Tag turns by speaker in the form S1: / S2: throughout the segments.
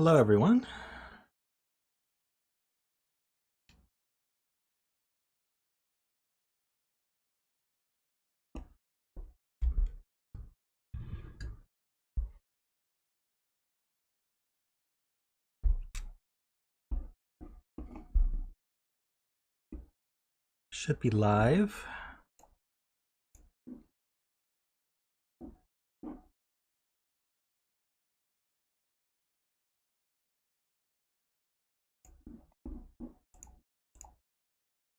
S1: Hello, everyone. Should be live.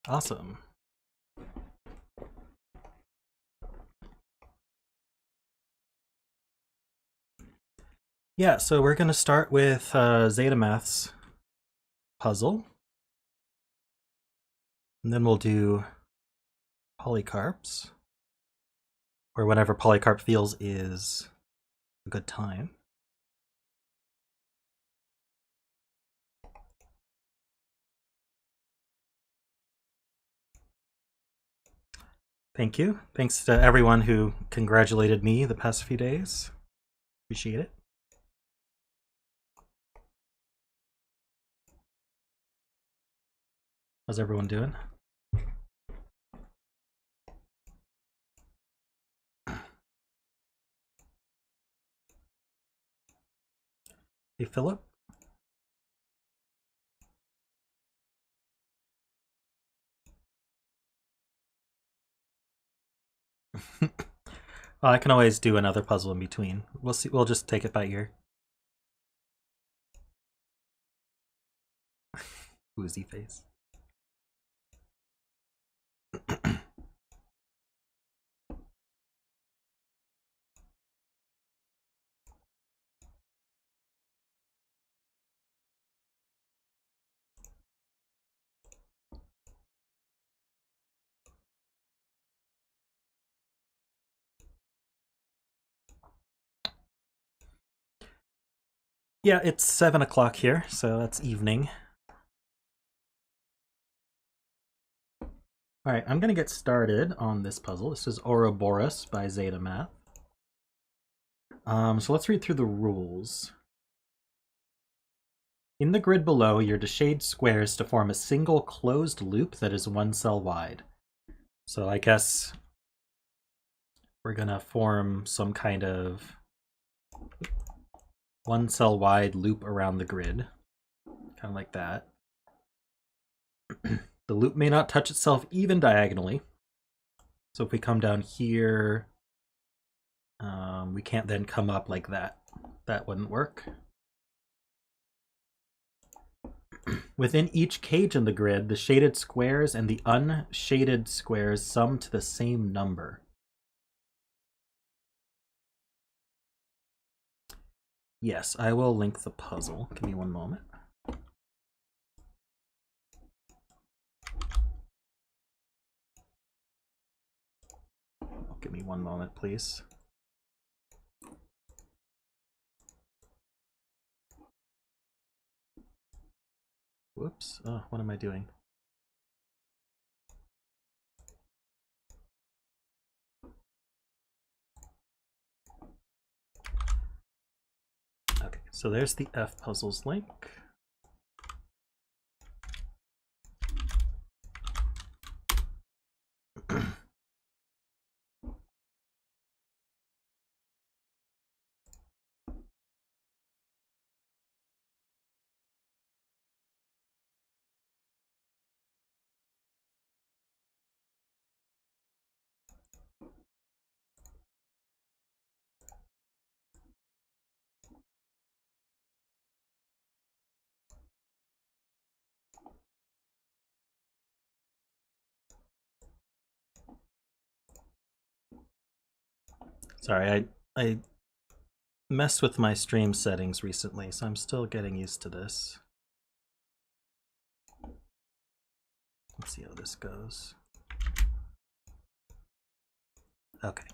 S1: Awesome. Yeah, so we're going to start with Zetamath's puzzle. And then we'll do Polycarp's, or whatever Polycarp feels is a good time. Thank you. Thanks to everyone who congratulated me the past few days. Appreciate it. How's everyone doing? Hey, Philip. Well, I can always do another puzzle in between. We'll see. We'll just take it by ear. Woozy face. Yeah, it's 7 o'clock here, so that's evening. All right, I'm going to get started on this puzzle. This is Oroboros by Zetamath. So let's read through the rules. In the grid below, you're to shade squares to form a single closed loop that is 1 cell wide. So I guess we're going to form some kind of 1 cell wide loop around the grid. Kind of like that. The loop may not touch itself even diagonally. So if we come down here, we can't then come up like that. That wouldn't work. Within each cage in the grid, the shaded squares and the unshaded squares sum to the same number. Yes, I will link the puzzle. Give me one moment. Give me one moment, please. Whoops. Oh, what am I doing? Okay, so there's the F puzzles link. Sorry, I messed with my stream settings recently, so I'm still getting used to this. Let's see how this goes. Okay.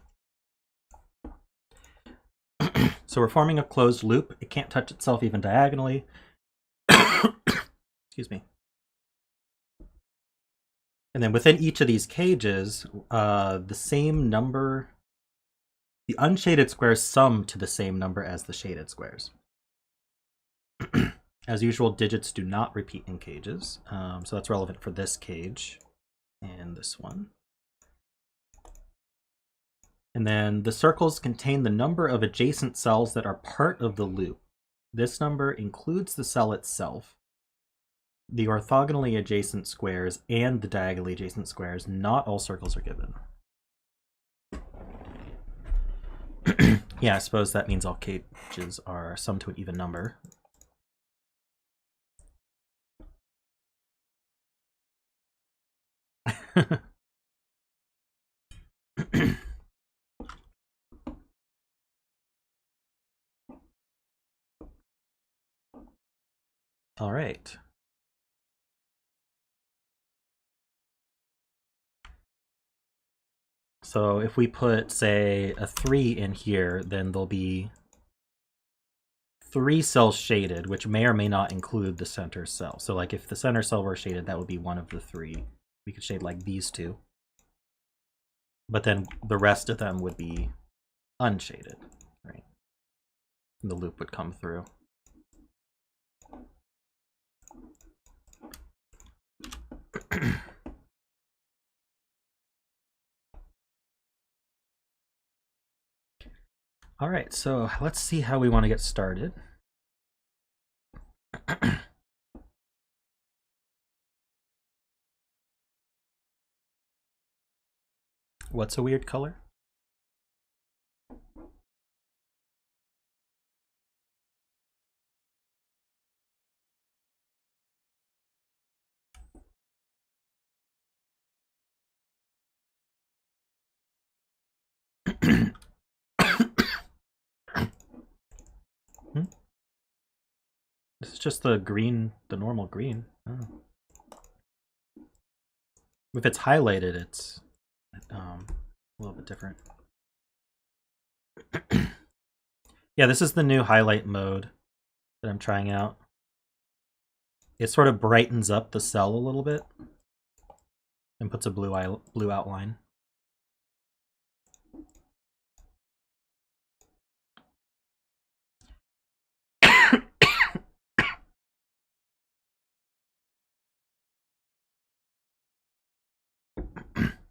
S1: So we're forming a closed loop. It can't touch itself even diagonally. Excuse me. And then within each of these cages, the same number, the unshaded squares sum to the same number as the shaded squares. As usual, digits do not repeat in cages, so that's relevant for this cage and this one. And then the circles contain the number of adjacent cells that are part of the loop. This number includes the cell itself, the orthogonally adjacent squares, and the diagonally adjacent squares. Not all circles are given. Yeah, I suppose that means all cages are summed to an even number. All right. So if we put, say, a 3 in here, then there'll be 3 cells shaded, which may or may not include the center cell. So like if the center cell were shaded, that would be one of the 3. We could shade like these 2. But then the rest of them would be unshaded, right? And the loop would come through. All right, so let's see how we want to get started. What's a weird color? This is just the green, the normal green. Oh. If it's highlighted, it's a little bit different. Yeah, this is the new highlight mode that I'm trying out. It sort of brightens up the cell a little bit and puts a blue outline.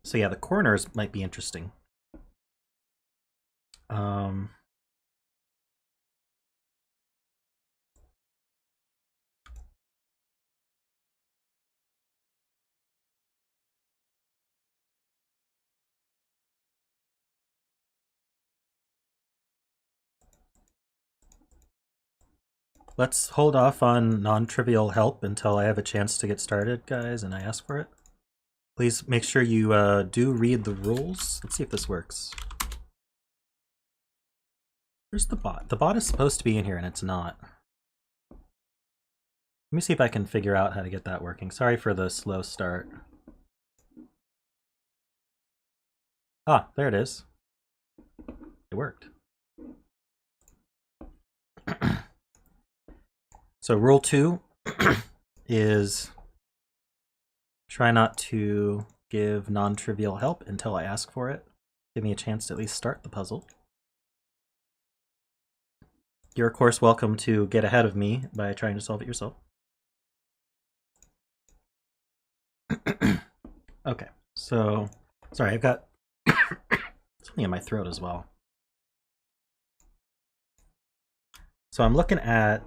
S1: So yeah, the corners might be interesting. Let's hold off on non-trivial help until I have a chance to get started, guys, and I ask for it. Please make sure you do read the rules. Let's see if this works. Where's the bot? The bot is supposed to be in here, and it's not. Let me see if I can figure out how to get that working. Sorry for the slow start. Ah, there it is. It worked. So rule 2 is try not to give non-trivial help until I ask for it. Give me a chance to at least start the puzzle. You're of course welcome to get ahead of me by trying to solve it yourself. Okay, so sorry, I've got something in my throat as well. So I'm looking at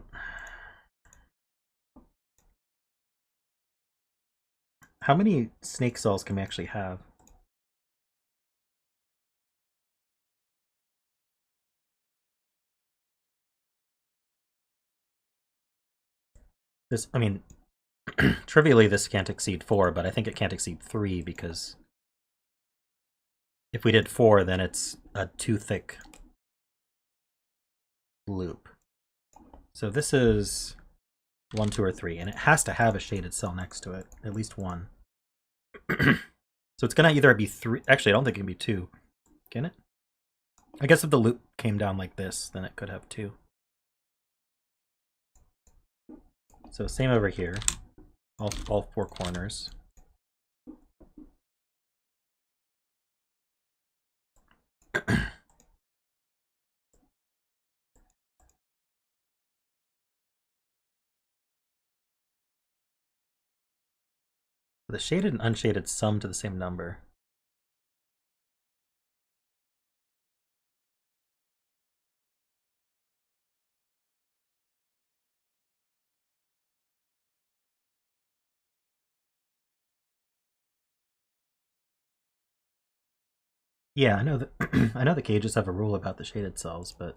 S1: how many snake cells can we actually have? This, I mean, trivially this can't exceed 4, but I think it can't exceed 3 because if we did 4, then it's a too thick loop. So this is 1, 2, or 3, and it has to have a shaded cell next to it, at least one. So it's gonna either be 3. Actually, I don't think it can be 2. Can it? I guess if the loop came down like this, then it could have 2. So same over here, all 4 corners. The shaded and unshaded sum to the same number. Yeah, I know that I know the cages have a rule about the shaded cells, but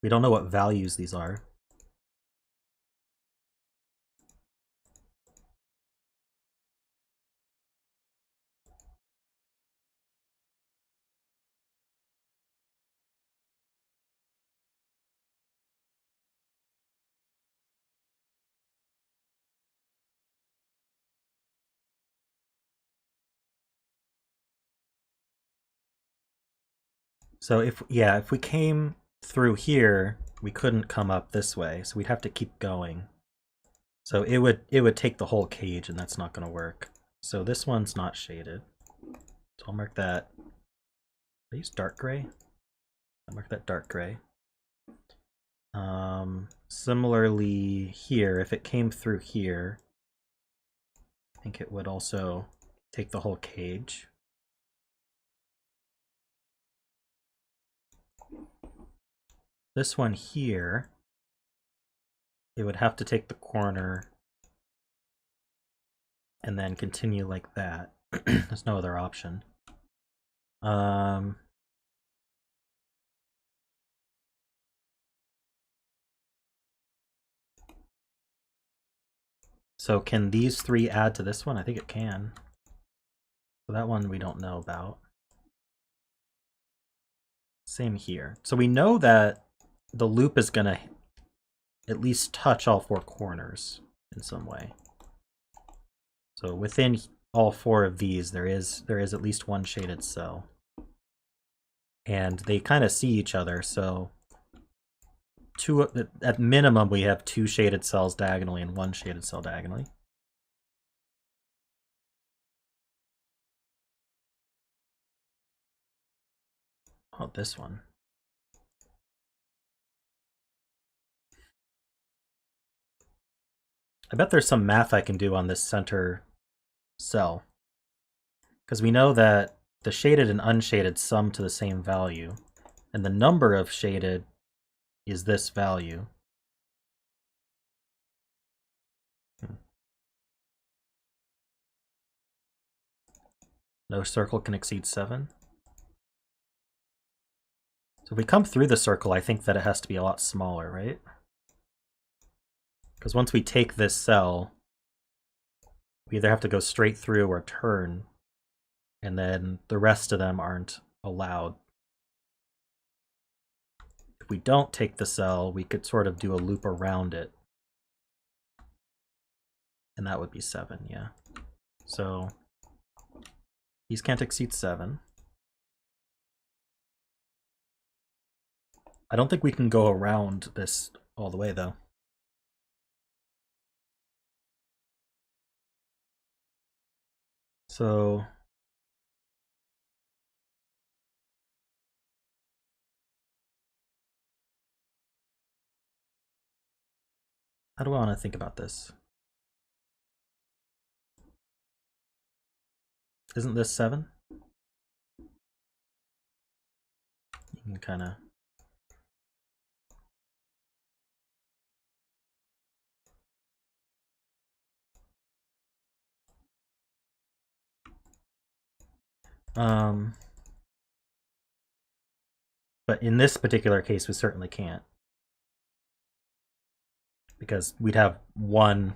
S1: we don't know what values these are. So if we came through here, we couldn't come up this way, so we'd have to keep going. So it would take the whole cage, and that's not going to work. So this one's not shaded. So I'll mark that. I use dark gray. I'll mark that dark gray. Similarly here, if it came through here, I think it would also take the whole cage. This one here, it would have to take the corner and then continue like that. There's no other option. So can these three add to this one? I think it can. So that one we don't know about. Same here. So we know that the loop is going to at least touch all four corners in some way. So within all four of these, there is at least one shaded cell. And they kind of see each other, so at minimum we have two shaded cells diagonally and one shaded cell diagonally. Oh, this one. I bet there's some math I can do on this center cell. Because we know that the shaded and unshaded sum to the same value, and the number of shaded is this value. No circle can exceed 7. So if we come through the circle, I think that it has to be a lot smaller, right? Because once we take this cell, we either have to go straight through or turn, and then the rest of them aren't allowed. If we don't take the cell, we could sort of do a loop around it. And that would be 7, yeah. So these can't exceed 7. I don't think we can go around this all the way, though. So how do I want to think about this? Isn't this 7? You can kind of... But in this particular case, we certainly can't. Because we'd have one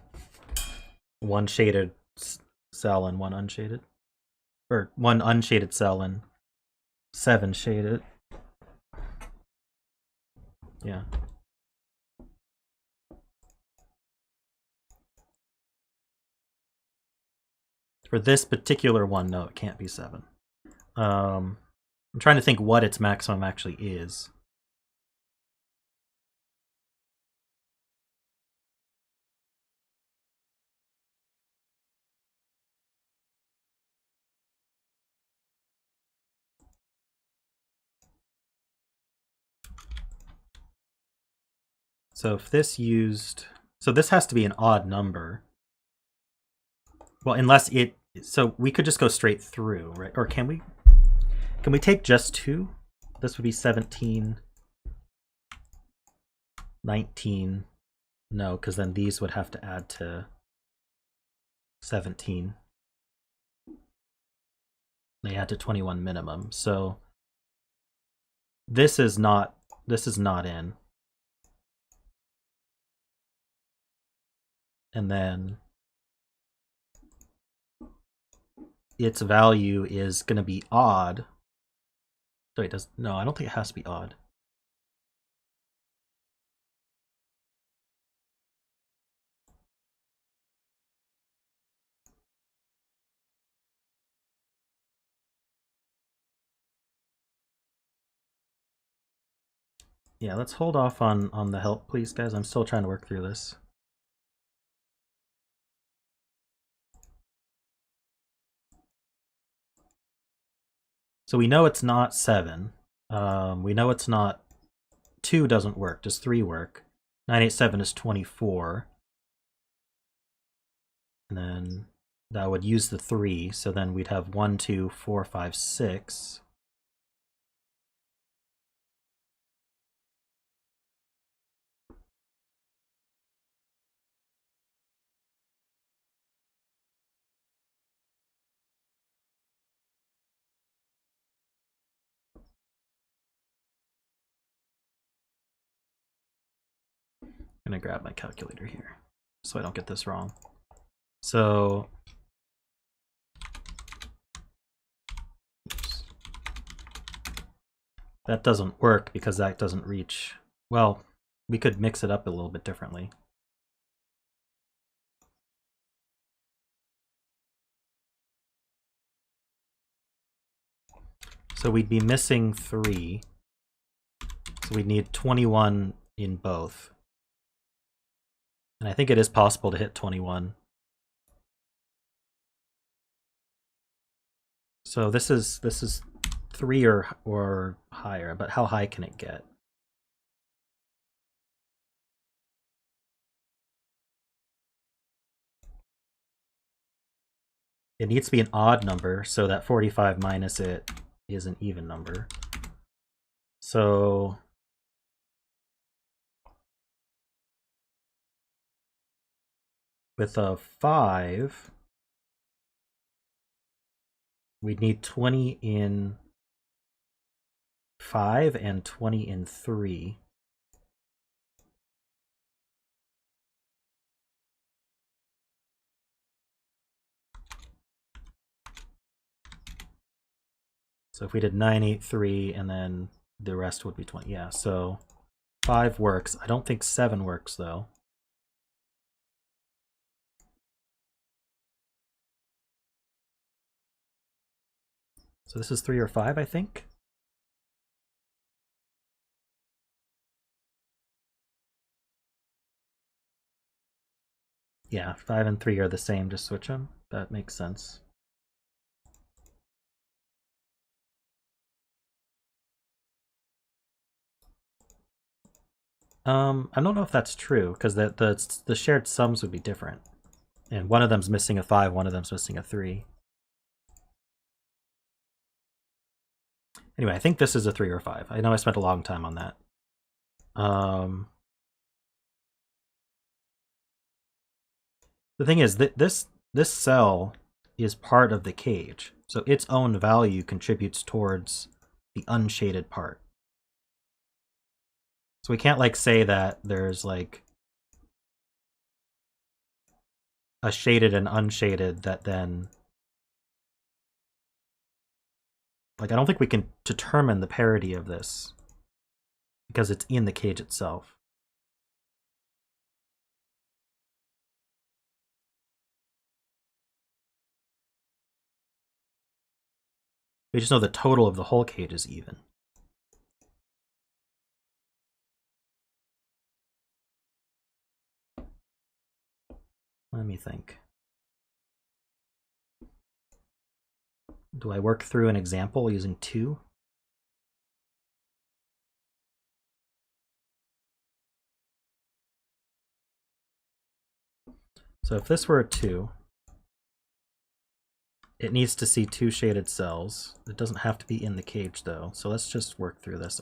S1: shaded cell and one unshaded. Or one unshaded cell and 7 shaded. Yeah. For this particular one, no, it can't be 7. I'm trying to think what its maximum actually is. So if this used... So this has to be an odd number. Well, unless it... So we could just go straight through, right? Or can we? Can we take just 2? This would be 17, 19. No, because then these would have to add to 17. They add to 21 minimum. So this is not in. And then its value is going to be odd. So it does. No, I don't think it has to be odd. Yeah, let's hold off on the help, please, guys. I'm still trying to work through this. So we know it's not 7. We know it's not 2 doesn't work. Does 3 work? 987 is 24. And then that would use the 3. So then we'd have 1, 2, 4, 5, 6. I'm going to grab my calculator here so I don't get this wrong. So oops, that doesn't work because that doesn't reach. Well, we could mix it up a little bit differently. So we'd be missing 3. So we'd need 21 in both. And I think it is possible to hit 21. So this is 3 or higher, but how high can it get? It needs to be an odd number so that 45 minus it is an even number. So with a 5, we'd need 20 in 5 and 20 in 3. So if we did 9, 8, 3, and then the rest would be 20. Yeah, so 5 works. I don't think 7 works, though. So this is 3 or 5, I think. Yeah, 5 and 3 are the same, just switch them. That makes sense. I don't know if that's true, because the shared sums would be different. And one of them's missing a 5, one of them's missing a 3. Anyway, I think this is a 3 or 5. I know I spent a long time on that. The thing is that this cell is part of the cage, so its own value contributes towards the unshaded part. So we can't like say that there's like a shaded and unshaded that then, like, I don't think we can determine the parity of this because it's in the cage itself. We just know the total of the whole cage is even. Let me think. Do I work through an example using 2? So if this were a 2, It needs to see 2 shaded cells. It doesn't have to be in the cage though. So let's just work through this.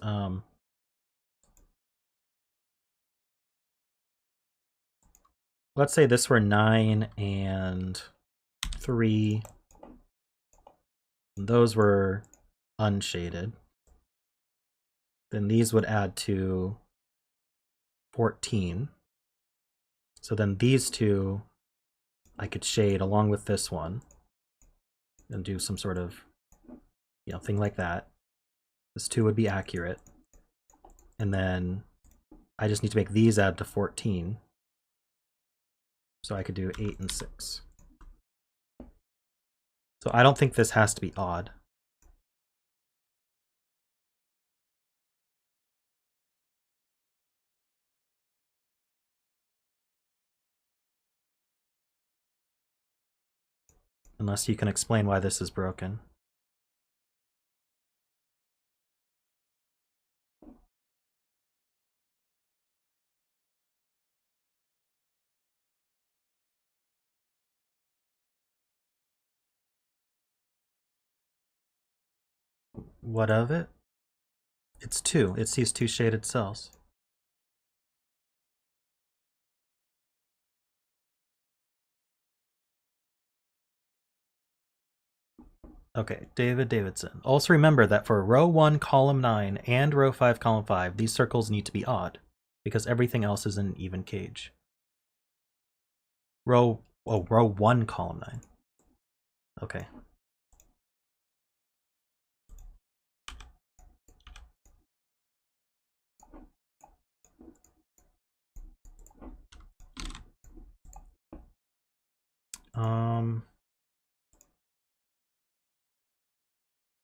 S1: Let's say this were 9 and 3. And those were unshaded. Then these would add to 14. So then these two I could shade along with this one and do some sort of, you know, thing like that. This 2 would be accurate. And then I just need to make these add to 14. So I could do 8 and 6. So I don't think this has to be odd. Unless you can explain why this is broken. What of it? It's 2. It sees 2 shaded cells. Okay, David Davidson. Also remember that for row 1, column 9, and row 5, column 5, these circles need to be odd, because everything else is in an even cage. Row 1, column 9. Okay.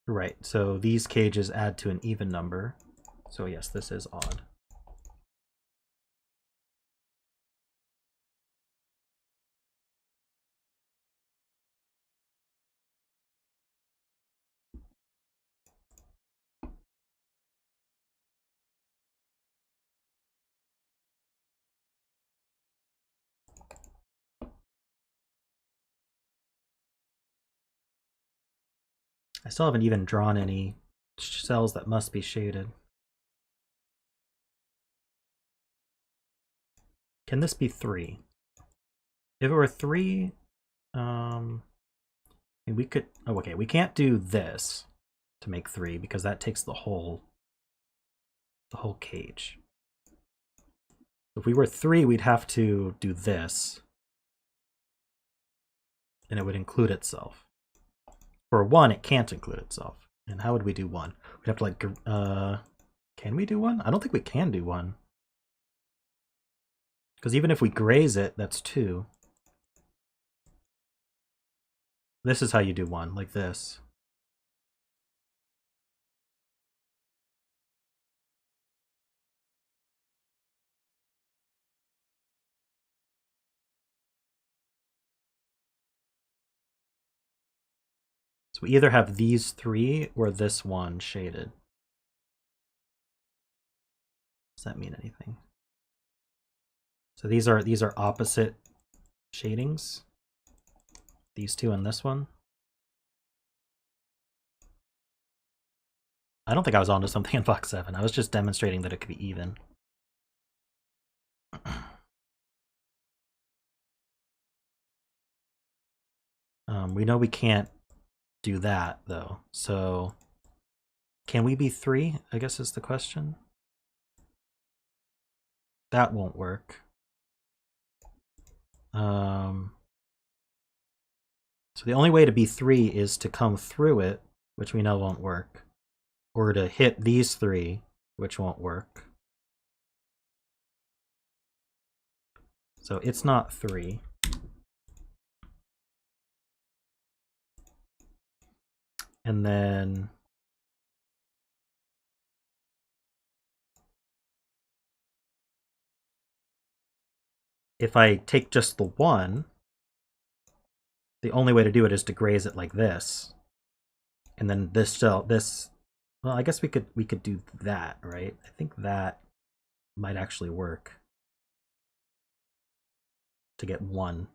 S1: Right, so these cages add to an even number. So yes, this is odd. I still haven't even drawn any cells that must be shaded. Can this be 3? If it were 3, we could. Oh, okay. We can't do this to make 3 because that takes the whole cage. If we were 3, we'd have to do this, and it would include itself. For 1, it can't include itself. And how would we do 1? We'd have to like. Can we do 1? I don't think we can do 1. Because even if we graze it, that's 2. This is how you do 1, like this. So we either have these 3 or this 1 shaded. Does that mean anything? So these are opposite shadings. These 2 and this one. I don't think I was onto something in box 7. I was just demonstrating that it could be even. We know we can't do that though. So can we be 3? I guess is the question. That won't work. So the only way to be 3 is to come through it, which we know won't work, or to hit these 3, which won't work. So it's not 3. And then if I take just the 1, the only way to do it is to graze it like this. And then this cell, well, I guess we could do that, right? I think that might actually work to get 1.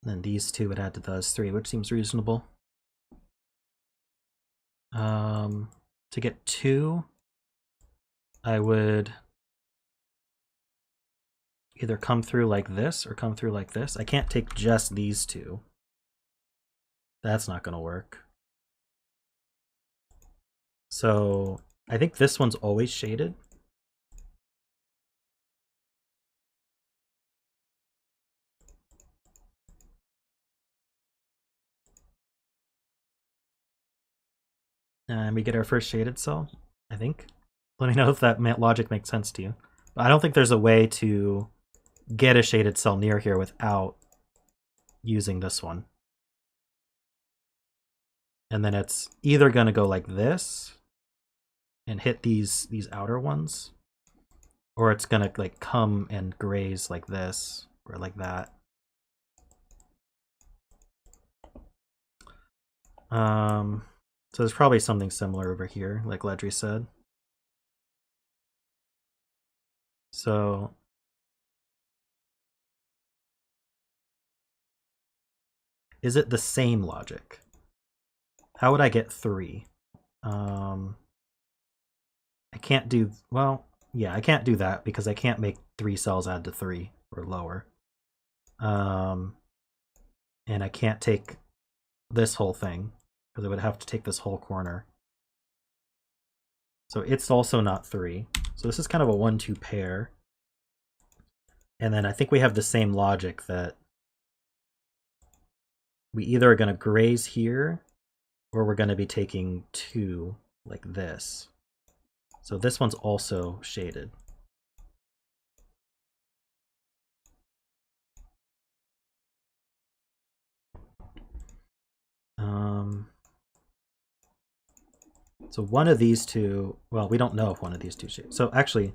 S1: then these two would add to those three, which seems reasonable. To get 2, I would either come through like this or come through like this. I can't take just these two. That's not going to work. So I think this one's always shaded. And we get our first shaded cell, I think. Let me know if that logic makes sense to you. But I don't think there's a way to get a shaded cell near here without using this one. And then it's either going to go like this and hit these outer ones, or it's going to like come and graze like this or like that. So there's probably something similar over here, like Ledry said. So is it the same logic? How would I get 3? I can't do, well, yeah, I can't do that because I can't make 3 cells add to 3 or lower. And I can't take this whole thing because I would have to take this whole corner. So it's also not 3. So this is kind of a 1-2 pair. And then I think we have the same logic that we either are going to graze here or we're going to be taking 2 like this. So this one's also shaded. So one of these two, well, we don't know if one of these two shaded. So actually,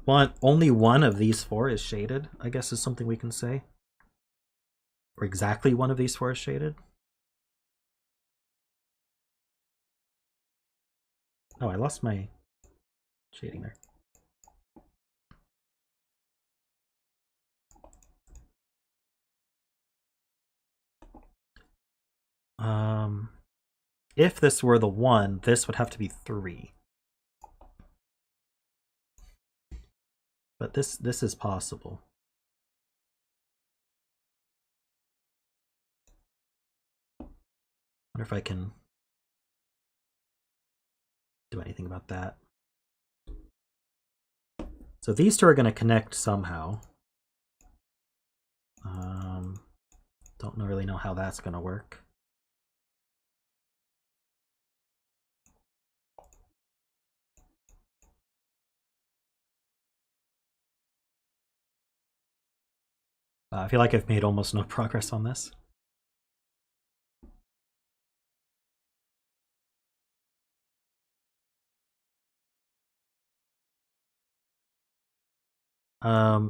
S1: only one of these 4 is shaded, I guess is something we can say. Or exactly one of these 4 is shaded. Oh, I lost my shading there. If this were the 1, this would have to be 3. But this is possible. I wonder if I can do anything about that. So these two are going to connect somehow. Don't really know how that's going to work. I feel like I've made almost no progress on this.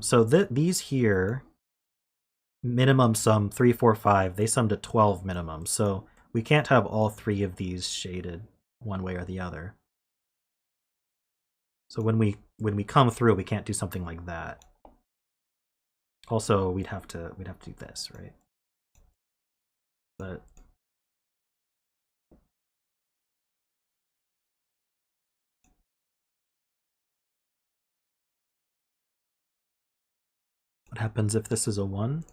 S1: So these here, minimum sum 3, 4, 5, they sum to 12 minimum. So we can't have all 3 of these shaded one way or the other. So when we come through, we can't do something like that. Also, we'd have to do this, right? But what happens if this is a 1?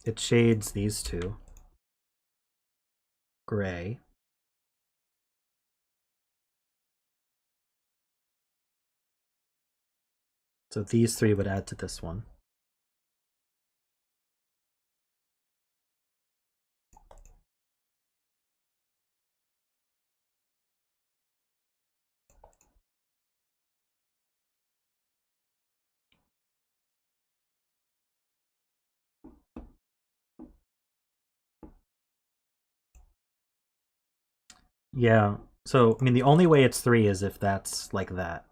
S1: It shades these two gray. So these 3 would add to this one. Yeah, so, I mean, the only way it's 3 is if that's like that.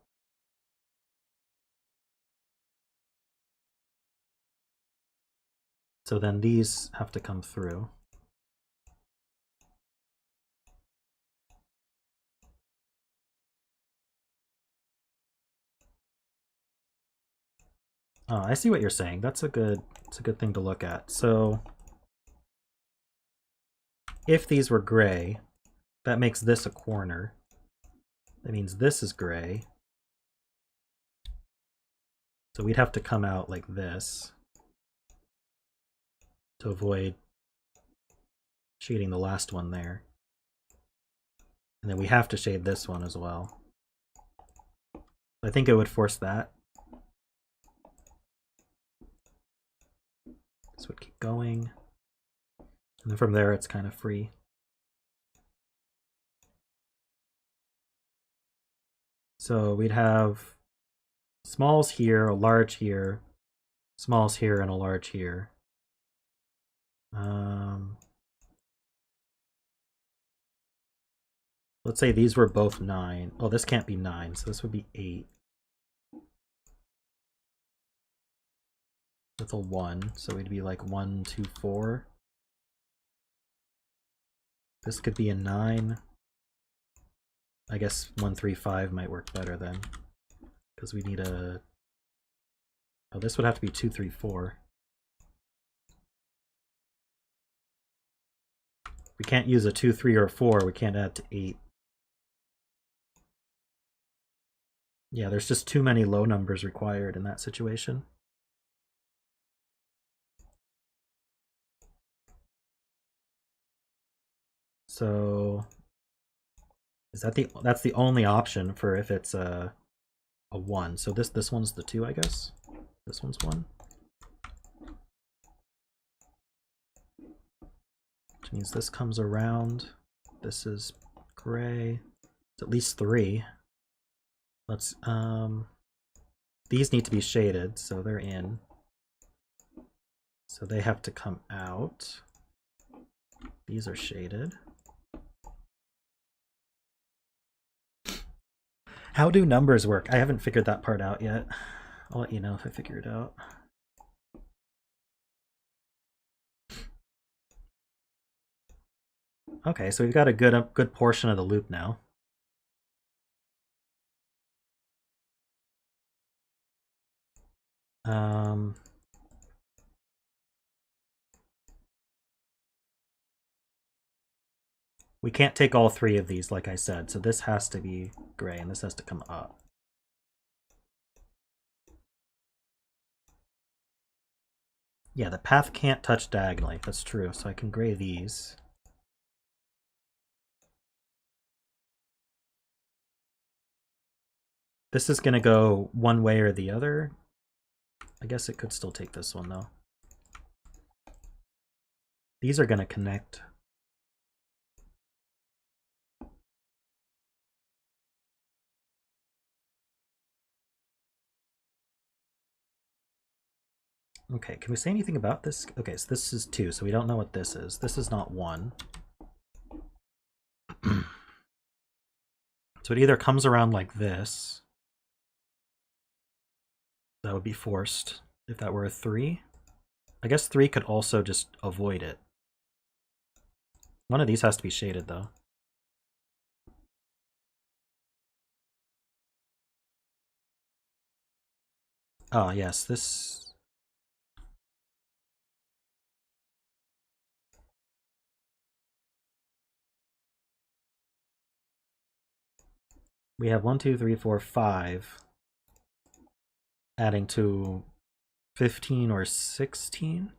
S1: So then these have to come through. Oh, I see what you're saying. That's a good thing to look at. So if these were gray, that makes this a corner. That means this is gray. So we'd have to come out like this to avoid shading the last one there. And then we have to shade this one as well. I think it would force that. This would keep going. And then from there it's kind of free. So we'd have smalls here, a large here, smalls here, and a large here. Let's say these were both 9. Oh, this can't be 9, so this would be 8. That's a 1, so we'd be like 1, 2, 4. This could be a 9. I guess 1, 3, 5 might work better then, because we need a... Oh, this would have to be 2, 3, 4. We can't use a 2, 3, or 4. We can't add to 8. Yeah, there's just too many low numbers required in that situation. So is that that's the only option for if it's a 1. So this one's the 2, I guess. This one's 1. Which means this comes around. This is gray. It's at least 3. Let's these need to be shaded, so they're in. So they have to come out. These are shaded. How do numbers work? I haven't figured that part out yet. I'll let you know if I figure it out. Okay, so we've got a good portion of the loop now. We can't take all 3 of these, like I said, so this has to be gray and this has to come up. Yeah, the path can't touch diagonally, that's true, so I can gray these. This is gonna go one way or the other. I guess it could still take this one though. These are gonna connect. Okay, can we say anything about this? Okay, so this is 2, so we don't know what this is. This is not 1. So it either comes around like this. That would be forced if that were a 3. I guess 3 could also just avoid it. One of these has to be shaded though. Oh yes, this... We have 1, 2, 3, 4, 5. Adding to 15 or 16.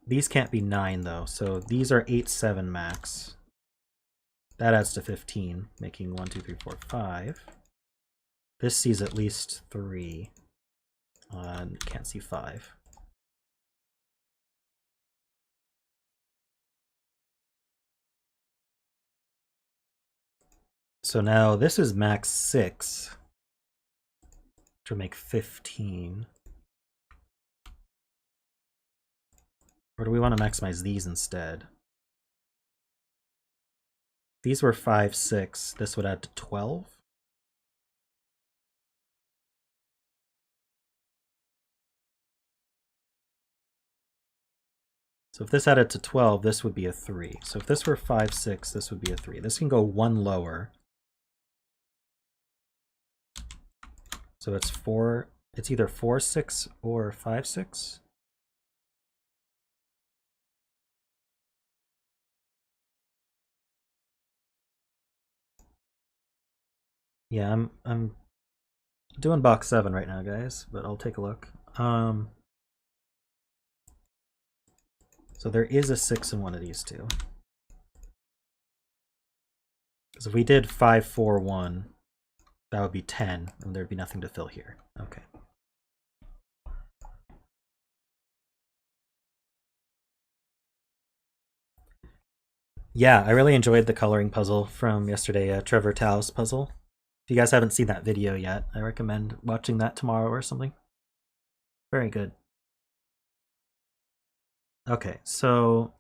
S1: These can't be 9 though, so these are 8, 7 max. That adds to 15, making 1, 2, 3, 4, 5. This sees at least 3. Can't see 5. So now this is max 6, which will make 15. Or do we want to maximize these instead? These were 5, 6. This would add to 12. So if this added to 12, this would be a 3. So if this were 5, 6, this would be a 3. This can go 1 lower. So it's 4 It's either 4-6 or 5-6. Yeah, I'm doing box 7 right now, guys, but I'll take a look. So there is a 6 in one of these two. Because if we did 5-4-1, that would be 10, and there'd be nothing to fill here. Okay. Yeah, I really enjoyed the coloring puzzle from yesterday, Trevor Tao's puzzle. If you guys haven't seen that video yet, I recommend watching that tomorrow or something. Very good. Okay, so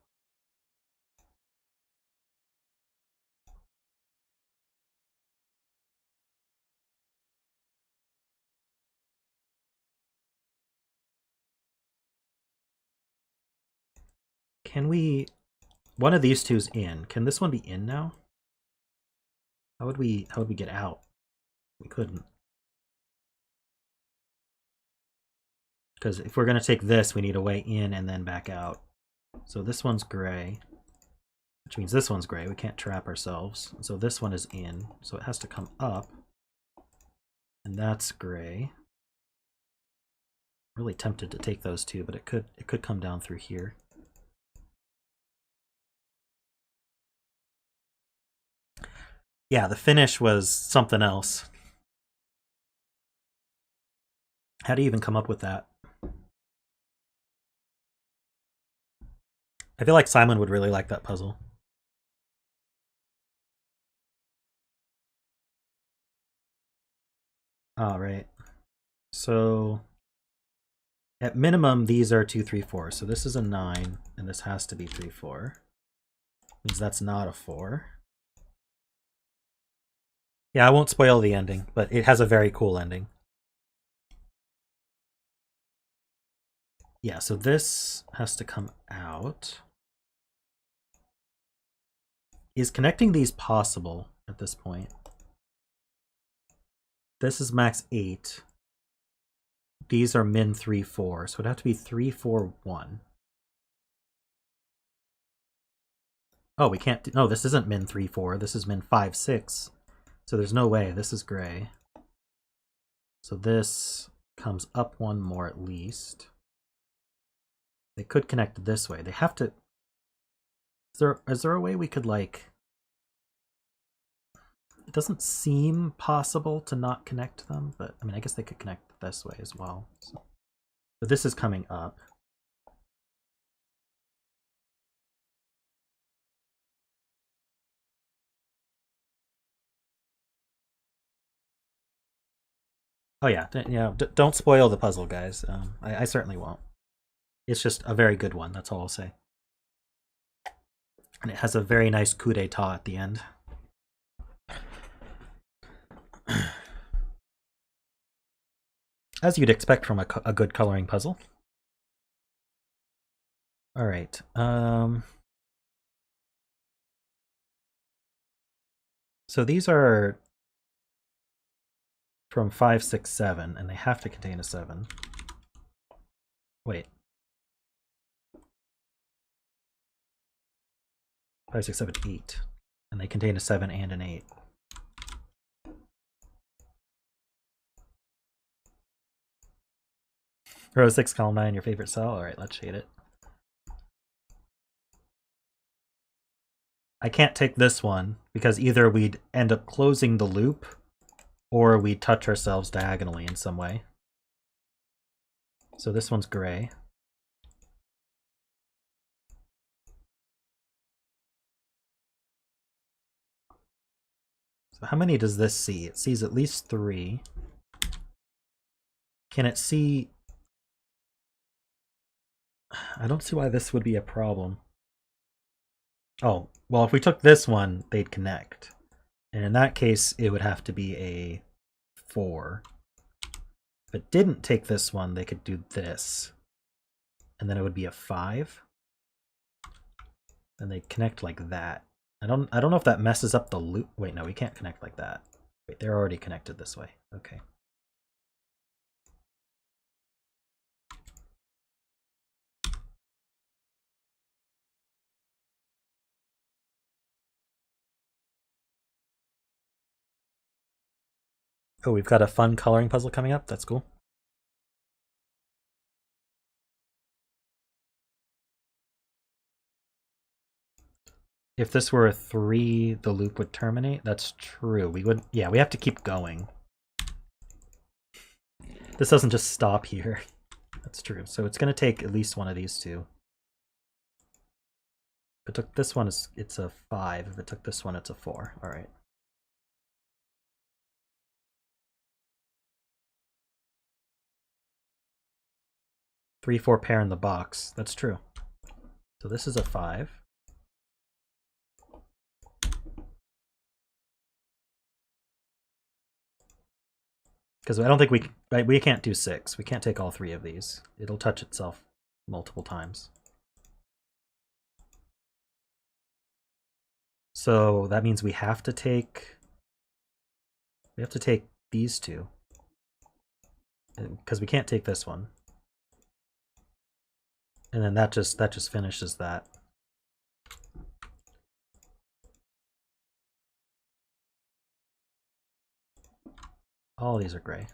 S1: can we... One of these two's in. Can this one be in now? How would we get out? We couldn't. Because if we're going to take this, we need a way in and then back out. So this one's gray, which means this one's gray. We can't trap ourselves. So this one is in, so it has to come up. And that's gray. Really tempted to take those two, but it could come down through here. Yeah, the finish was something else. How do you even come up with that? I feel like Simon would really like that puzzle. All right. So at minimum, these are 2, 3, 4. So this is a 9, and this has to be 3, 4. Means that's not a 4. Yeah, I won't spoil the ending, but it has a very cool ending. Yeah, so this has to come out. Is connecting these possible at this point? This is max 8. These are min 3, 4, so it'd have to be 3, 4, 1. Oh, we can't do... No, this isn't min 3, 4. This is min 5, 6. So there's no way. This is gray. So this comes up one more at least. They could connect this way. They have to... Is there a way we could, like... It doesn't seem possible to not connect them, but I mean, I guess they could connect this way as well. So. But this is coming up. Oh yeah, don't spoil the puzzle, guys. I certainly won't. It's just a very good one, that's all I'll say. And it has a very nice coup d'etat at the end. As you'd expect from a good coloring puzzle. All right. So these are from 5, 6, 7, and they have to contain a 7. Wait. 5, 6, 7, 8. And they contain a 7 and an 8. Row 6, column 9, your favorite cell? Alright, let's shade it. I can't take this one, because either we'd end up closing the loop, or we'd touch ourselves diagonally in some way. So this one's gray. So how many does this see? It sees at least 3. Can it see... I don't see why this would be a problem. Oh, well, if we took this one, they'd connect. And in that case, it would have to be a 4. If it didn't take this one, they could do this. And then it would be a 5. And they connect like that. I don't know if that messes up the loop. Wait, no, we can't connect like that. Wait, they're already connected this way. Okay. Oh, we've got a fun coloring puzzle coming up. That's cool. If this were a 3, the loop would terminate. That's true. We would, yeah, we have to keep going. This doesn't just stop here. That's true. So it's going to take at least one of these two. If it took this one, it's a 5. If it took this one, it's a 4. All right. Three, 4 pair in the box. That's true. So this is a 5. Because I don't think we can't do 6. We can't take all 3 of these. It'll touch itself multiple times. So that means we have to take these two. Because we can't take this one. And then that just finishes that. All these are gray.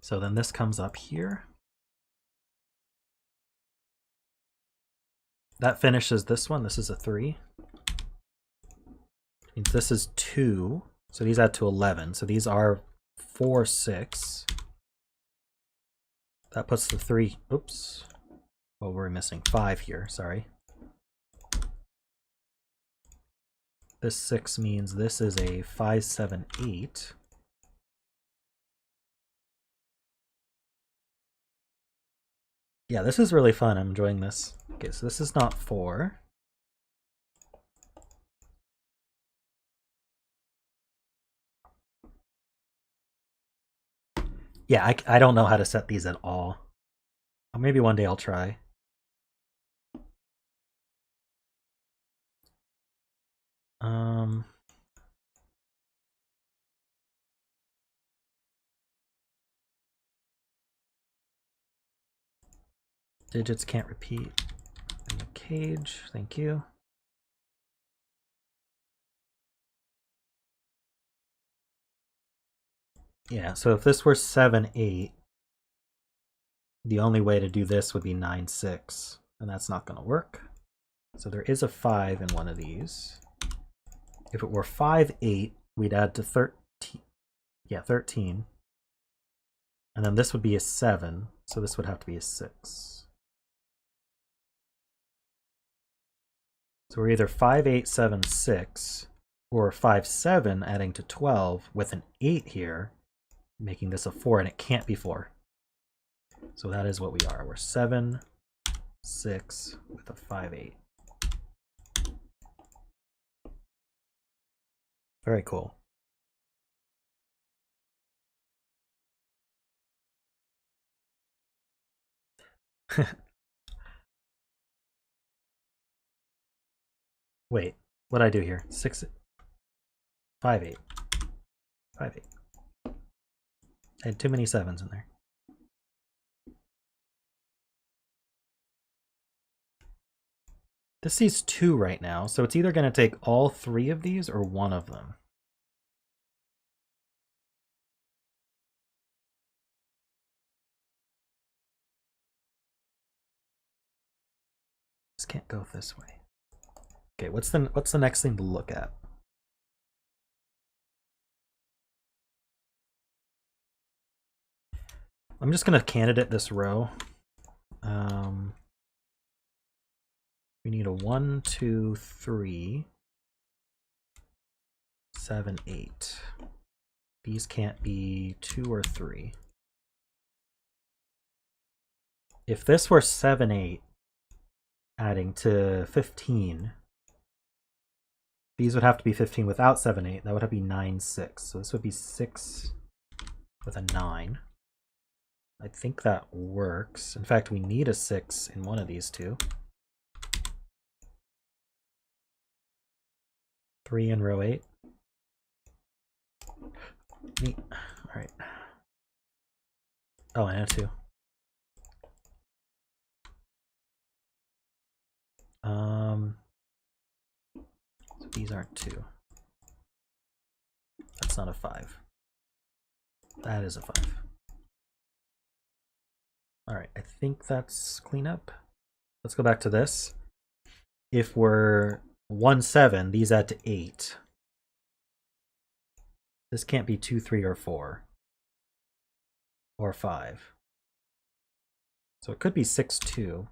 S1: So then this comes up here. That finishes this one. This is a 3. Means this is 2. So these add to 11. So these are 4, 6. That puts the 3. Oops. Well, we're missing 5 here. Sorry. This 6 means this is a 5, 7, 8. Yeah, this is really fun. I'm enjoying this. Okay, so this is not 4. Yeah, I don't know how to set these at all. Maybe one day I'll try. Digits can't repeat in the cage. Thank you. Yeah, so if this were 7, 8, the only way to do this would be 9, 6, and that's not going to work. So there is a 5 in one of these. If it were 5, 8, we'd add to 13. Yeah, 13. And then this would be a 7, so this would have to be a 6. So we're either 5, 8, 7, 6, or 5, 7 adding to 12 with an 8 here, making this a 4, and it can't be 4. So that is what we are. We're 7, 6 with a 5, 8. Very cool. Wait, what'd I do here? 6, 5, 8. 5, 8. I had too many 7s in there. This sees 2 right now, so it's either going to take all 3 of these or one of them. This can't go this way. Okay, what's the next thing to look at? I'm just going to candidate this row. We need a 1, 2, 3, 7, 8. These can't be 2 or 3. If this were 7, 8, adding to 15, these would have to be 15 without 7, 8. That would have to be 9, 6. So this would be 6 with a 9. I think that works. In fact, we need a 6 in one of these two. 3 in row 8. Neat. All right. Oh, I have two. So these aren't two. That's not a 5. That is a 5. Alright, I think that's cleanup. Let's go back to this. If we're 1, 7, these add to 8. This can't be 2, 3, or 4. Or 5. So it could be 6, 2.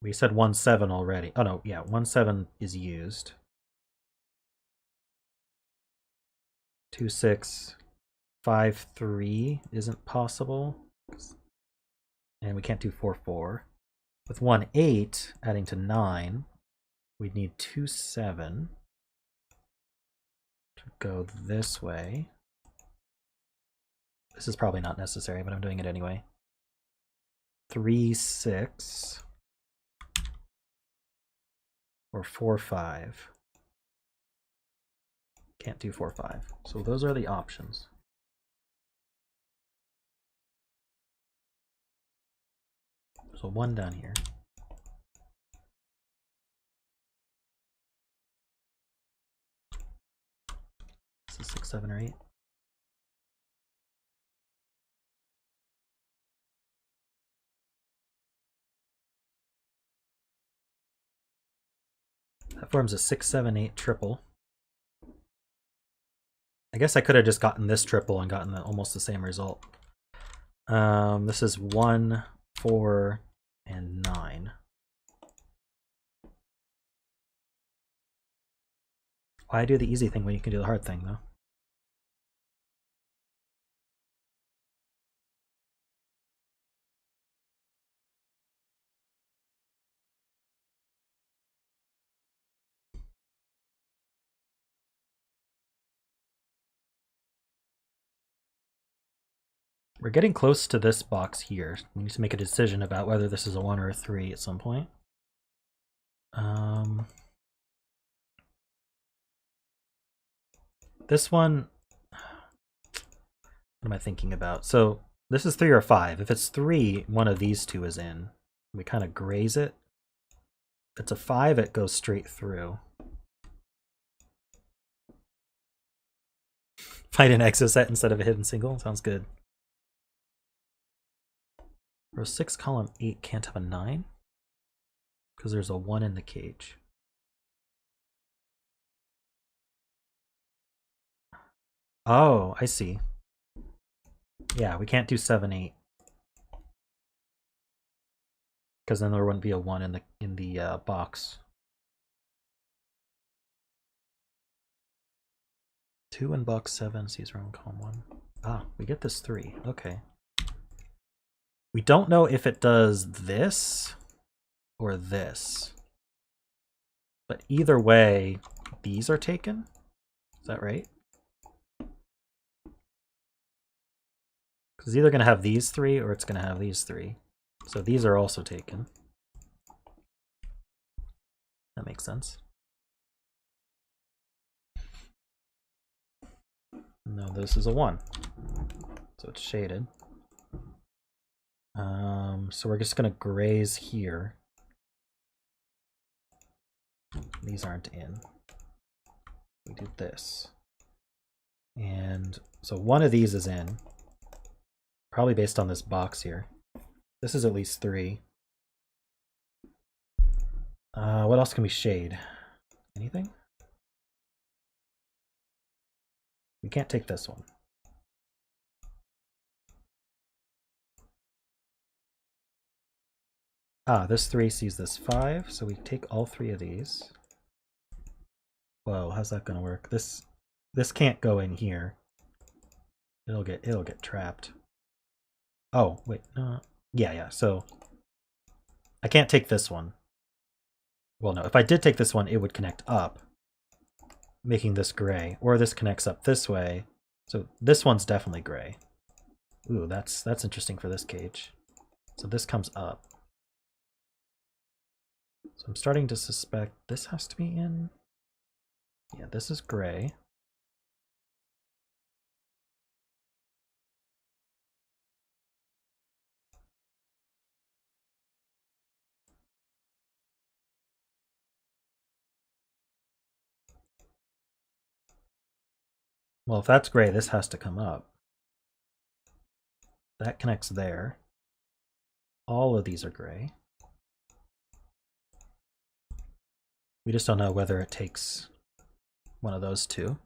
S1: We said 1, 7 already. Oh no, yeah, 1, 7 is used. 2, 6, 5, 3 isn't possible. And we can't do 4, 4. With 1, 8, adding to 9, we'd need 2, 7 to go this way. This is probably not necessary, but I'm doing it anyway. 3, 6. Or 4, 5. Can't do 4, 5. So those are the options. So 1 down here. This is 6, 7, or 8. That forms a 6, 7, 8 triple. I guess I could have just gotten this triple and gotten almost the same result. This is 1, 4, and 9. Why do the easy thing when you can do the hard thing, though? We're getting close to this box here. We need to make a decision about whether this is a 1 or a 3 at some point. This one, what am I thinking about? So this is 3 or 5. If it's 3, one of these two is in. We kind of graze it. If it's a 5, it goes straight through. Find an exoset instead of a hidden single. Sounds good. Row 6, column 8 can't have a 9 because there's a 1 in the cage. Oh, I see. Yeah, we can't do 7, 8 because then there wouldn't be a 1 in the box. 2 in box 7 sees row in column 1. Ah, we get this 3. Okay. We don't know if it does this or this. But either way, these are taken. Is that right? Because it's either going to have these 3 or it's going to have these 3. So these are also taken. That makes sense. No, this is a 1. So it's shaded. So we're just going to graze here. These aren't in. We do this. And so one of these is in. Probably based on this box here. This is at least 3. What else can we shade? Anything? We can't take this one. Ah, this 3 sees this 5, so we take all 3 of these. Whoa, how's that gonna work? This can't go in here. It'll get trapped. Oh, wait, no. Yeah, so I can't take this one. Well, no, if I did take this one, it would connect up, making this gray. Or this connects up this way. So this one's definitely gray. Ooh, that's interesting for this cage. So this comes up. So I'm starting to suspect this has to be in. Yeah, this is gray. Well, if that's gray, this has to come up. That connects there. All of these are gray. We just don't know whether it takes one of those two.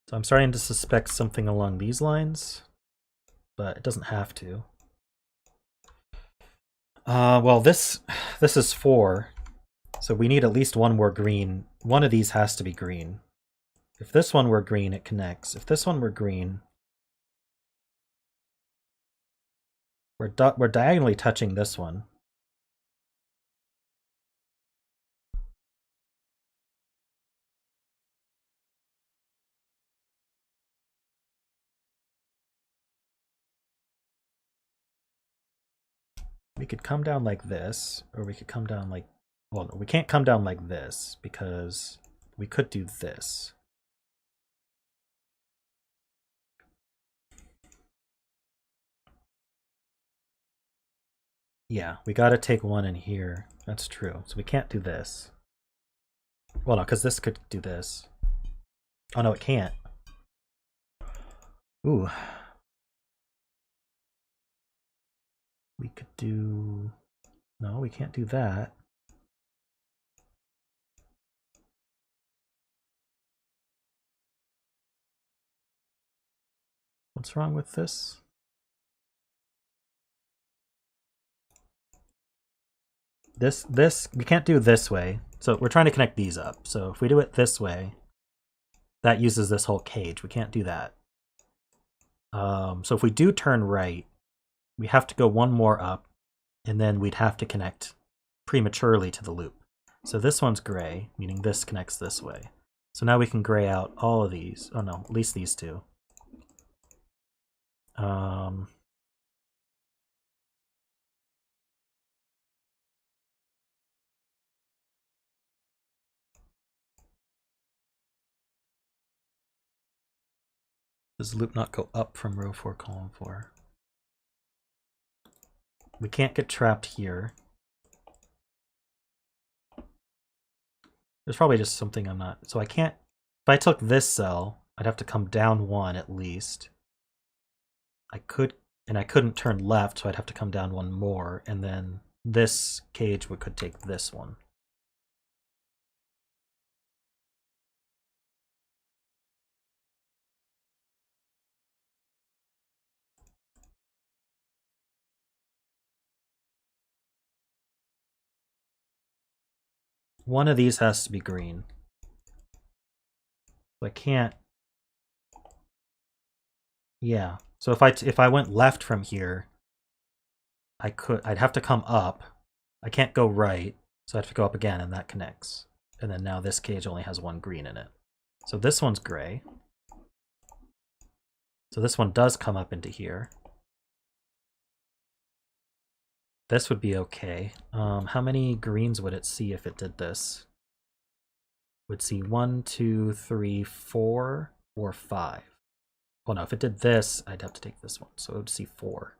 S1: So I'm starting to suspect something along these lines, but it doesn't have to. Well, this is 4, so we need at least one more green. One of these has to be green. If this one were green, it connects. If this one were green, we're diagonally touching this one. We could come down like this, or we could come down like, well, no, we can't come down like this because we could do this. Yeah, we got to take one in here. That's true. So we can't do this. Well, no, because this could do this. Oh, no, it can't. Ooh. We could do... No, we can't do that. What's wrong with this? This, we can't do this way. So we're trying to connect these up. So if we do it this way, that uses this whole cage. We can't do that. So if we do turn right, we have to go one more up, and then we'd have to connect prematurely to the loop. So this one's gray, meaning this connects this way. So now we can gray out all of these. Oh no, at least these two. Does the loop not go up from row 4, column 4? We can't get trapped here. There's probably just something I'm not... So I can't... If I took this cell, I'd have to come down 1 at least. I could... And I couldn't turn left, so I'd have to come down 1 more, and then this cage could take this one. One of these has to be green. So I can't... Yeah. So if I went left from here, I'd have to come up. I can't go right, so I have to go up again, and that connects. And then now this cage only has 1 green in it. So this one's gray. So this one does come up into here. This would be okay. How many greens would it see if it did this? Would see 1, 2, 3, 4, or 5. Well, no, if it did this, I'd have to take this one. So it would see 4.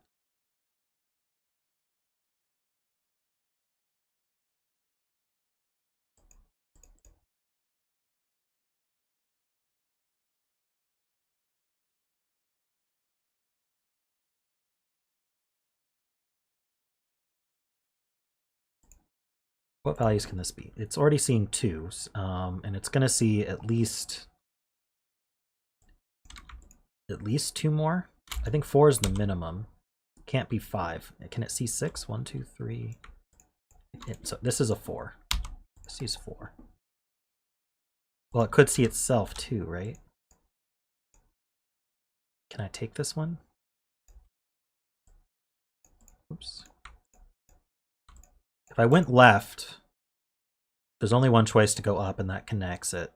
S1: What values can this be? It's already seeing 2, and it's going to see at least 2 more. I think 4 is the minimum. Can't be 5. Can it see 6? 1, 2, 3. So this is a 4. It sees 4. Well, it could see itself too, right? Can I take this one? Oops. If I went left, there's only one choice to go up, and that connects it,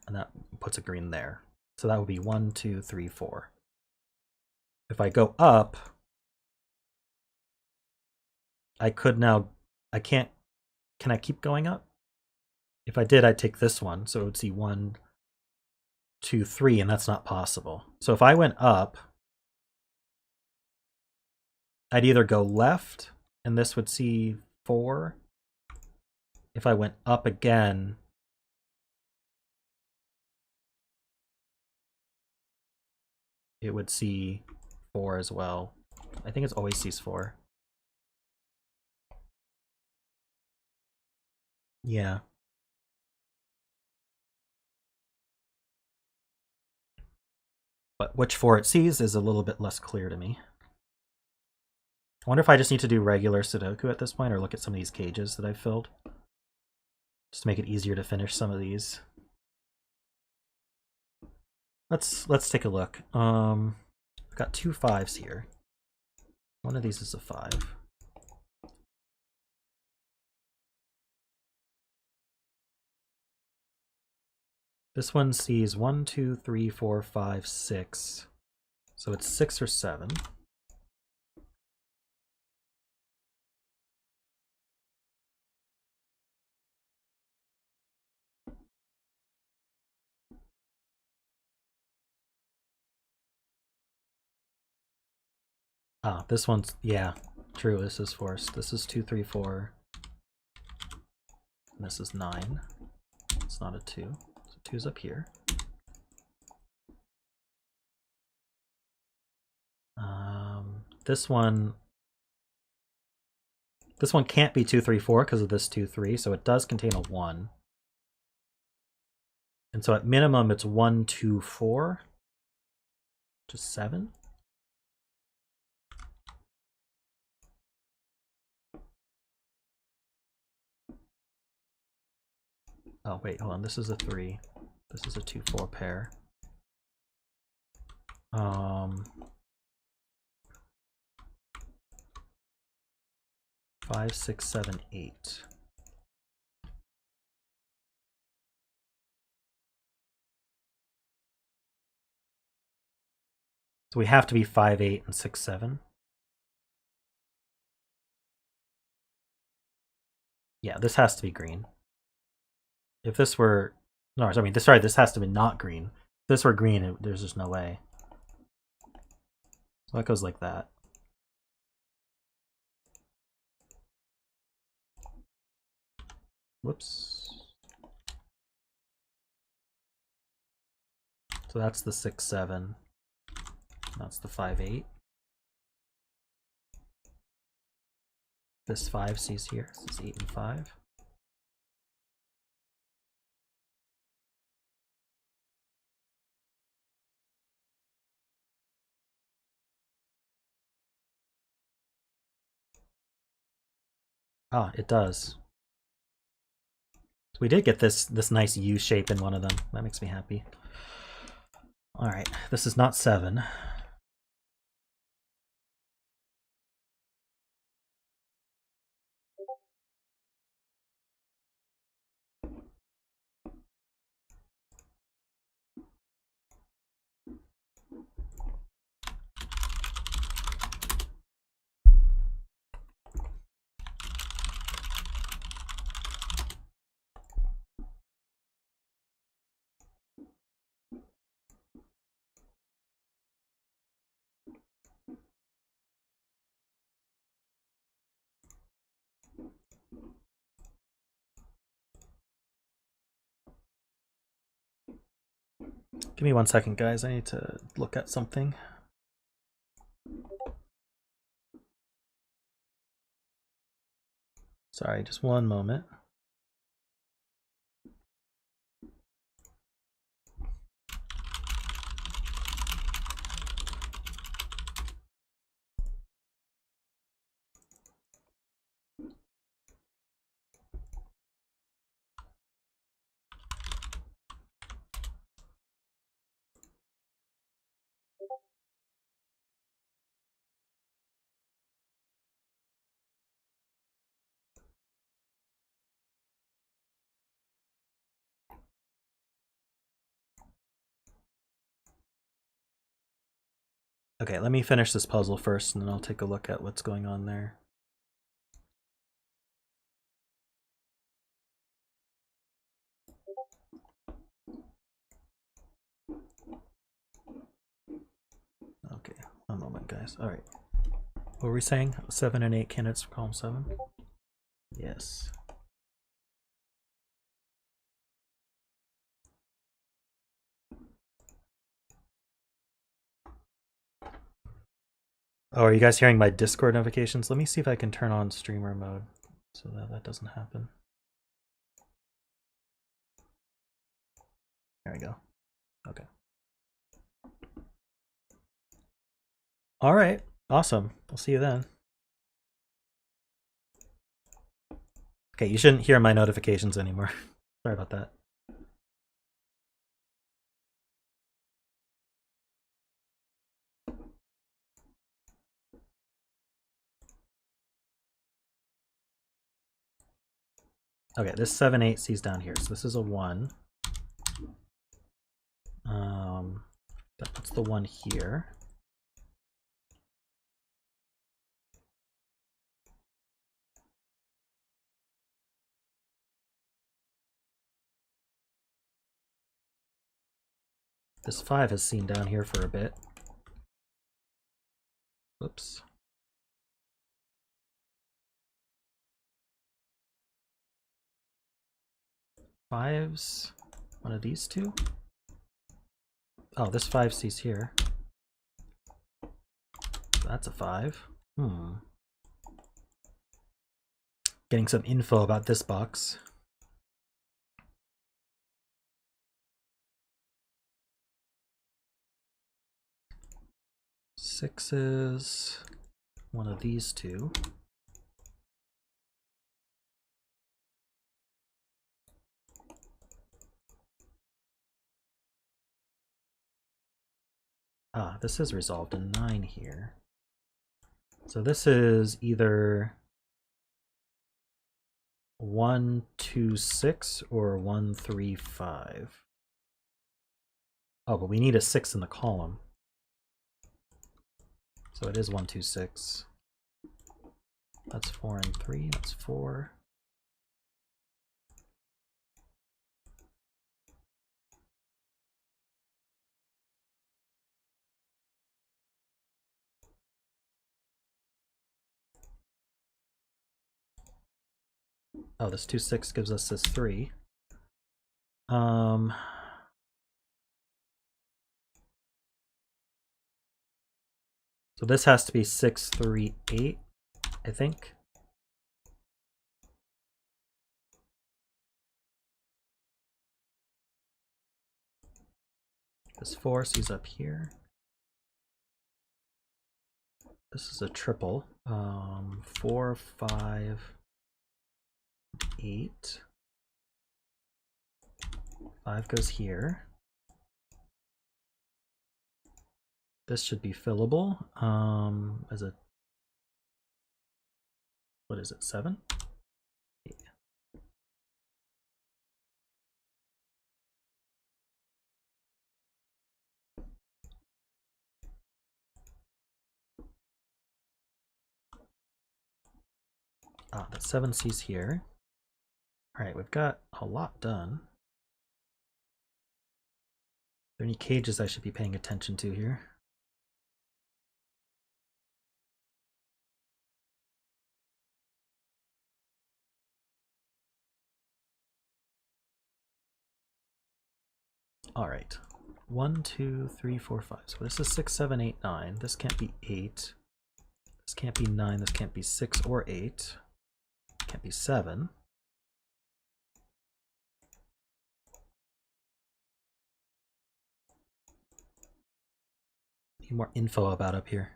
S1: and that puts a green there. So that would be 1, 2, 3, 4. If I go up, I could now, can I keep going up? If I did, I'd take this one, so it would see 1, 2, 3, and that's not possible. So if I went up, I'd either go left, and this would see 4. If I went up again, it would see 4 as well. I think it's always sees 4. Yeah. But which 4 it sees is a little bit less clear to me. I wonder if I just need to do regular Sudoku at this point, or look at some of these cages that I've filled. Just to make it easier to finish some of these. Let's take a look. I've got 2 5s here. One of these is a 5. This one sees 1, 2, 3, 4, 5, 6. So it's 6 or 7. Ah, this one's, yeah, true, this is forced. This is 2, 3, 4. And this is 9. It's not a 2. So 2's up here. This one can't be 2, 3, 4 because of this 2, 3, so it does contain a 1. And so at minimum it's 1, 2, 4, which is 7. Oh wait, hold on, this is a 3. This is a 2, 4 pair. 5, 6, 7, 8. So we have to be 5, 8, and 6, 7. Yeah, this has to be green. If this were, no, I mean, sorry, this has to be not green. If this were green, there's just no way. So that goes like that. Whoops. So that's the 6, 7. That's the 5, 8. This 5 sees here. This is 8 and 5. Ah, it does. So we did get this nice U shape in one of them. That makes me happy. All right, this is not 7. Give me 1 second, guys. I need to look at something. Sorry, just 1 moment. Okay, let me finish this puzzle first, and then I'll take a look at what's going on there. Okay, 1 moment, guys. All right. What were we saying? 7 and 8 candidates for column 7? Yes. Oh, are you guys hearing my Discord notifications? Let me see if I can turn on streamer mode so that that doesn't happen. There we go. Okay. All right. Awesome. We'll see you then. Okay, you shouldn't hear my notifications anymore. Sorry about that. Okay, this 7-8 sees down here, so this is a 1. That puts the 1 here. This 5 has seen down here for a bit. Whoops. Fives, one of these two. Oh, this 5 sees here. So that's a 5. Getting some info about this box. Sixes, one of these two. Ah, this is resolved in 9 here. So this is either 1, 2, 6 or 1, 3, 5. Oh, but we need a 6 in the column. So it is 1, 2, 6. That's 4 and 3. That's 4. Oh, this 2, 6 gives us this 3. So this has to be 6, 3, 8, I think. This 4 sees up here. This is a triple. 4, 5, 8. 5 goes here. This should be fillable. As a, what is it, 7? Yeah. Ah, that 7 C's here. All right, we've got a lot done. Are there any cages I should be paying attention to here? All right, 1, 2, 3, 4, 5. So this is 6, 7, 8, 9. This can't be 8. This can't be 9. This can't be 6 or 8. Can't be 7. Need more info about up here.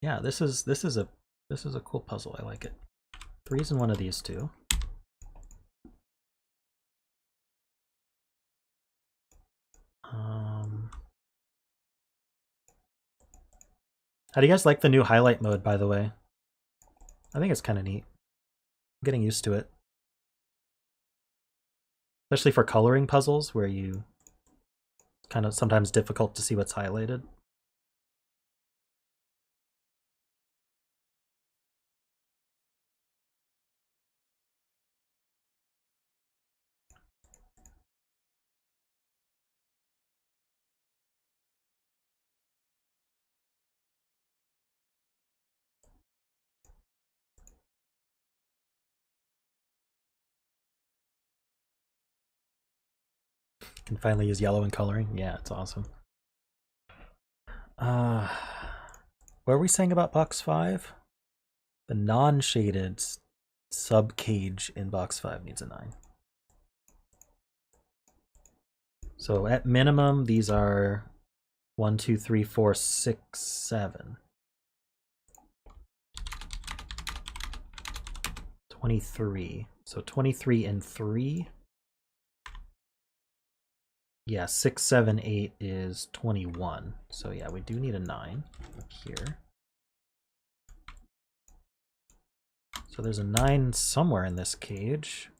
S1: Yeah, this is a cool puzzle. I like it. 3's in one of these two. How do you guys like the new highlight mode, by the way? I think it's kind of neat. I'm getting used to it. Especially for coloring puzzles where you kind of sometimes difficult to see what's highlighted. Can finally use yellow in coloring. Yeah, it's awesome. What were we saying about box 5? The non-shaded sub-cage in box 5 needs a 9. So at minimum, these are 1, 2, 3, 4, 6, 7. 23. So 23 and 3. Yeah, 6, 7, 8 is 21. So yeah, we do need a 9 here. So there's a 9 somewhere in this cage.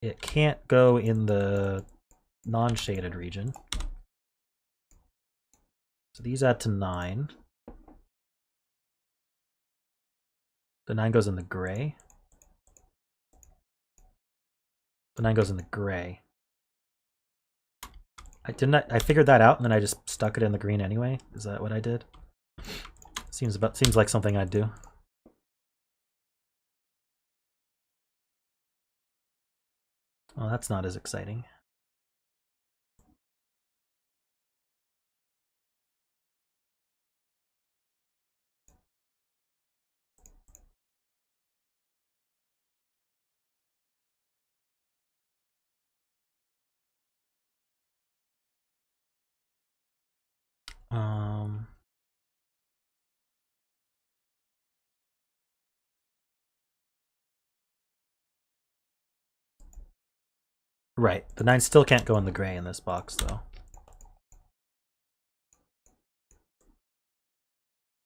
S1: It can't go in the non-shaded region. So these add to 9. The 9 goes in the gray. The 9 goes in the gray. I figured that out and then I just stuck it in the green anyway. Is that what I did? Seems like something I'd do. Well, that's not as exciting. Right. The 9 still can't go in the gray in this box, though.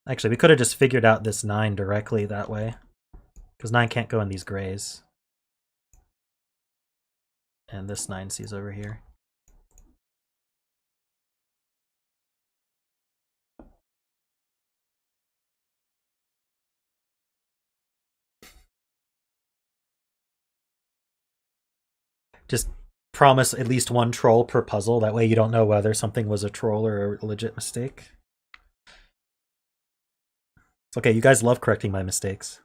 S1: Actually, we could have just figured out this 9 directly that way. Because 9 can't go in these grays. And this 9 sees over here. Just promise at least one troll per puzzle. That way you don't know whether something was a troll or a legit mistake. It's okay, you guys love correcting my mistakes.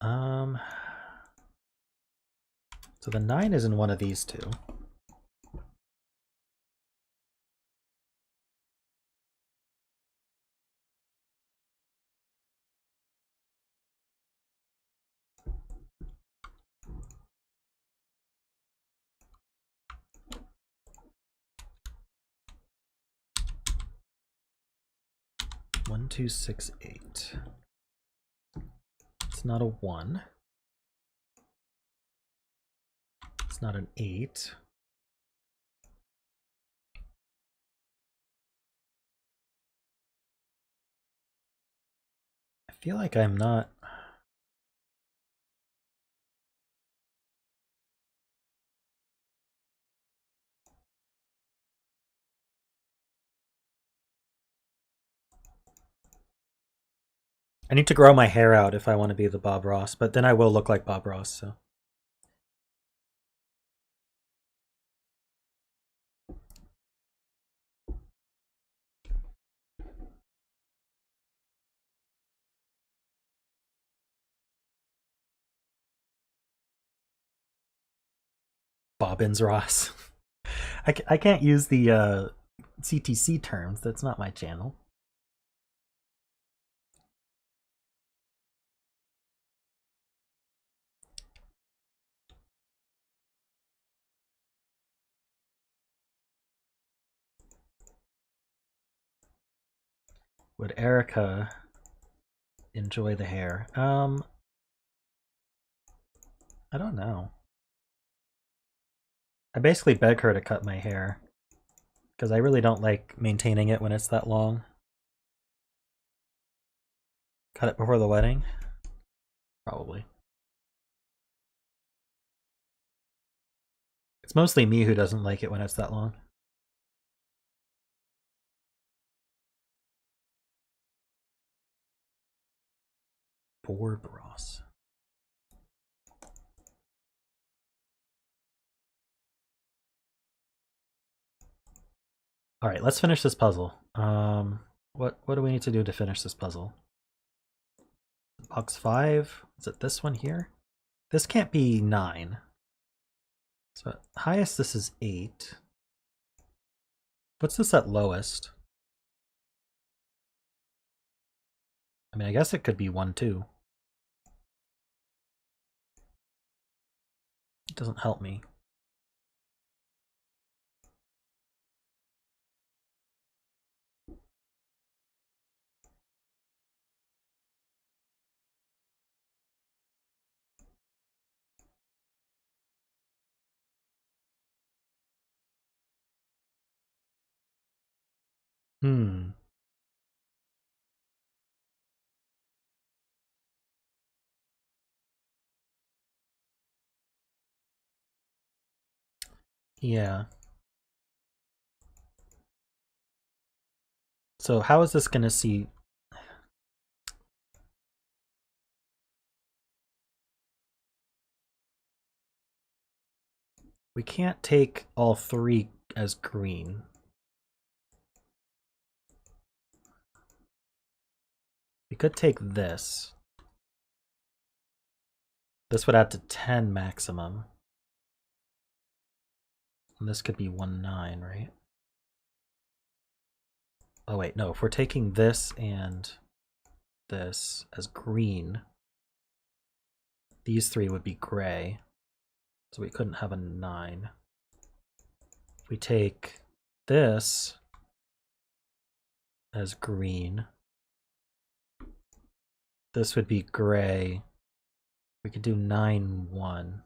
S1: So the 9 is in one of these two. One, 2, 6, 8. It's not a 1. It's not an 8. I feel like I'm not... I need to grow my hair out if I want to be the Bob Ross, but then I will look like Bob Ross, so... Bobbins Ross. I can't use the CTC terms. That's not my channel. Would Erica enjoy the hair? I don't know. I basically beg her to cut my hair because I really don't like maintaining it when it's that long. Cut it before the wedding? Probably. It's mostly me who doesn't like it when it's that long. Oroboros. All right, let's finish this puzzle. What do we need to do to finish this puzzle? Box 5? Is it this one here? This can't be 9. So highest this is 8. What's this at lowest? I mean, I guess it could be 1, 2. It doesn't help me. Yeah. So how is this going to see? We can't take all 3 as green. We could take this. This would add to 10 maximum. And this could be 1, 9, right? Oh wait, no, if we're taking this and this as green, these 3 would be gray. So we couldn't have a 9. If we take this as green, this would be gray. We could do 9, 1.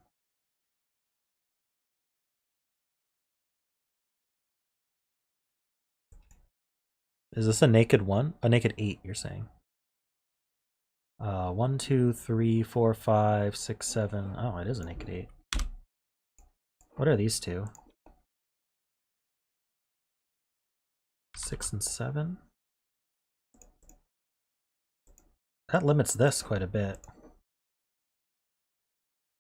S1: Is this a naked 1? A naked 8, you're saying? 1, 2, 3, 4, 5, 6, 7. Oh, it is a naked 8. What are these two? 6 and 7? That limits this quite a bit.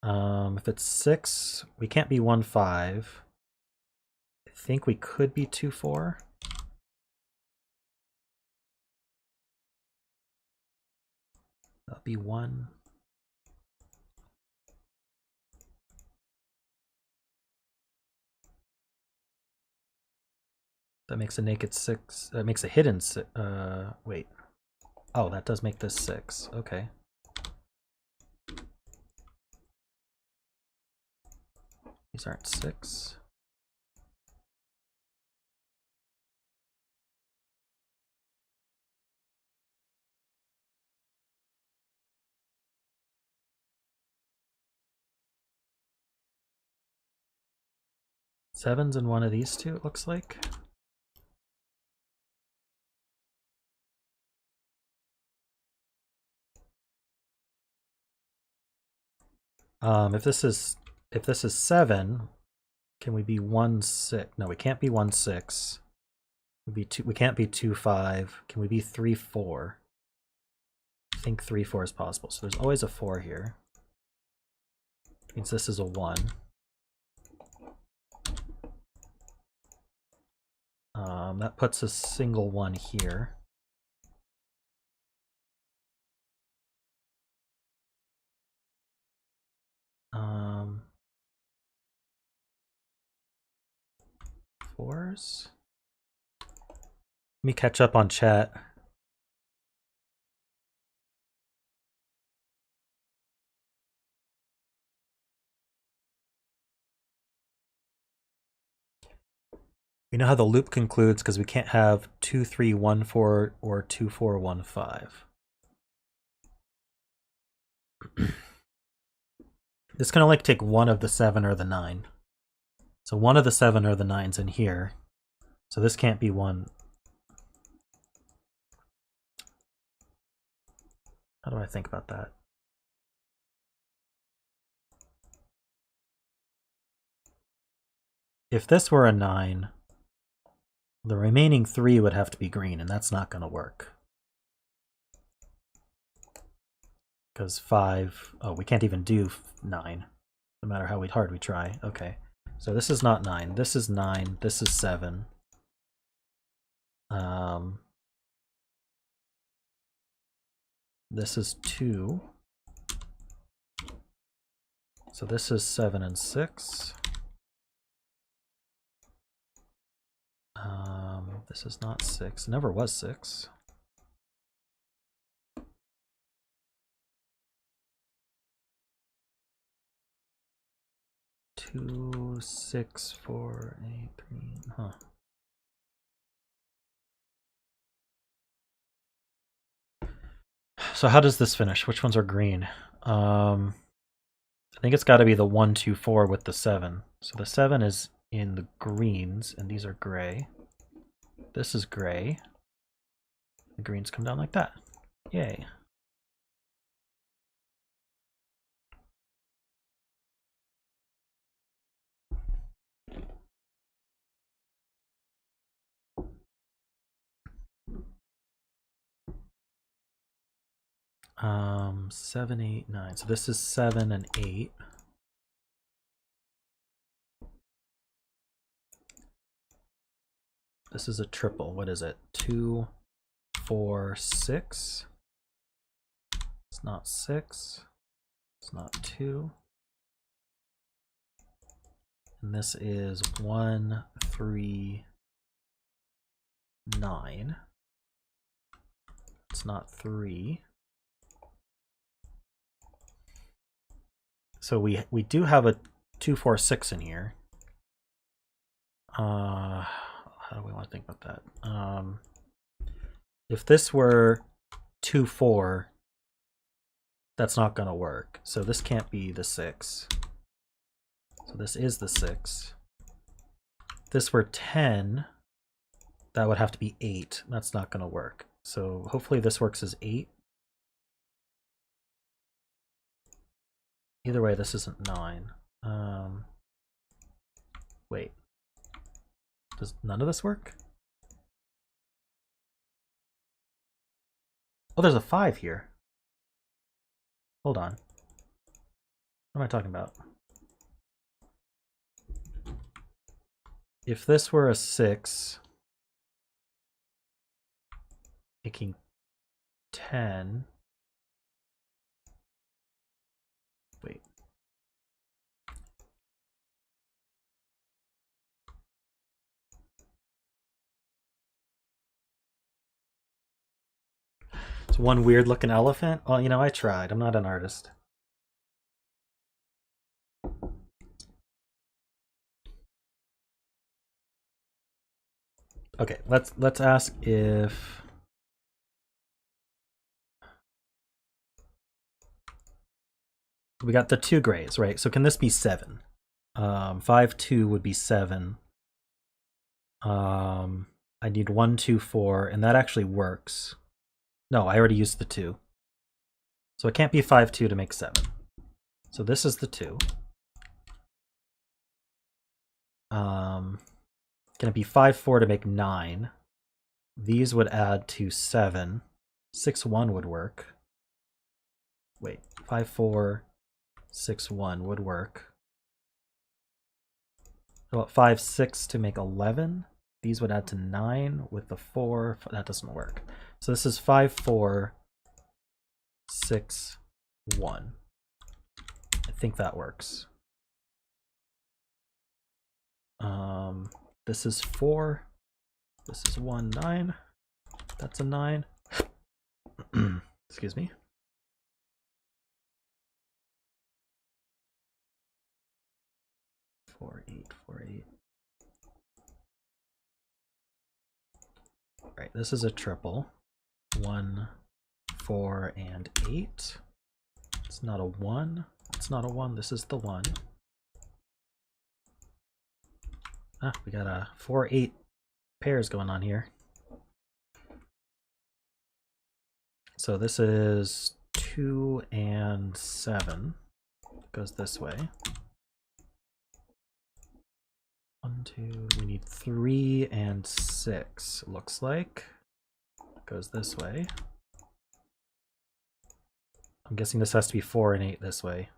S1: If it's 6, we can't be 1, 5. I think we could be 2, 4. That'll be 1. That makes a naked 6. That makes a hidden 6. Wait. Oh, that does make this 6. Okay. These aren't 6. Sevens in one of these two, it looks like. If this is 7, can we be 1, 6? No, we can't be 1, 6. We can't be 2, 5. Can we be 3, 4? I think 3, 4 is possible. So there's always a 4 here. Means this is a 1. That puts a single 1 here. Fours. Let me catch up on chat. We know how the loop concludes because we can't have 2, 3, 1, 4 or 2, 4, 1, 5. This can only take one of the 7 or the 9. So one of the 7 or the 9's in here. So this can't be 1. How do I think about that? If this were a 9, the remaining 3 would have to be green, and that's not going to work. Because 5, oh, we can't even do 9, no matter how hard we try. Okay, so this is not 9, this is 9, this is 7. This is 2. So this is 7 and 6. This is not 6. Never was 6. Two, 6, 4, 8, 3. Huh. So how does this finish? Which ones are green? I think it's got to be the 1, 2, 4 with the 7. So the 7 is in the greens, and these are gray. This is gray. The greens come down like that. Yay. Seven, 8, 9. So this is 7 and 8. This is a triple. What is it? 2, 4, 6. It's not 6. It's not 2. And this is 1, 3, 9. It's not 3. So we do have a 2, 4, 6 in here. How do we want to think about that? If this were 2, 4, that's not going to work. So this can't be the 6. So this is the 6. If this were 10, that would have to be 8. That's not going to work. So hopefully this works as 8. Either way, this isn't 9. Wait. Does none of this work? Oh, there's a 5 here. Hold on. What am I talking about? If this were a 6, making 10. Wait. It's one weird looking elephant. Well, you know, I tried. I'm not an artist. Okay, let's ask if we got the 2 grays, right? So can this be 7? 5, 2 would be 7. I need 1, 2, 4, and that actually works. No, I already used the 2. So it can't be 5, 2 to make 7. So this is the 2. Can it be 5, 4 to make 9? These would add to 7. 6, 1 would work. Wait, 5, 4, 6, 1 would work. How about 5, 6 to make 11? These would add to 9 with the 4. That doesn't work. So this is 5, 4, 6, 1. I think that works. This is 4. This is 1, 9. That's a 9. Excuse me. Four, 8, 4, 8. Right, this is a triple. 1, 4, and 8. It's not a 1. It's not a 1. This is the 1. Ah, we got a 4, 8 pairs going on here. So this is 2 and 7. It goes this way. 1, 2. We need 3 and 6. Looks like it goes this way. I'm guessing this has to be 4 and 8 this way.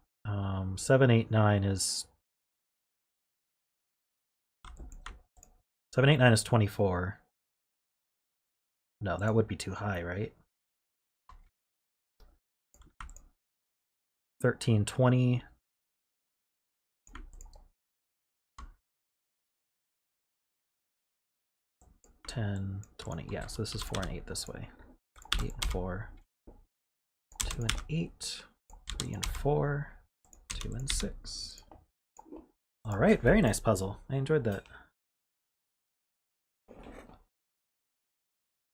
S1: 7, 8, 9 is 7, 8, 9 is 24. No, that would be too high, right? 13, 20. 10, 20. Yeah, so this is 4 and 8 this way. 8 and 4, 2 and 8, 3 and 4, 2 and 6. All right, very nice puzzle. I enjoyed that.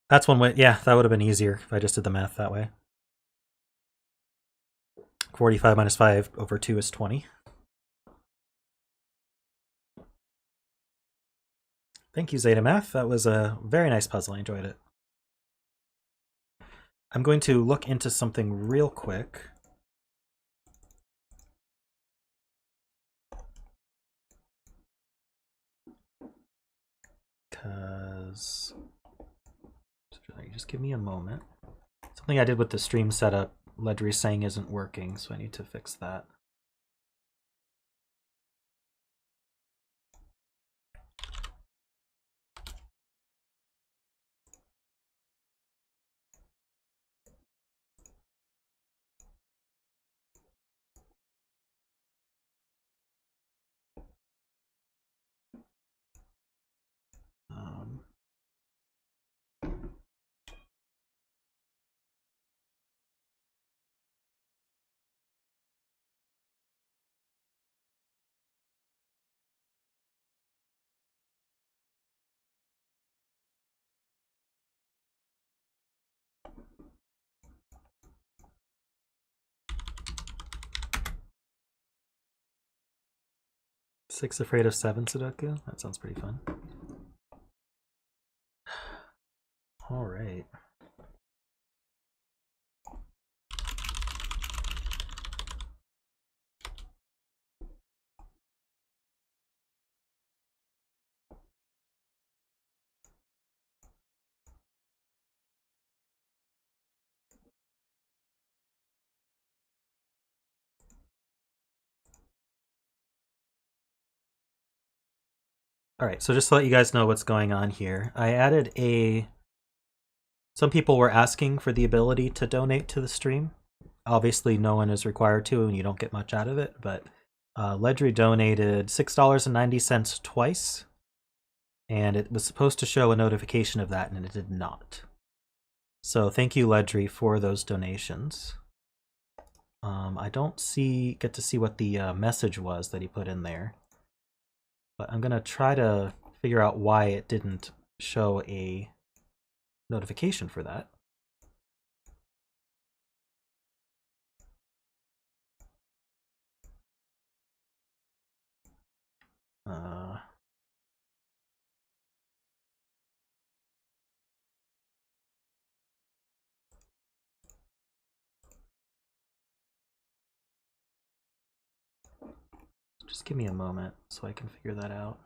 S1: That's one way. Yeah, that would have been easier if I just did the math that way. 45 minus 5 over 2 is 20. Thank you, Zetamath. That was a very nice puzzle. I enjoyed it. I'm going to look into something real quick. Because... just give me a moment. Something I did with the stream setup, Ledry's saying isn't working, so I need to fix that. Six afraid of 7 Sudoku? That sounds pretty fun. All right. All right, so just to let you guys know what's going on here, I added a... Some people were asking for the ability to donate to the stream. Obviously, no one is required to, and you don't get much out of it, but Ledry donated $6.90 twice, and it was supposed to show a notification of that, and it did not. So thank you, Ledry, for those donations. I don't get to see what the message was that he put in there. But I'm going to try to figure out why it didn't show a notification for that. Just give me a moment so I can figure that out.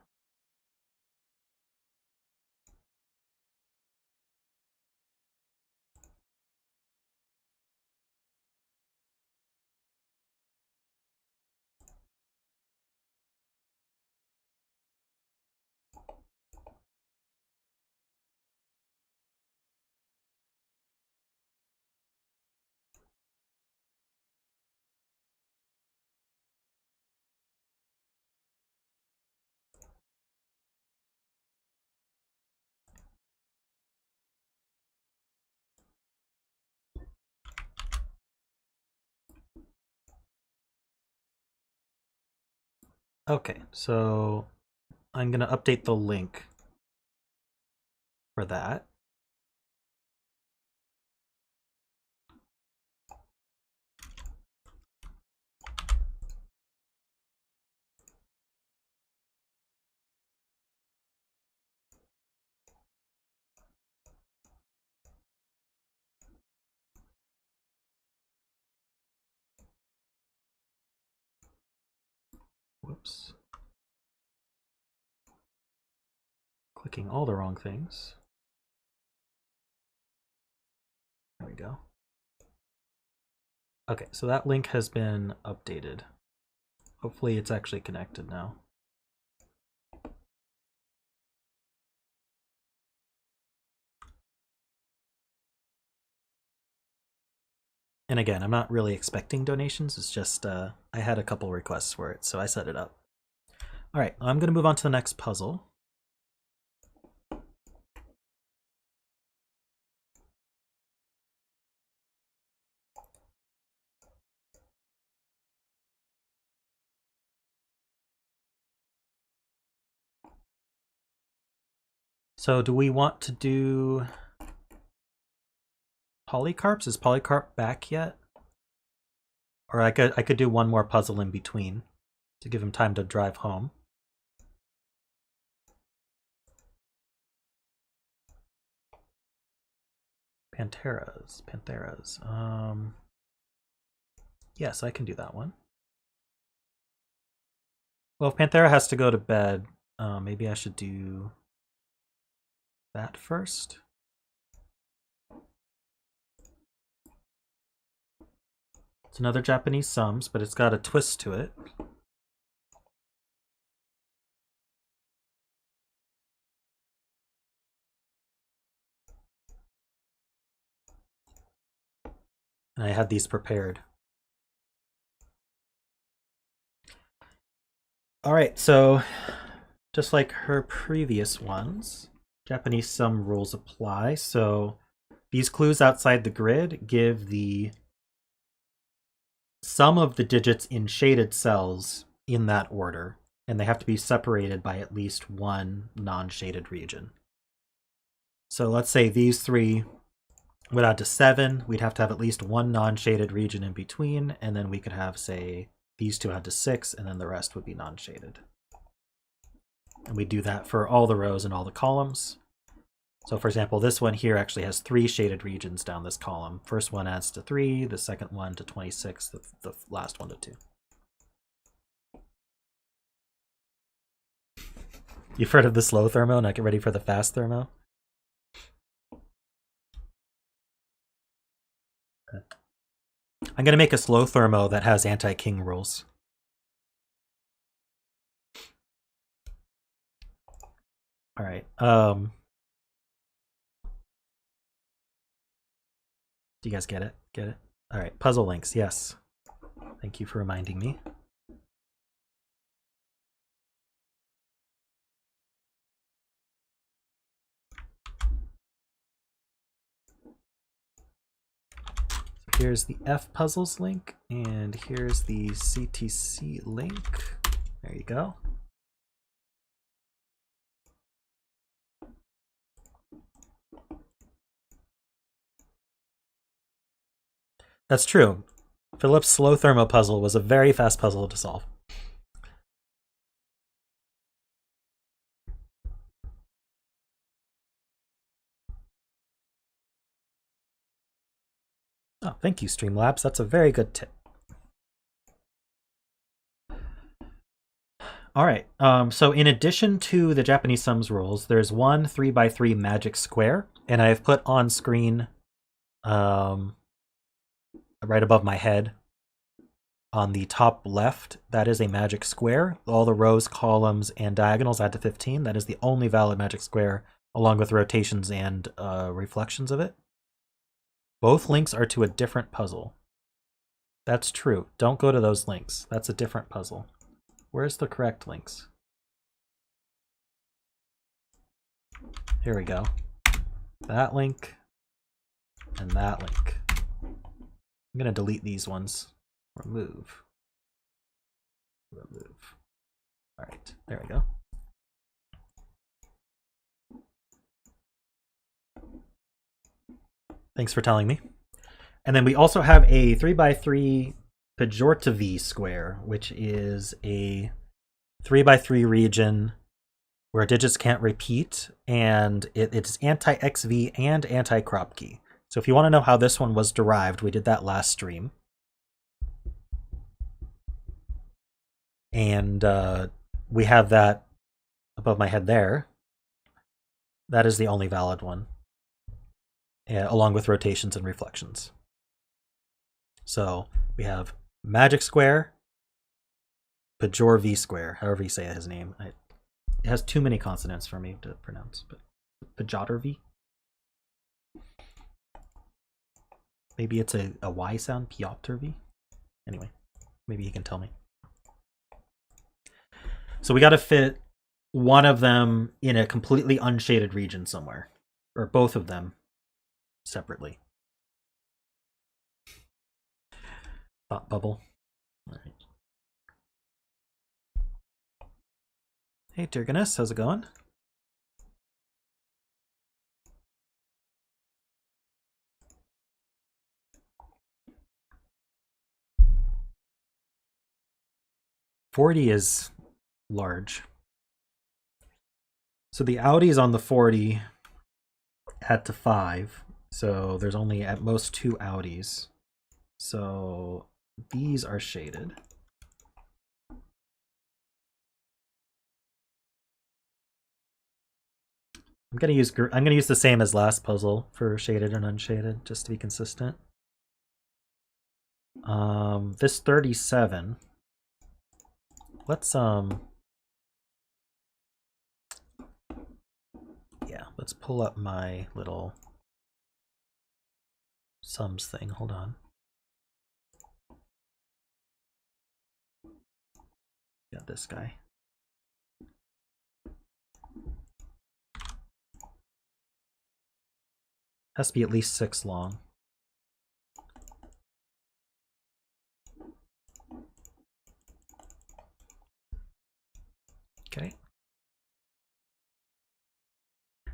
S1: Okay, so I'm going to update the link for that. Whoops. Clicking all the wrong things. There we go. Okay, so that link has been updated. Hopefully it's actually connected now. And again, I'm not really expecting donations. It's just I had a couple requests for it, so I set it up. All right, I'm going to move on to the next puzzle. So do we want to do Polycarps? Is Polycarp back yet? Or I could do one more puzzle in between to give him time to drive home. Pantheras. Yes, I can do that one. Well, if Panthera has to go to bed, maybe I should do that first. It's another Japanese sums, but it's got a twist to it. And I had these prepared. All right, so just like her previous ones, Japanese sum rules apply. So these clues outside the grid give the sum of the digits in shaded cells in that order, and they have to be separated by at least one non-shaded region. So let's say these three would add to 7. We'd have to have at least one non-shaded region in between, and then we could have, say, these two add to 6, and then the rest would be non-shaded. And we do that for all the rows and all the columns. So for example, this one here actually has 3 shaded regions down this column. First one adds to 3, the second one to 26, the last one to 2. You've heard of the slow thermo, now get ready for the fast thermo? I'm going to make a slow thermo that has anti-king rules. All right. Do you guys get it? Get it? All right. Puzzle links. Yes. Thank you for reminding me. Here's the F puzzles link, and here's the CTC link. There you go. That's true. Philip's slow thermo puzzle was a very fast puzzle to solve. Oh, thank you, Streamlabs. That's a very good tip. All right. So in addition to the Japanese sums rules, there's one 3x3 magic square, and I have put on screen, right above my head, on the top left, that is a magic square. All the rows, columns, and diagonals add to 15. That is the only valid magic square, along with rotations and reflections of it. Both links are to a different puzzle. That's true. Don't go to those links. That's a different puzzle. Where's the correct links? Here we go. That link and that link. I'm going to delete these ones. Remove. Remove. All right, there we go. Thanks for telling me. And then we also have a 3x3 PjotrV square, which is a 3x3 region where digits can't repeat, and it's anti-XV and anti-crop key. So if you want to know how this one was derived, we did that last stream. And we have that above my head there. That is the only valid one, along with rotations and reflections. So we have magic square, PjotrV square, however you say his name. It has too many consonants for me to pronounce, but PjotrV. Maybe it's a Y sound, PjotrV. Anyway, maybe he can tell me. So we got to fit one of them in a completely unshaded region somewhere, or both of them separately. Thought bubble. All right. Hey, Turganus, how's it going? 40 is large. So the outies on the 40 add to 5. So there's only at most 2 outies. So these are shaded. I'm gonna use the same as last puzzle for shaded and unshaded, just to be consistent. This 37. Let's let's pull up my little sums thing. Hold on. Got this guy. Has to be at least 6 long. Okay.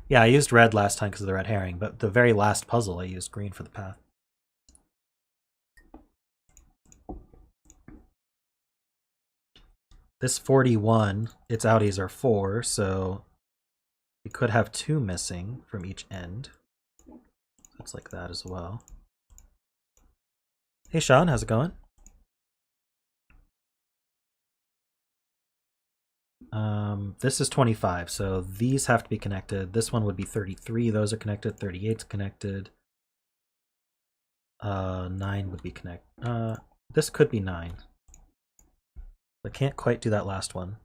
S1: Yeah, I used red last time because of the red herring, but the very last puzzle I used green for the path. This 41, its outies are 4, so we could have 2 missing from each end. Looks like that as well. Hey Sean, how's it going? This is 25, so these have to be connected. This one would be 33, those are connected. 38's connected. 9 would be connected. This could be 9. I can't quite do that last one.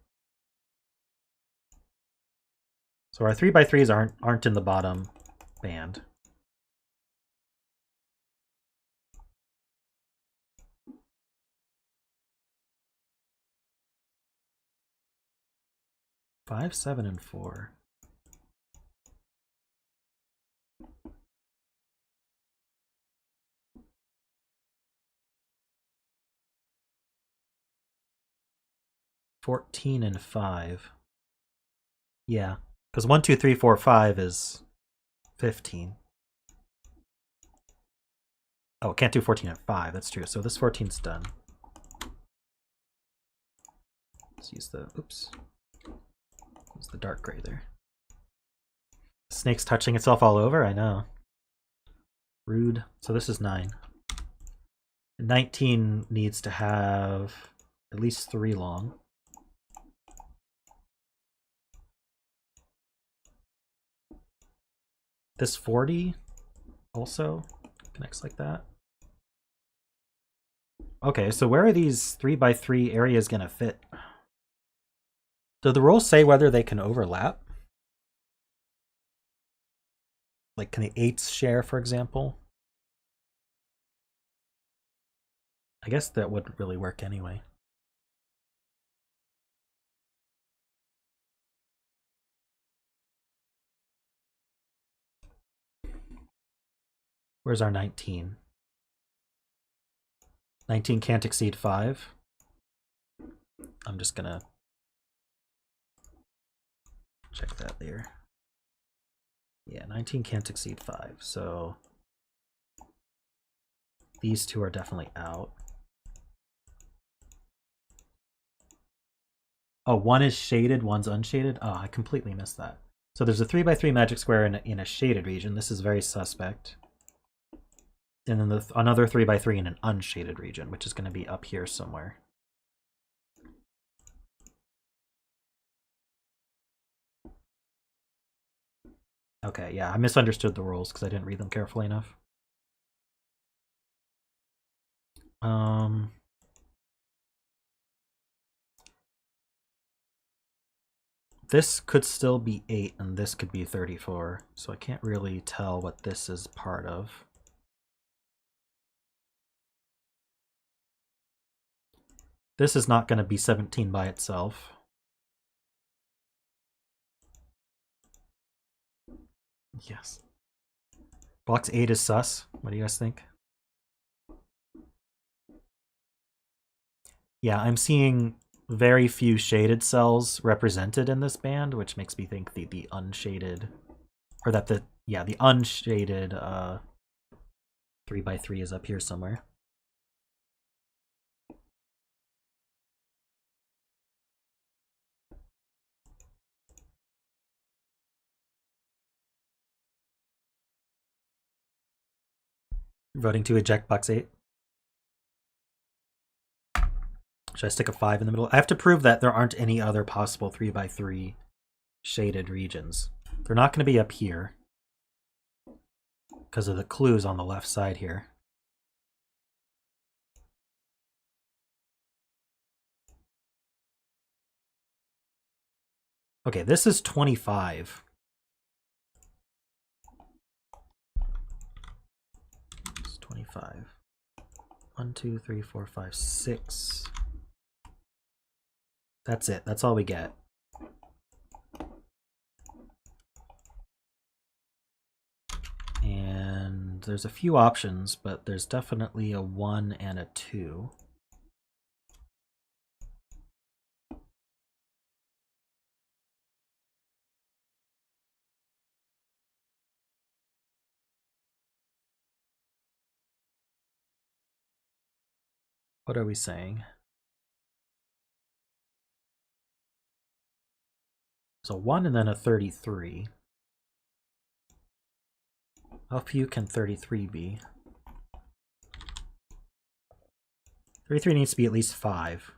S1: So our 3x3s aren't in the bottom band. Five, 7, and 4. $14 and 5. Yeah, because 1, 2, 3, 4, 5 is 15. Oh, can't do 14 and 5. That's true. So this 14's done. Let's use the use the dark gray there. Snake's touching itself all over. I know. Rude. So this is 9. 19 needs to have at least 3 long. This 40 also connects like that. Okay, so where are these 3x3 areas gonna fit? Do the rules say whether they can overlap? Like, can the 8s share, for example? I guess that wouldn't really work anyway. Where's our 19? 19 can't exceed 5. I'm just gonna check that there. Yeah, 19 can't exceed 5, so these 2 are definitely out. Oh, 1 is shaded, 1's unshaded? Oh, I completely missed that. So there's a 3x3 magic square in a shaded region. This is very suspect. And then another 3x3 in an unshaded region, which is going to be up here somewhere. Okay, yeah, I misunderstood the rules because I didn't read them carefully enough. This could still be 8 and this could be 34, so I can't really tell what this is part of. This is not going to be 17 by itself. Yes. Box 8 is sus. What do you guys think? Yeah, I'm seeing very few shaded cells represented in this band, which makes me think the unshaded, or that the unshaded 3x3 is up here somewhere. Voting to eject box 8. Should I stick a 5 in the middle? I have to prove that there aren't any other possible 3x3 shaded regions. They're not going to be up here because of the clues on the left side here. Okay, this is 25. It's 25. 1, 2, 3, 4, 5, 6. That's it. That's all we get. And there's a few options, but there's definitely a 1 and a 2. What are we saying? There's a 1 and then a 33. How few can 33 be? 33 needs to be at least 5.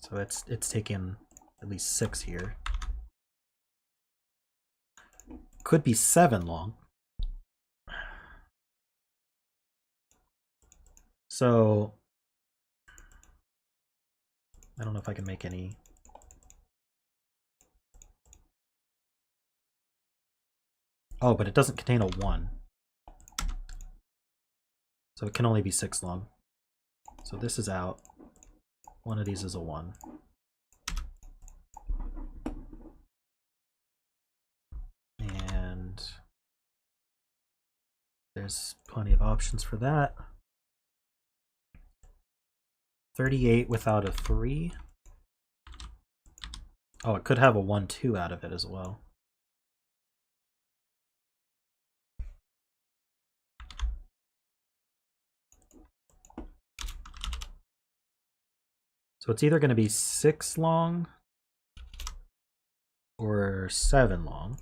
S1: So it's taken at least 6 here. Could be 7 long. So I don't know if I can make any. Oh, but it doesn't contain a 1. So it can only be 6 long. So this is out. One of these is a 1. And there's plenty of options for that. 38 without a 3. Oh, it could have a 1, 2 out of it as well. So it's either going to be 6 long or 7 long.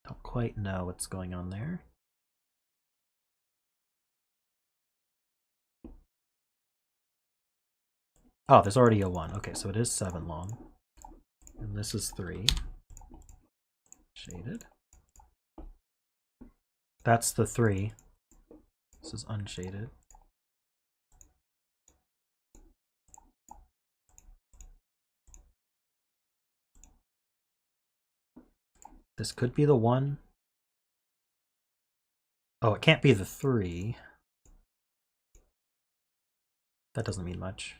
S1: Don't quite know what's going on there. Oh, there's already a 1. Okay, so it is 7 long. And this is 3. Shaded. That's the 3. This is unshaded. This could be the 1. Oh, it can't be the 3. That doesn't mean much.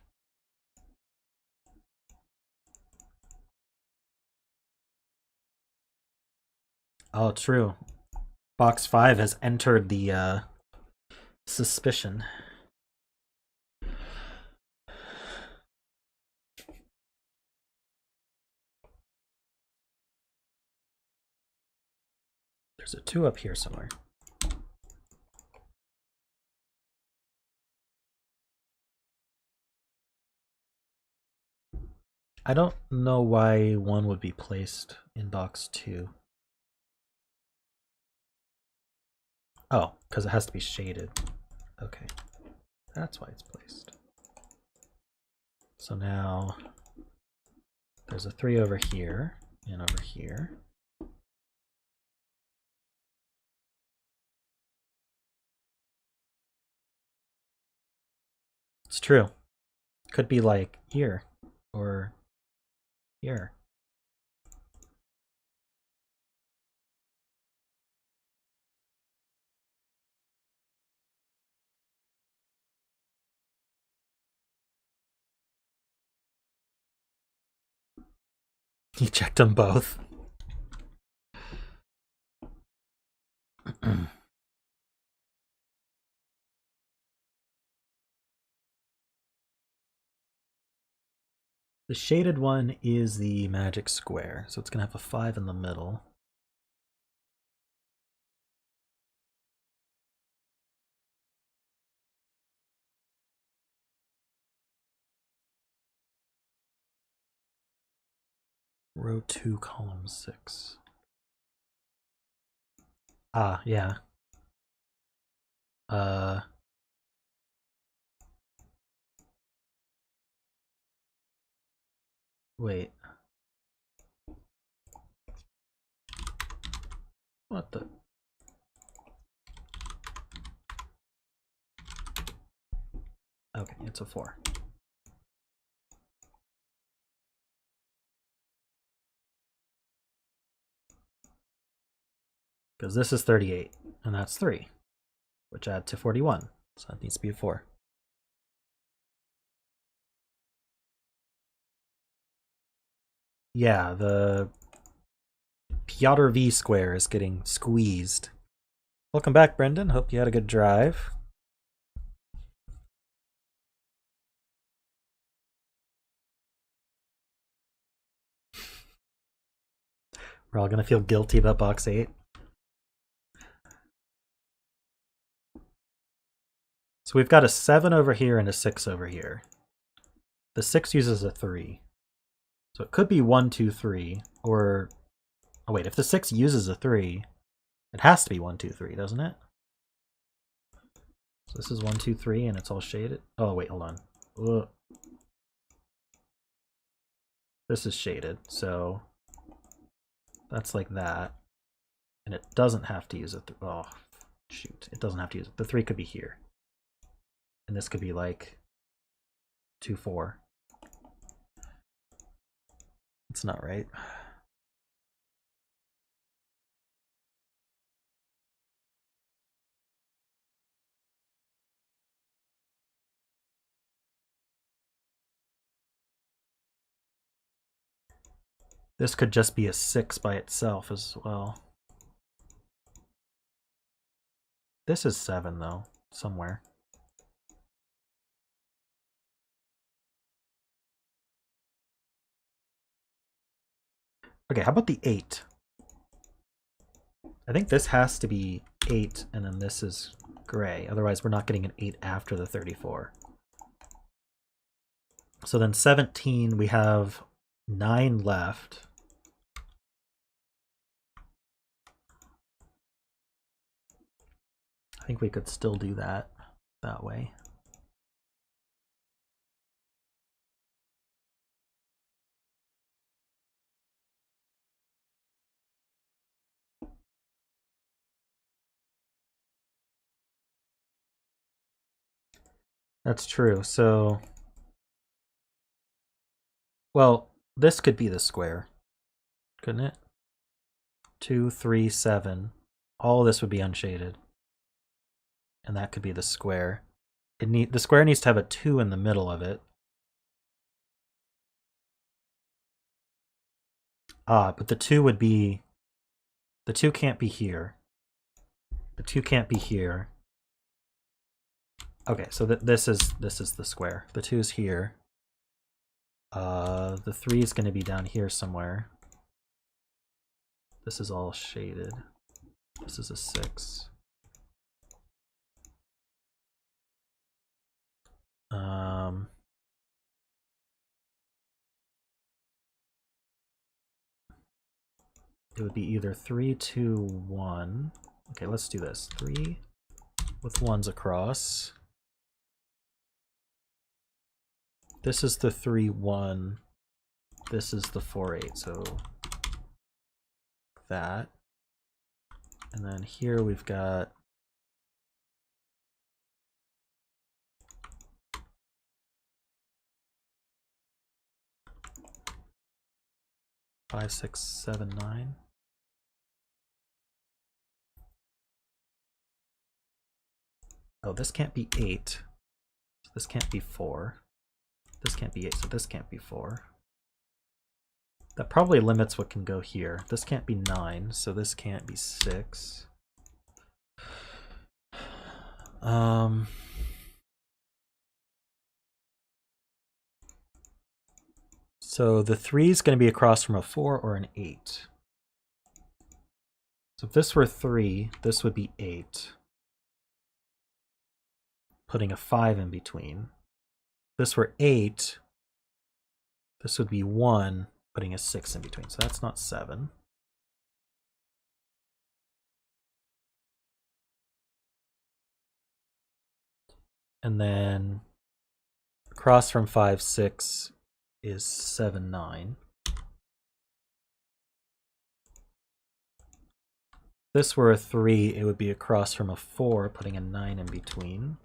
S1: Oh, true. Box 5 has entered the suspicion. There's a 2 up here somewhere. I don't know why 1 would be placed in box 2. Oh, because it has to be shaded. Okay, that's why it's placed. So now there's a 3 over here and over here. It's true. Could be like here or here. You checked them both. The shaded one is the magic square, so it's going to have a 5 in the middle. Row 2, column 6. Ah, yeah. Wait. What the? Okay, it's a 4. Because this is 38, and that's 3, which add to 41. So that needs to be a 4. Yeah, the PjotrV square is getting squeezed. Welcome back, Brendan. Hope you had a good drive. We're all gonna feel guilty about box 8. So we've got a 7 over here and a 6 over here. The 6 uses a 3. So it could be 1, 2, 3, or... Oh wait, if the 6 uses a 3, it has to be 1, 2, 3, doesn't it? So this is 1, 2, 3, and it's all shaded. Oh wait, hold on. Ugh. This is shaded, so that's like that. And it doesn't have to use a... Oh, shoot. It doesn't have to use it. The 3 could be here. And this could be like 2, 4. It's not right. This could just be a 6 by itself as well. This is 7 though, somewhere. Okay, how about the 8? I think this has to be 8, and then this is gray. Otherwise, we're not getting an 8 after the 34. So then 17, we have 9 left. I think we could still do that way. That's true. So, well, this could be the square, couldn't it? 2, 3, 7. All of this would be unshaded. And that could be the square. The square needs to have a 2 in the middle of it. Ah, but the 2 would be... The 2 can't be here. The 2 can't be here. Okay, so this is the square. The 2 is here. The 3 is going to be down here somewhere. This is all shaded. This is a 6. It would be either 3, 2, 1. Okay, let's do this. 3 with 1s across. This is the 3, 1. This is the 4, 8. So that. And then here we've got 5, 6, 7, 9. Oh, this can't be 8. So this can't be 4. This can't be 8, so this can't be 4. That probably limits what can go here. This can't be 9, so this can't be 6. So the 3 is going to be across from a 4 or an 8. So if this were 3, this would be 8. Putting a 5 in between. If this were 8, this would be 1. putting a 6 in between. So that's not 7. And then across from 5, 6 is 7, 9. If this were a 3, it would be across from a 4, putting a 9 in between.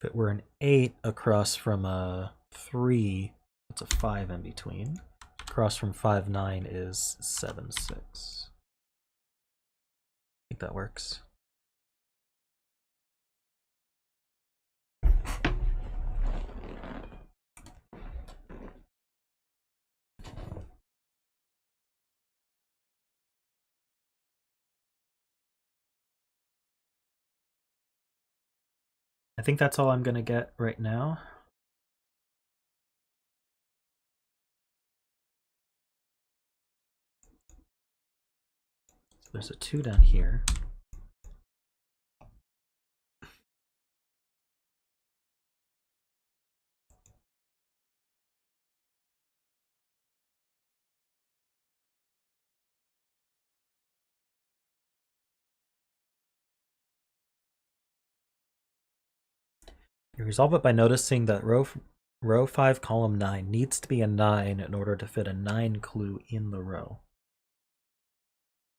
S1: If it were an 8 across from a 3, it's a 5 in between. Across from 5, 9 is 7, 6. I think that works. I think that's all I'm going to get right now. So there's a 2 down here. You resolve it by noticing that row 5, column 9 needs to be a 9 in order to fit a 9 clue in the row.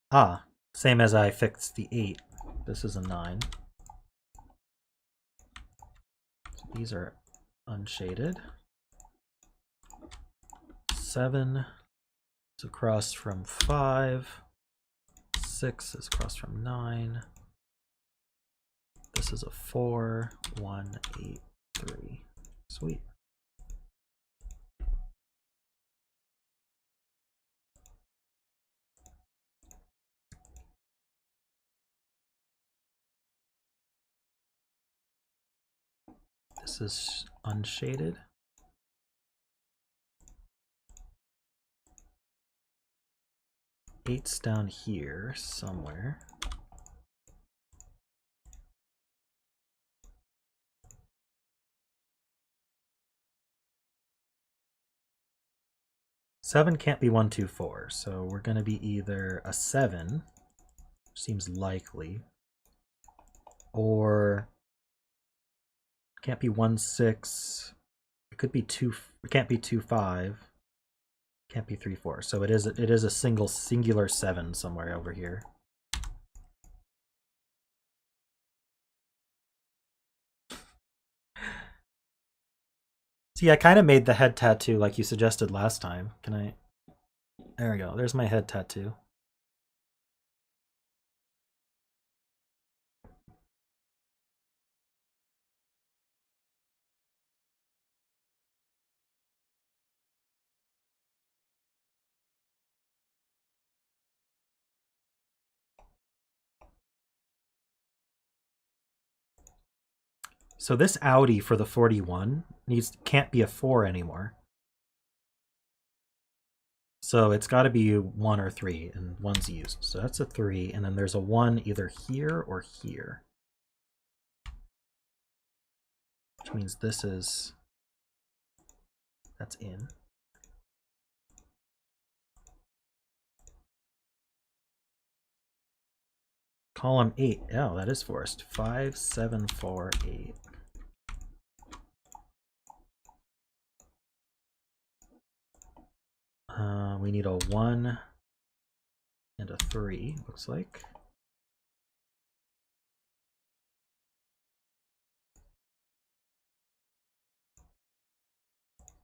S1: Ah, same as I fixed the 8. This is a 9. So these are unshaded. 7 is across from 5. 6 is across from 9. This is a 4, 1, 8, 3. Sweet. This is unshaded. Eight's down here somewhere. Seven can't be 1, 2, 4, so we're going to be either a 7, which seems likely, or can't be 1, 6. It could be 2. It can't be 2, 5. Can't be 3, 4. So it is a singular 7 somewhere over here. See, I kind of made the head tattoo like you suggested last time. Can I? There we go. There's my head tattoo. So this Audi for the 41 can't be a 4 anymore. So it's got to be 1 or 3, and 1's used. So that's a 3, and then there's a 1 either here or here. Which means this is, that's in. Column 8, oh, that is forced. 5, 7, 4, 8. We need a 1 and a 3, looks like.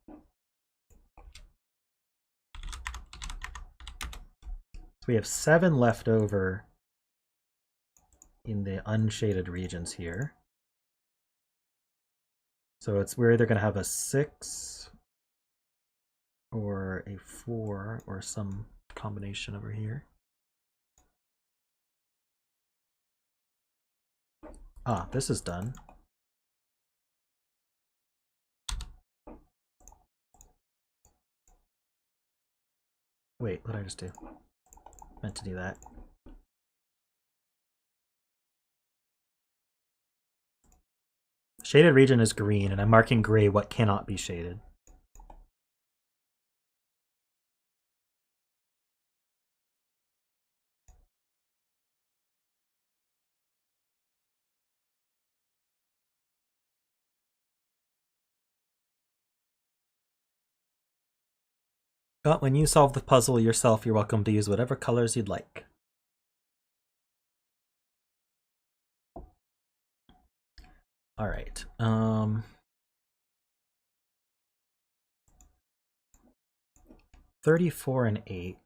S1: So we have 7 left over in the unshaded regions here. So we're either going to have a 6 or a 4 or some combination over here. Ah, this is done. Wait, what did I just do? Meant to do that. Shaded region is green, and I'm marking gray what cannot be shaded. But when you solve the puzzle yourself, you're welcome to use whatever colors you'd like. All right. 34 and 8.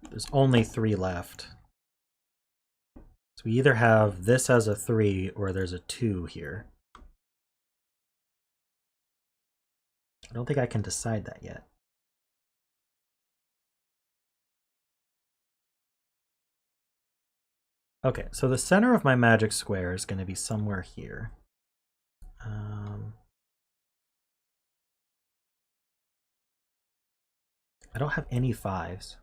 S1: There's only 3 left. So we either have this as a 3 or there's a 2 here. I don't think I can decide that yet. Okay, so the center of my magic square is going to be somewhere here. I don't have any 5s.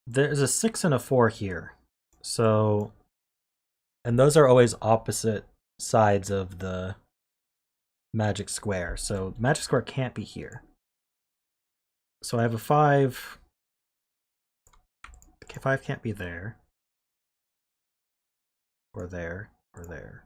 S1: There's a 6 and a 4 here. So, and those are always opposite sides of the magic square. So magic square can't be here. So I have a 5. Okay, 5 can't be there. Or there, or there.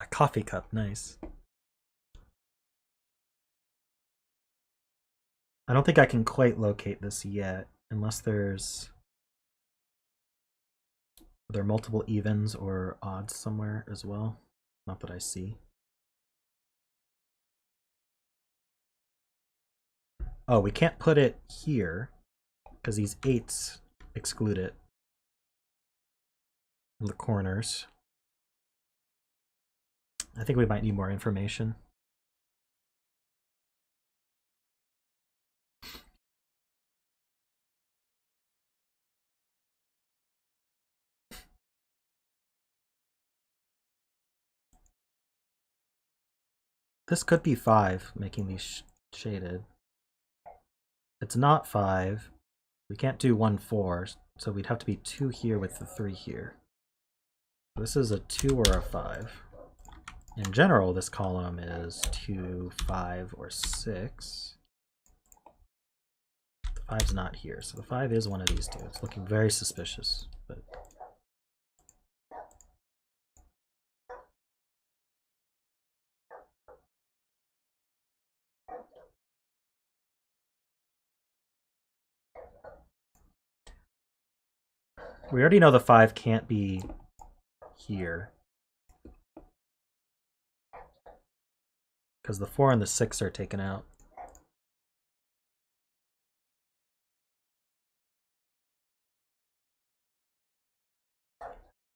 S1: A coffee cup, nice. I don't think I can quite locate this yet, unless there's... Are there multiple evens or odds somewhere as well? Not that I see. Oh, we can't put it here, because these 8s exclude it from the corners. I think we might need more information. This could be 5, making these shaded. It's not 5. We can't do 1, 4, so we'd have to be 2 here with the 3 here. This is a 2 or a 5. In general, this column is 2, 5, or 6. The 5's not here, so the 5 is one of these two. It's looking very suspicious, but... We already know the 5 can't be here, because the 4 and the 6 are taken out.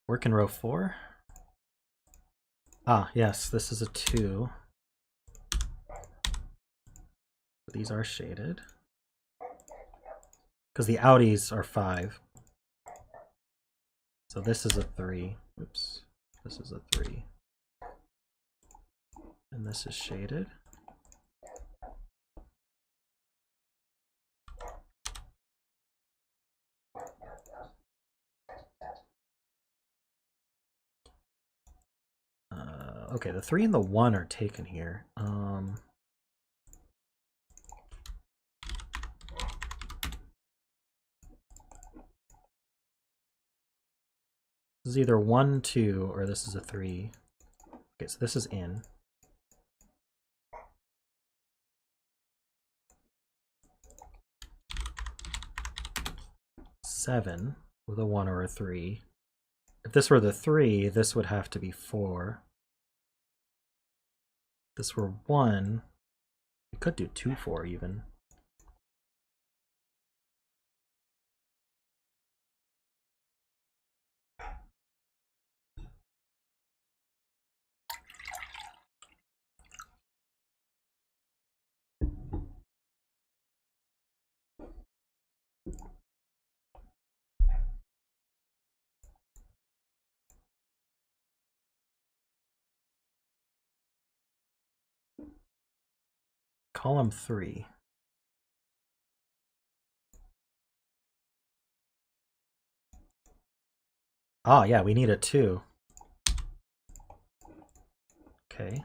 S1: Work in row 4. Ah, yes, this is a 2. These are shaded. Because the outies are 5. So this is a 3. Oops. This is a 3. And this is shaded. Okay, the 3 and the 1 are taken here. This is either 1, 2, or this is a 3. Okay, so this is in. Seven with a 1 or a 3. If this were the 3, this would have to be 4. If this were 1, we could do 2, 4 even. Column 3. Ah, yeah, we need it too. Okay.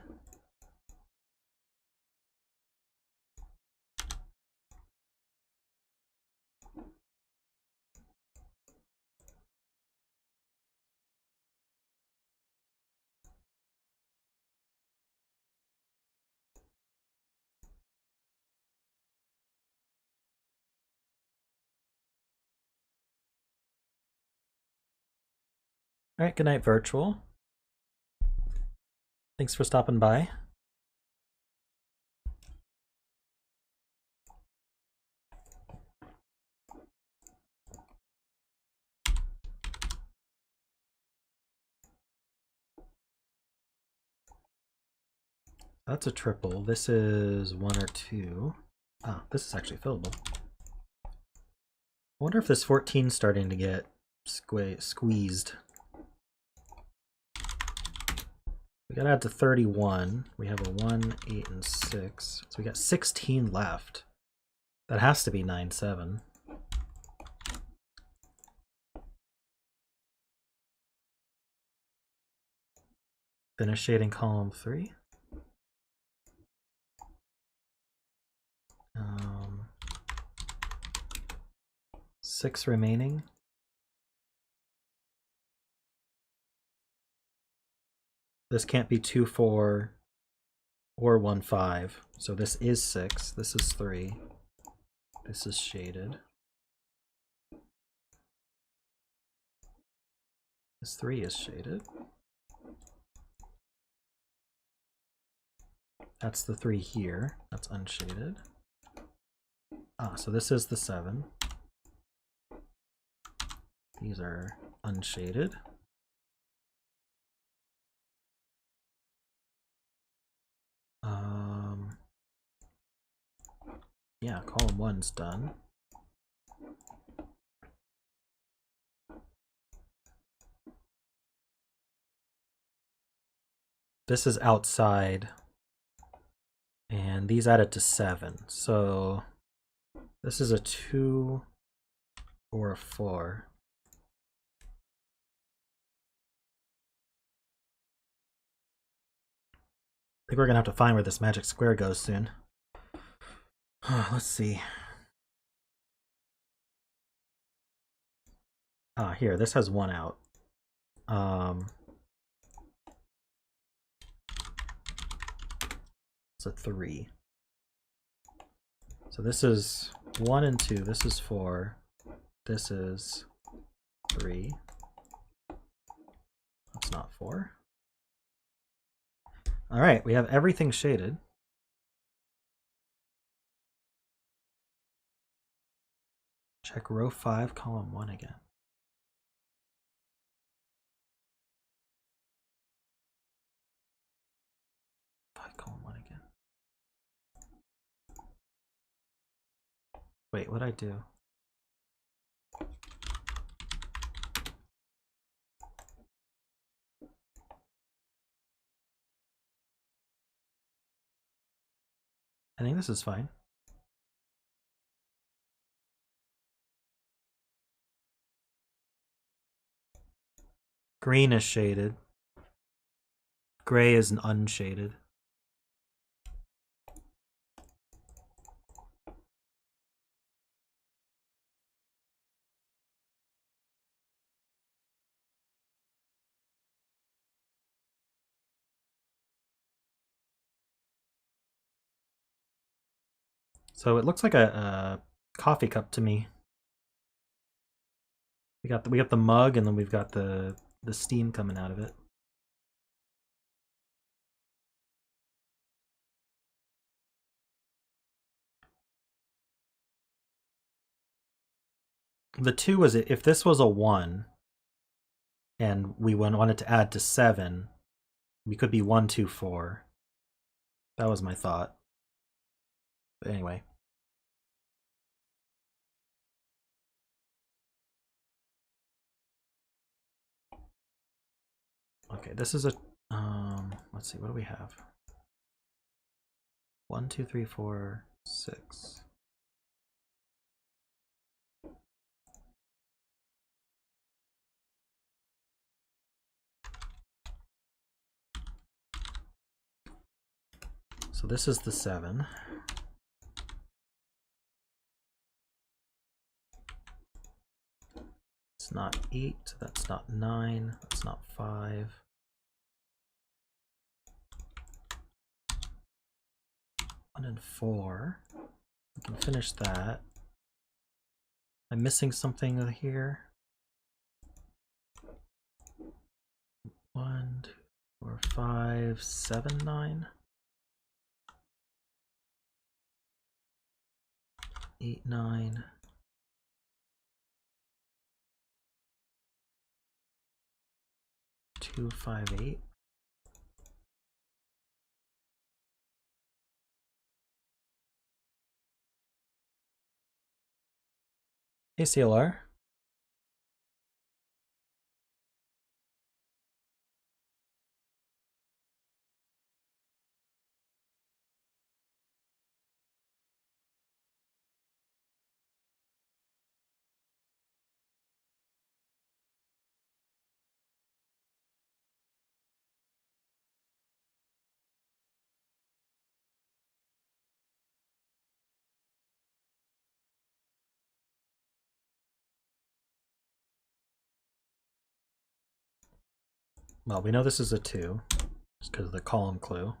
S1: All right, good night, virtual. Thanks for stopping by. That's a triple. This is 1 or 2. Ah, this is actually fillable. I wonder if this 14 is starting to get squeezed. We gotta add to 31. We have a 1, 8, and 6. So we got 16 left. That has to be 9, 7. Finish shading column 3. 6 remaining. This can't be 2, 4, or 1, 5. So this is 6. This is 3. This is shaded. This 3 is shaded. That's the 3 here. That's unshaded. Ah, so this is the 7. These are unshaded. Yeah, column 1's done. This is outside, and these added to 7. So this is a 2 or a 4. I think we're gonna have to find where this magic square goes soon. Let's see. Ah, here, this has 1 out. It's a 3. So this is 1 and 2. This is 4. This is 3. That's not 4. All right, we have everything shaded. Check row 5, column 1 again. Column 1 again. Wait, what'd I do? I think this is fine. Green is shaded. Gray is unshaded. So it looks like a coffee cup to me. We got the mug, and then we've got the steam coming out of it. The 2 was if this was a 1 and we wanted to add to 7, we could be 1, 2, 4. That was my thought. But anyway. Okay, this is a let's see, what do we have? 1, 2, 3, 4, 6. So this is the 7. It's not 8, that's not 9, that's not 5. One and 4. We can finish that. I'm missing something here. 1, 2, 4, 5, 7, 9. 8, 9. 2, 5, 8. Hey, CLR. Well, we know this is a 2, just because of the column clue.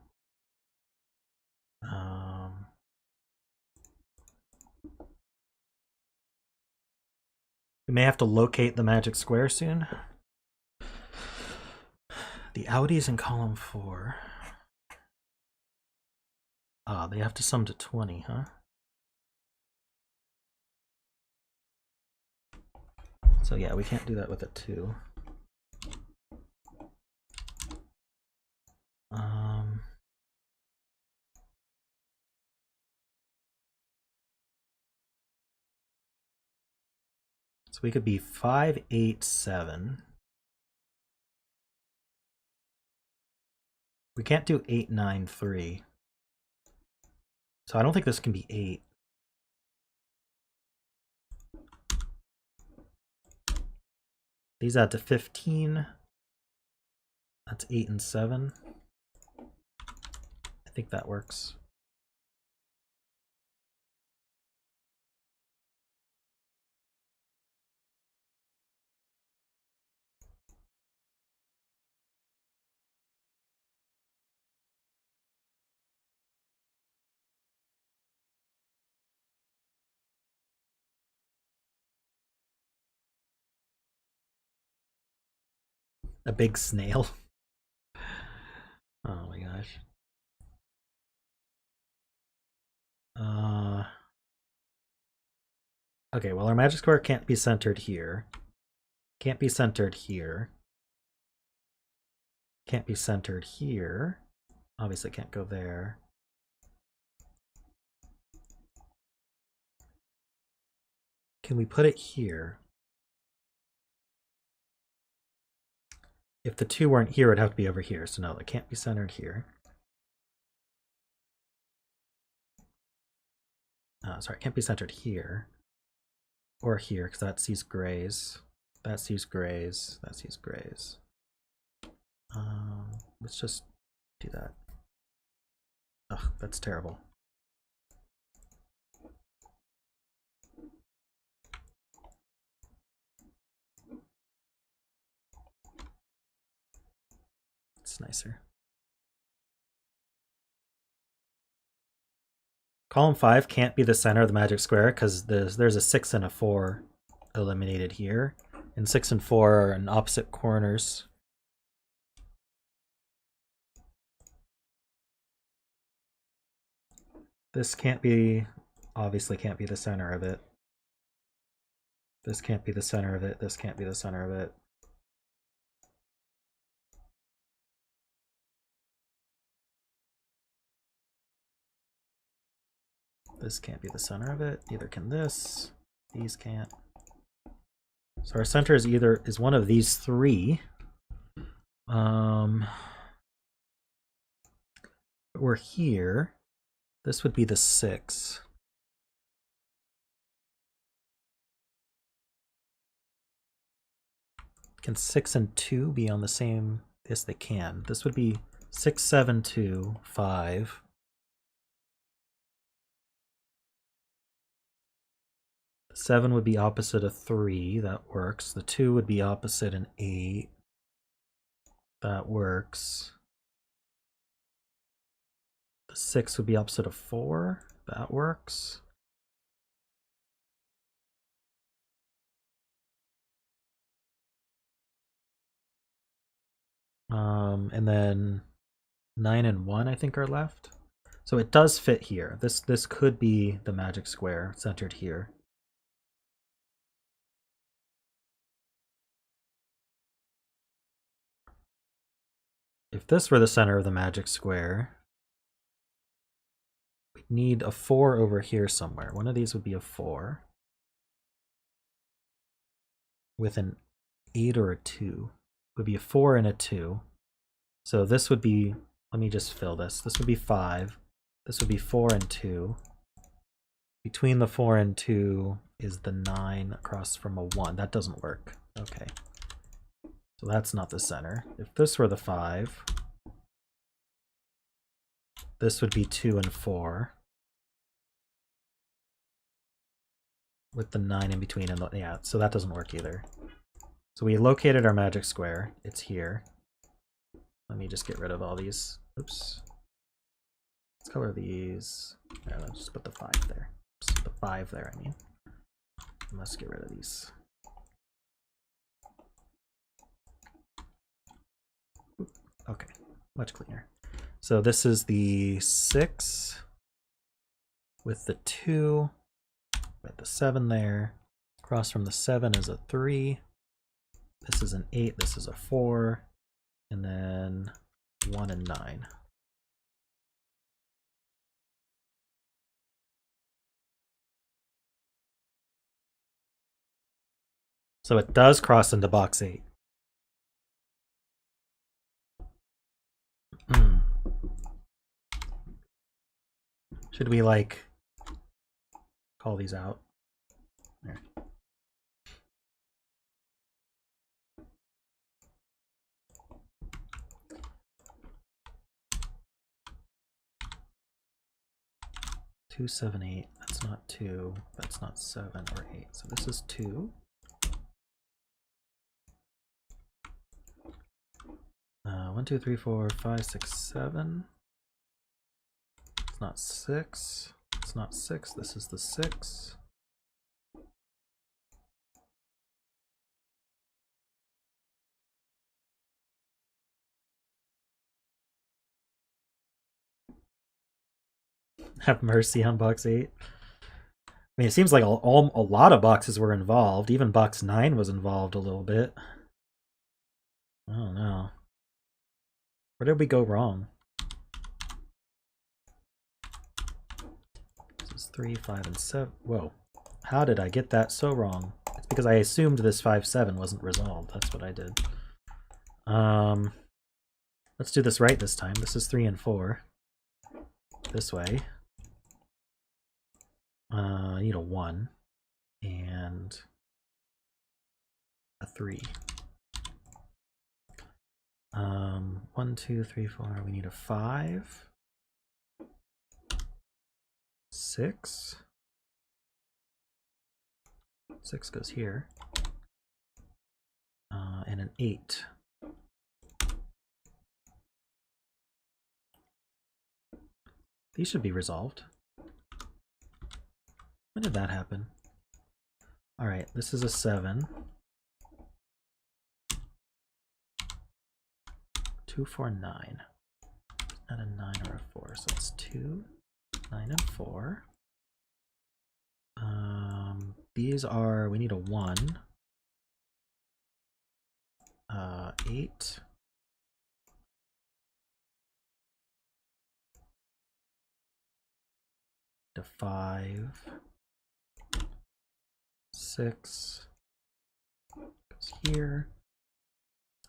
S1: We may have to locate the magic square soon. The outies in column 4. Ah, they have to sum to 20, huh? So yeah, we can't do that with a 2. So we could be 5, 8, 7. We can't do 8, 9, 3. So I don't think this can be 8. These add to 15. That's 8 and 7. I think that works. A big snail. Oh my gosh. Okay, well our magic square can't be centered here. Can't be centered here. Can't be centered here. Obviously can't go there. Can we put it here? If the 2 weren't here, it'd have to be over here. So no, it can't be centered here. Sorry, it can't be centered here. Or here, because that's these grays. That's these grays. That's these grays. Let's just do that. Ugh, that's terrible. It's nicer. Column 5 can't be the center of the magic square because there's a 6 and a 4 eliminated here. And 6 and 4 are in opposite corners. This can't be, obviously can't be the center of it. This can't be the center of it. This can't be the center of it. This can't be the center of it. Neither can this. These can't. So our center is one of these 3. We're here. This would be the 6. Can 6 and 2 be on the same? Yes, they can. This would be 6, 7, 2, 5. The 7 would be opposite of 3. That works. The 2 would be opposite an 8. That works. The 6 would be opposite of 4. That works. And then 9 and 1 I think are left. So it does fit here. This could be the magic square centered here. If this were the center of the magic square, we'd need a 4 over here somewhere. One of these would be a 4 with an 8 or a 2. It would be a 4 and a 2. So this would be, let me just fill this. This would be 5. This would be 4 and 2. Between the 4 and 2 is the 9 across from a 1. That doesn't work. Okay. So that's not the center. If this were the 5, this would be 2 and 4. With the 9 in between, and yeah, so that doesn't work either. So we located our magic square. It's here. Let me just get rid of all these. Oops. Let's color these. Yeah, let's just put the 5 there. Oops, the 5 there, I mean. And let's get rid of these. Okay, much cleaner. So this is the 6 with the 2, with the 7 there. Across from the 7 is a 3. This is an 8, this is a 4, and then 1 and 9. So it does cross into box 8. Should we like call these out? There. Two, 7, 8. That's not 2. That's not 7 or 8. So this is 2. One, 2, 3, 4, 5, 6, 7. It's not 6. It's not 6. This is the 6. Have mercy on box 8. I mean, it seems like a lot of boxes were involved. Even box 9 was involved a little bit. I don't know. Where did we go wrong? This is 3, 5, and 7. Whoa. How did I get that so wrong? It's because I assumed this 5, 7 wasn't resolved. That's what I did. Let's do this right this time. This is 3 and 4. This way. I need a 1 and a 3. 1, 2, 3, 4. We need a 5. 6. 6 goes here. And an 8. These should be resolved. When did that happen? All right, this is a 7. 2, 4, 9. Not a 9 or a 4, so it's 2, 9, and 4. These are, we need a 1. 8. To 5. 6. Goes here.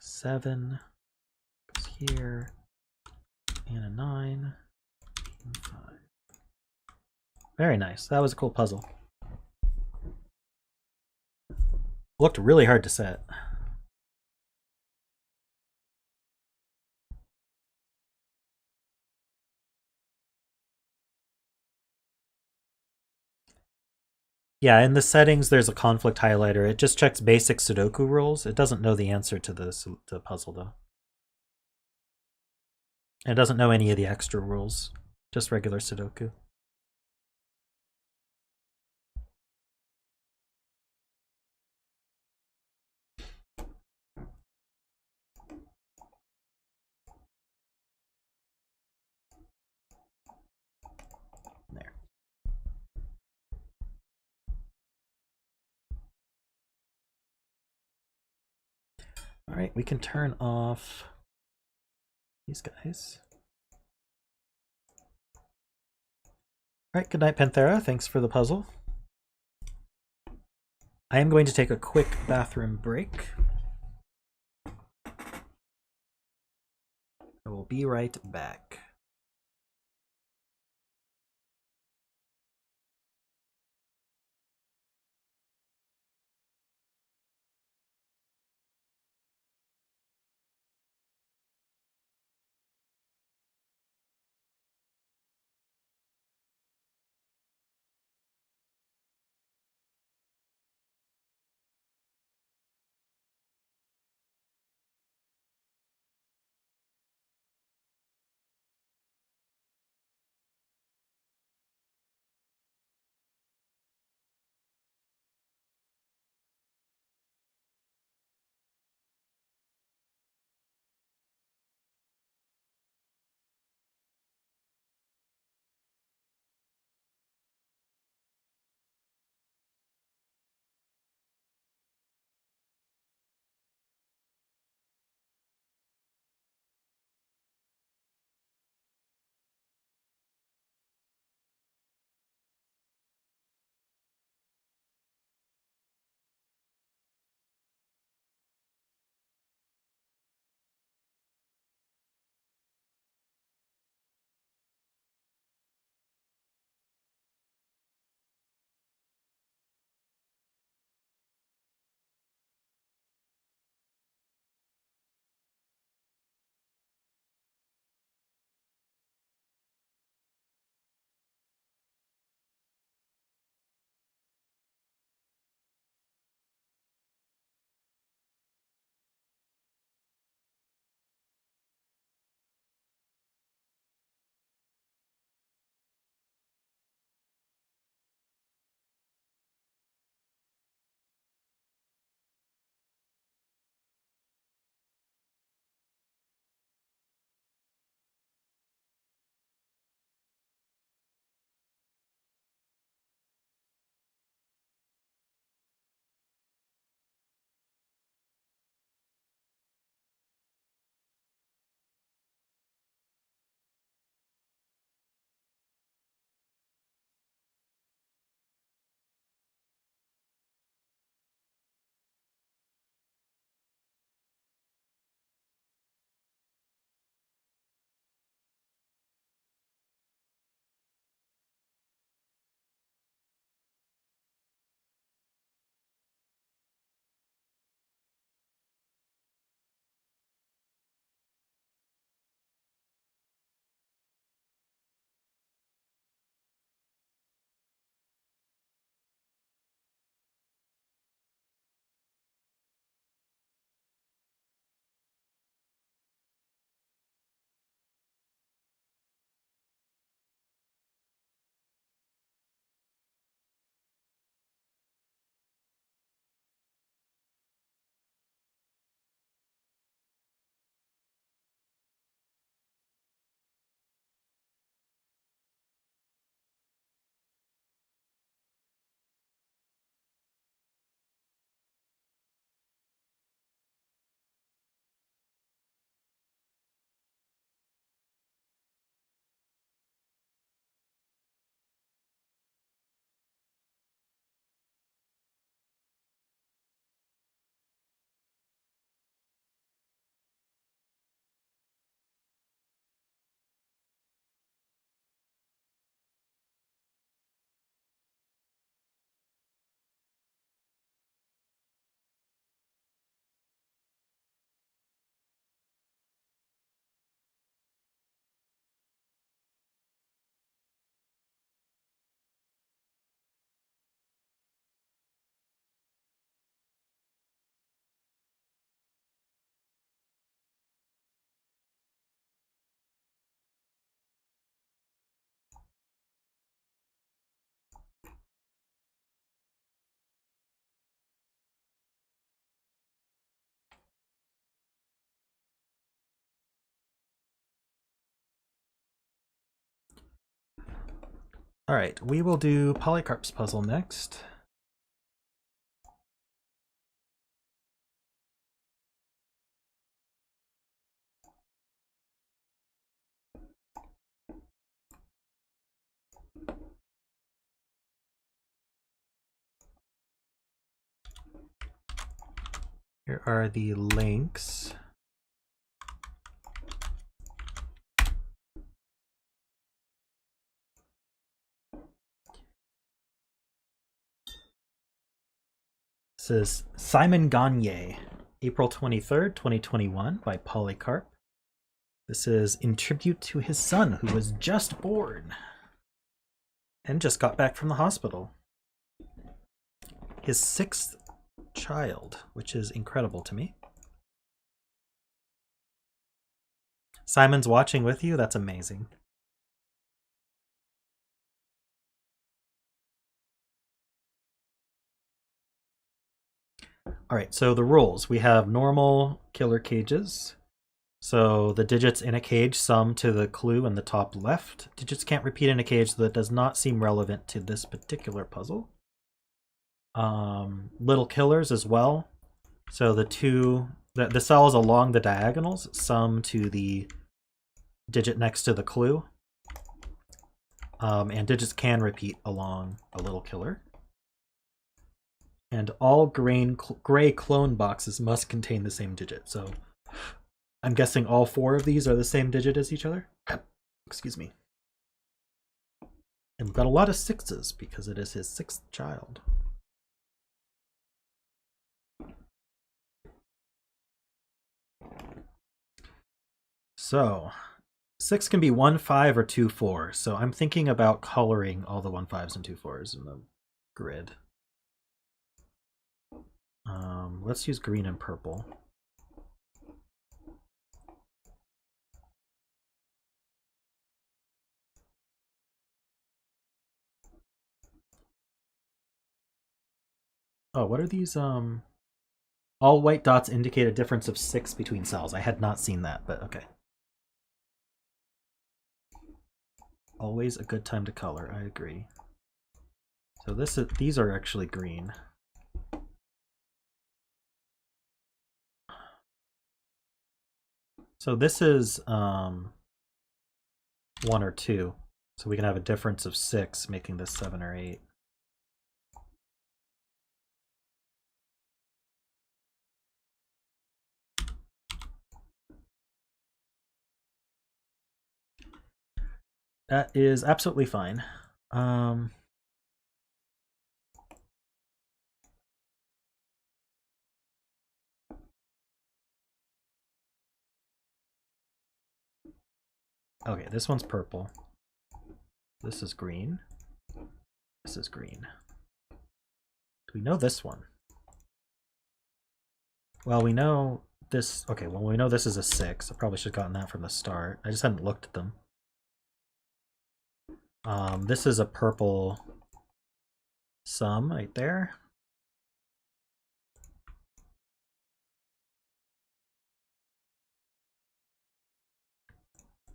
S1: 7. Goes here. And a 9. And 5. Very nice. That was a cool puzzle. Looked really hard to set. Yeah, in the settings, there's a conflict highlighter. It just checks basic Sudoku rules. It doesn't know the answer to the puzzle, though. It doesn't know any of the extra rules, just regular Sudoku. There. All right, we can turn off these guys. All right, good night, Panthera. Thanks for the puzzle. I am going to take a quick bathroom break. I will be right back. All right, we will do Polycarp's puzzle next. Here are the links. This is Simon Gagne, April 23rd, 2021, by Polycarp. This is in tribute to his son, who was just born and just got back from the hospital. His 6th child, which is incredible to me. Simon's watching with you? That's amazing. All right, so the rules. We have normal killer cages. So the digits in a cage sum to the clue in the top left. Digits can't repeat in a cage, so that does not seem relevant to this particular puzzle. Little killers as well. So the cells along the diagonals sum to the digit next to the clue. And digits can repeat along a little killer. And all gray clone boxes must contain the same digit. So I'm guessing all 4 of these are the same digit as each other. Excuse me. And we've got a lot of 6s because it is his 6th child. So 6 can be 1 5 or 2 4. So I'm thinking about coloring all the 1 5s and 2 4s in the grid. Let's use green and purple. Oh, what are these? All white dots indicate a difference of 6 between cells. I had not seen that, but okay. Always a good time to color, I agree. So these are actually green. So this is 1 or 2. So we can have a difference of 6, making this 7 or 8. That is absolutely fine. Okay, this one's purple. This is green. This is green. Do we know this one? Well, we know this. Okay, well, we know this is a 6. I probably should have gotten that from the start. I just hadn't looked at them. This is a purple sum right there.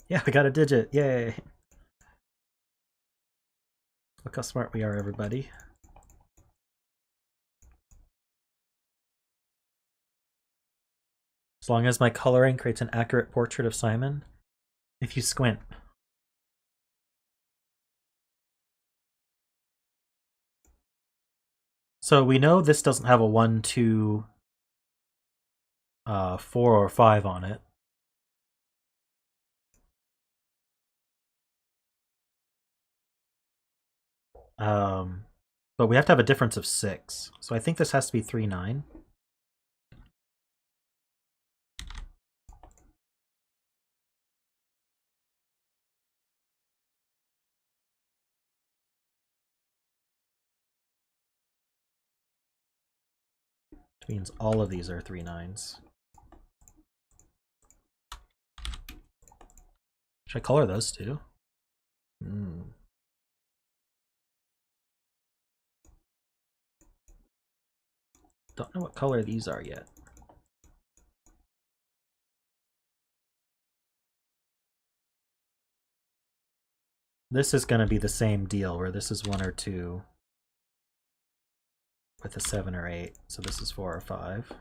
S1: Yeah, we got a digit. Yay. Look how smart we are, everybody. As long as my coloring creates an accurate portrait of Simon, if you squint. So we know this doesn't have a 1, 2, 4, or 5 on it. But we have to have a difference of 6. So I think this has to be 3, 9. Which means all of these are 3 9s. Should I color those too? Don't know what color these are yet. This is going to be the same deal, where this is 1 or 2 with a 7 or 8. So this is 4 or 5.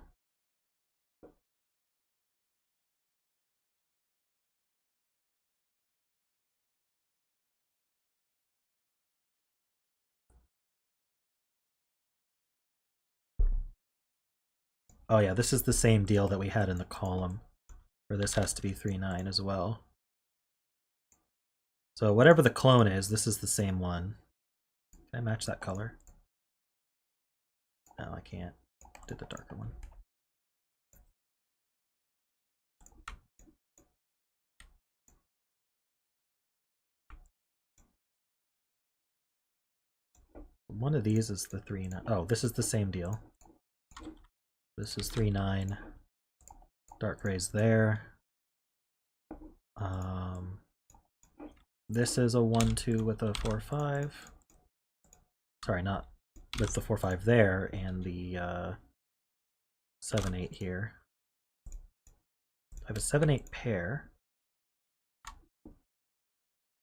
S1: Oh yeah, this is the same deal that we had in the column, where this has to be 3, 9 as well. So whatever the clone is, this is the same one. Can I match that color? No, I can't. Did the darker one. One of these is the 3, 9. Oh, this is the same deal. This is 3, 9. Dark gray's there. This is a 1, 2 with a 4, 5. Sorry, not with the 4, 5 there, and the 7, 8 here. I have a 7, 8 pair.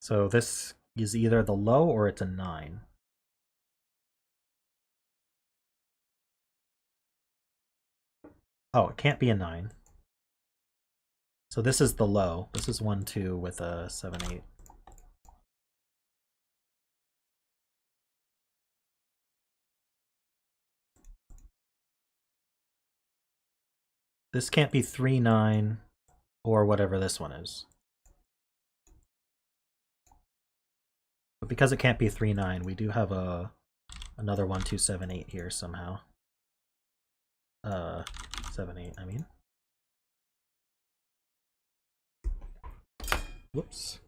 S1: So this is either the low or it's a 9. Oh, it can't be a 9. So this is the low. This is 1, 2 with a 7, 8. This can't be 3, 9 or whatever this one is. But because it can't be 3, 9, we do have another 1, 2, 7, 8 here somehow. 7, 8, I mean. Whoops.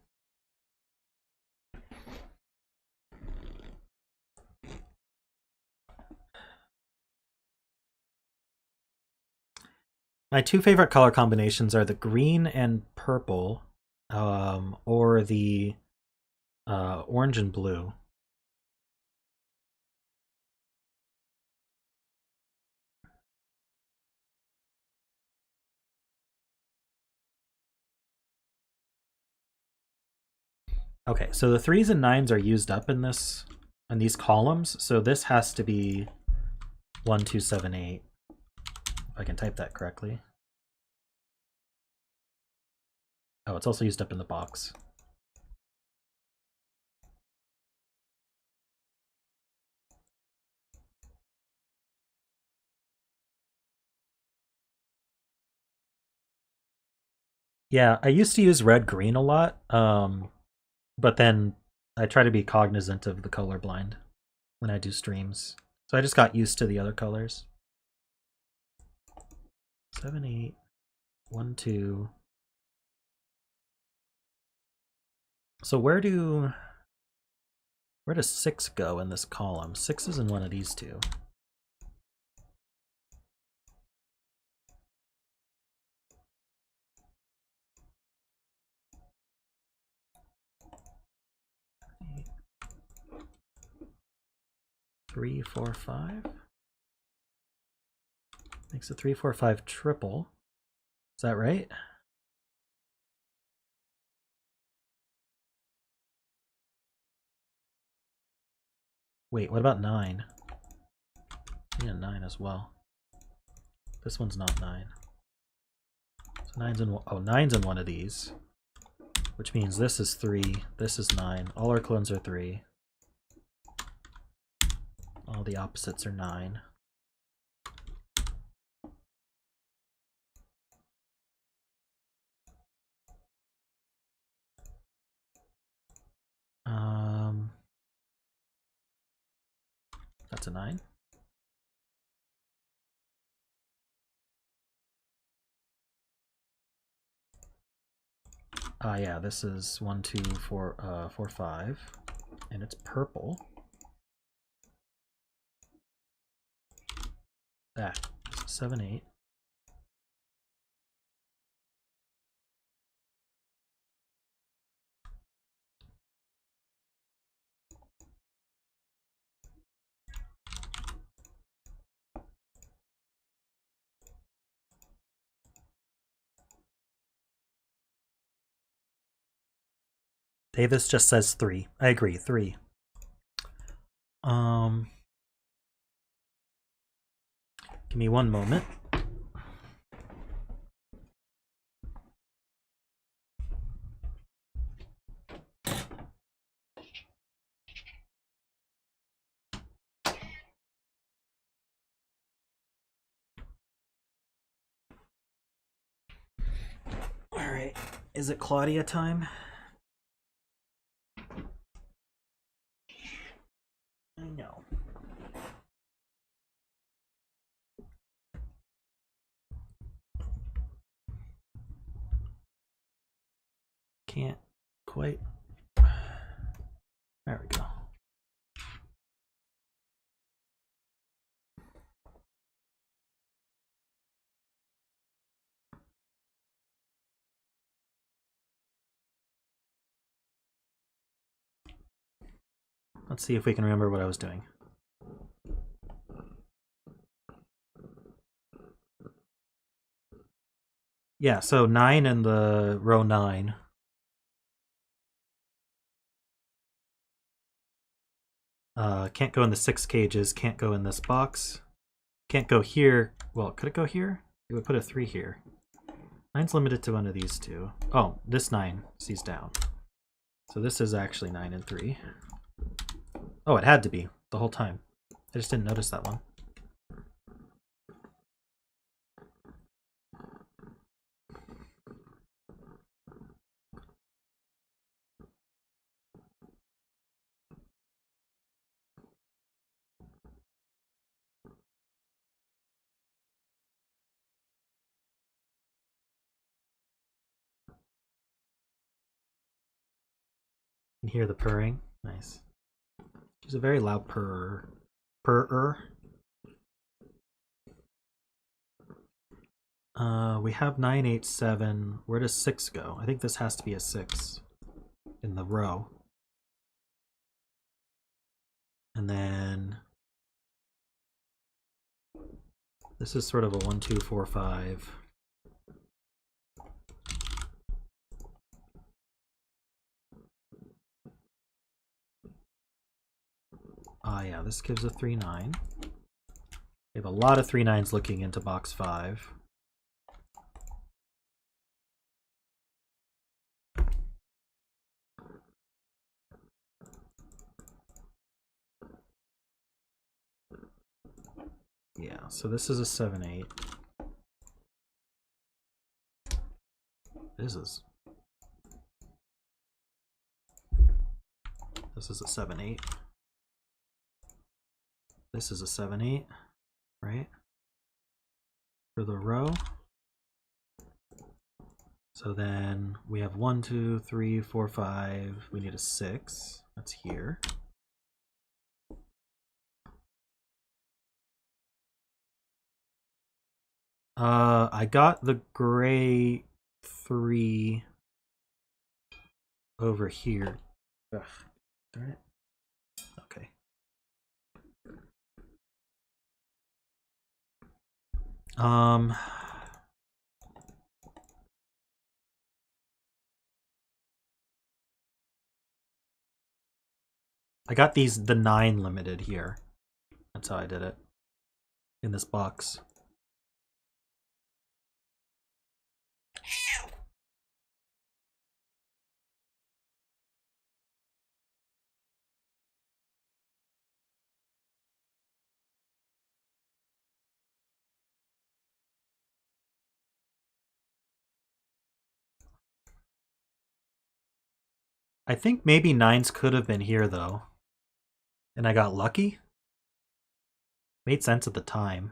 S1: My two favorite color combinations are the green and purple, or the orange and blue. Okay, so the 3s and 9s are used up in these columns, so this has to be 1, 2, 7, 8. If I can type that correctly. Oh, it's also used up in the box. Yeah, I used to use red-green a lot, but then I try to be cognizant of the colorblind when I do streams. So I just got used to the other colors. 7, 8, 1, 2. So where does 6 go in this column? 6 is in one of these two. Three, 4, 5. Makes a 3, 4, 5 triple. Is that right? Wait, what about 9? I need a 9 as well. This one's not 9. So 9's in one of these. Which means this is 3, this is 9. All our clones are 3. All the opposites are 9. That's a 9. Yeah, this is 1, 2, 4, 4, 5, and it's purple. That 7, 8. Davis just says 3. I agree, 3. Give me one moment. All right, is it Claudia time? I know. Can't quite. There we go. Let's see if we can remember what I was doing. Yeah, so 9 in the row 9. Can't go in the 6 cages, can't go in this box. Can't go here. Well, could it go here? It would put a 3 here. 9's limited to one of these two. Oh, this 9 sees down. So this is actually 9 and 3. Oh, it had to be the whole time. I just didn't notice that one. You can hear the purring. Nice. She's a very loud purrer. Purrer. We have 9, 8, 7. Where does 6 go? I think this has to be a 6 in the row. And then this is sort of a 1, 2, 4, 5. Yeah, this gives a 3, 9. We have a lot of 3, 9s looking into box 5. Yeah, so this is a 7, 8. This is a 7, 8. This is a 7, 8, right? For the row. So then we have 1, 2, 3, 4, 5. We need a 6. That's here. I got the gray 3 over here. Ugh, darn it. Okay. I got the 9 limited here. That's how I did it. In this box. I think maybe 9s could have been here though. And I got lucky? Made sense at the time.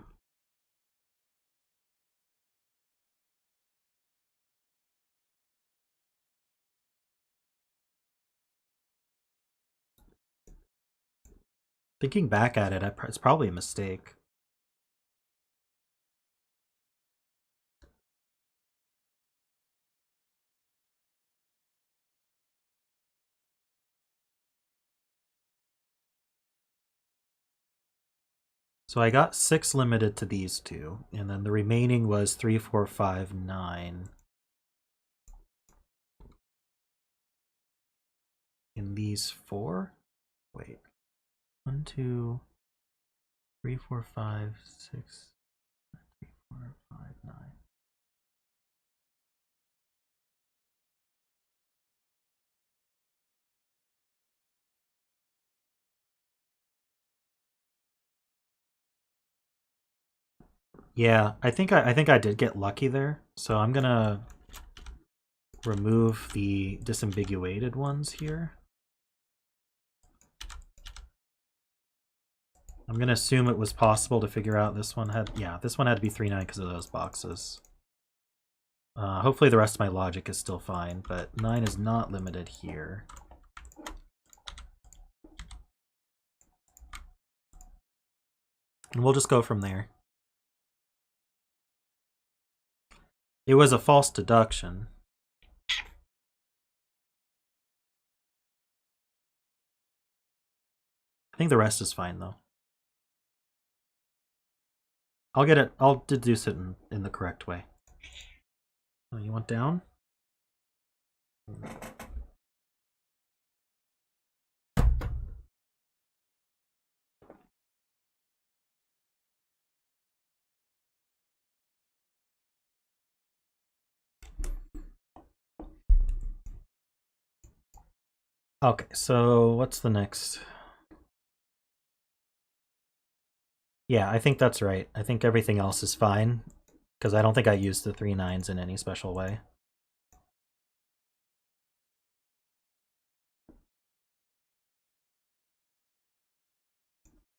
S1: Thinking back at it, it's probably a mistake. So I got 6 limited to these two, and then the remaining was 3, 4, 5, 9. in these four. Wait. 1, 2, 3, 4, 5, 6, 3, 4, 5, 9. Yeah, I think I did get lucky there. So I'm gonna remove the disambiguated ones here. I'm gonna assume it was possible to figure out this one had, yeah, this one had to be 3-9 because of those boxes. Hopefully the rest of my logic is still fine, but 9 is not limited here. And we'll just go from there. It was a false deduction. I think the rest is fine though. I'll deduce it in the correct way. Oh, you want down? Okay, so what's the next? Yeah, I think that's right. I think everything else is fine, because I don't think I used the 3 9s in any special way.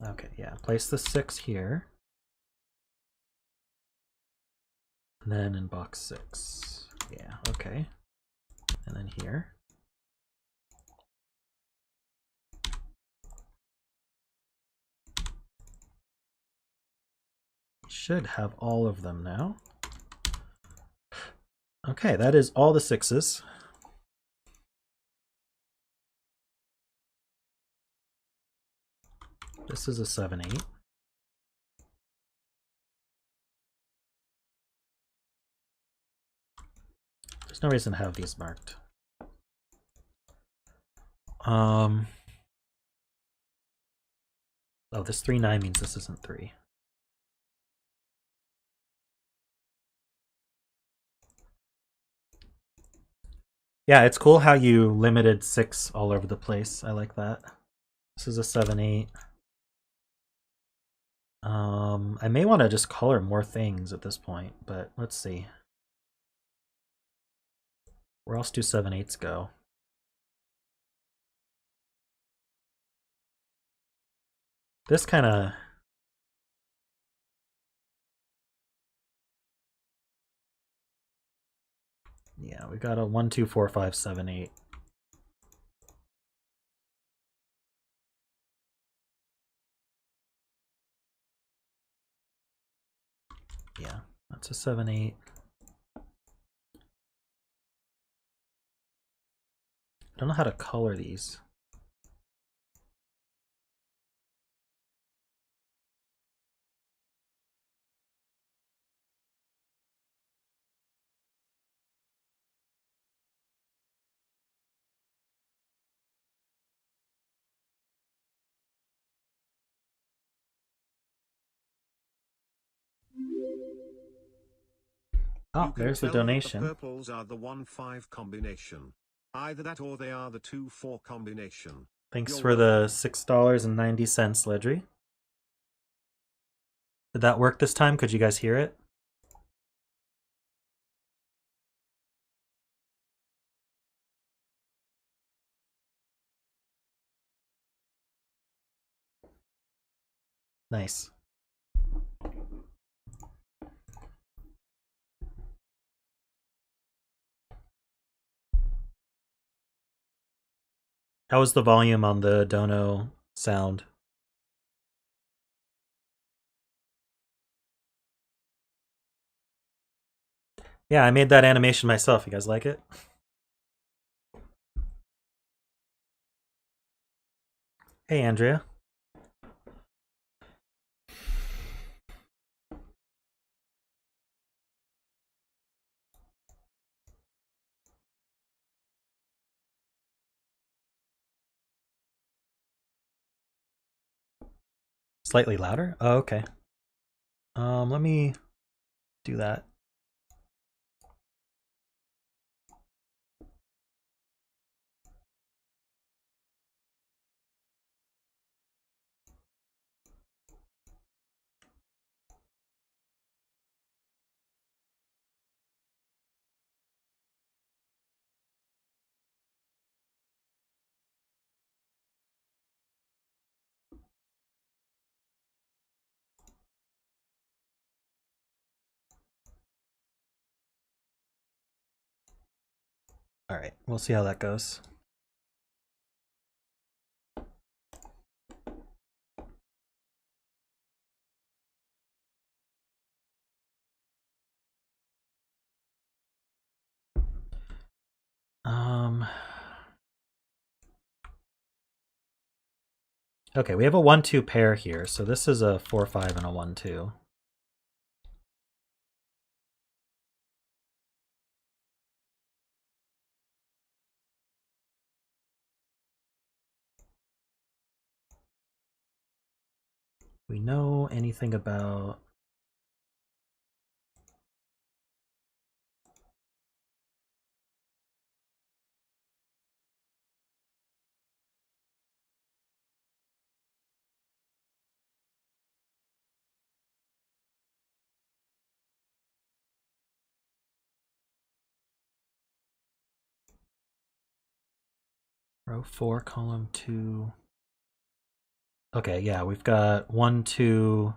S1: Okay, yeah, place the 6 here. And then in box 6. Yeah, okay. And then here. Should have all of them now. Okay, that is all the 6s. This is a 7 8. There's no reason to have these marked. Oh, this 3 9 means this isn't 3. Yeah, it's cool how you limited 6 all over the place. I like that. This is a 7 8. I may want to just color more things at this point, but let's see. Where else do 7 8s go? This kind of... Yeah, we got a 1 2 4 5 7 8. Yeah, that's a 7 8. I don't know how to color these. Oh, there's the donation.
S2: The purples are the 1-5 combination. Either that or they are the 2-4 combination.
S1: Thanks for the $6.90, Ledry. Did that work this time? Could you guys hear it? Nice. How was the volume on the Dono sound? Yeah, I made that animation myself. You guys like it? Hey, Andrea. Slightly louder? Oh, okay. Let me do that. All right, we'll see how that goes. Okay, we have a 1-2 pair here, so this is a 4-5 and a 1-2. We know anything about row 4, column 2. Okay, yeah, we've got 1, 2.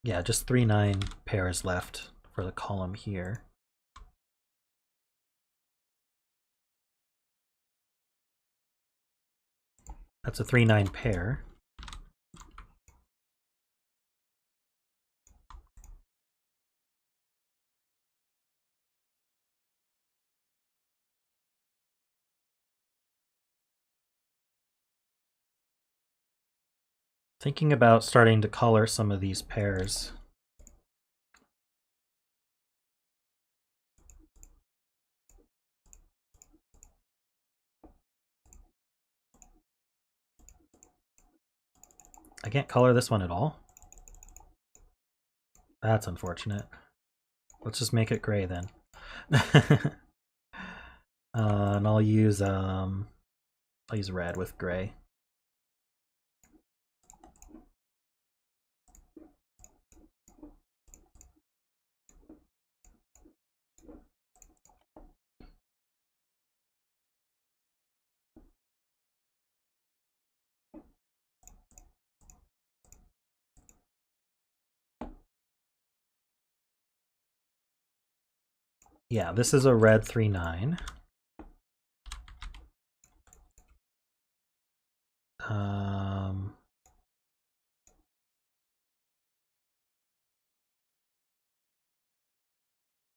S1: Yeah, just 3-9 pairs left for the column here. That's a 3-9 pair. Thinking about starting to color some of these pairs. I can't color this one at all. That's unfortunate. Let's just make it gray then. And I'll use red with gray. Yeah, this is a red 3-9.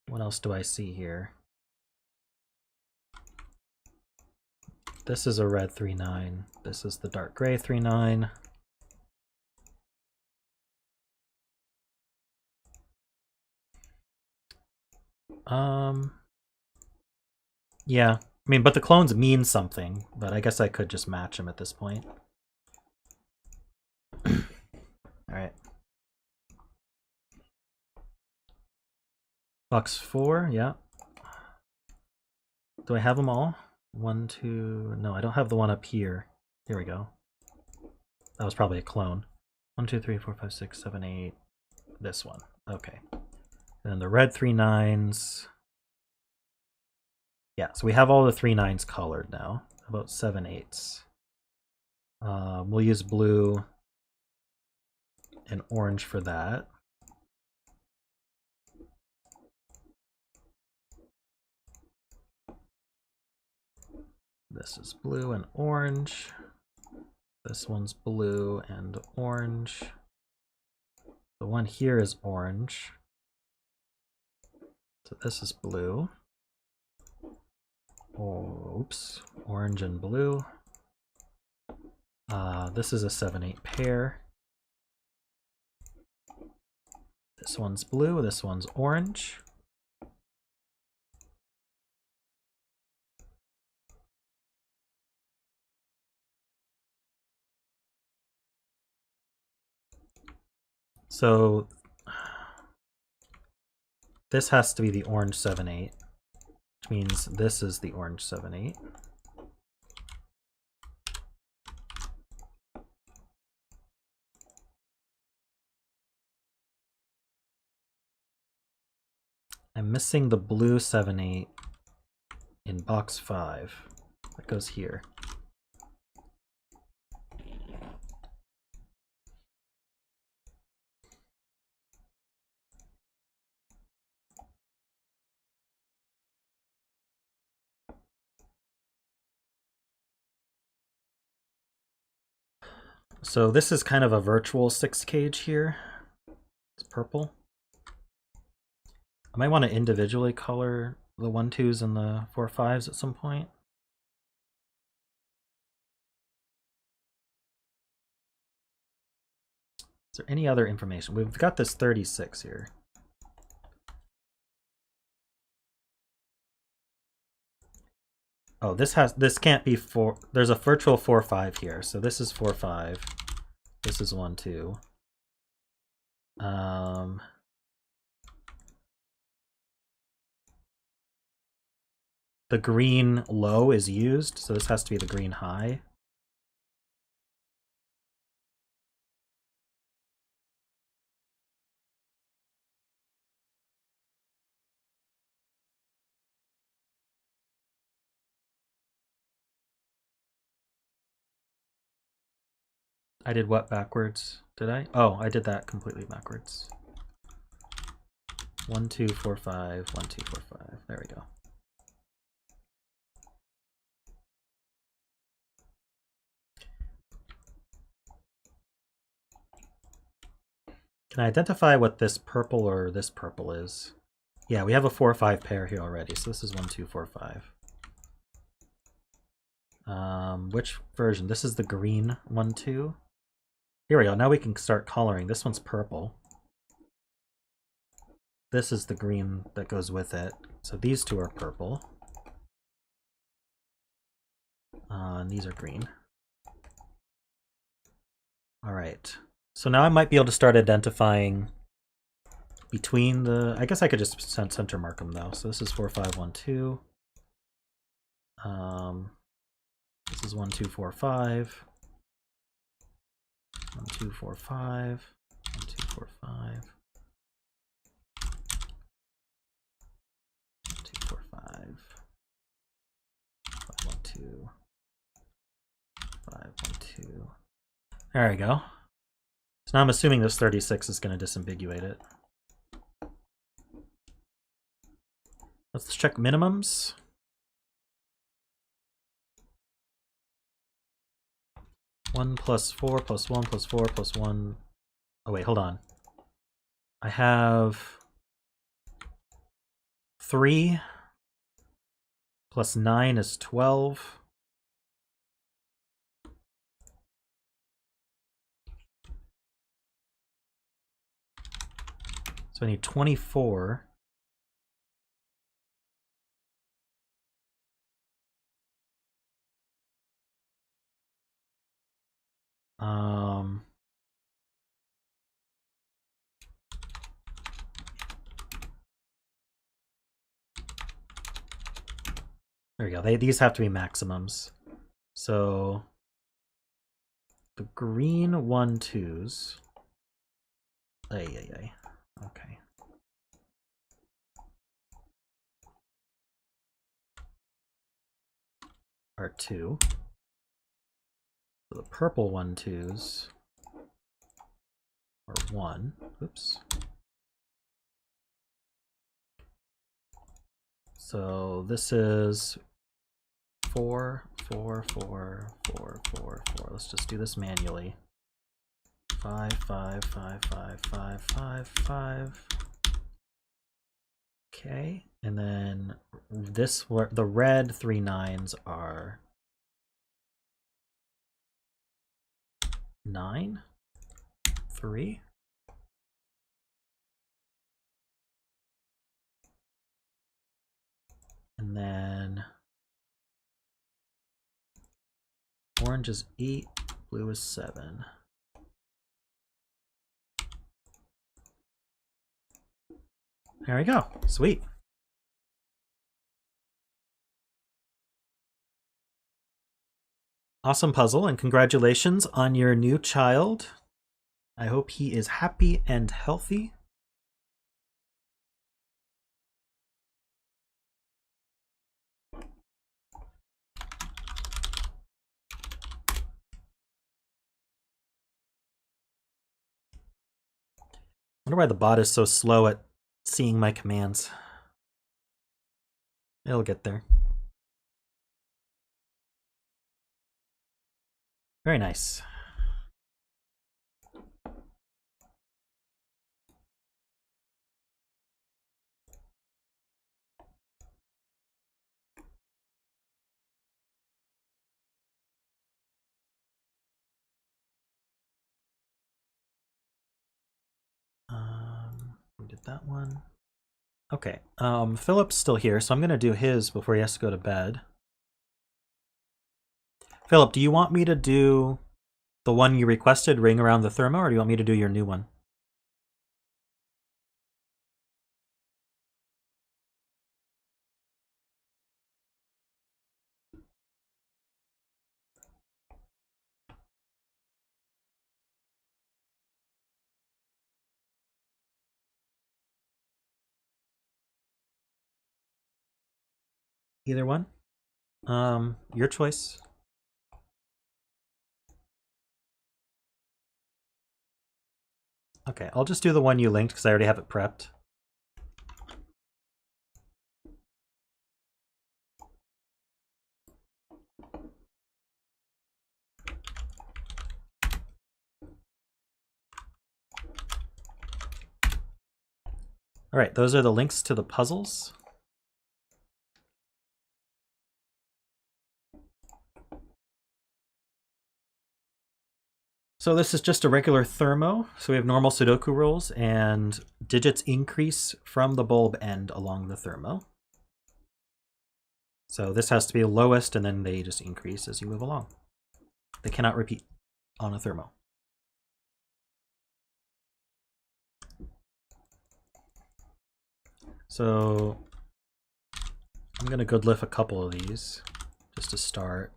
S1: What else do I see here? This is a red 3-9. This is the dark gray 3-9. Yeah, I mean, but the clones mean something, but I guess I could just match them at this point. All right. Box 4, yeah. Do I have them all? 1, 2, no, I don't have the one up here. Here we go. That was probably a clone. 1, 2, 3, 4, 5, 6, 7, 8. This one. Okay. And then the red 3-9s. Yeah, so we have all the 3-9s colored now. About 7-8s. We'll use blue and orange for that. This is blue and orange. This one's blue and orange. The one here is orange. So this is blue. Oh, oops, orange and blue. This is a 7-8 pair. This one's blue, this one's orange. So this has to be the orange 7/8, which means this is the orange 7/8. I'm missing the blue 7/8 in box 5. That goes here. So this is kind of a virtual 6 cage here. It's purple. I might want to individually color the 1-2s and the 4-5s at some point. Is there any other information? We've got this 36 here. Oh, this can't be 4. There's a virtual 4-5 here. So this is 4-5. This is 1-2. The green low is used, so this has to be the green high. I did what backwards? Did I? Oh, I did that completely backwards. 1, 2, 4, 5, 1, 2, 4, 5. There we go. Can I identify what this purple or this purple is? Yeah, we have a 4-5 pair here already, so this is 1, 2, 4, 5. Which version? This is the green 1, 2. Here we go. Now we can start coloring. This one's purple. This is the green that goes with it. So these two are purple. And these are green. All right. So now I might be able to start identifying between the... I guess I could just center mark them though. So this is 4, 5, 1, 2. This is 1, 2, 4, 5. 1, 2, 4, 5. 1, 2, 4, 5. 1, 2, 4, 5. 5, 1, 2. 5, 1, 2. There we go. So now I'm assuming this 36 is going to disambiguate it. Let's check minimums. One plus 4 plus 1 plus 4 plus 1. Oh wait, hold on. I have 3 plus 9 is 12. So I need 24. There we go. These have to be maximums. So the green 1-2s. Okay. Are 2. So the purple 1-2s are 1. Oops. So this is 4, 4, 4, 4, 4, 4. Let's just do this manually. 5, 5, 5, 5, 5, 5, 5. Okay, and then this, the red 3 9s are 9, 3. And then orange is 8, blue is 7. There we go. Sweet. Awesome puzzle, and congratulations on your new child. I hope he is happy and healthy. I wonder why the bot is so slow at seeing my commands. It'll get there. Very nice. We did that one. Okay, Philip's still here, so I'm going to do his before he has to go to bed. Philip, do you want me to do the one you requested, Ring Around the Thermo, or do you want me to do your new one? Either one? Your choice. Okay, I'll just do the one you linked because I already have it prepped. All right, those are the links to the puzzles. So this is just a regular Thermo. So we have normal Sudoku rules, and digits increase from the bulb end along the Thermo. So this has to be the lowest, and then they just increase as you move along. They cannot repeat on a Thermo. So I'm going to good lift a couple of these just to start.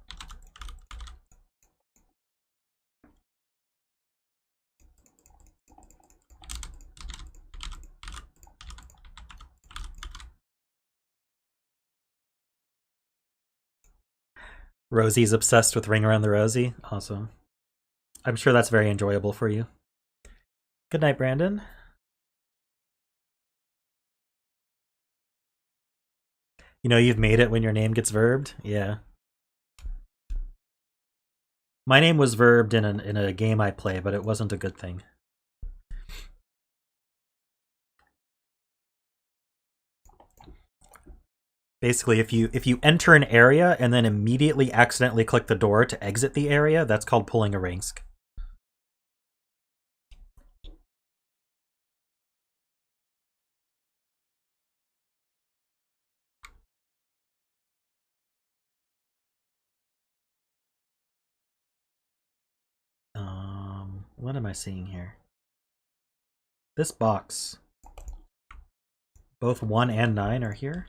S1: Rosie's obsessed with Ring Around the Rosie. Awesome. I'm sure that's very enjoyable for you. Good night, Brandon. You know you've made it when your name gets verbed? Yeah. My name was verbed in a game I play, but it wasn't a good thing. Basically, if you enter an area and then immediately accidentally click the door to exit the area, that's called pulling a Ringsk. What am I seeing here? This box. Both 1 and 9 are here.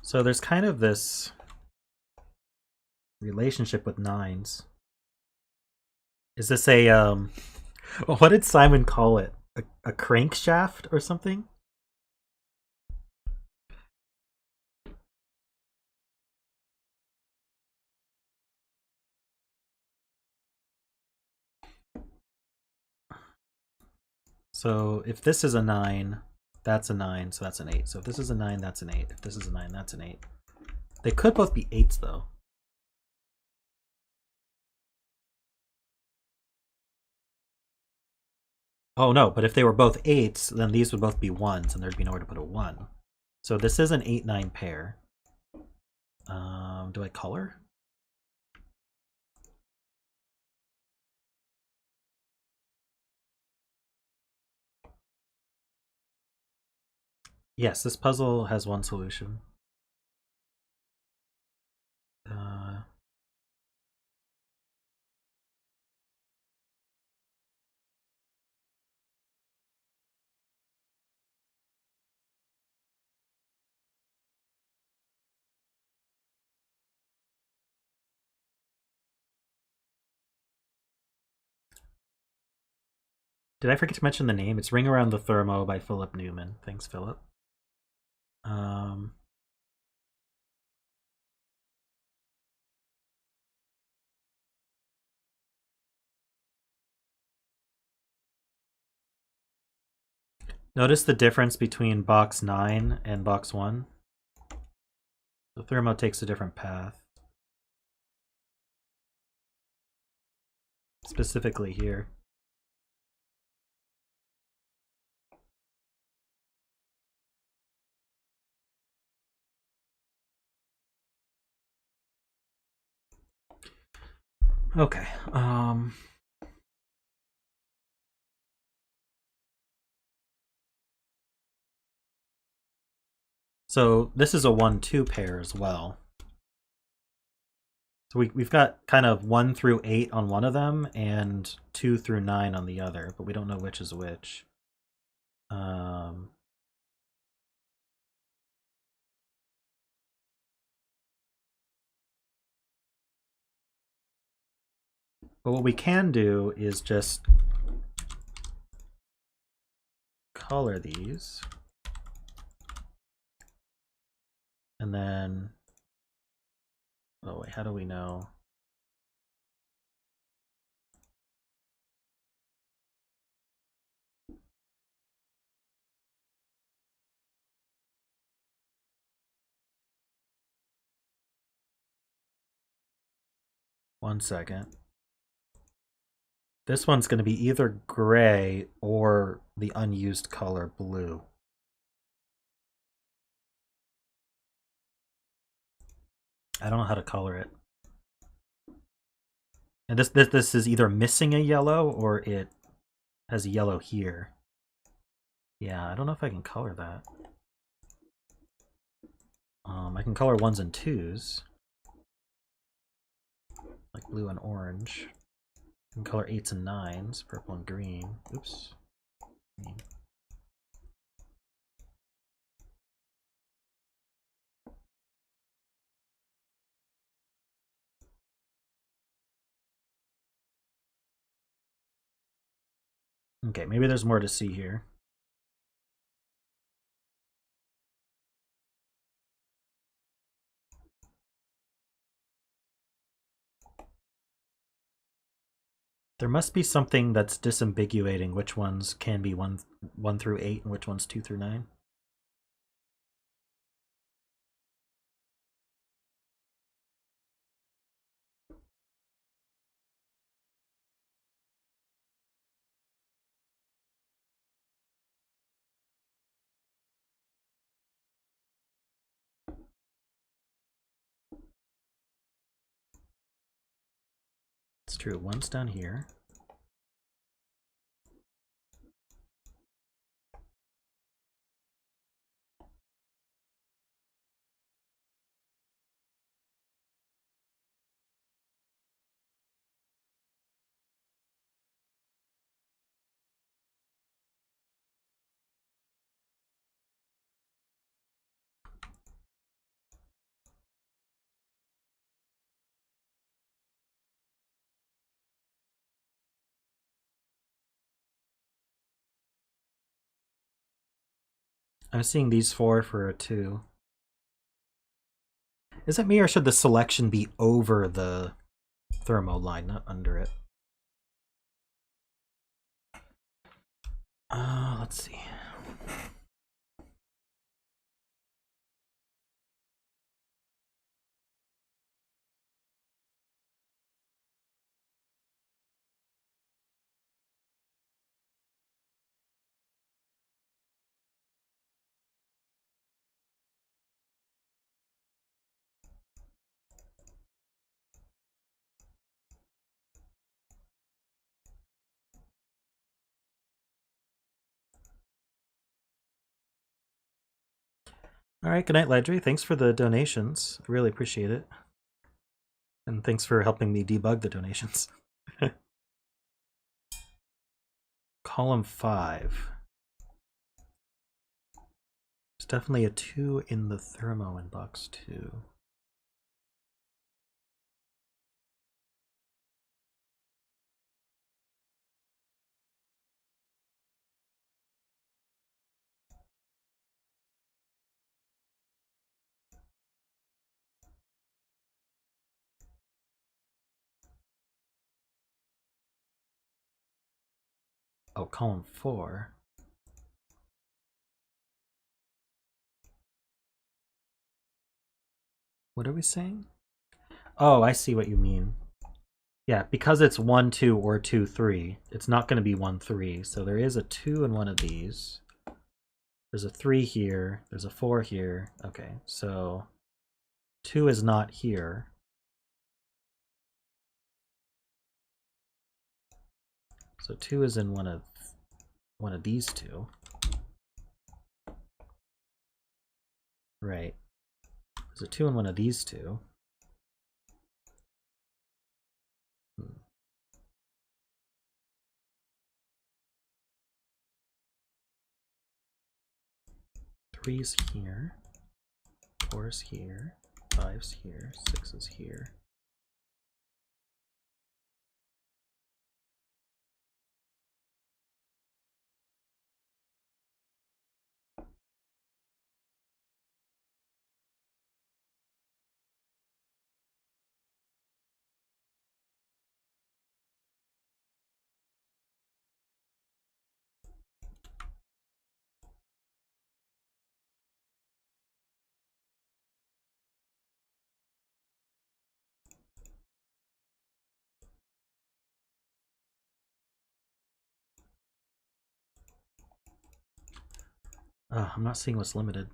S1: So there's kind of this relationship with 9s. Is this a what did Simon call it? A crankshaft or something? So if this is a 9, that's a 9, so that's an 8. So if this is a 9, that's an 8. If this is a 9, that's an 8. They could both be 8s, though. Oh, no, but if they were both 8s, then these would both be 1s, and there'd be nowhere to put a 1. So this is an 8-9 pair. Do I color? Yes, this puzzle has one solution. Did I forget to mention the name? It's Ring Around the Thermo by Philip Newman. Thanks, Philip. Notice the difference between box 9 and box 1? The Thermo takes a different path. Specifically here. Okay. So this is a 1-2 pair as well. So we've got kind of 1 through 8 on one of them and 2 through 9 on the other, but we don't know which is which. But what we can do is just color these. And then, oh wait, how do we know? One second. This one's going to be either gray or the unused color blue. I don't know how to color it. And this is either missing a yellow or it has a yellow here. Yeah, I don't know if I can color that. I can color 1s and 2s. Like blue and orange. I can color 8s and 9s, purple and green. Oops. Okay, maybe there's more to see here. There must be something that's disambiguating which ones can be 1 through 8 and which ones 2 through 9. It's true, 1's down here. I'm seeing these 4 for a 2. Is it me or should the selection be over the Thermo line, not under it? Let's see. All right, good night, Ledry. Thanks for the donations. I really appreciate it. And thanks for helping me debug the donations. Column 5. There's definitely a 2 in the Thermo in box 2. Oh, column 4. What are we saying? Oh, I see what you mean. Yeah, because it's 1, 2, or 2, 3, it's not going to be 1, 3. So there is a 2 in one of these. There's a 3 here. There's a 4 here. Okay, so 2 is not here. So 2 is in one of these two. Right. There's a 2 in one of these two. Three's here. 4's here. 5's here. 6 is here. I'm not seeing what's limited.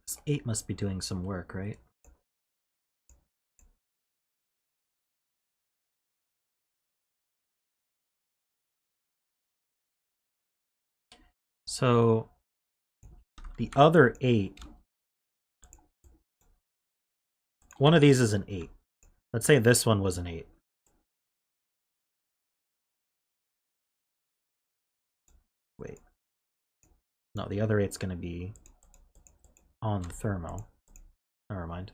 S1: This 8 must be doing some work, right? So the other 8, one of these is an 8. Let's say this one was an 8. Wait. No, the other 8's going to be on the Thermo. Never mind.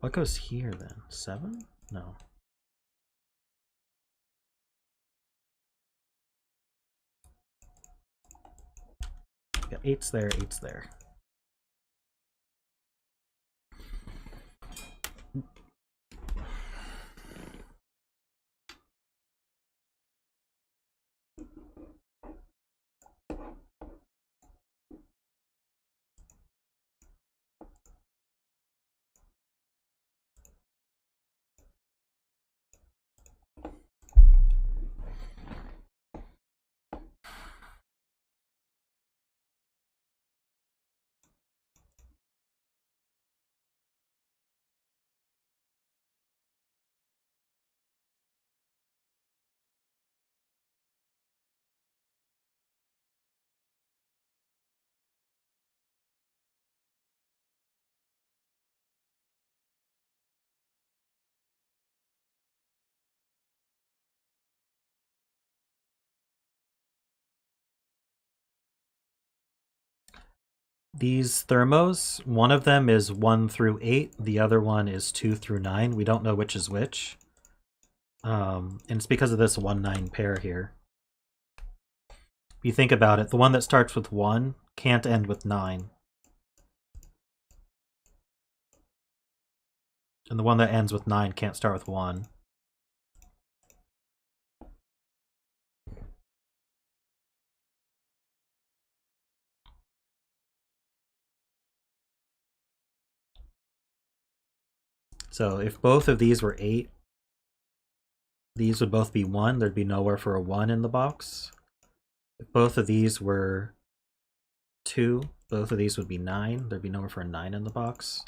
S1: What goes here then? 7? No. Yeah, 8's there, 8's there. These thermos, one of them is 1 through 8, the other one is 2 through 9. We don't know which is which. And it's because of this 1-9 pair here. If you think about it, the one that starts with 1 can't end with 9. And the one that ends with 9 can't start with 1. So if both of these were 8, these would both be 1. There'd be nowhere for a 1 in the box. If both of these were 2, both of these would be 9. There'd be nowhere for a 9 in the box.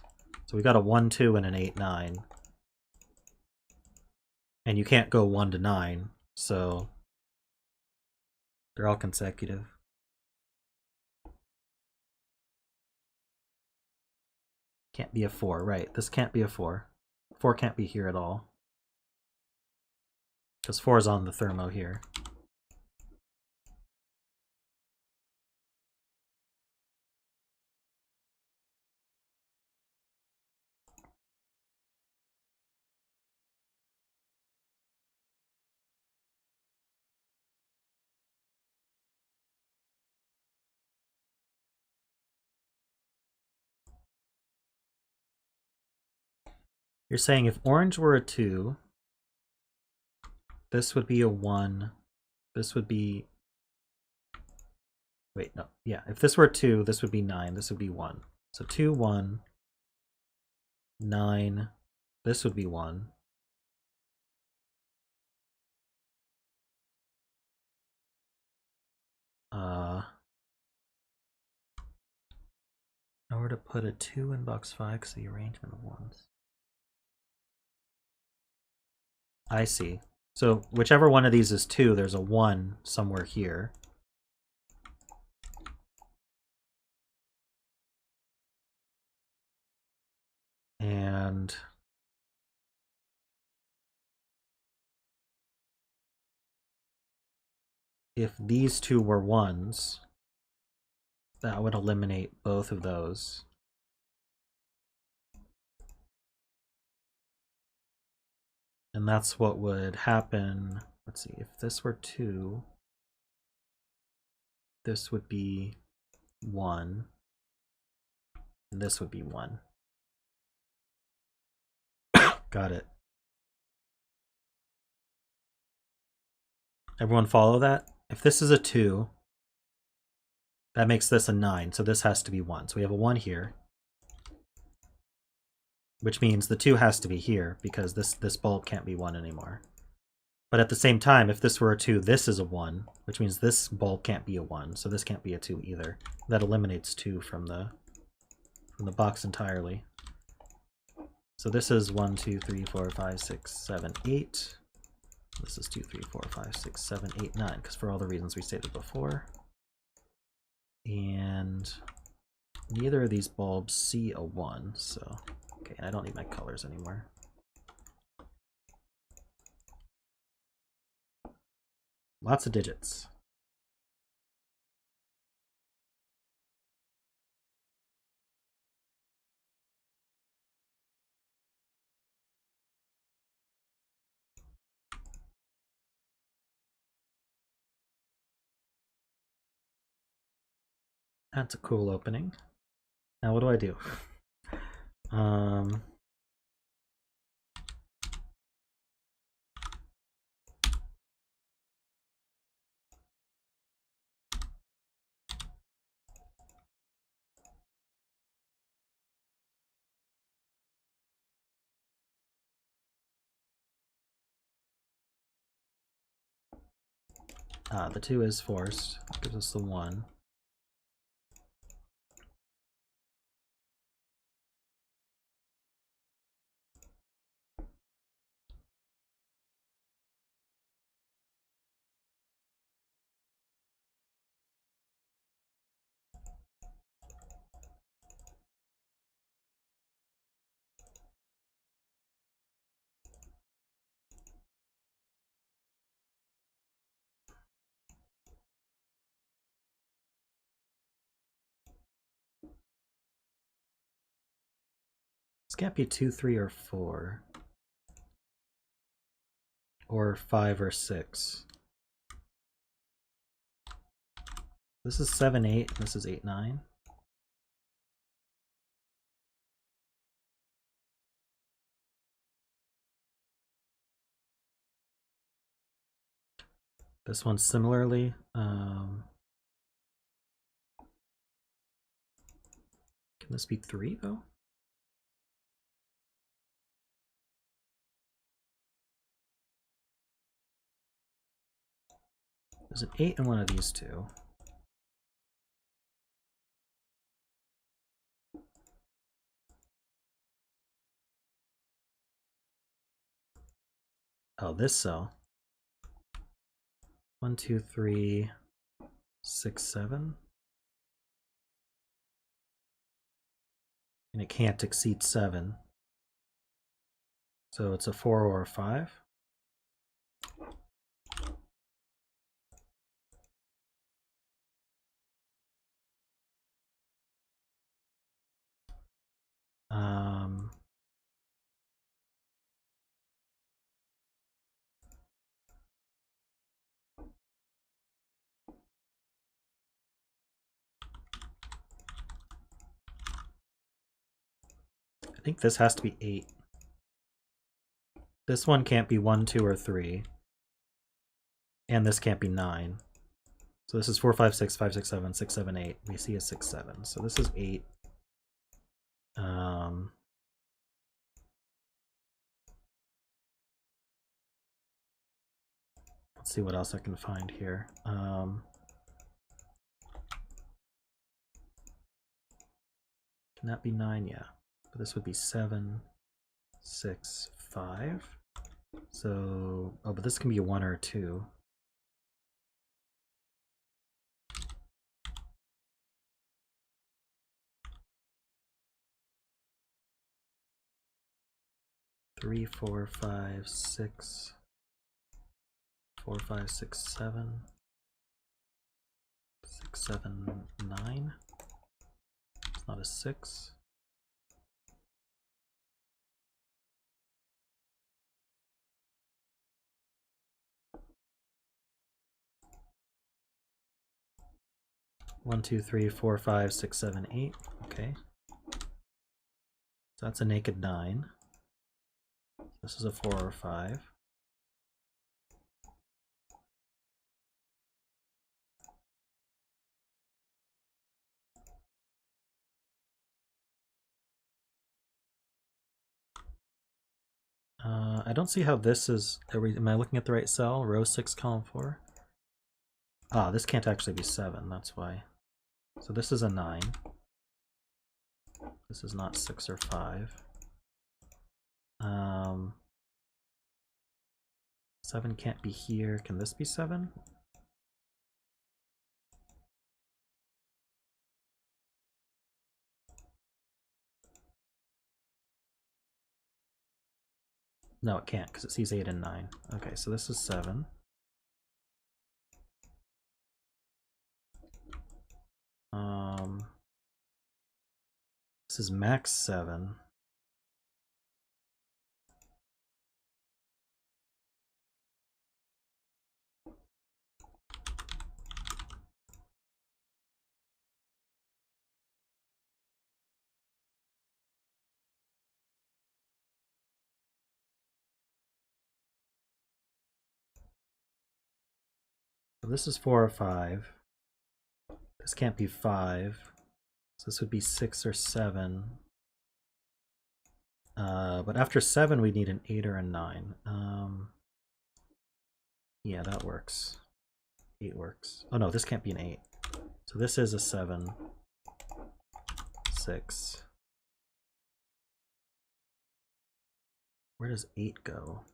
S1: So we got a 1, 2, and an 8, 9. And you can't go 1 to 9, so They're all consecutive. Can't be a 4, right. This can't be a 4. 4 can't be here at all. Because 4 is on the Thermo here. You're saying if orange were a 2, this would be a 1. This would be... Wait, no. Yeah, if this were 2, this would be 9. This would be 1. So 2, 1, 9. This would be 1. Nowhere to put a 2 in box 5 because the arrangement of 1s. I see. So whichever one of these is 2, there's a 1 somewhere here. And if these two were 1s, that would eliminate both of those. And that's what would happen. Let's see, if this were 2, this would be 1, and this would be 1. Got it. Everyone follow that? If this is a 2, that makes this a 9, so this has to be 1. So we have a 1 here, which means the 2 has to be here because this bulb can't be 1 anymore. But at the same time, if this were a 2, this is a 1, which means this bulb can't be a 1, so this can't be a 2 either. That eliminates 2 from the box entirely. So this is 1, 2, 3, 4, 5, 6, 7, 8. This is 2, 3, 4, 5, 6, 7, 8, 9, because for all the reasons we stated before. And neither of these bulbs see a 1, so okay, and I don't need my colors anymore. Lots of digits. That's a cool opening. Now what do I do? The 2 is forced. Gives us the 1. This can't be 2, 3, or 4. Or 5 or 6. This is 7, 8. This is 8, 9. This one similarly. Can this be 3 though? There's an 8 in one of these two. Oh, this cell. 1, 2, 3. 6, 7. And it can't exceed 7. So it's a 4 or a 5. I think this has to be 8. This one can't be 1, 2, or 3. And this can't be 9. So this is 4, 5, 6, 5, 6, 7, 6, 7, 8. We see a 6, 7. So this is 8. Let's see what else I can find here. Can that be 9? Yeah. But this would be 7, 6, 5. So, oh, but this can be a 1 or a 2. Three, 4, 5, 6. 4, 5, 6, 7. 6, 7, 9. It's not a 6. One, 2, 3, 4, 5, 6, 7, 8. Okay. So that's a naked 9. This is a 4 or 5. I don't see how this is. Am I looking at the right cell? Row 6, column 4. Ah, this can't actually be 7. That's why. So this is a 9. This is not 6 or 5. 7 can't be here. Can this be 7? No, it can't because it sees 8 and 9. Okay, so this is 7. This is max 7. So this is 4 or 5. This can't be 5. So this would be 6 or 7. But after 7, we need an 8 or a 9. Yeah, that works. 8 works. Oh no, this can't be an 8. So this is a 7, 6. Where does 8 go?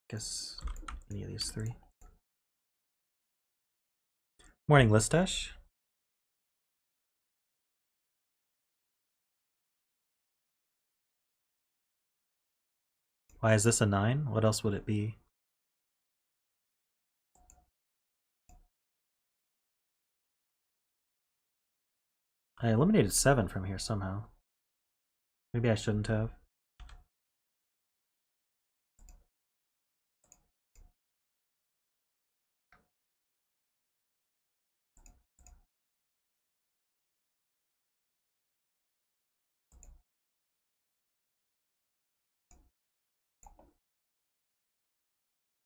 S1: Guess any of these 3. Morning, Lisztes. Why is this a 9? What else would it be? I eliminated 7 from here somehow. Maybe I shouldn't have.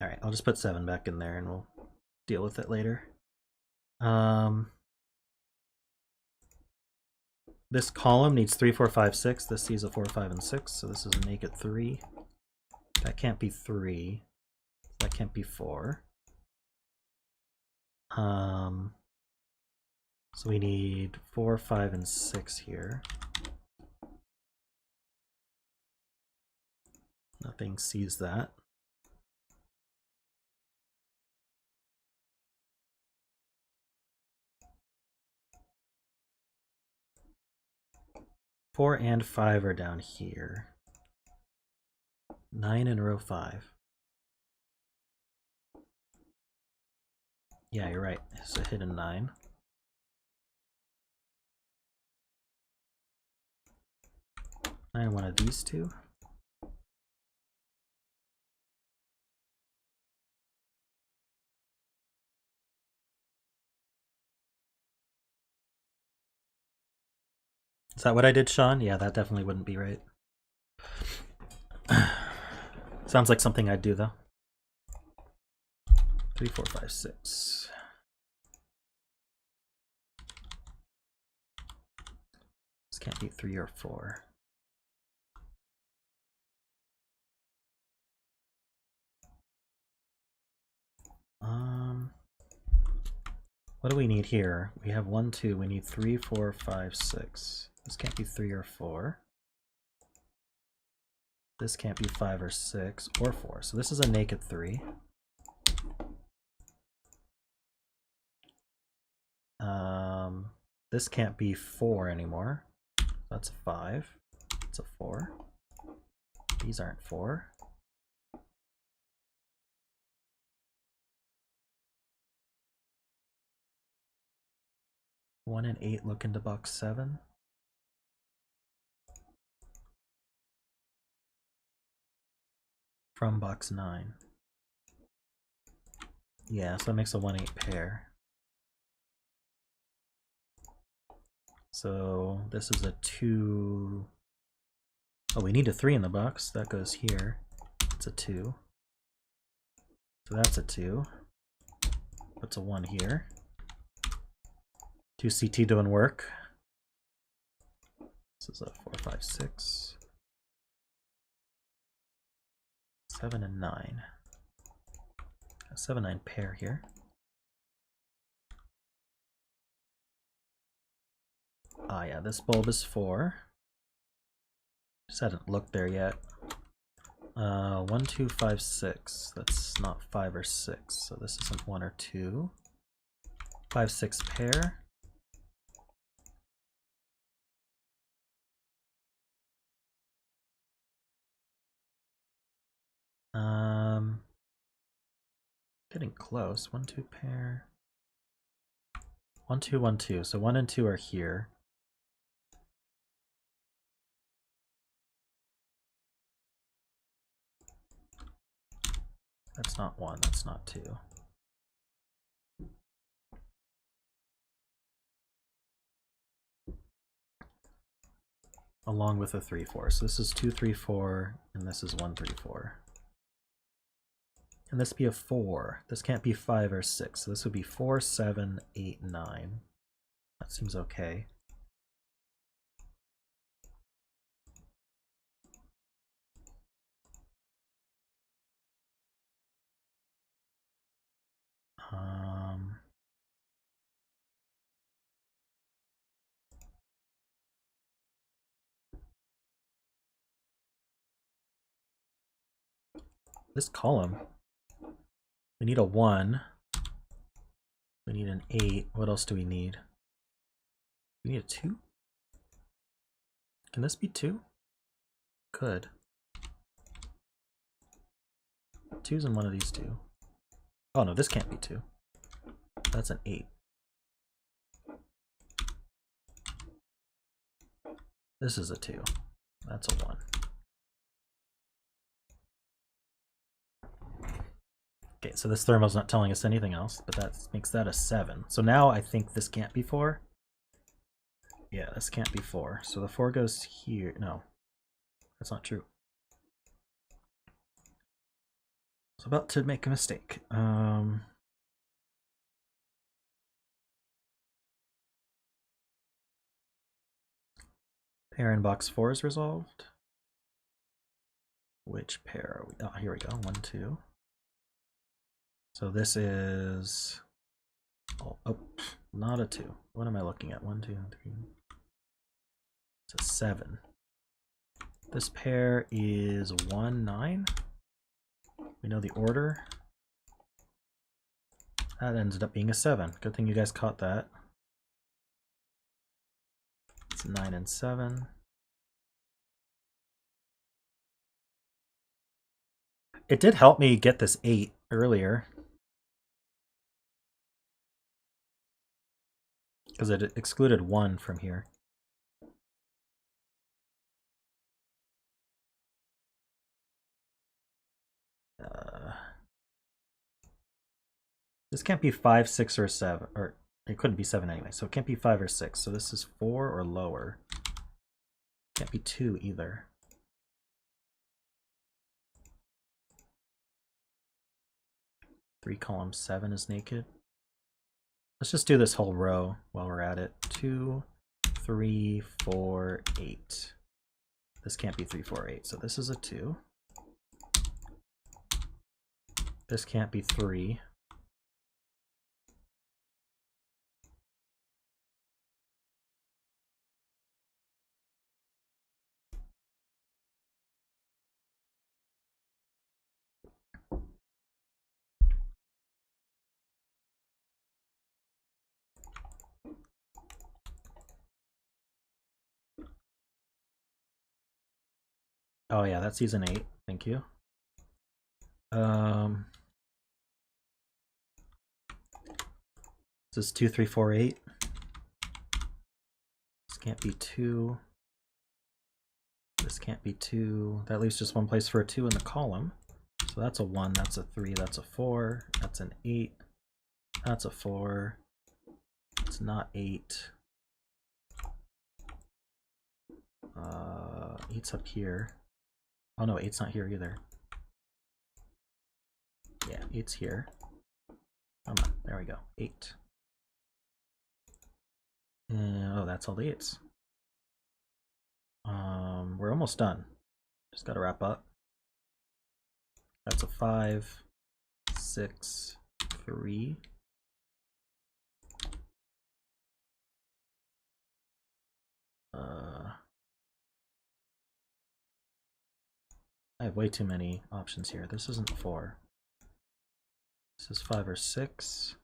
S1: Alright, I'll just put 7 back in there and we'll deal with it later. This column needs 3, 4, 5, 6. This sees a 4, 5, and 6, so this is a naked 3. That can't be 3. That can't be 4. So we need 4, 5, and 6 here. Nothing sees that. 4 and 5 are down here. 9 in row 5. Yeah, you're right. It's a hidden 9. And one of these two. Is that what I did, Sean? Yeah, that definitely wouldn't be right. Sounds like something I'd do, though. 3, 4, 5, 6. This can't be 3 or 4. What do we need here? We have 1, 2. We need 3, 4, 5, 6. This can't be 3 or 4. This can't be 5 or 6 or 4. So this is a naked 3. This can't be 4 anymore. That's a 5. It's a 4. These aren't 4. One and 8 look into box 7. From box 9. Yeah, so that makes a 1-8 pair. So this is a 2. Oh, we need a 3 in the box. That goes here. It's a 2. So that's a 2. Puts a 1 here. 2 CT doing work. This is a 4, 5, 6. 7 and 9. A 7, 9 pair here. Ah, yeah, this bulb is 4. Just hadn't looked there yet. 1, 2, 5, 6. That's not 5 or 6, so this isn't 1 or 2. 5, 6 pair. Getting close. 1, 2 pair. 1, 2, 1, 2. So 1 and 2 are here. That's not 1, that's not 2. Along with a 3, 4. So this is 2, 3, 4, and this is 1, 3, 4. Can this be a 4? This can't be 5 or 6. So this would be 4, 7, 8, 9. That seems okay. This column, we need a 1. We need an 8. What else do we need? We need a 2? Can this be 2? Could. 2's in one of these two. Oh no, this can't be 2. That's an 8. This is a 2. That's a 1. Okay, so this thermal's not telling us anything else, but that makes that a 7. So now I think this can't be 4. Yeah, this can't be 4. So the 4 goes here. No, that's not true. I was about to make a mistake. Pair in box 4 is resolved. Which pair are we? Oh, here we go. 1, 2. So this is. Oh, not a 2. What am I looking at? 1, 2, 3. It's a 7. This pair is 1, 9. We know the order. That ended up being a 7. Good thing you guys caught that. It's 9 and 7. It did help me get this 8 earlier. Because it excluded 1 from here. This can't be 5, 6, or 7. Or it couldn't be 7 anyway, so it can't be 5 or 6. So this is 4 or lower. Can't be 2 either. Three column 7 is naked. Let's just do this whole row while we're at it. 2, 3, 4, 8. This can't be 3, 4, 8. So this is a 2. This can't be 3. Oh yeah, that's season 8. Thank you. This is 2, 3, 4, 8. This can't be 2. This can't be 2. That leaves just one place for a 2 in the column. So that's a 1, that's a 3, that's a 4, that's an 8, that's a 4. It's not 8. 8's up here. Oh no, 8's not here either. Yeah, 8's here. Come on, there we go. 8. Oh, that's all the 8's. We're almost done. Just gotta wrap up. That's a 5, 6, 3. I have way too many options here. This isn't 4. This is 5 or 6.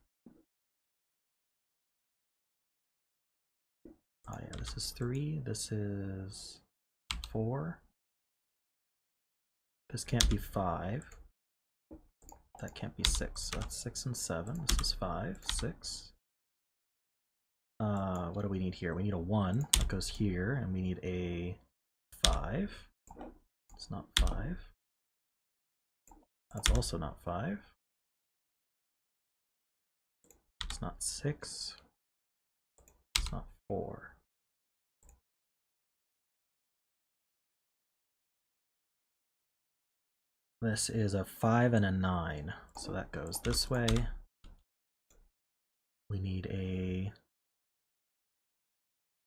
S1: Oh yeah, this is 3. This is 4. This can't be 5. That can't be 6. So that's 6 and 7. This is 5, 6. What do we need here? We need a 1 that goes here, and we need a 5. It's not 5. That's also not 5. It's not 6. It's not 4. This is a 5 and a 9, so that goes this way. We need a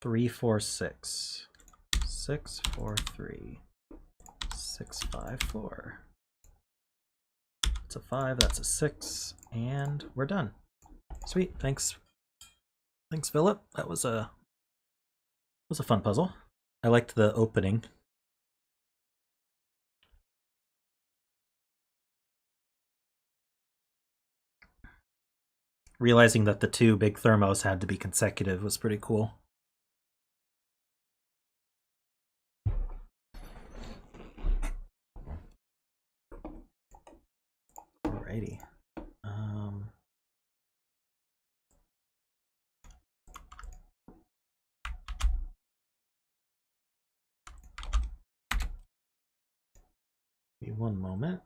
S1: 3, 4, 6. 6, 4, 3. 6, 5, 4. It's a 5, that's a 6, and we're done. Sweet, thanks. Thanks, Philip. That was a fun puzzle. I liked the opening. Realizing that the 2 big thermos had to be consecutive was pretty cool. Alrighty. Give me one moment.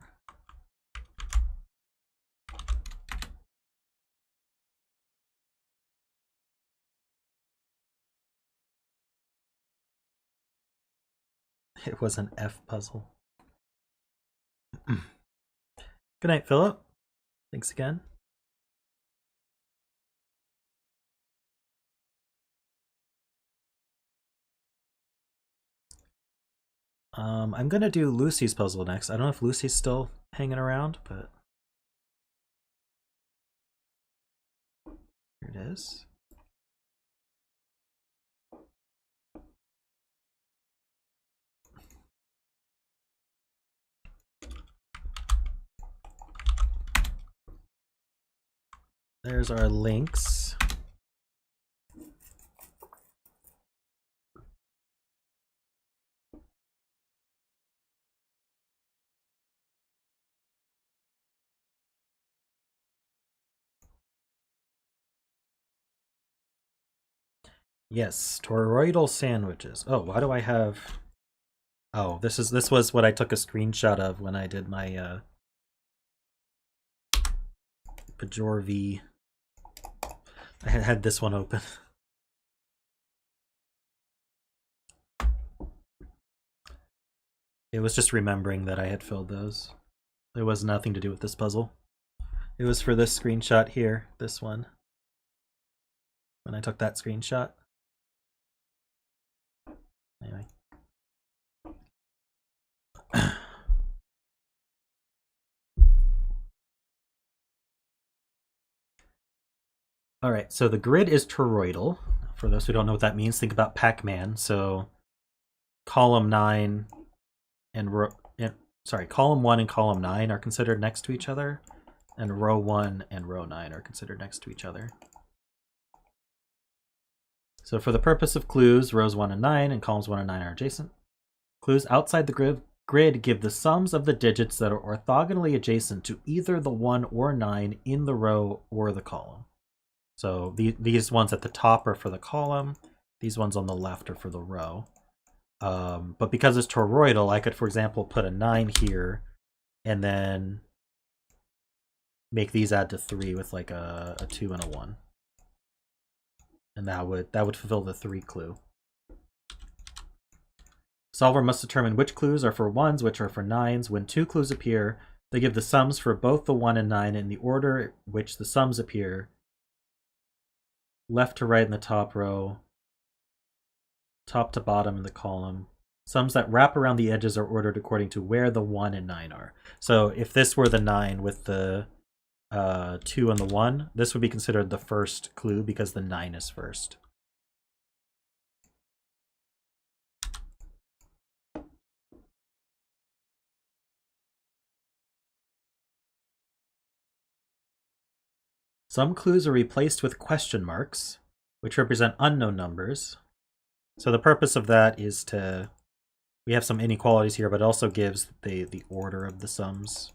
S1: It was an F puzzle. Good night, Philip. Thanks again. I'm gonna do Lucy's puzzle next. I don't know if Lucy's still hanging around, but here it is. There's our links. Yes, toroidal sandwiches. Oh, why do I have... Oh, this was what I took a screenshot of when I did my PjotrV. I had this one open. It was just remembering that I had filled those. It was nothing to do with this puzzle. It was for this screenshot here, this one. When I took that screenshot. Anyway. Alright, so the grid is toroidal. For those who don't know what that means, think about Pac-Man. So column 9 and column 1 and column 9 are considered next to each other, and row 1 and row 9 are considered next to each other. So for the purpose of clues, rows 1 and 9 and columns 1 and 9 are adjacent. Clues outside the grid give the sums of the digits that are orthogonally adjacent to either the 1 or 9 in the row or the column. So these ones at the top are for the column, these ones on the left are for the row. But because it's toroidal, I could, for example, put a 9 here and then make these add to 3 with like a 2 and a 1. And that would fulfill the 3 clue. Solver must determine which clues are for 1s, which are for 9s. When 2 clues appear, they give the sums for both the 1 and 9 in the order which the sums appear. Left to right in the top row, top to bottom in the column. Sums that wrap around the edges are ordered according to where the 1 and 9 are. So if this were the 9 with the 2 and the 1, this would be considered the first clue because the 9 is first. Some clues are replaced with question marks, which represent unknown numbers. So the purpose of that is we have some inequalities here, but it also gives the order of the sums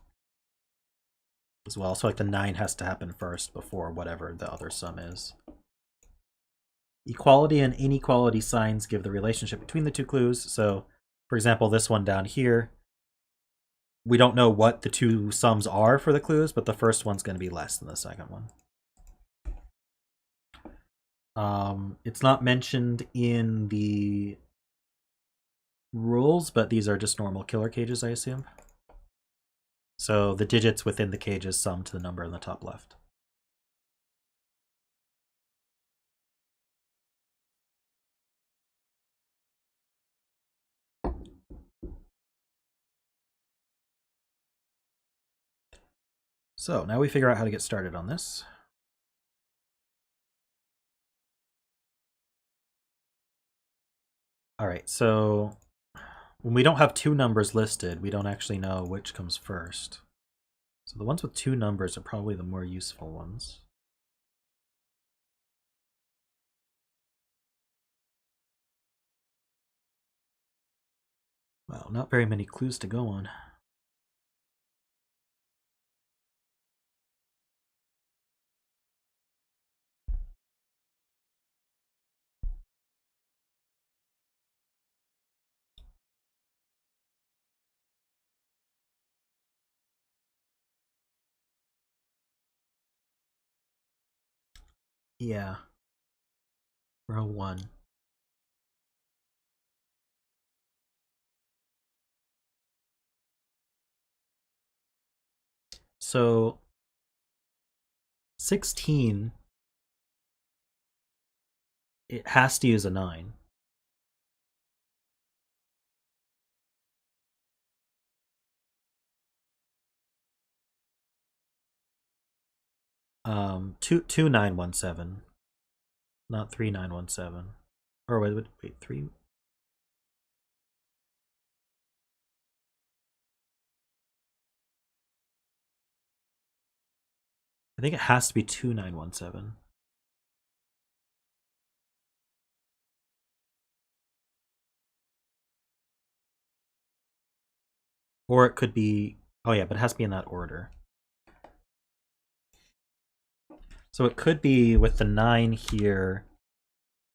S1: as well. So like the 9 has to happen first before whatever the other sum is. Equality and inequality signs give the relationship between the two clues. So for example, this one down here, we don't know what the two sums are for the clues, but the first one's going to be less than the second one. It's not mentioned in the rules, but these are just normal killer cages, I assume. So the digits within the cages sum to the number in the top left. So now we figure out how to get started on this. All right, so when we don't have 2 numbers listed, we don't actually know which comes first. So the ones with 2 numbers are probably the more useful ones. Well, not very many clues to go on. Yeah. Row 1. So 16, it has to use a 9. Um, 2917, not 3917. Or wait, 3. I think it has to be 2917. Or it could be, oh yeah, but it has to be in that order. So it could be with the 9 here,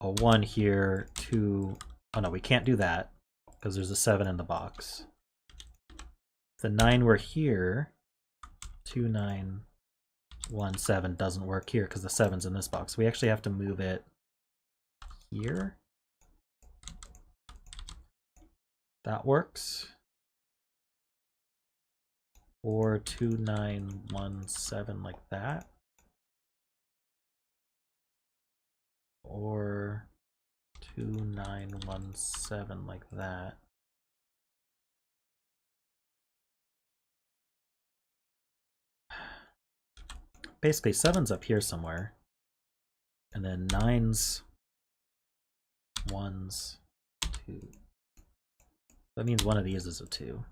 S1: a 1 here, 2... Oh no, we can't do that, because there's a 7 in the box. If the 9 were here, 2, 9, 1, 7 doesn't work here, because the 7's in this box. We actually have to move it here. That works. Or 2, 9, 1, 7 like that. Or 2, 9, 1, 7 like that. Basically, 7's up here somewhere. And then 9's, 1's, 2. That means one of these is a 2.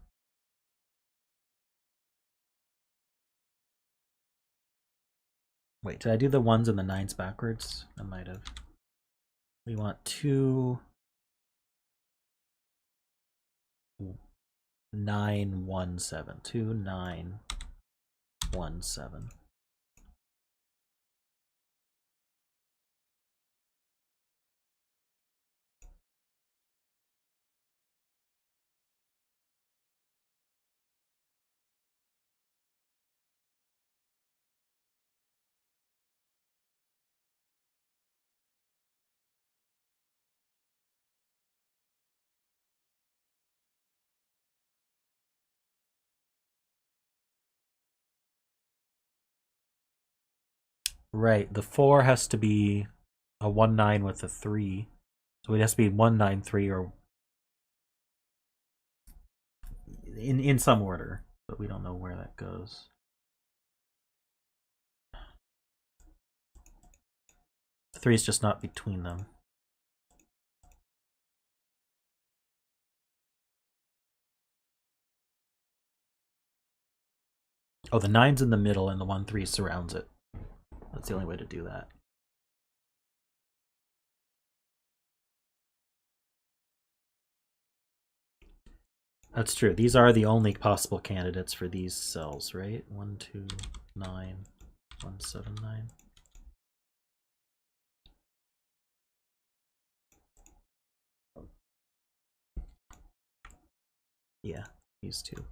S1: Wait, did I do the 1's and the 9's backwards? I might have. We want 2, 9, 1, 7. 2, 9, 1, 7. Right, the 4 has to be a 1, 9 with a 3. So it has to be 1, 9, 3 or in some order, but we don't know where that goes. The 3 is just not between them. Oh, the 9's in the middle and the 1, 3 surrounds it. That's the only way to do that. That's true. These are the only possible candidates for these cells, right? 1, 2, 9, 1, 7, 9. Yeah, these two.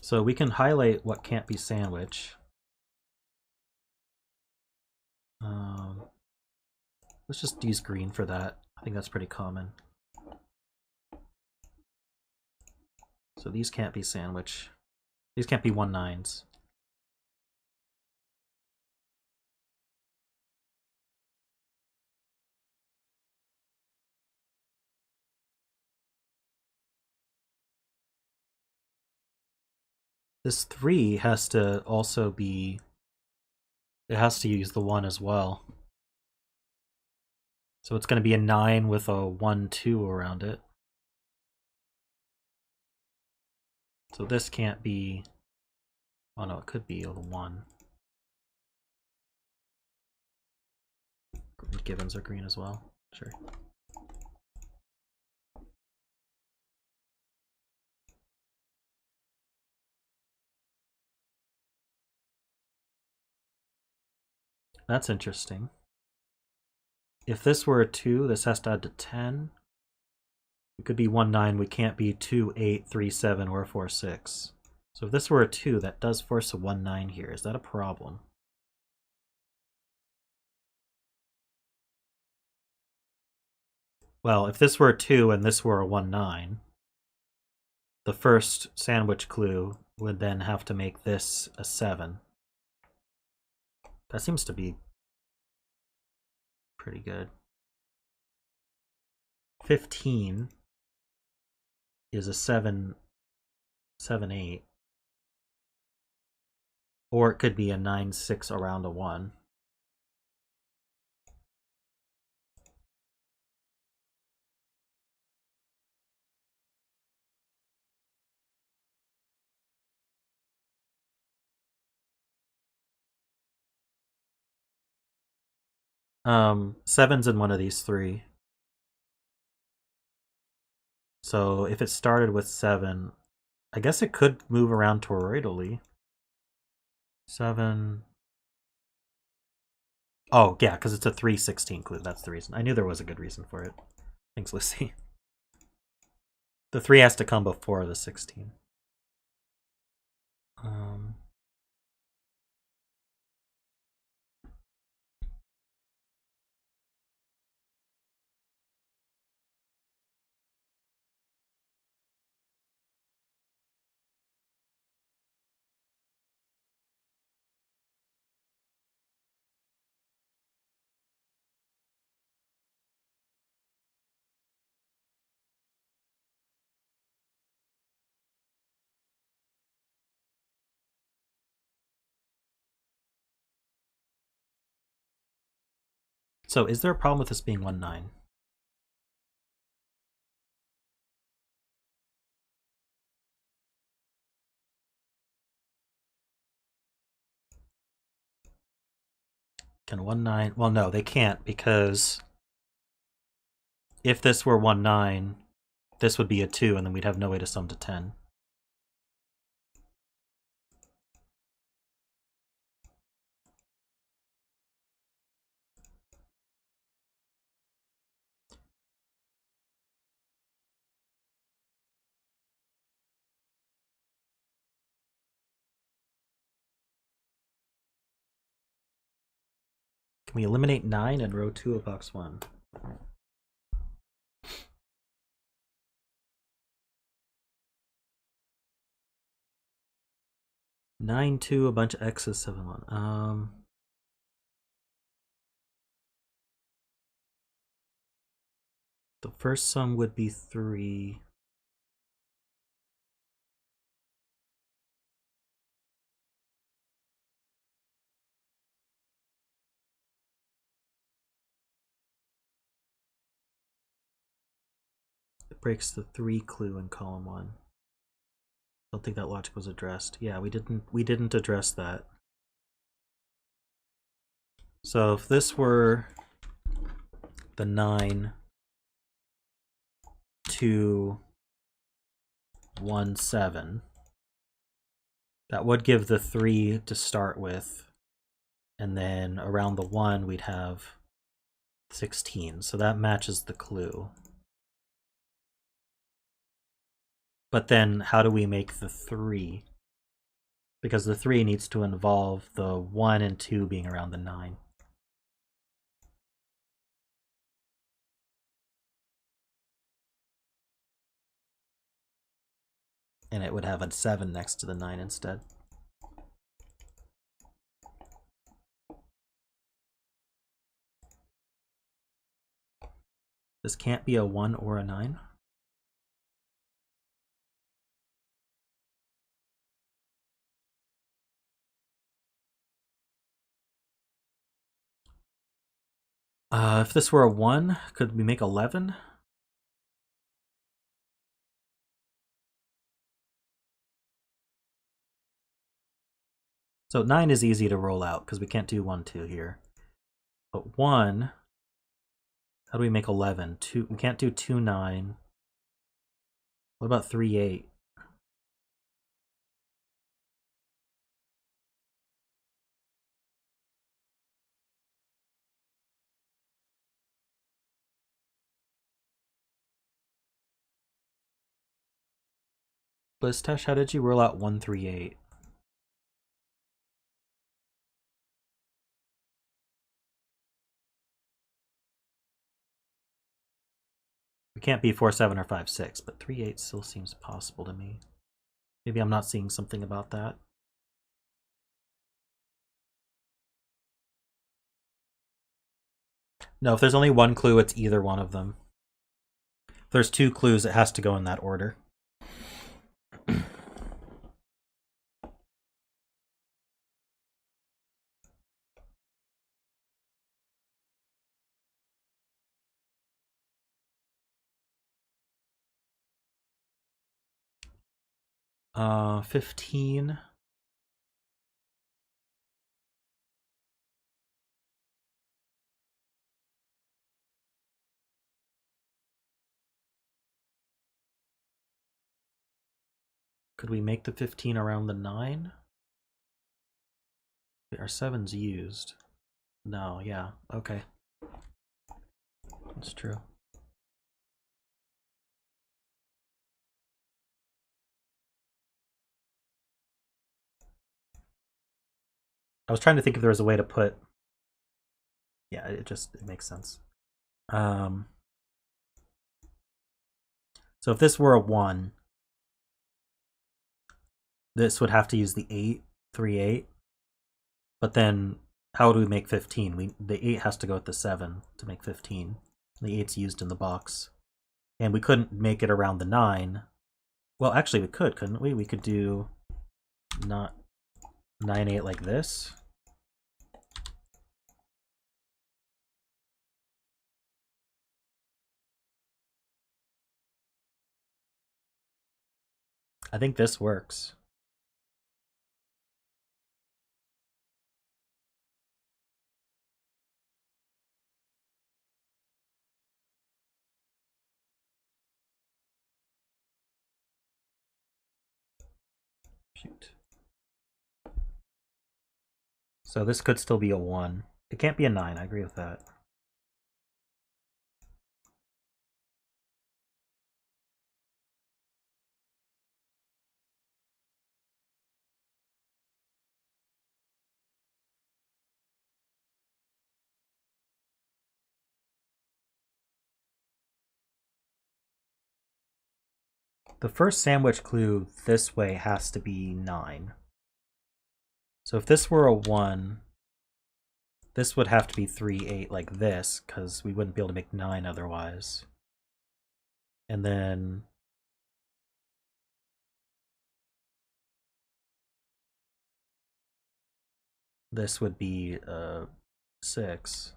S1: So we can highlight what can't be sandwiched. Let's just use green for that. I think that's pretty common. So these can't be sandwiched. These can't be 1, 9s. This 3 has to also be... It has to use the 1 as well. So it's going to be a 9 with a 1, 2 around it. So this can't be... Oh no, it could be a 1. Givens are green as well. Sure. That's interesting. If this were a 2, this has to add to 10. It could be 1, 9. We can't be 2, 8, 3, 7, or 4, 6. So if this were a 2, that does force a 1, 9 here. Is that a problem? Well, if this were a 2 and this were a 1, 9, the first sandwich clue would then have to make this a 7. That seems to be pretty good. 15 is a 7, 7, 8. Or it could be a 9, 6 around a 1. Seven's in one of these 3. So if it started with 7, I guess it could move around toroidally. 7. Oh, yeah, because it's a 3/16 clue. That's the reason. I knew there was a good reason for it. Thanks, Lissy. The 3 has to come before the 16. So is there a problem with this being 1/9? Can 1/9? Well, no, they can't, because if this were 1/9, this would be a 2, and then we'd have no way to sum to 10. Can we eliminate 9 in row 2 of box 1? Nine, 2, a bunch of X's, 7, 1. The first sum would be 3. It breaks the 3 clue in column 1. Don't think that logic was addressed. Yeah, we didn't address that. So if this were the 9, 2, 1, 7, that would give the 3 to start with, and then around the 1 we'd have 16. So that matches the clue. But then how do we make the 3? Because the 3 needs to involve the 1 and 2 being around the 9. And it would have a 7 next to the 9 instead. This can't be a 1 or a 9. If this were a 1, could we make 11? So 9 is easy to roll out because we can't do 1, 2 here. But 1, how do we make 11? 2, we can't do 2, 9. What about 3, 8? Lisztes, how did you roll out 1, 3, 8? We can't be 4, 7, or 5, 6, but 3, 8 still seems possible to me. Maybe I'm not seeing something about that. No, if there's only one clue, it's either one of them. If there's 2 clues, it has to go in that order. 15. Could we make the 15 around the 9? Our 7's used. No, yeah, okay. That's true. I was trying to think if there was a way to put... Yeah, it makes sense. So if this were a 1, this would have to use the 8, 3, 8. But then, how do we make 15? The 8 has to go with the 7 to make 15. The 8's used in the box. And we couldn't make it around the 9. Well, actually we could, couldn't we? We could do not 9, 8 like this. I think this works. Shoot. So this could still be a 1. It can't be a 9, I agree with that. The first sandwich clue this way has to be 9. So if this were a 1, this would have to be 3, 8 like this, because we wouldn't be able to make 9 otherwise. And then... this would be 6.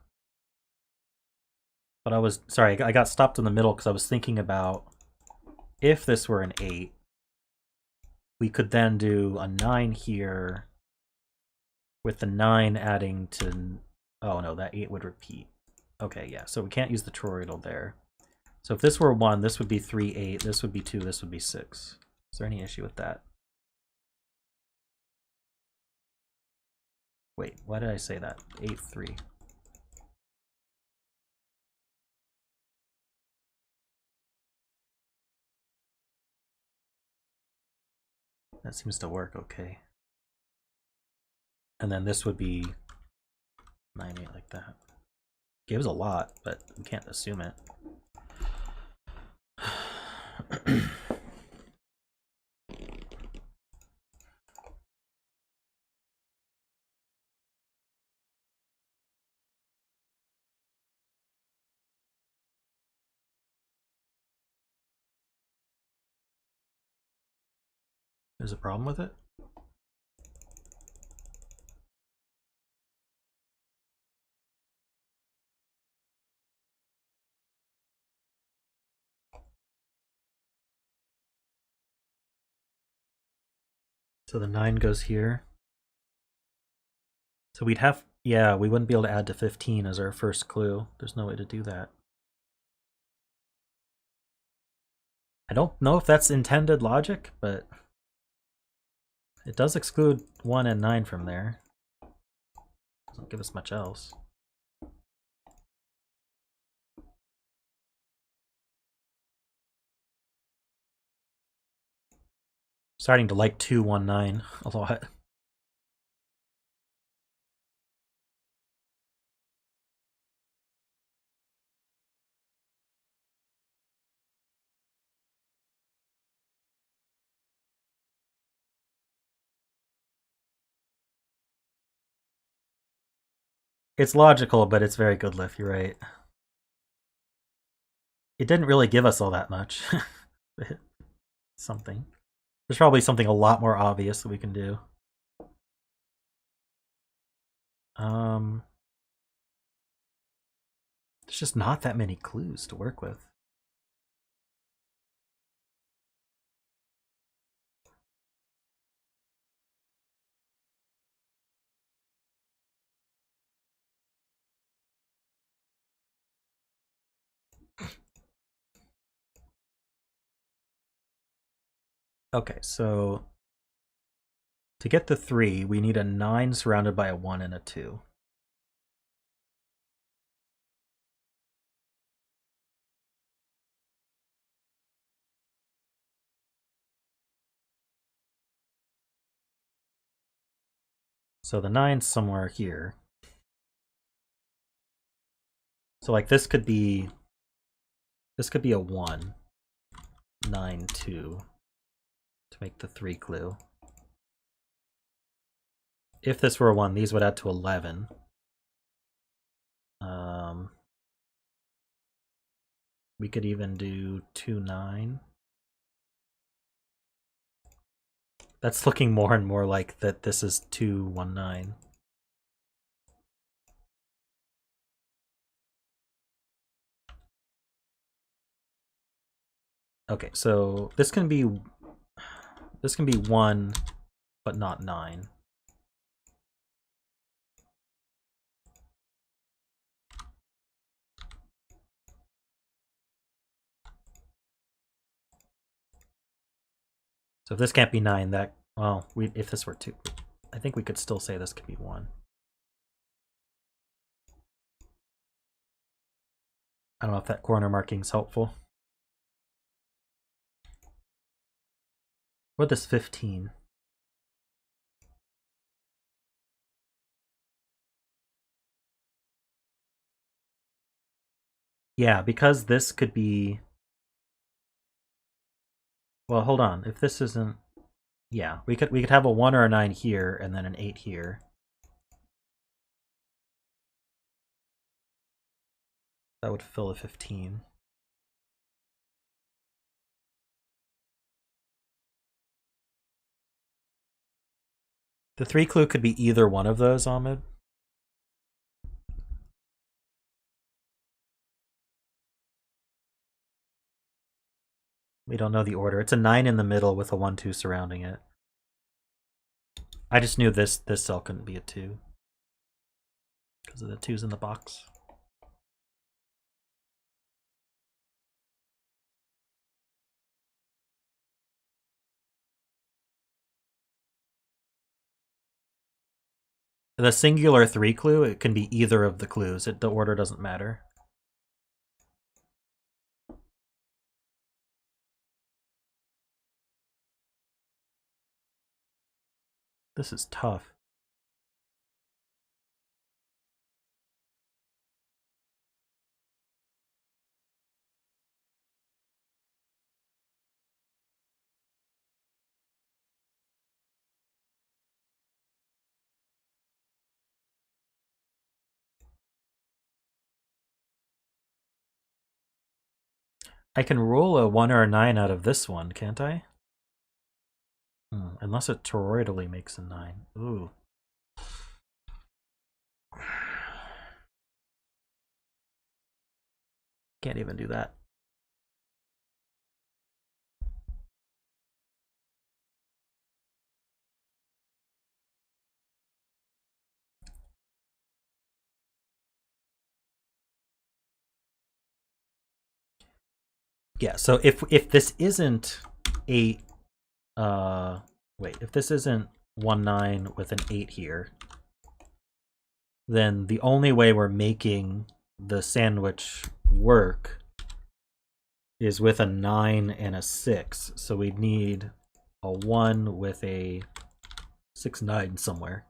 S1: But I was... sorry, I got stopped in the middle because I was thinking about... if this were an 8, we could then do a 9 here, with the 9 adding to... oh no, that 8 would repeat. Okay, yeah, so we can't use the toroidal there. So if this were 1, this would be 3, 8, this would be 2, this would be 6. Is there any issue with that? Wait, why did I say that? 8, 3. That seems to work okay. And then this would be 9, 8 like that. Gives a lot, but we can't assume it. There's a problem with it? So the 9 goes here. So we'd have... yeah, we wouldn't be able to add to 15 as our first clue. There's no way to do that. I don't know if that's intended logic, but it does exclude 1 and 9 from there. Doesn't give us much else. Starting to like 219 a lot. It's logical, but it's very good lift, you're right. It didn't really give us all that much. Something. There's probably something a lot more obvious that we can do. There's just not that many clues to work with. Okay, so to get the 3, we need a 9 surrounded by a 1 and a 2. So the 9's somewhere here. So like this could be a 1, 9, 2 to make the 3 clue. If this were a 1, these would add to 11. We could even do 2, 9. That's looking more and more like that this is 2, 1, 9. Okay, so this can be 1, but not 9. So if this can't be 9, that, well, if this were 2, I think we could still say this could be 1. I don't know if that corner marking is helpful. What this 15? Yeah, because this could be... Well, hold on. If this isn't... Yeah, we could have a 1 or a 9 here, and then an 8 here. That would fill a 15. The 3 clue could be either one of those, Ahmed. We don't know the order. It's a 9 in the middle with a 1, 2 surrounding it. I just knew this cell couldn't be a 2 because of the 2's in the box. The singular 3 clue, it can be either of the clues. The order doesn't matter. This is tough. I can roll a 1 or a 9 out of this one, can't I? Unless it toroidally makes a 9. Ooh. Can't even do that. Yeah, so if this isn't 8, if this isn't 1, 9 with an 8 here, then the only way we're making the sandwich work is with a 9 and a 6. So we'd need a 1 with a 6, 9 somewhere.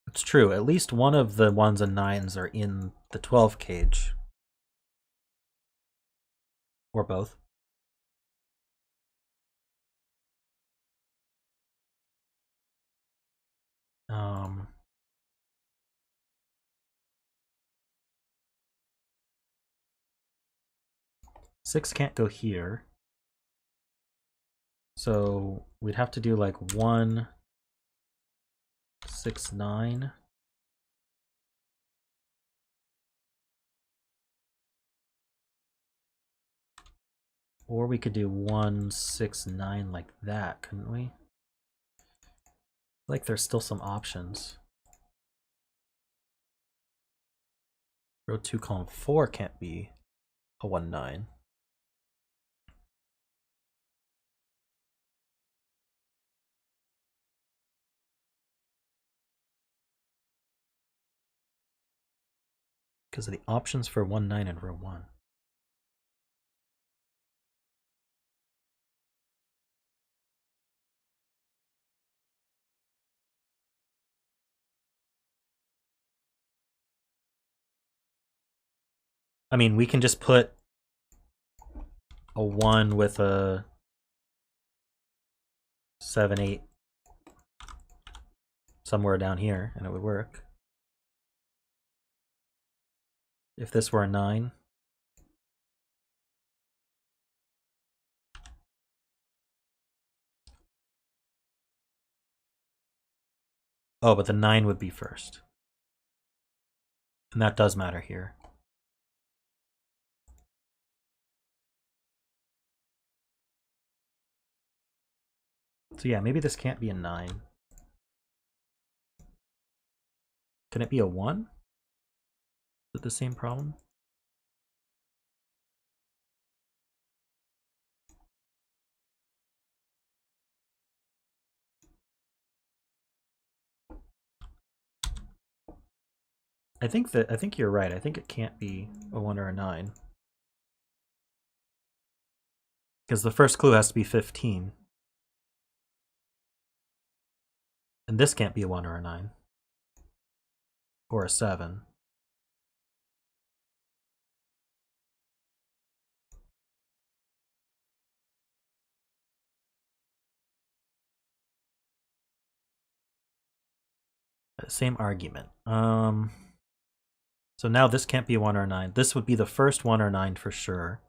S1: It's true. At least one of the 1s and 9s are in the 12 cage. Or both. Six can't go here. So we'd have to do like 1, 6, 9. Or we could do 1, 6, 9 like that, couldn't we? Like there's still some options. Row 2, column 4 can't be a 1, 9. Because of the options for 1, 9 in row 1. I mean, we can just put a 1 with a 7, 8 somewhere down here, and it would work. If this were a 9. Oh, but the 9 would be first. And that does matter here. So yeah, maybe this can't be a 9. Can it be a 1? Is it the same problem? I think you're right. I think it can't be a 1 or a 9. Because the first clue has to be 15. And this can't be a 1 or a 9. Or a 7. Same argument. So now this can't be a 1 or a 9. This would be the first 1 or 9 for sure.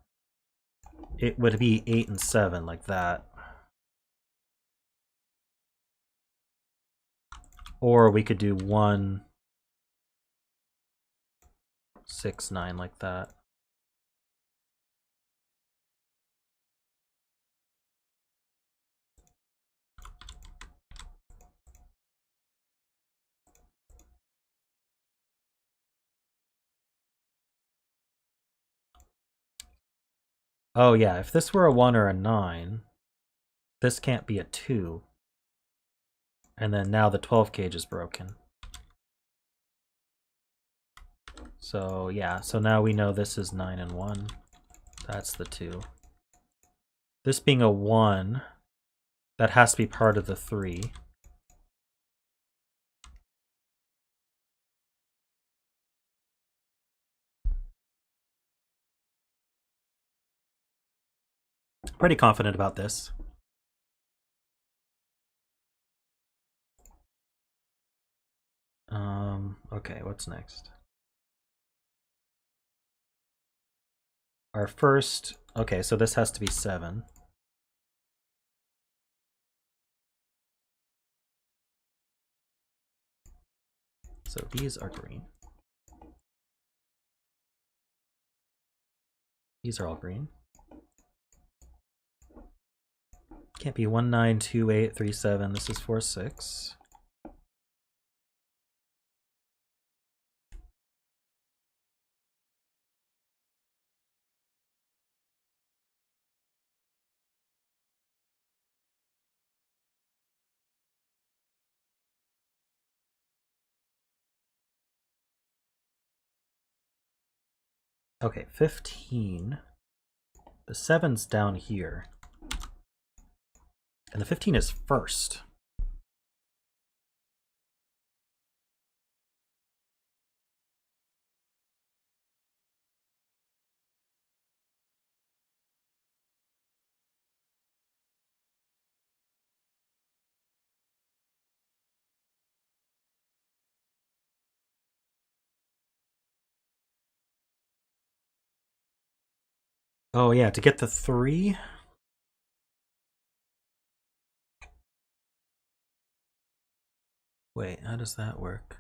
S1: It would be 8 and 7 like that. Or we could do 1, 6, 9 like that. Oh yeah, if this were a 1 or a 9, this can't be a 2. And then now the 12 cage is broken. So yeah, so now we know this is 9 and 1. That's the 2. This being a 1, that has to be part of the 3. Pretty confident about this. Okay, what's next? Our first, okay, so this has to be 7. So these are green. These are all green. Can't be 1, 9, 2, 8, 3, 7. This is 4, 6. Okay, 15. The 7's down here. And the 15 is first. Oh yeah, to get the 3. Wait, how does that work?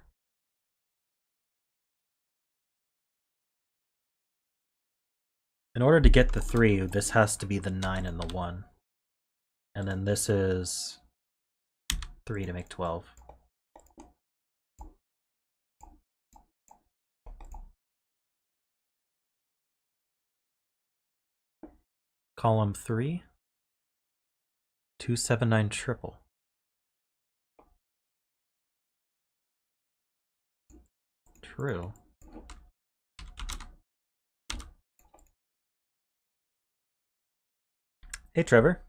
S1: order to get the 3, this has to be the 9 and the 1. And then this is 3 to make 12. Column 3, 279 triple. True. Hey, Trevor.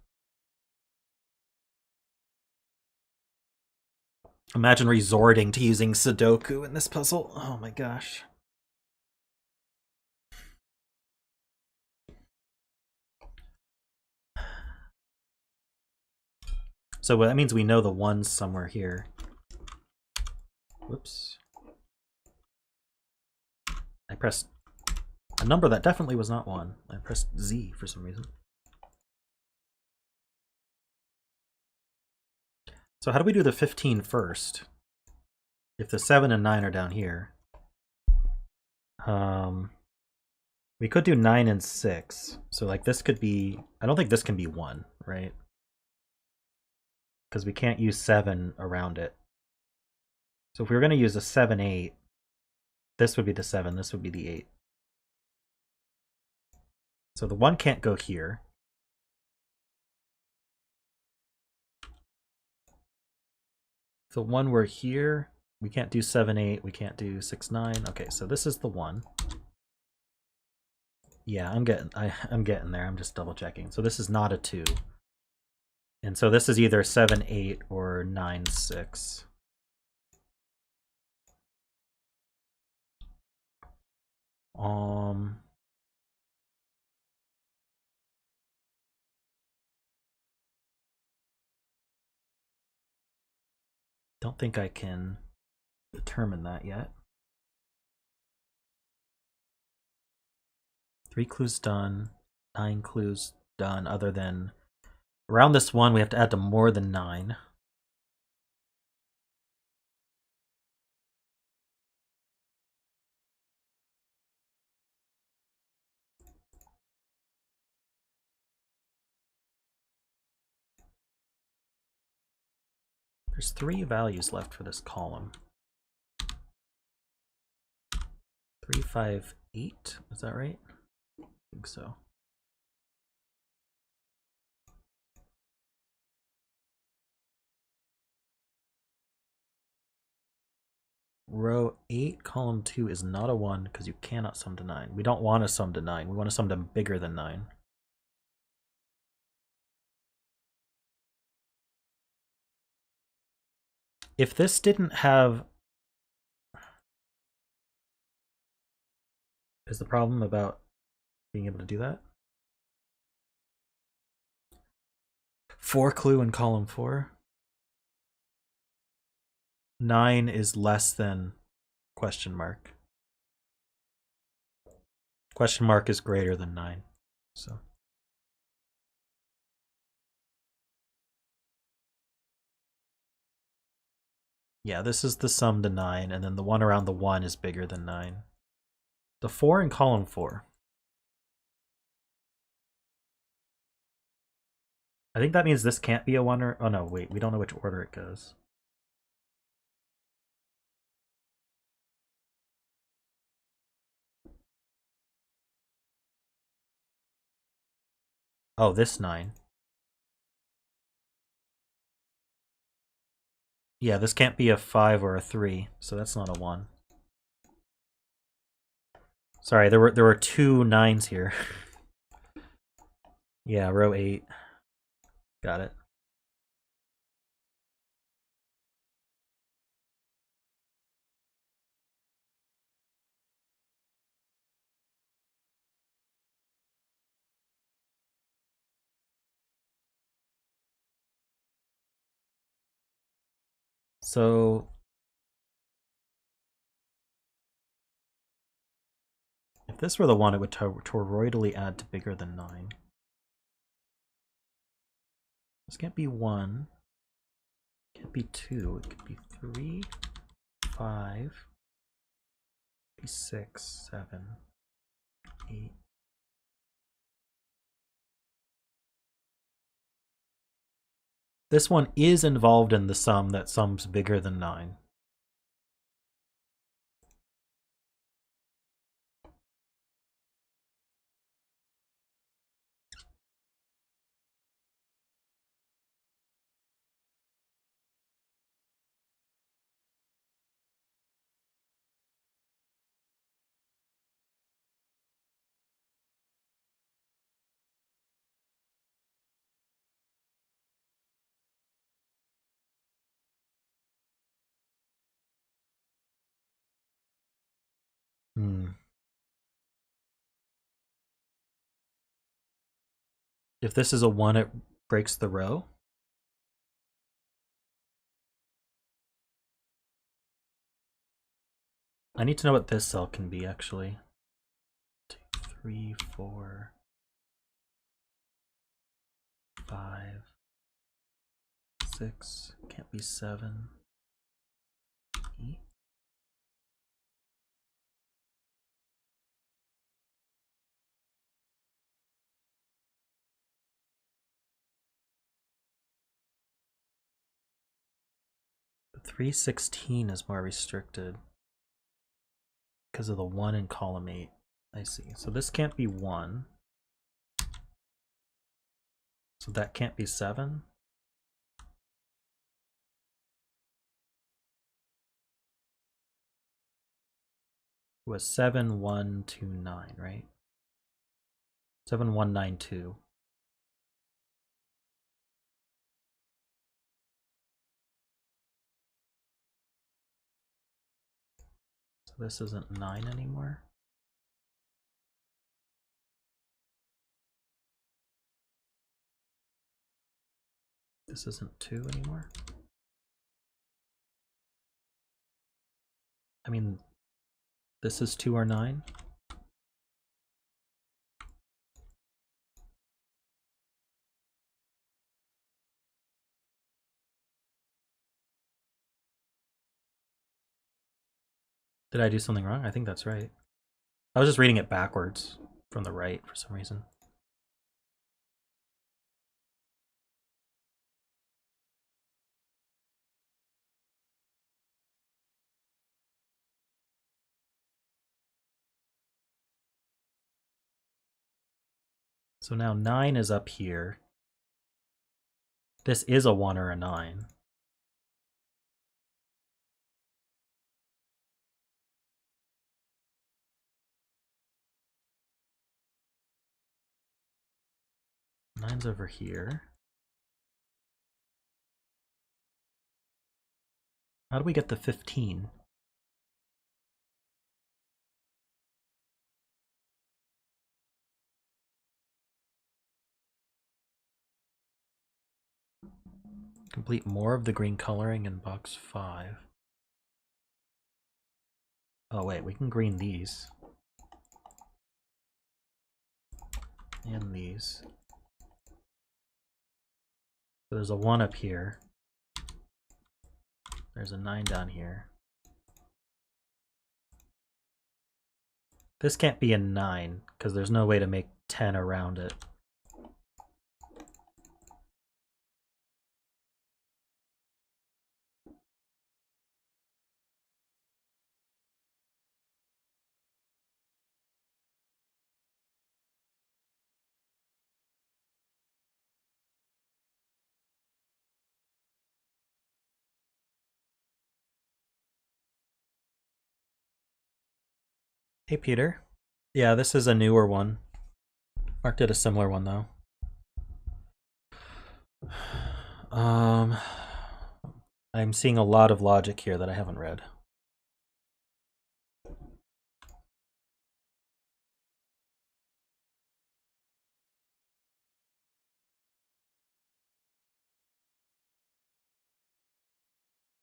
S1: Imagine resorting to using Sudoku in this puzzle. Oh my gosh. So that means we know the 1's somewhere here. Whoops. I pressed a number that definitely was not 1. I pressed Z for some reason. So how do we do the 15 first? If the 7 and 9 are down here. We could do 9 and 6. So like this could be, I don't think this can be 1, right? Because we can't use 7 around it. So if we were going to use a 7, 8, this would be the 7, this would be the 8. So the 1 can't go here. If the 1 were here, we can't do 7, 8, we can't do 6, 9. Okay, so this is the 1. Yeah, I'm getting there. I'm just double checking. So this is not a 2. And so this is either 7, 8 or 9, 6. Don't think I can determine that yet. 3 clues done, 9 clues done, other than around this 1 we have to add to more than 9. There's 3 values left for this column. 3, 5, 8, is that right? I think so. Row 8, column 2 is not a 1 because you cannot sum to 9. We don't want to sum to 9. We want to sum to bigger than 9. If this didn't have... Is the problem about being able to do that? 4 clue in column 4. 9 is less than question mark. Question mark is greater than 9. So yeah, this is the sum to 9, and then the one around the 1 is bigger than 9. The 4 in column 4. I think that means this can't be a 1 or... Oh no, wait, we don't know which order it goes. Oh, this 9. Yeah, this can't be a 5 or a 3, so that's not a 1. Sorry, there were 2 9s here. Yeah, row 8. Got it. So if this were the 1, it would toroidally add to bigger than 9. This can't be 1. It can't be 2. It could be 3, 5, 6, 7, 8, This one is involved in the sum that sums bigger than 9. If this is a 1, it breaks the row. I need to know what this cell can be, actually. 2, 3, 4, 5, 6. Can't be 7. 8. The 316 is more restricted because of the 1 in column 8. I see. So this can't be 1. So that can't be 7. It was 7, 1, 2, 9, right? 7, 1, 9, 2. So this isn't 9 anymore. This isn't 2 anymore. I mean, this is 2 or 9. Did I do something wrong? I think that's right. I was just reading it backwards from the right for some reason. So now 9 is up here. This is a 1 or a 9. Nine's over here. How do we get the 15? Complete more of the green coloring in box 5. Oh wait, we can green these. And these. So there's a 1 up here. There's a 9 down here. This can't be a 9, because there's no way to make 10 around it. Hey Peter. Yeah, this is a newer one. Mark did a similar one though. I'm seeing a lot of logic here that I haven't read.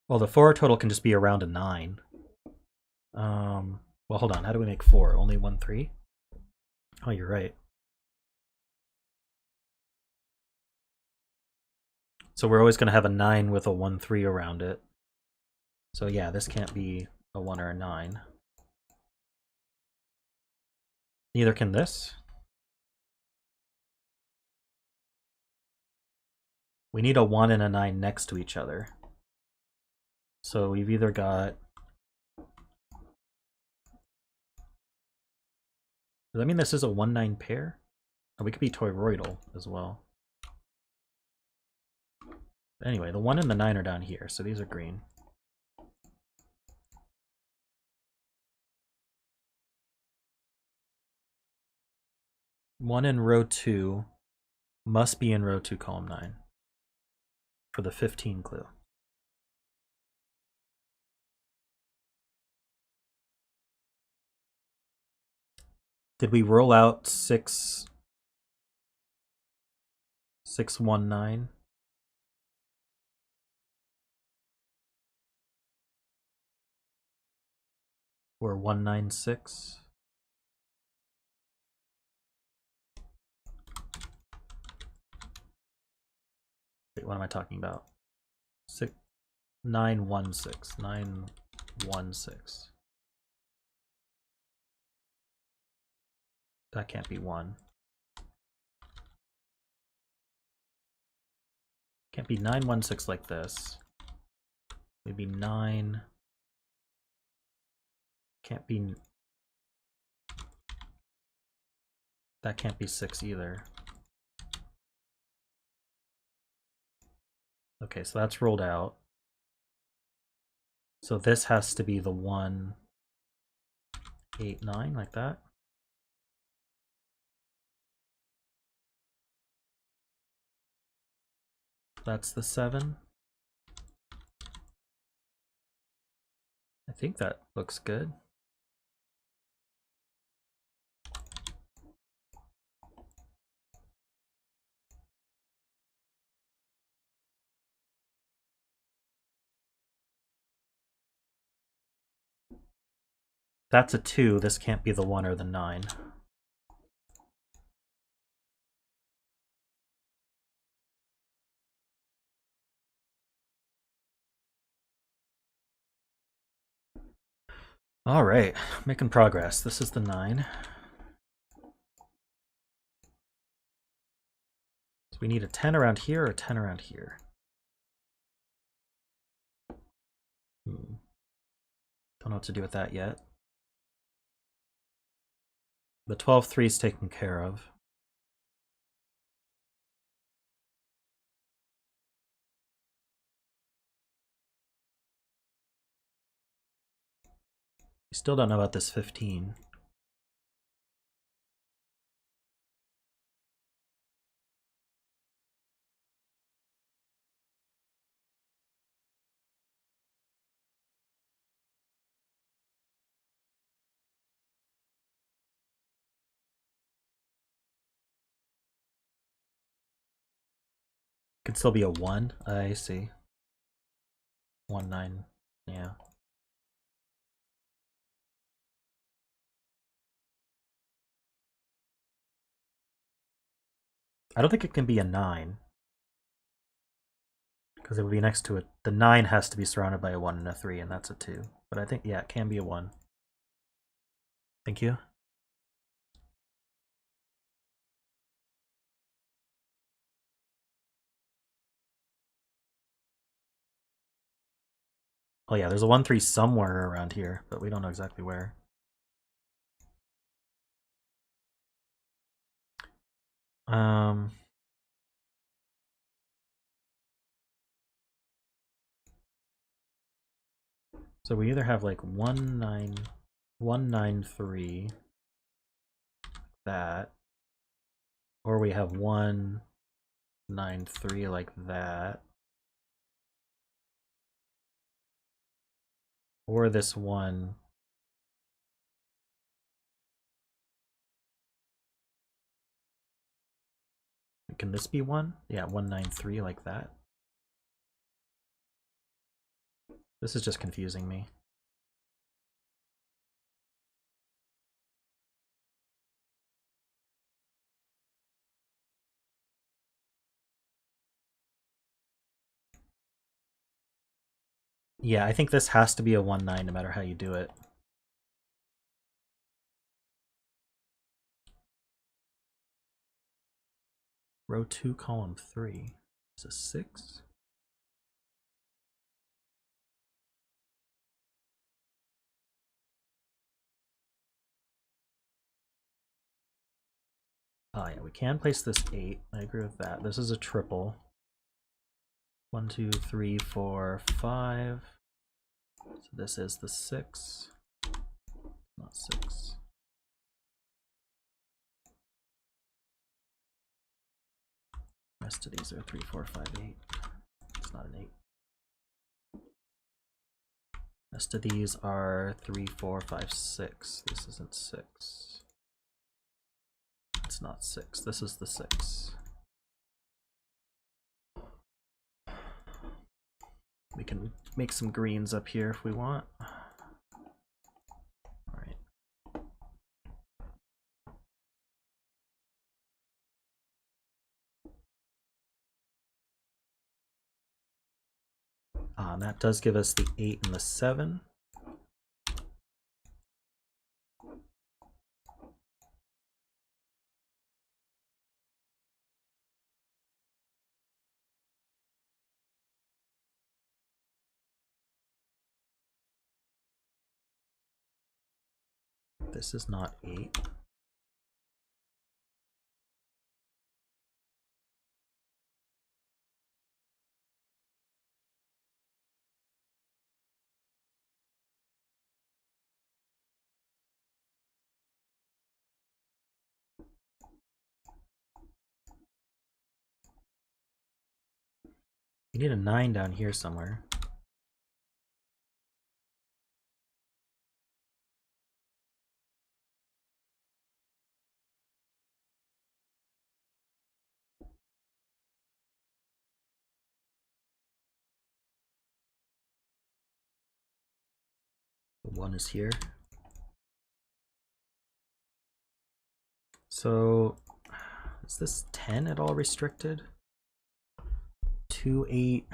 S1: Well, the 4 total can just be around a 9. Well, hold on. How do we make 4? Only 1, 3? Oh, you're right. So we're always going to have a 9 with a 1, 3 around it. So yeah, this can't be a 1 or a 9. Neither can this. We need a 1 and a 9 next to each other. So we've either got... Does that mean this is a 1-9 pair? Oh, we could be toroidal as well. Anyway, the 1 and the 9 are down here, so these are green. One in row 2 must be in row 2, column 9 for the 15 clue. Did we roll out 6, 6, 1, 9? Or 1, 9, 6? Wait, what am I talking about? 6, 9, 1, 6. 9, 1, 6. That can't be 1. Can't be 9, 1, 6 like this. Maybe 9. Can't be... That can't be 6 either. Okay, so that's rolled out. So this has to be the 1, 8, 9, like that. That's the 7. I think that looks good. That's a 2. This can't be the 1 or the 9. All right, making progress. This is the 9. So we need a 10 around here or a 10 around here. Don't know what to do with that yet. The 12-3 is taken care of. We still don't know about this 15. Could still be a 1. I see. 1, 9. Yeah. I don't think it can be a 9. Because it would be next to it. The 9 has to be surrounded by a 1 and a 3, and that's a 2. But I think, yeah, it can be a 1. Thank you. Oh yeah, there's a 1-3 somewhere around here, but we don't know exactly where. So we either have like 1, 9, 1, 9, 3, that, or we have 1, 9, 3 like that, or this one. Can this be 1? Yeah, 1, 9, 3 like that. This is just confusing me. Yeah, I think this has to be a 1, 9 no matter how you do it. Row 2, column 3. It's a 6. Oh yeah, we can place this 8. I agree with that. This is a triple. 1, 2, 3, 4, 5. So this is the 6. Not 6. The rest of these are 3, 4, 5, 8. It's not an 8. Rest of these are 3, 4, 5, 6. This isn't 6. It's not 6. This is the 6. We can make some greens up here if we want. Alright. And that does give us the 8 and the 7. This is not 8. You need a 9 down here somewhere. The 1 is here. So is this 10 at all restricted? 2, 8,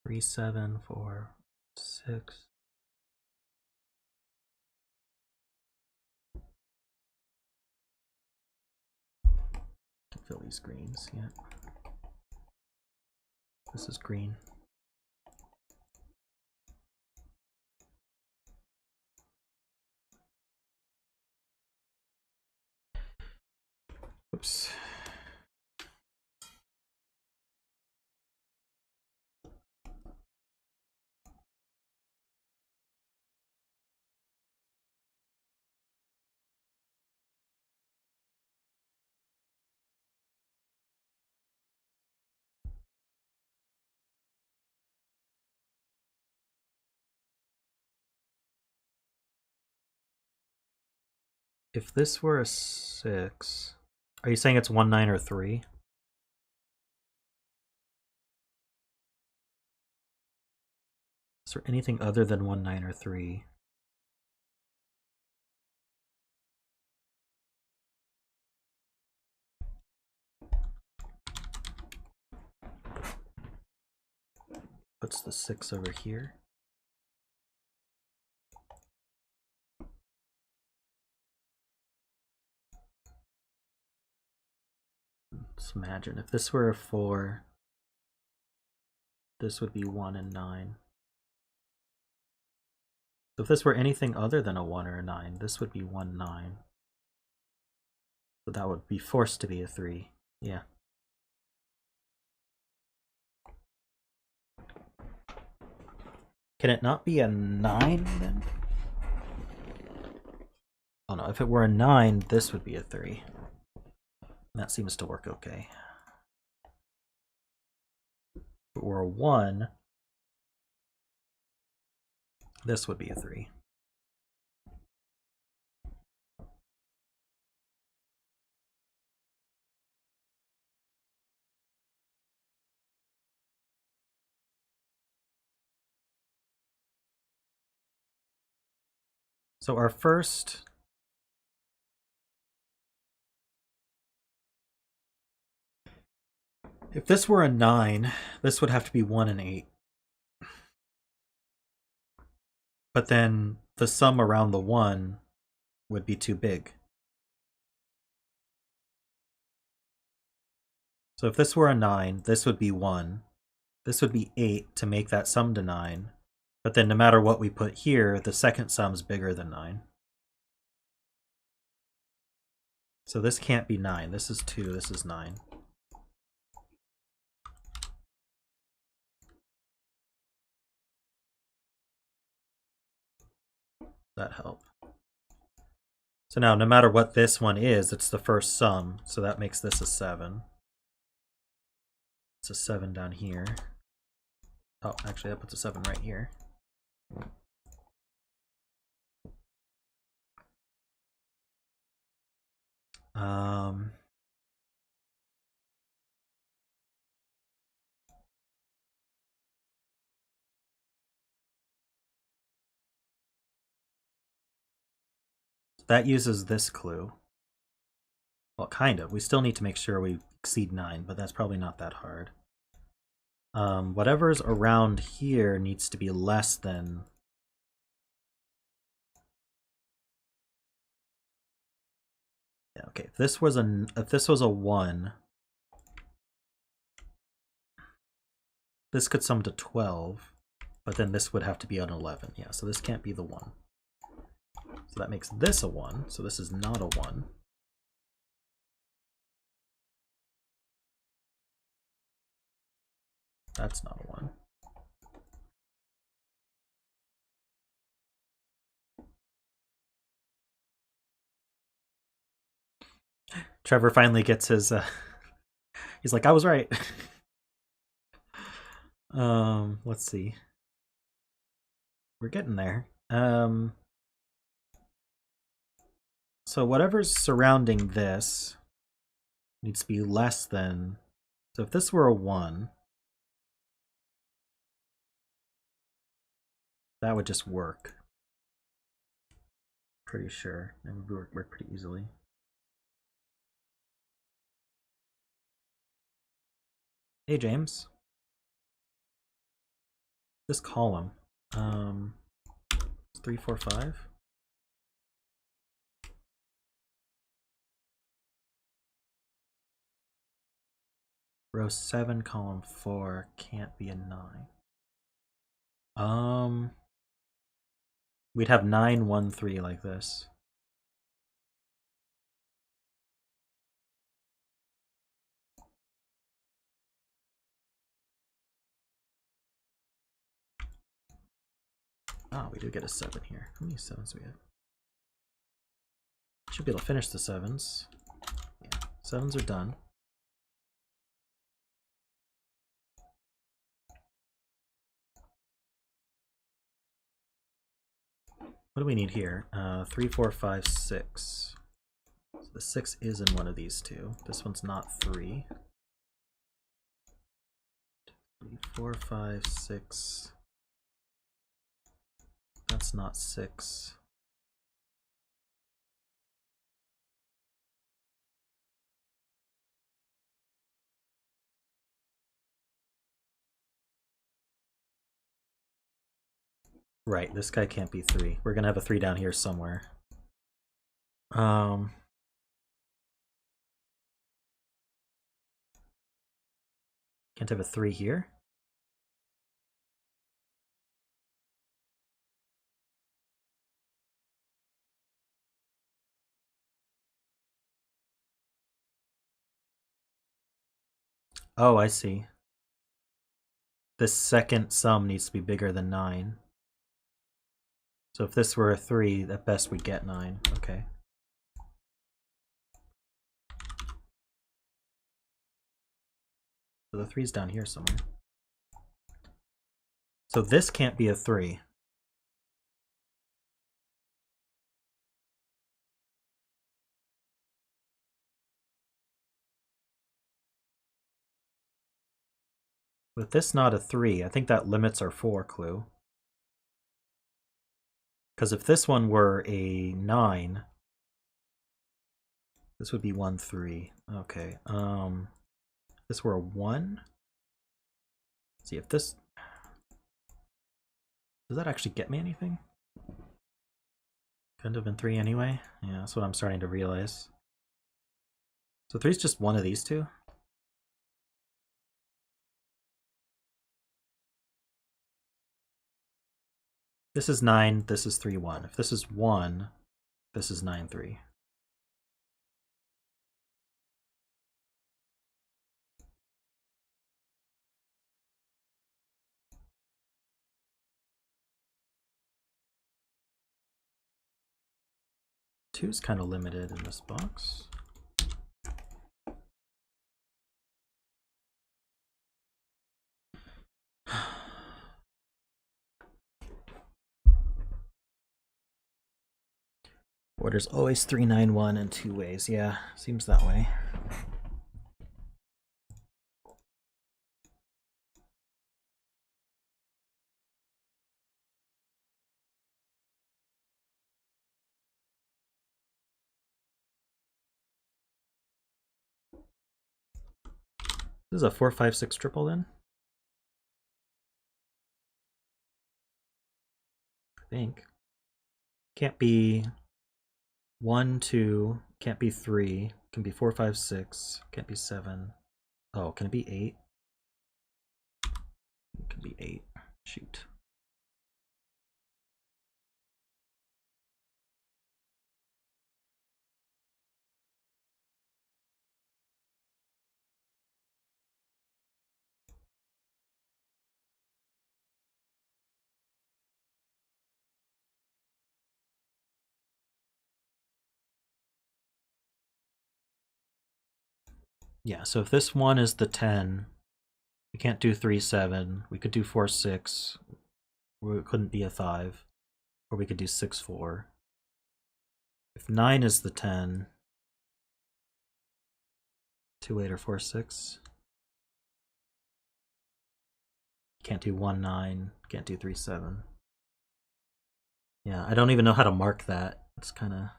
S1: 3, 7, 4, 6. Can fill these greens, yeah. This is green. Oops. If this were a 6, are you saying it's 1, 9, or 3? Is there anything other than 1, 9, or 3? Puts the 6 over here. Let's imagine if this were a 4, this would be 1 and 9. So if this were anything other than a 1 or a 9, this would be 1, 9. So that would be forced to be a 3. Yeah. Can it not be a 9 then? Oh no, if it were a 9, this would be a 3. That seems to work okay. If it were a 1, this would be a 3. So our first if this were a 9, this would have to be 1 and 8. But then the sum around the 1 would be too big. So if this were a 9, this would be 1. This would be 8 to make that sum to 9. But then no matter what we put here, the second sum's bigger than 9. So this can't be 9. This is 2, this is 9. That help. So now no matter what this one is, it's the first sum, so that makes this a 7. It's a 7 down here. Oh, actually that puts a 7 right here. That uses this clue. Well, kind of. We still need to make sure we exceed 9, but that's probably not that hard. Whatever's around here needs to be less than... Yeah, okay. If this was a 1, this could sum to 12, but then this would have to be an 11. Yeah, so this can't be the 1. So that makes this a 1, so this is not a 1. That's not a 1. Trevor finally gets his, he's like, I was right. Let's see. We're getting there. So whatever's surrounding this needs to be less than... So if this were a 1, that would just work. Pretty sure. It would work pretty easily. Hey, James. This column. 3, 4, 5. Row 7, column 4 can't be a 9. We'd have 9, 1, 3 like this. Oh, we do get a 7 here. How many 7s do we have? Should be able to finish the 7s. Yeah, 7s are done. What do we need here? 3, 4, 5, 6. So the 6 is in one of these two. This one's not 3. 3, 4, 5, 6. That's not 6. Right, this guy can't be 3. We're gonna have a 3 down here somewhere. Can't have a 3 here? Oh, I see. This second sum needs to be bigger than 9. So if this were a 3, at best we'd get 9. Okay. So the 3's down here somewhere. So this can't be a 3. With this not a 3, I think that limits our 4 clue. Because if this one were a 9, this would be 1, 3. Okay. If this were a 1? Let's see if this... Does that actually get me anything? Couldn't have been 3 anyway? Yeah, that's what I'm starting to realize. So 3's just one of these two? This is 9, this is 3, 1. If this is 1, this is 9, 3. Two is kind of limited in this box. Order's always 3, 9, 1 in two ways. Yeah, seems that way. This is a 4, 5, 6 triple then? I think. Can't be 1, 2, can't be 3, can be 4, 5, 6, can't be 7. Oh, can it be 8? It can be 8. Shoot. Yeah, so if this one is the 10, we can't do 3, 7. We could do 4, 6. It couldn't be a 5. Or we could do 6, 4. If 9 is the 10, 2, 8 or 4, 6. Can't do 1, 9. Can't do 3, 7. Yeah, I don't even know how to mark that. It's kind of...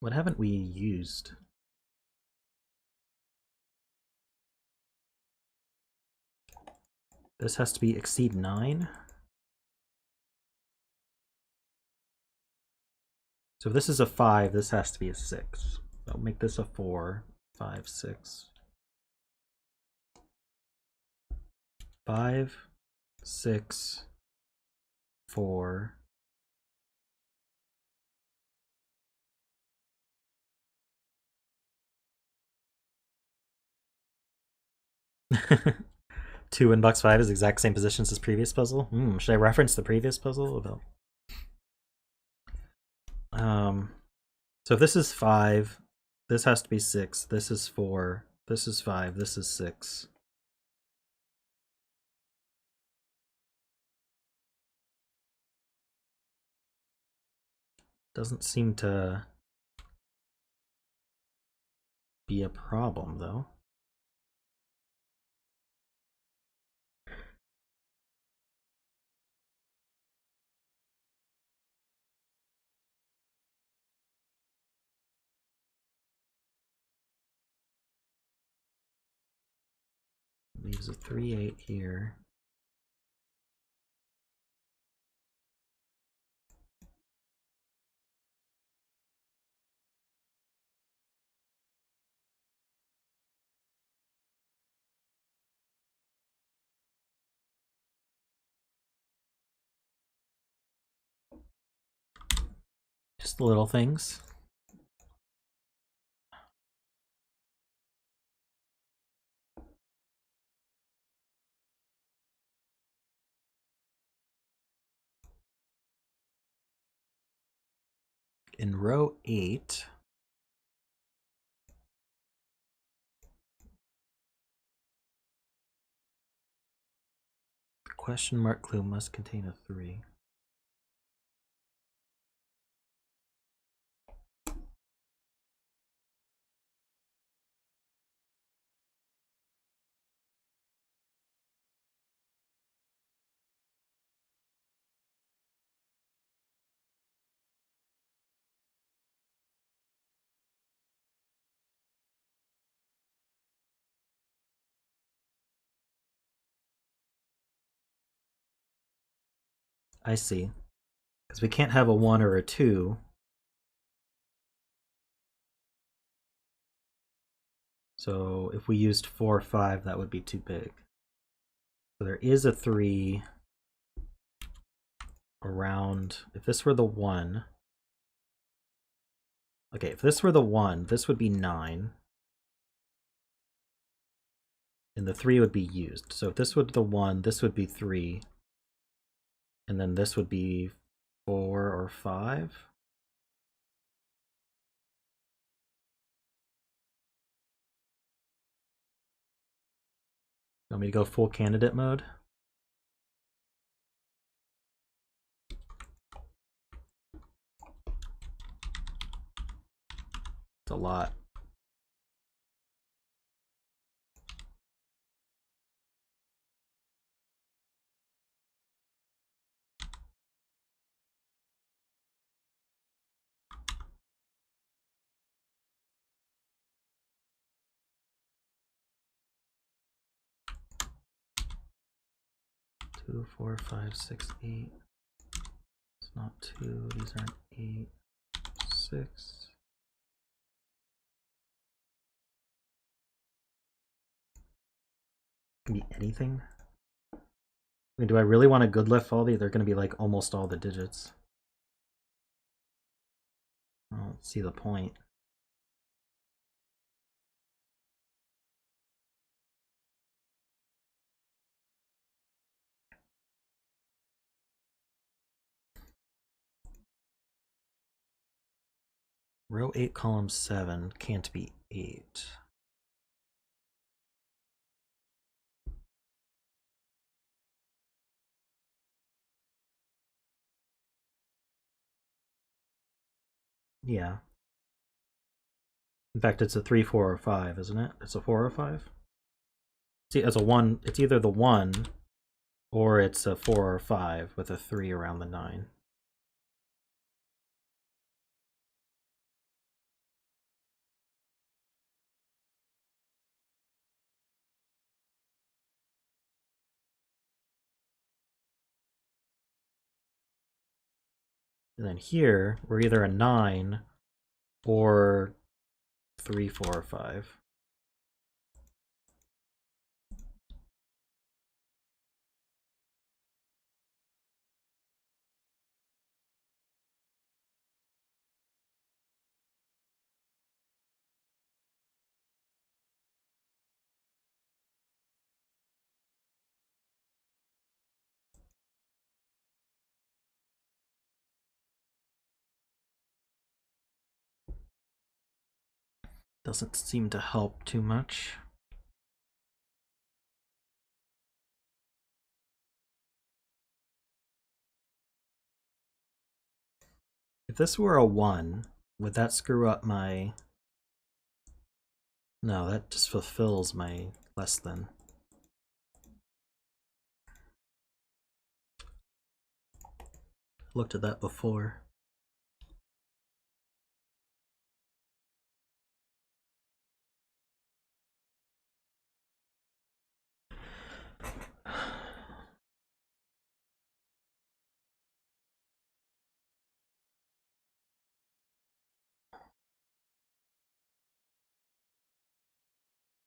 S1: What haven't we used? This has to be exceed 9. So if this is a 5, this has to be a 6. So I'll make this a 4, 5, 6. 5, 6, 4. Two in box 5 is exact same positions as previous puzzle. Should I reference the previous puzzle about? So if this is 5, this has to be 6. This is 4. This is 5. This is 6. Doesn't seem to be a problem though. Leaves a 3, 8 here. Just the little things. In row 8, the question mark clue must contain a 3. I see. Because we can't have a 1 or a 2. So if we used 4 or 5, that would be too big. So there is a 3 around, if this were the 1, okay, if this were the 1, this would be 9. And the 3 would be used. So if this would be the 1, this would be 3. And then this would be 4 or 5. You want me to go full candidate mode? It's a lot. Two, 4, 5, 6, 8. It's not 2. These aren't 8. 6. Can be anything. I mean, do I really want to good lift all these? They're going to be like almost all the digits. I don't see the point. Row 8, column 7 can't be 8. Yeah. In fact, it's a 3, 4, or 5, isn't it? It's a 4 or 5? See, it's a 1. It's either the 1 or it's a 4 or 5 with a 3 around the 9. And then here, we're either a 9 or 3, 4, or 5. Doesn't seem to help too much. If this were a 1, would that screw up my... No, that just fulfills my less than. Looked at that before.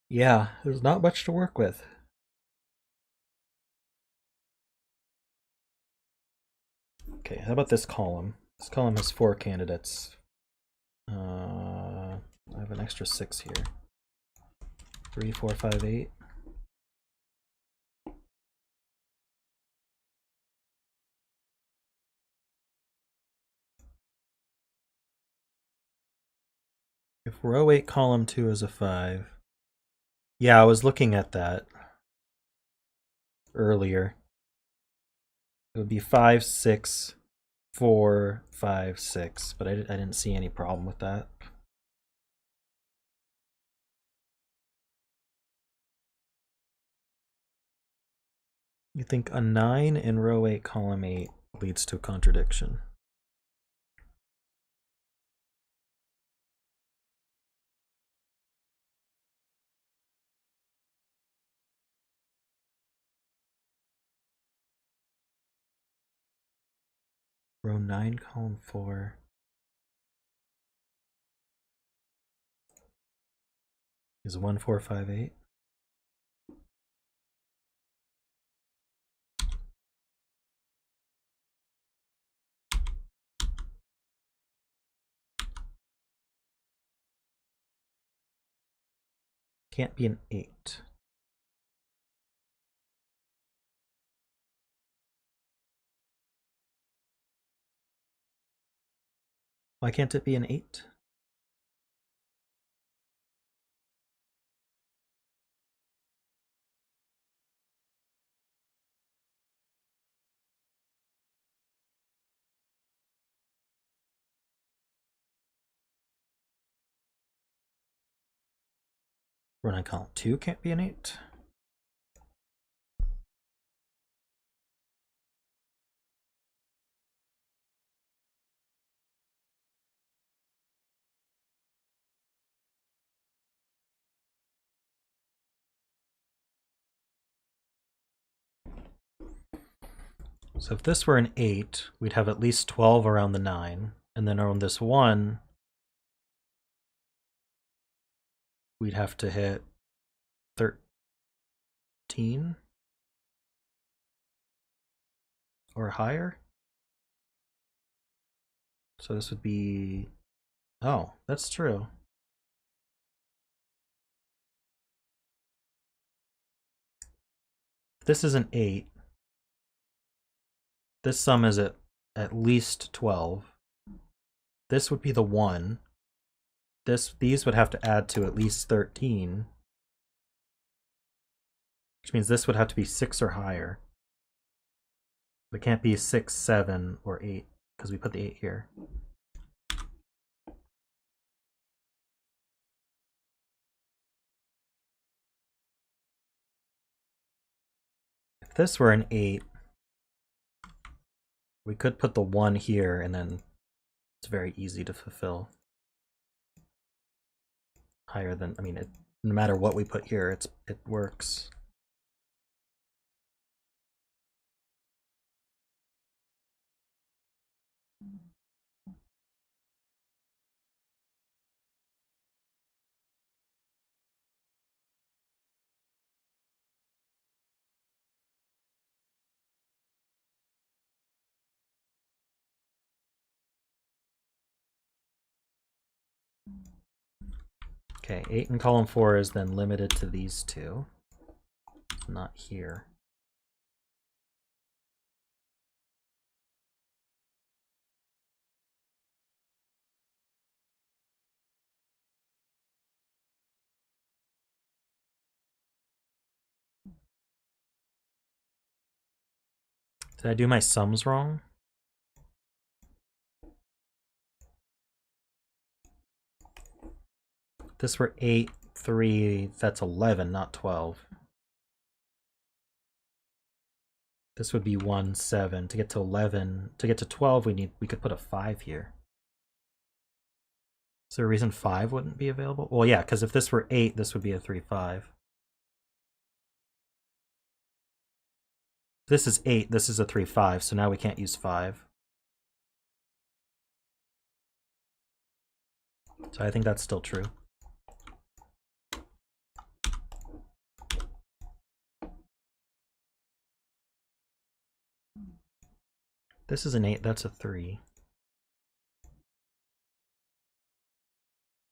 S1: Yeah, there's not much to work with. Okay, how about this column? This column has 4 candidates. I have an extra 6 here. 3, 4, 5, 8. If row 8, column 2 is a 5. Yeah, I was looking at that earlier. It would be 5, 6, 4, 5, 6, but I didn't see any problem with that. You think a 9 in row 8, column 8 leads to a contradiction. Row 9, column 4. is 1458. Can't be an 8. Why can't it be an 8? Run on column 2 can't be an 8. So if this were an 8, we'd have at least 12 around the 9. And then on this 1, we'd have to hit 13 or higher. So this would be... Oh, that's true. If this is an 8. This sum is at least 12. This would be the 1. These would have to add to at least 13. Which means this would have to be 6 or higher. It can't be 6, 7, or 8, because we put the 8 here. If this were an 8, we could put the 1 here, and then it's very easy to fulfill. Higher than, I mean, no matter what we put here, it works. Okay, 8 in column 4 is then limited to these two. Not here. Did I do my sums wrong? If this were 8, 3, that's 11, not 12. This would be 1, 7. To get to 11, to get to 12, we could put a 5 here. Is there a reason 5 wouldn't be available? Well, yeah, because if this were 8, this would be a 3, 5. This is 8, this is a 3, 5, so now we can't use 5. So I think that's still true. This is an 8, that's a 3.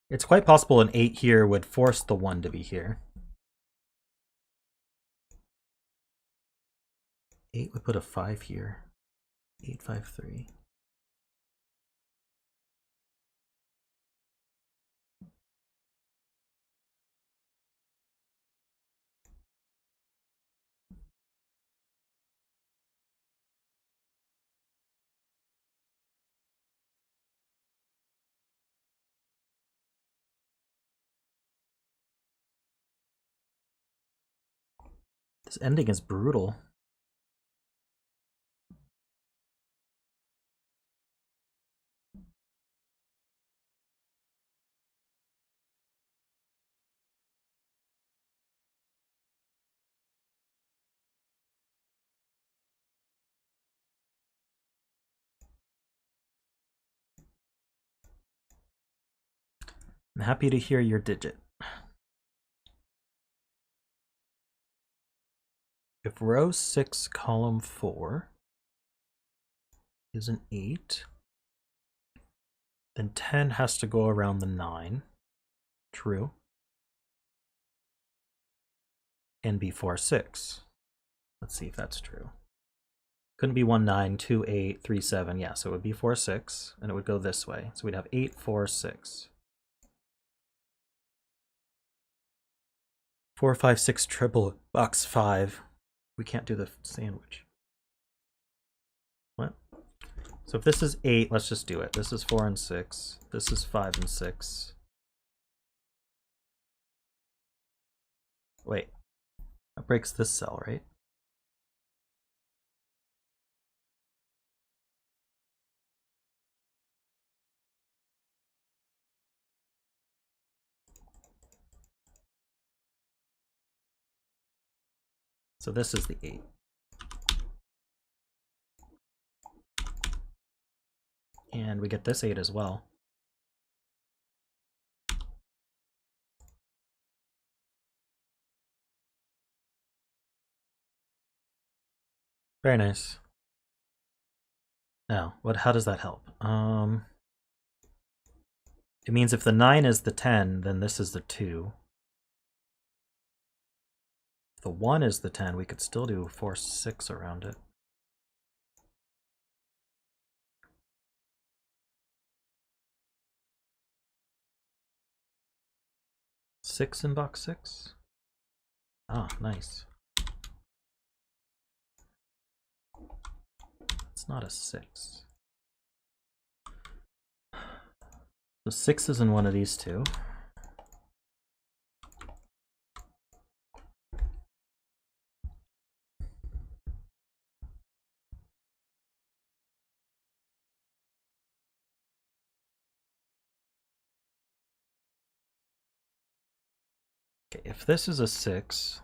S1: It's quite possible an 8 here would force the 1 to be here. 8 would put a 5 here. 8, 5, 3. This ending is brutal. I'm happy to hear your digit. if row 6, column 4 is an 8, then 10 has to go around the 9. True. And be 4, 6. Let's see if that's true. Couldn't be 1, 9, 2, 8, 3, 7. Yeah, so it would be 4, 6, and it would go this way. So we'd have 8, 4, 6. 4, 5, 6, triple box 5. We can't do the sandwich. What? So if this is 8, let's just do it. This is 4 and 6. This is 5 and 6. Wait. That breaks this cell, right? So this is the 8. And we get this 8 as well. Very nice. Now, how does that help? It means if the 9 is the 10, then this is the 2. If the 1 is the 10, we could still do 4, 6 around it. Six in box 6? Ah, nice. It's not a 6. So 6 is in one of these two. Okay, if this is a 6...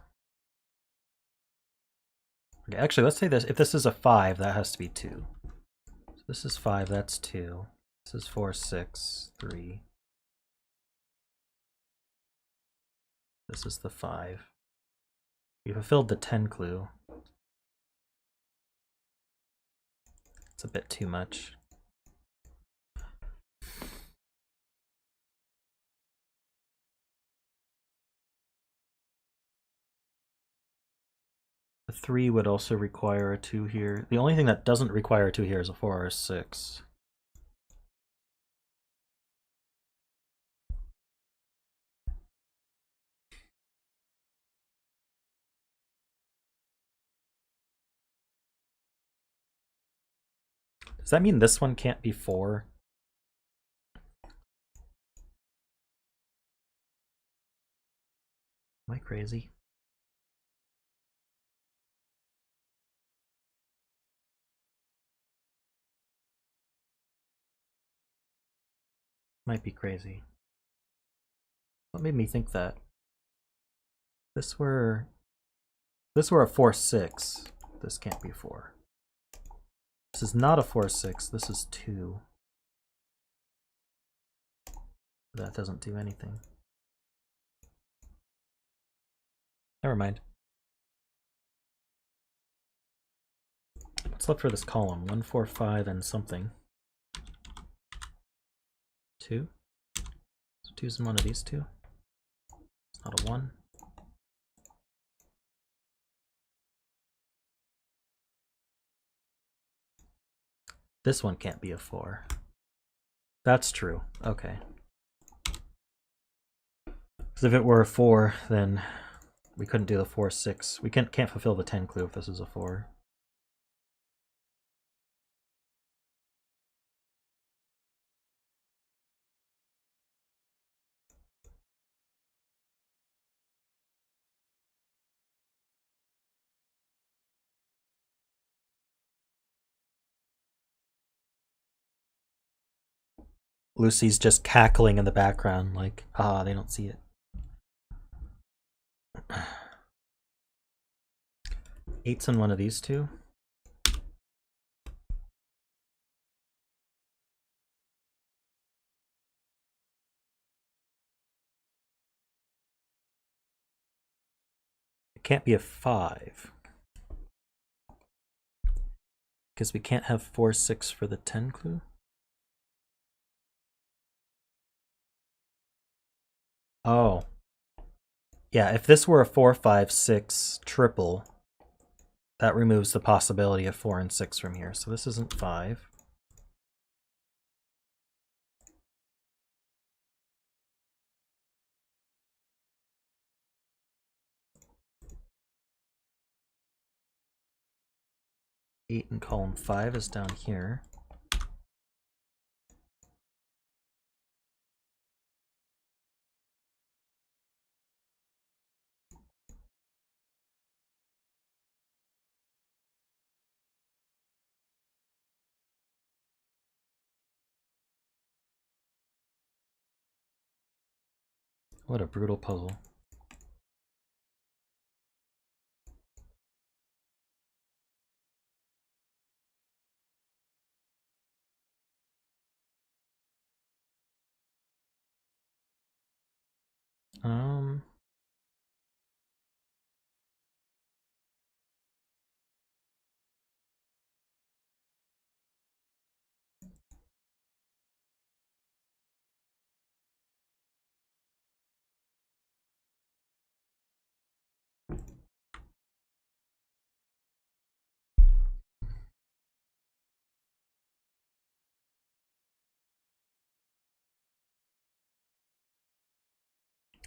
S1: Okay, actually, let's say this. If this is a 5, that has to be 2. So this is 5, that's 2. This is 4, 6, 3. This is the 5. We fulfilled the 10 clue. It's a bit too much. The 3 would also require a 2 here. The only thing that doesn't require a 2 here is a 4 or a 6. Does that mean this one can't be 4? Am I crazy? Might be crazy. What made me think that? This were a 4, 6. This can't be 4. This is not a 4, 6. This is 2. That doesn't do anything. Never mind. Let's look for this column. 1, 4, 5, and something. 2. So 2's in one of these two. It's not a 1. This one can't be a 4. That's true. Okay. Because if it were a 4, then we couldn't do the 4, 6. We can't fulfill the 10 clue if this is a 4. Lucy's just cackling in the background like, ah, they don't see it. 8's in one of these two. It can't be a 5. Because we can't have 4, 6 for the 10 clue. Oh. Yeah, if this were a 4, 5, 6 triple, that removes the possibility of 4 and 6 from here. So this isn't 5. Eight in column 5 is down here. What a brutal puzzle.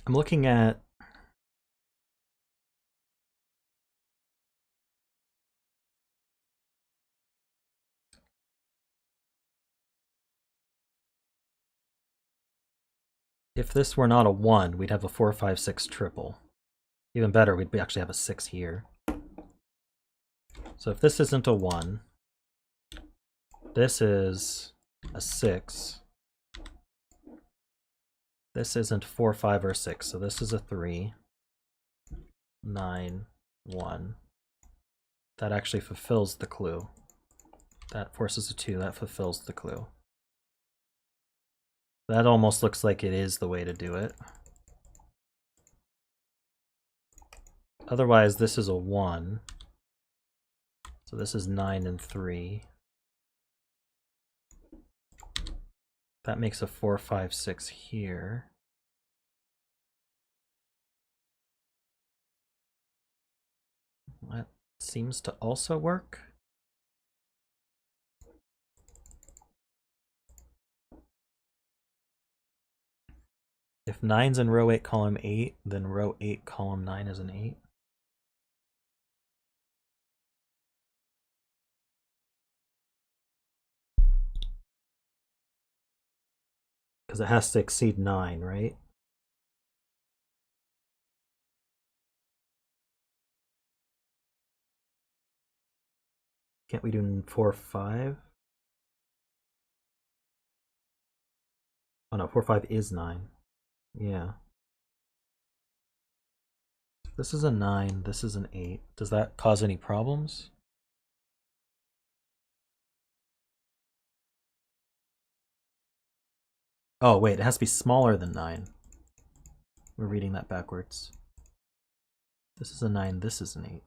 S1: I'm looking at if this were not a 1, we'd have a 4, 5, 6 triple. Even better, we'd actually have a 6 here. So if this isn't a 1, this is a 6. This isn't 4, 5, or 6, so this is a 3. 9, 1. That actually fulfills the clue. That forces a 2, that fulfills the clue. That almost looks like it is the way to do it. Otherwise, this is a 1. So this is 9 and 3. That makes a 4, 5, 6 here. That seems to also work. If 9's in row 8, column 8, then row 8, column 9 is an 8. Because it has to exceed 9, right? Can't we do 4, 5? Oh no, 4, 5 is 9. Yeah. This is a 9, this is an 8. Does that cause any problems? Oh wait, it has to be smaller than 9. We're reading that backwards. This is a 9, this is an 8.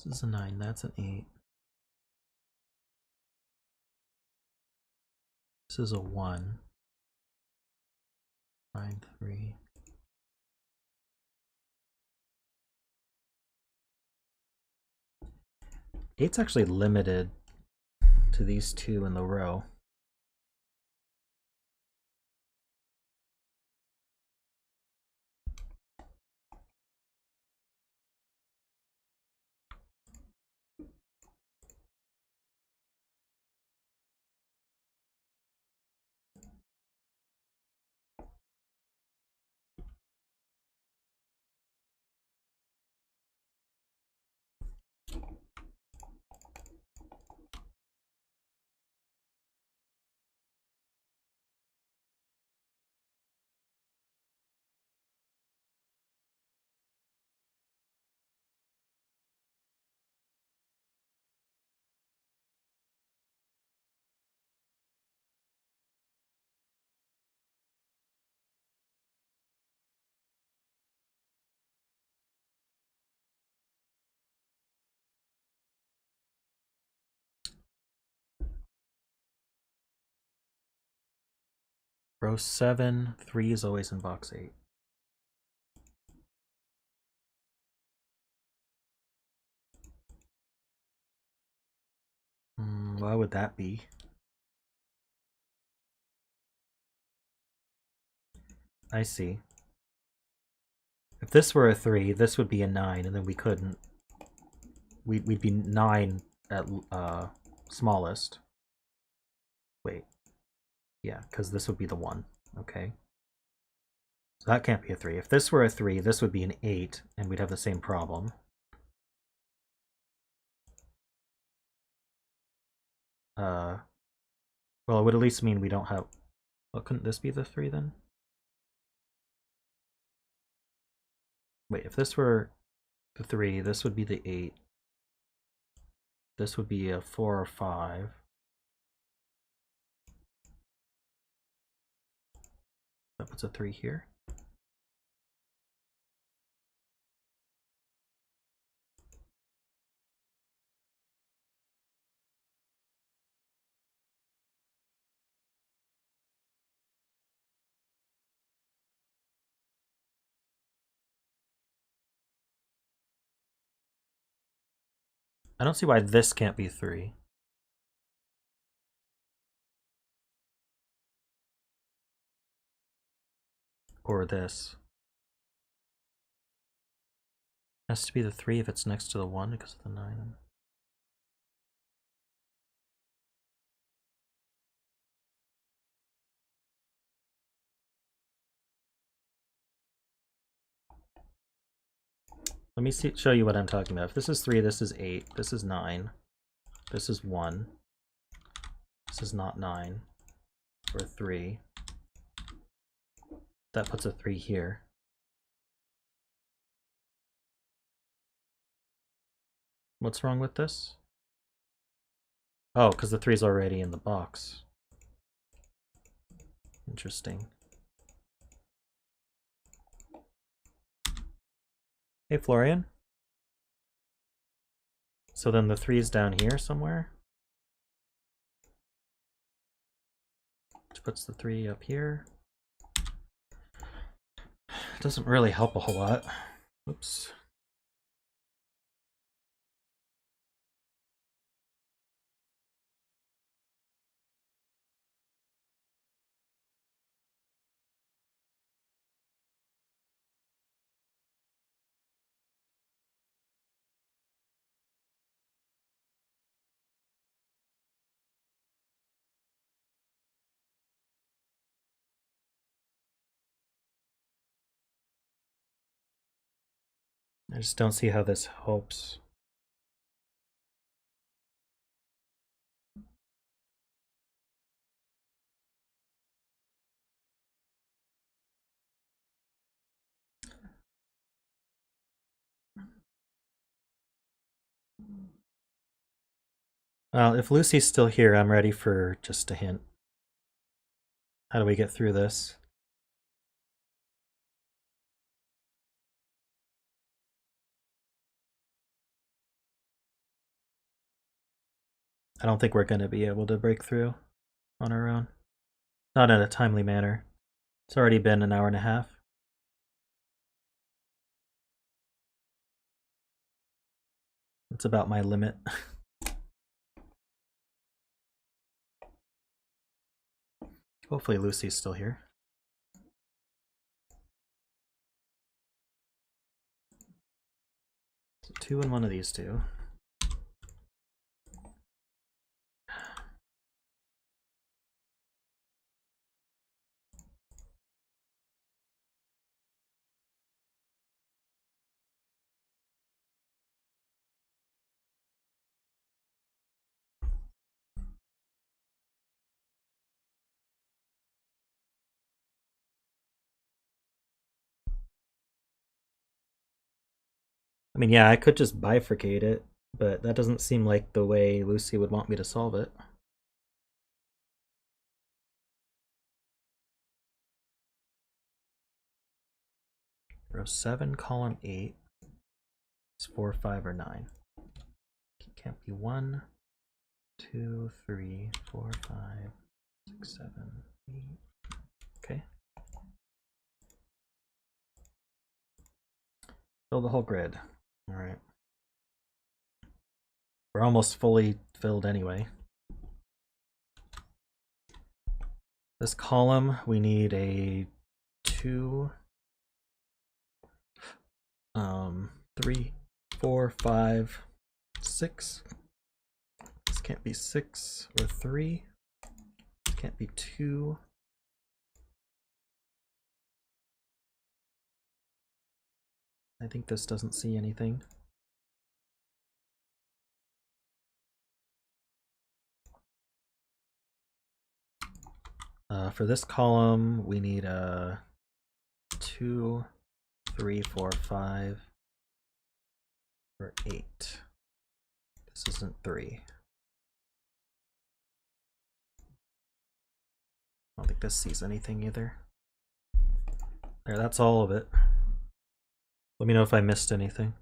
S1: This is a 9, that's an 8. This is a 1. 9, 3. Eight's actually limited to these two in the row. Row 7, 3 is always in box 8. Why would that be? I see. If this were a 3, this would be a 9, and then we couldn't. We'd be 9 at smallest. Wait. Yeah, because this would be the 1. Okay. So that can't be a 3. If this were a 3, this would be an 8, and we'd have the same problem. Well, it would at least mean we don't have... Well, couldn't this be the 3 then? Wait, if this were the 3, this would be the 8. This would be a 4 or 5. That puts a 3 here. I don't see why this can't be 3. Or this. It has to be the 3 if it's next to the 1 because of the 9. Let me show you what I'm talking about. If this is 3, this is 8, this is 9, this is 1, this is not 9, or 3. That puts a 3 here. What's wrong with this? Oh, because the 3 is already in the box. Interesting. Hey, Florian. So then the 3 is down here somewhere. Which puts the 3 up here. Doesn't really help a whole lot. Oops. I just don't see how this helps. Well, if Lucy's still here, I'm ready for just a hint. How do we get through this? I don't think we're going to be able to break through on our own. Not in a timely manner. It's already been an hour and a half. That's about my limit. Hopefully Lucy's still here. So 2 and 1 of these two. I mean, yeah, I could just bifurcate it, but that doesn't seem like the way Lucy would want me to solve it. Row 7, column 8 is 4, 5, or 9. It can't be 1, 2, 3, 4, 5, 6, 7, 8. Okay. Fill the whole grid. All right. We're almost fully filled anyway. This column, we need a 2, 3, 4, 5, 6. This can't be 6 or 3. This can't be 2. I think this doesn't see anything. For this column, we need a 2, 3, 4, 5, or 8. This isn't 3. I don't think this sees anything either. There, that's all of it. Let me know if I missed anything.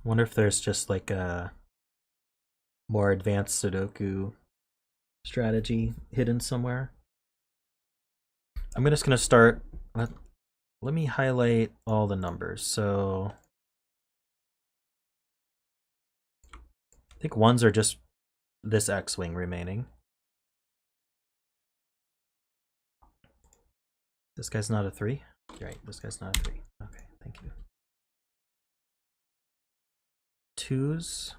S1: Wonder if there's just like a more advanced Sudoku strategy hidden somewhere. I'm just gonna start. Let me highlight all the numbers. So I think ones are just this X-wing remaining. This guy's not a 3? Right, this guy's not a 3. Okay, thank you. 2s.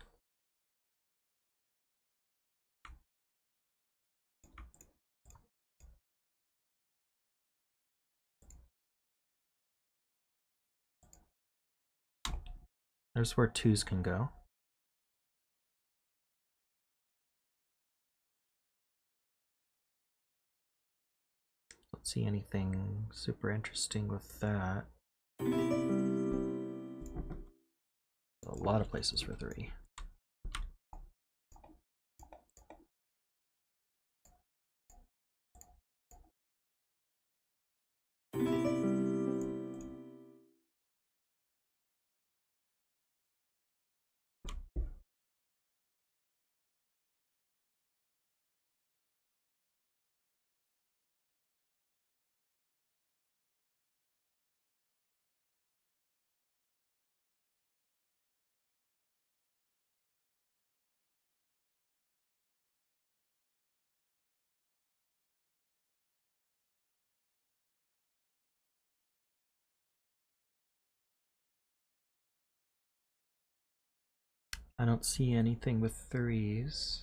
S1: There's where 2s can go. Don't see anything super interesting with that. A lot of places for 3. I don't see anything with 3s.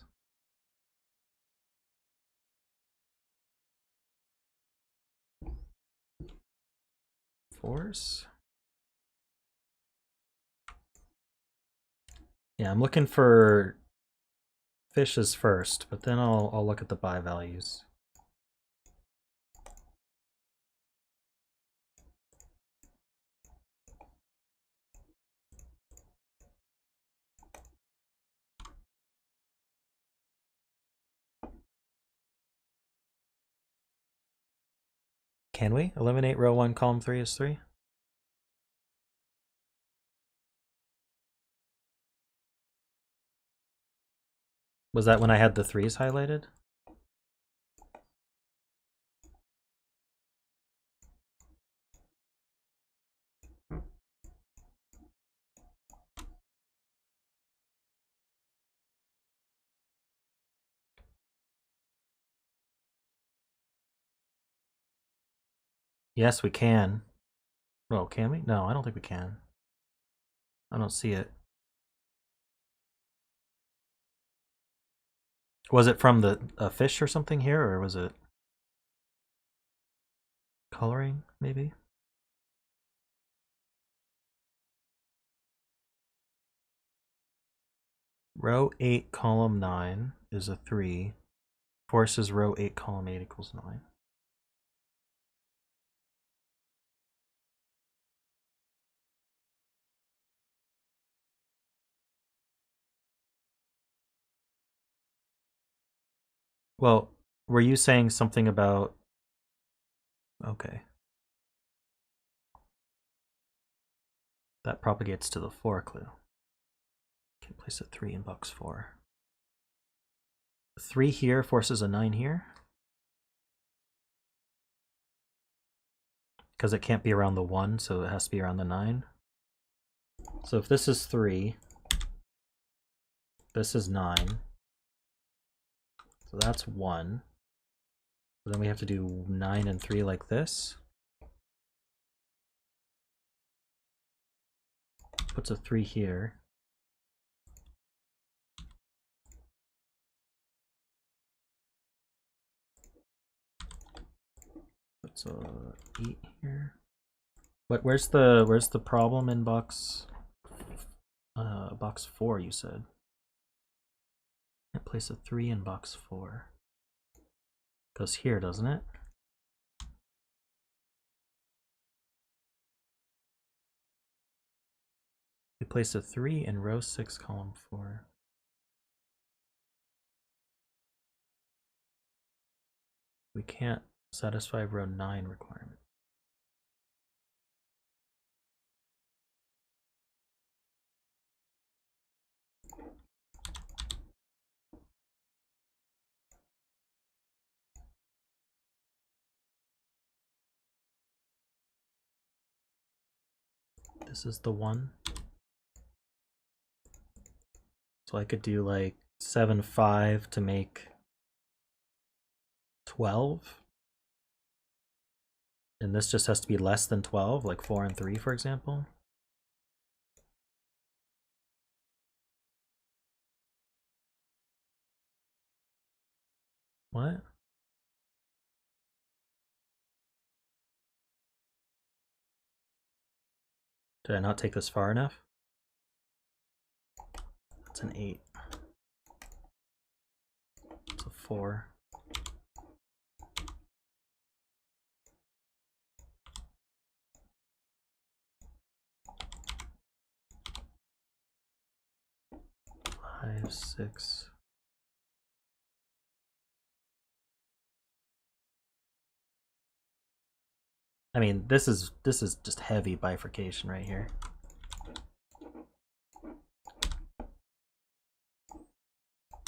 S1: Fours? Yeah, I'm looking for fishes first, but then I'll look at the buy values. Can we eliminate row 1, column 3 as 3? Was that when I had the 3s highlighted? Yes, we can. Oh, can we? No, I don't think we can. I don't see it. Was it from a fish or something here, or was it coloring, maybe? Row 8, column 9 is a 3. Forces row 8, column 8 equals 9. Well, were you saying something about... Okay. That propagates to the 4 clue. Can place a 3 in box 4. 3 here forces a 9 here. Because it can't be around the 1, so it has to be around the 9. So if this is 3, this is 9. So that's 1. So then we have to do 9 and 3 like this. Puts a 3 here. Puts a 8 here. Where's the problem in box 4, you said? Can't place a 3 in box 4. Goes here, doesn't it? We place a 3 in row 6, column 4. We can't satisfy row 9 requirement. This is the 1. So I could do like 7, 5 to make 12. And this just has to be less than 12, like 4 and 3, for example. What? Did I not take this far enough? That's an 8. It's a 4. Five, 6. I mean, this is just heavy bifurcation right here.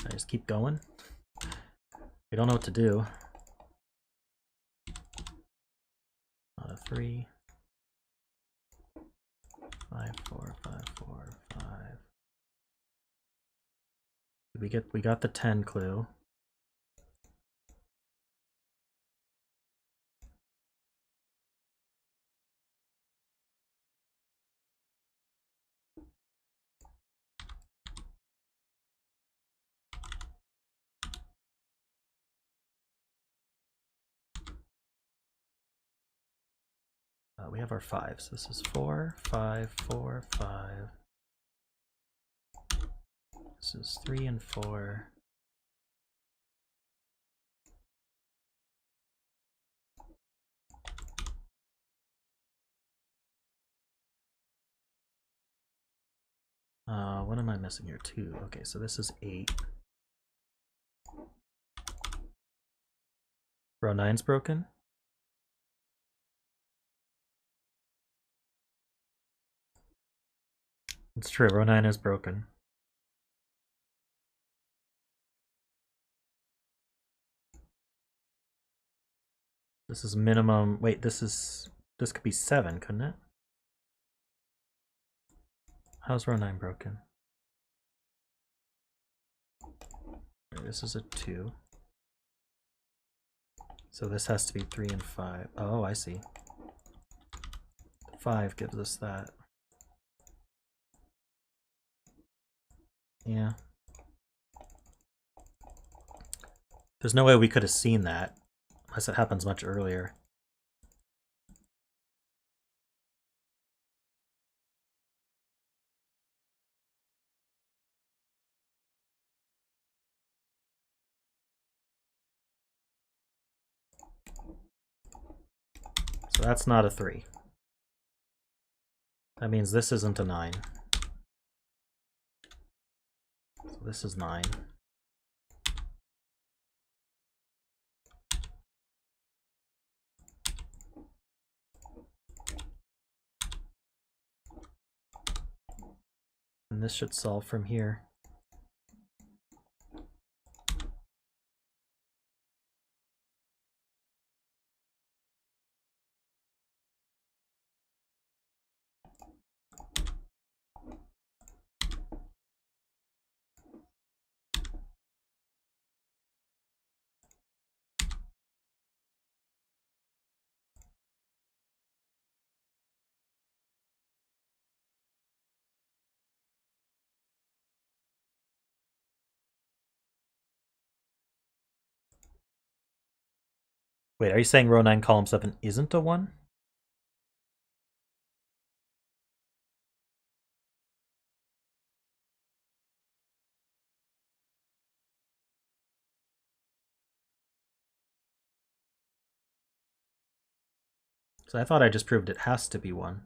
S1: I just keep going. We don't know what to do. Not a 3. 5, 4, 5, 4, 5. We got the 10 clue. We have our 5s. This is 4, 5, 4, 5. This is 3 and 4. What am I missing here? 2. Okay, so this is 8. Row 9's broken. It's true, row 9 is broken. This is minimum. Wait, this could be 7, couldn't it? How's row 9 broken? This is a 2. So this has to be 3 and 5. Oh, I see. 5 gives us that. Yeah. There's no way we could have seen that, unless it happens much earlier. So that's not a 3. That means this isn't a 9. So this is 9. And this should solve from here. Wait, are you saying row 9, column 7 isn't a 1? So I thought I just proved it has to be 1.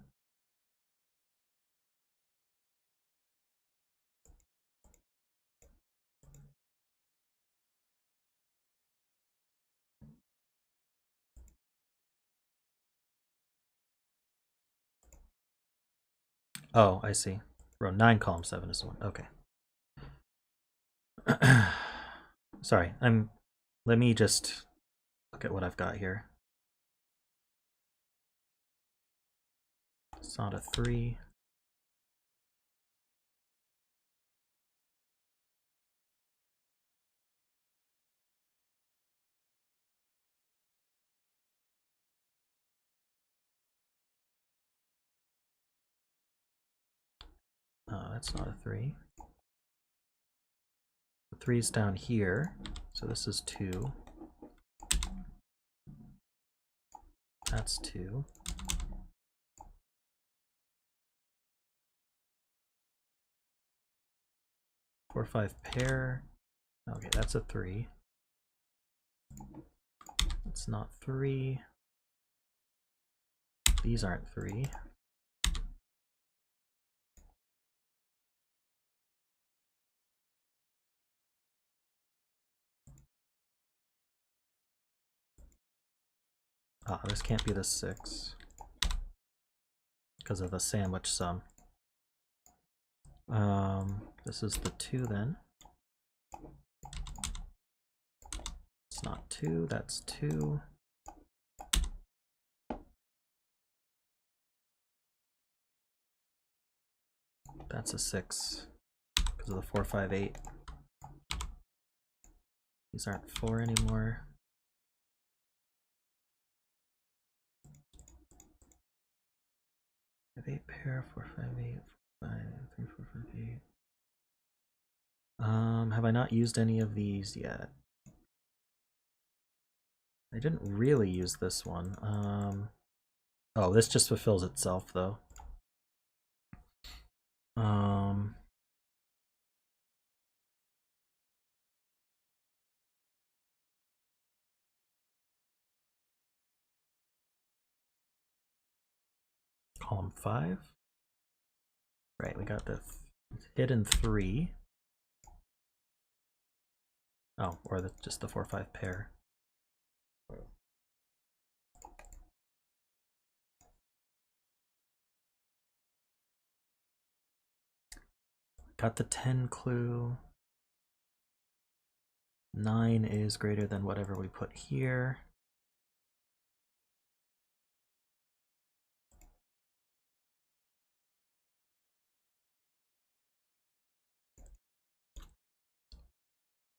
S1: Oh, I see. Row 9, column 7 is 1. Okay. Sorry, let me just look at what I've got here. It's not a 3. That's not a 3. The 3's down here, so this is 2. That's 2. Four, 5 pair. Okay, that's a 3. It's not 3. These aren't 3. Ah, this can't be the 6 because of the sandwich sum. This is the 2 then. It's not 2, that's 2. That's a 6 because of the 4, 5, 8. These aren't 4 anymore. I have 8 pair, 4, 5, 8, 4, 5, 3, 4, 5, 8. Have I not used any of these yet? I didn't really use this one. Oh, this just fulfills itself though. Column 5. Right, we got the hidden 3. Oh, or just the 4, 5 pair. Got the 10 clue. 9 is greater than whatever we put here.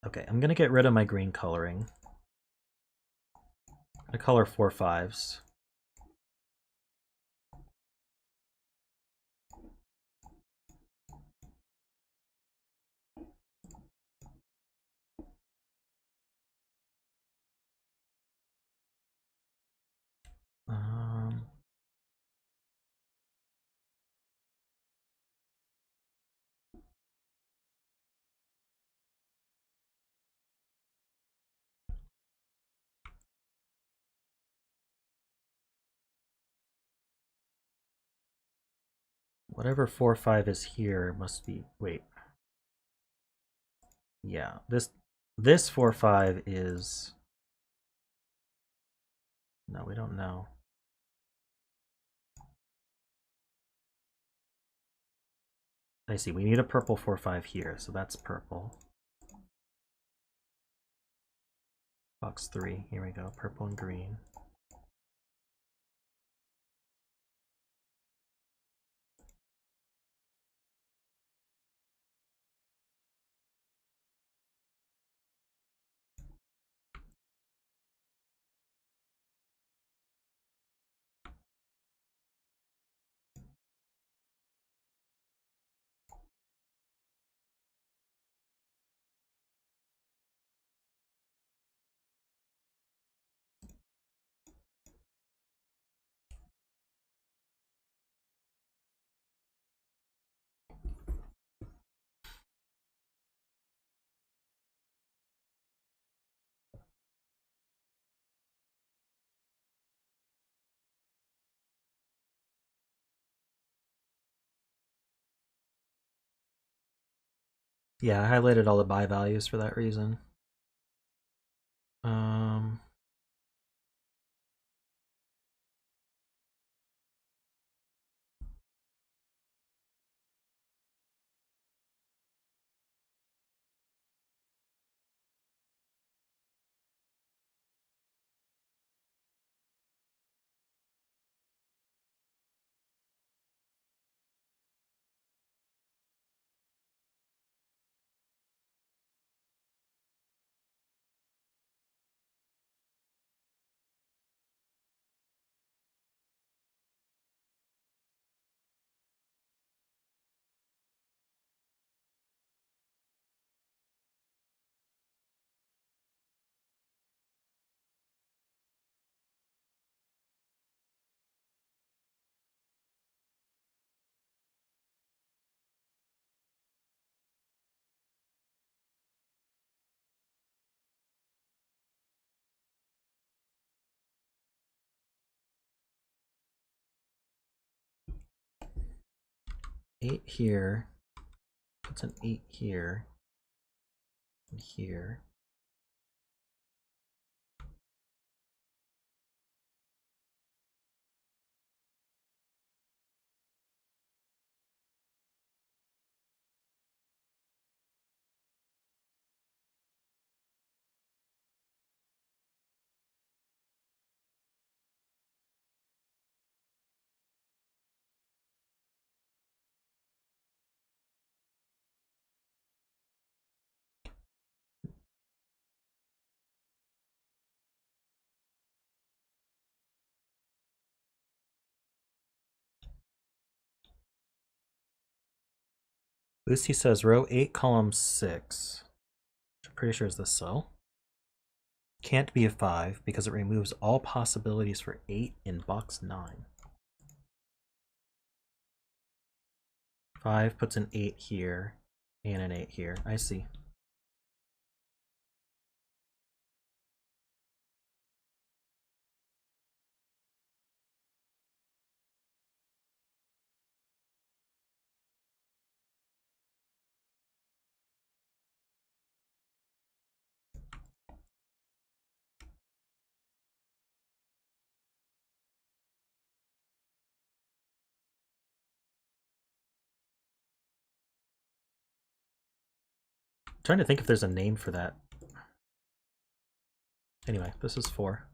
S1: Okay, I'm gonna get rid of my green coloring. I'm gonna color 4 5s. Whatever 4 5 is here must be, wait. Yeah, this 4 5 is, no, we don't know. I see, we need a purple 4 5 here, so that's purple. Box 3, here we go, purple and green. Yeah, I highlighted all the buy values for that reason. Um, eight here. Puts an 8 here. And here. Lucy says row 8, column 6. Which I'm pretty sure is the cell. Can't be a 5 because it removes all possibilities for 8 in box 9. 5 puts an 8 here and an 8 here. I see. I'm trying to think if there's a name for that. Anyway, this is 4.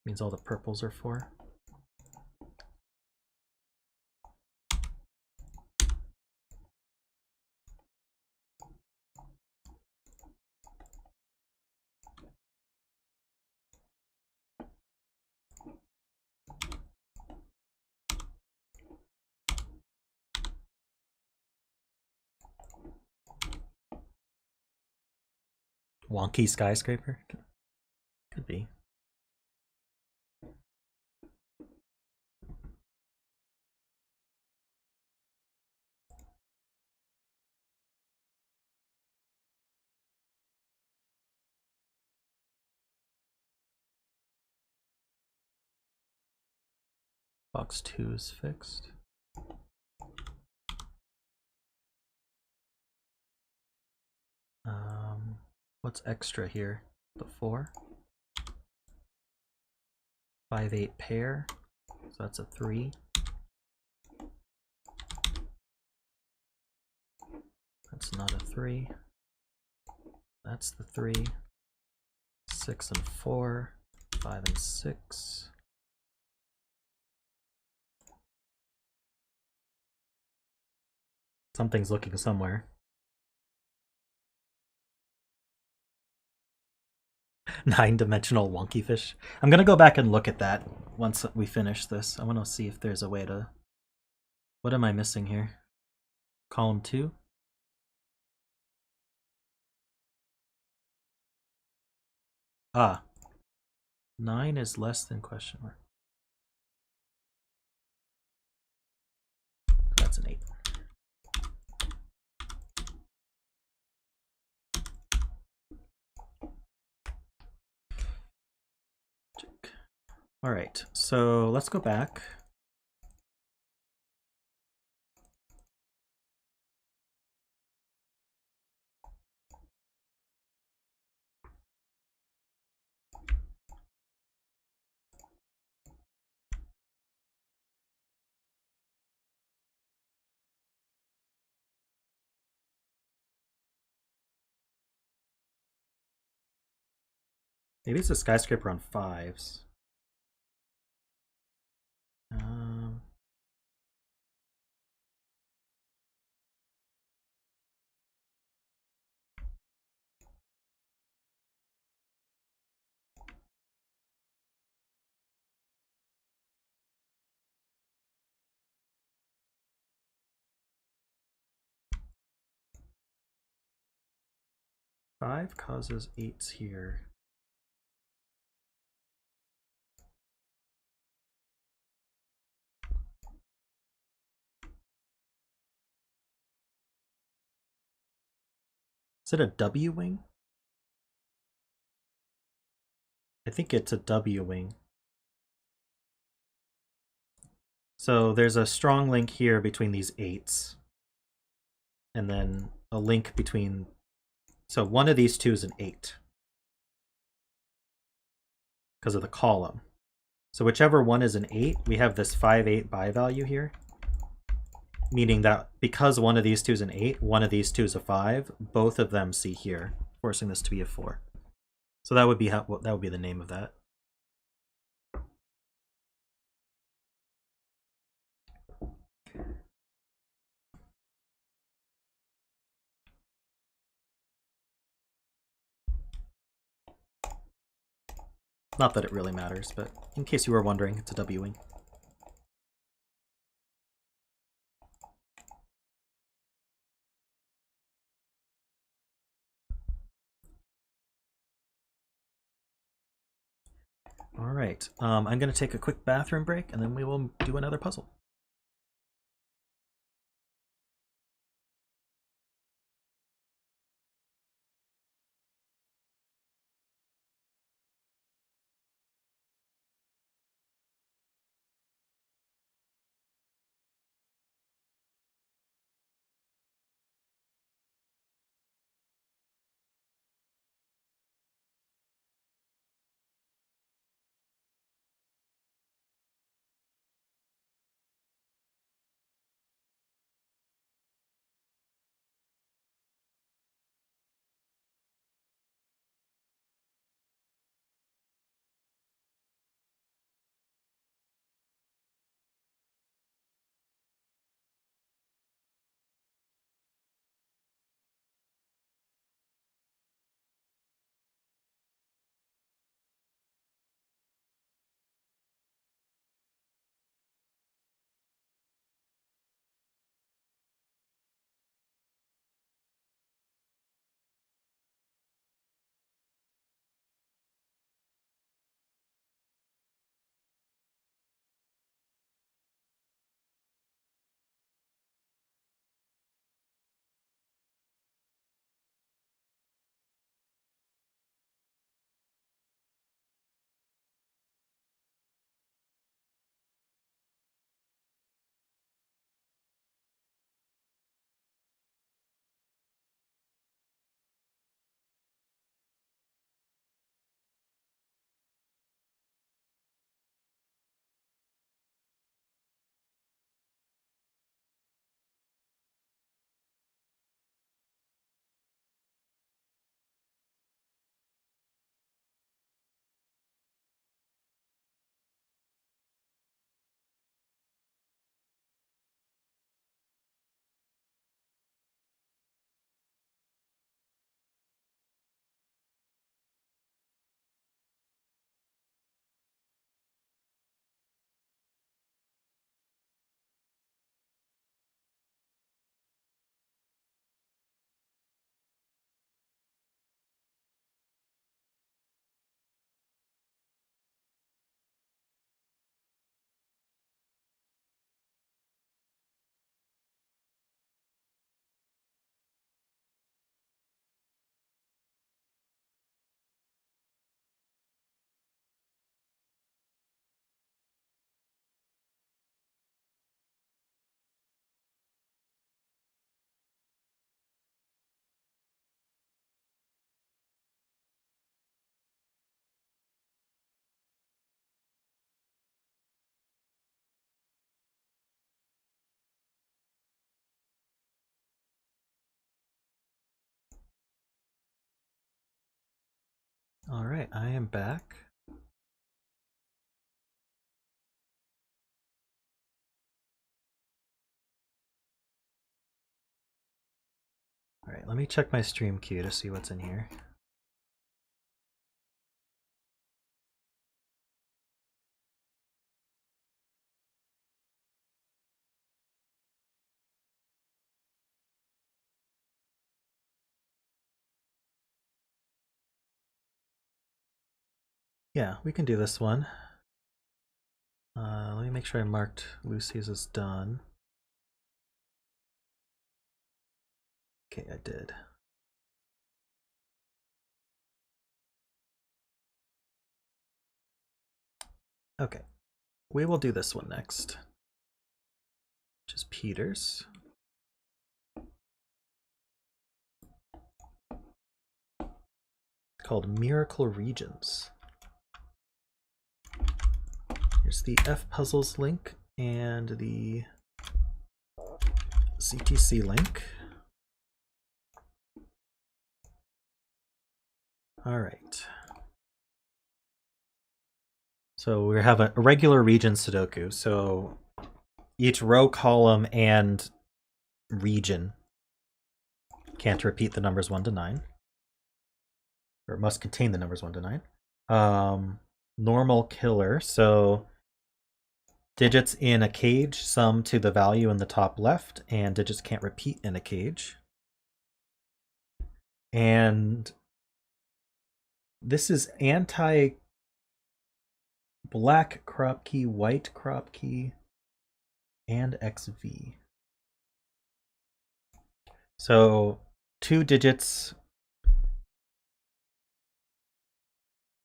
S1: Means all the purples are 4. Wonky skyscraper? Could be. Box 2 is fixed. What's extra here? The 4. 5, 8 pair. So that's a 3. That's not a 3. That's the 3. 6 and 4. 5 and 6. Something's looking somewhere. 9-dimensional wonky fish. I'm gonna go back and look at that once we finish this. I want to see if there's a way to... What am I missing here? Column 2? Ah. 9 is less than question mark. That's an 8. All right, so let's go back. Maybe it's a skyscraper on 5s. 5 causes 8s here. Is it a W wing? I think it's a W wing. So there's a strong link here between these 8s. And then a link between... So one of these two is an 8. Because of the column. So whichever one is an 8, we have this 5-8 bi value here. Meaning that because one of these two is an 8, one of these two is a 5, both of them see here, forcing this to be a 4. So that would be the name of that. Not that it really matters, but in case you were wondering, it's a W wing. All right, I'm going to take a quick bathroom break, and then we will do another puzzle. All right, I am back. All right, let me check my stream queue to see what's in here. Yeah, we can do this one. Let me make sure I marked Lucy's as done. Okay, I did. Okay, we will do this one next, which is Peter's. It's called Miracle Regions. Here's the F puzzles link and the CTC link. All right. So we have a regular region Sudoku. So each row, column, and region can't repeat the numbers 1 to 9. Or it must contain the numbers 1 to 9. Normal killer. So digits in a cage sum to the value in the top left, and digits can't repeat in a cage. And this is anti-black crop key, white crop key, and XV. So 2 digits.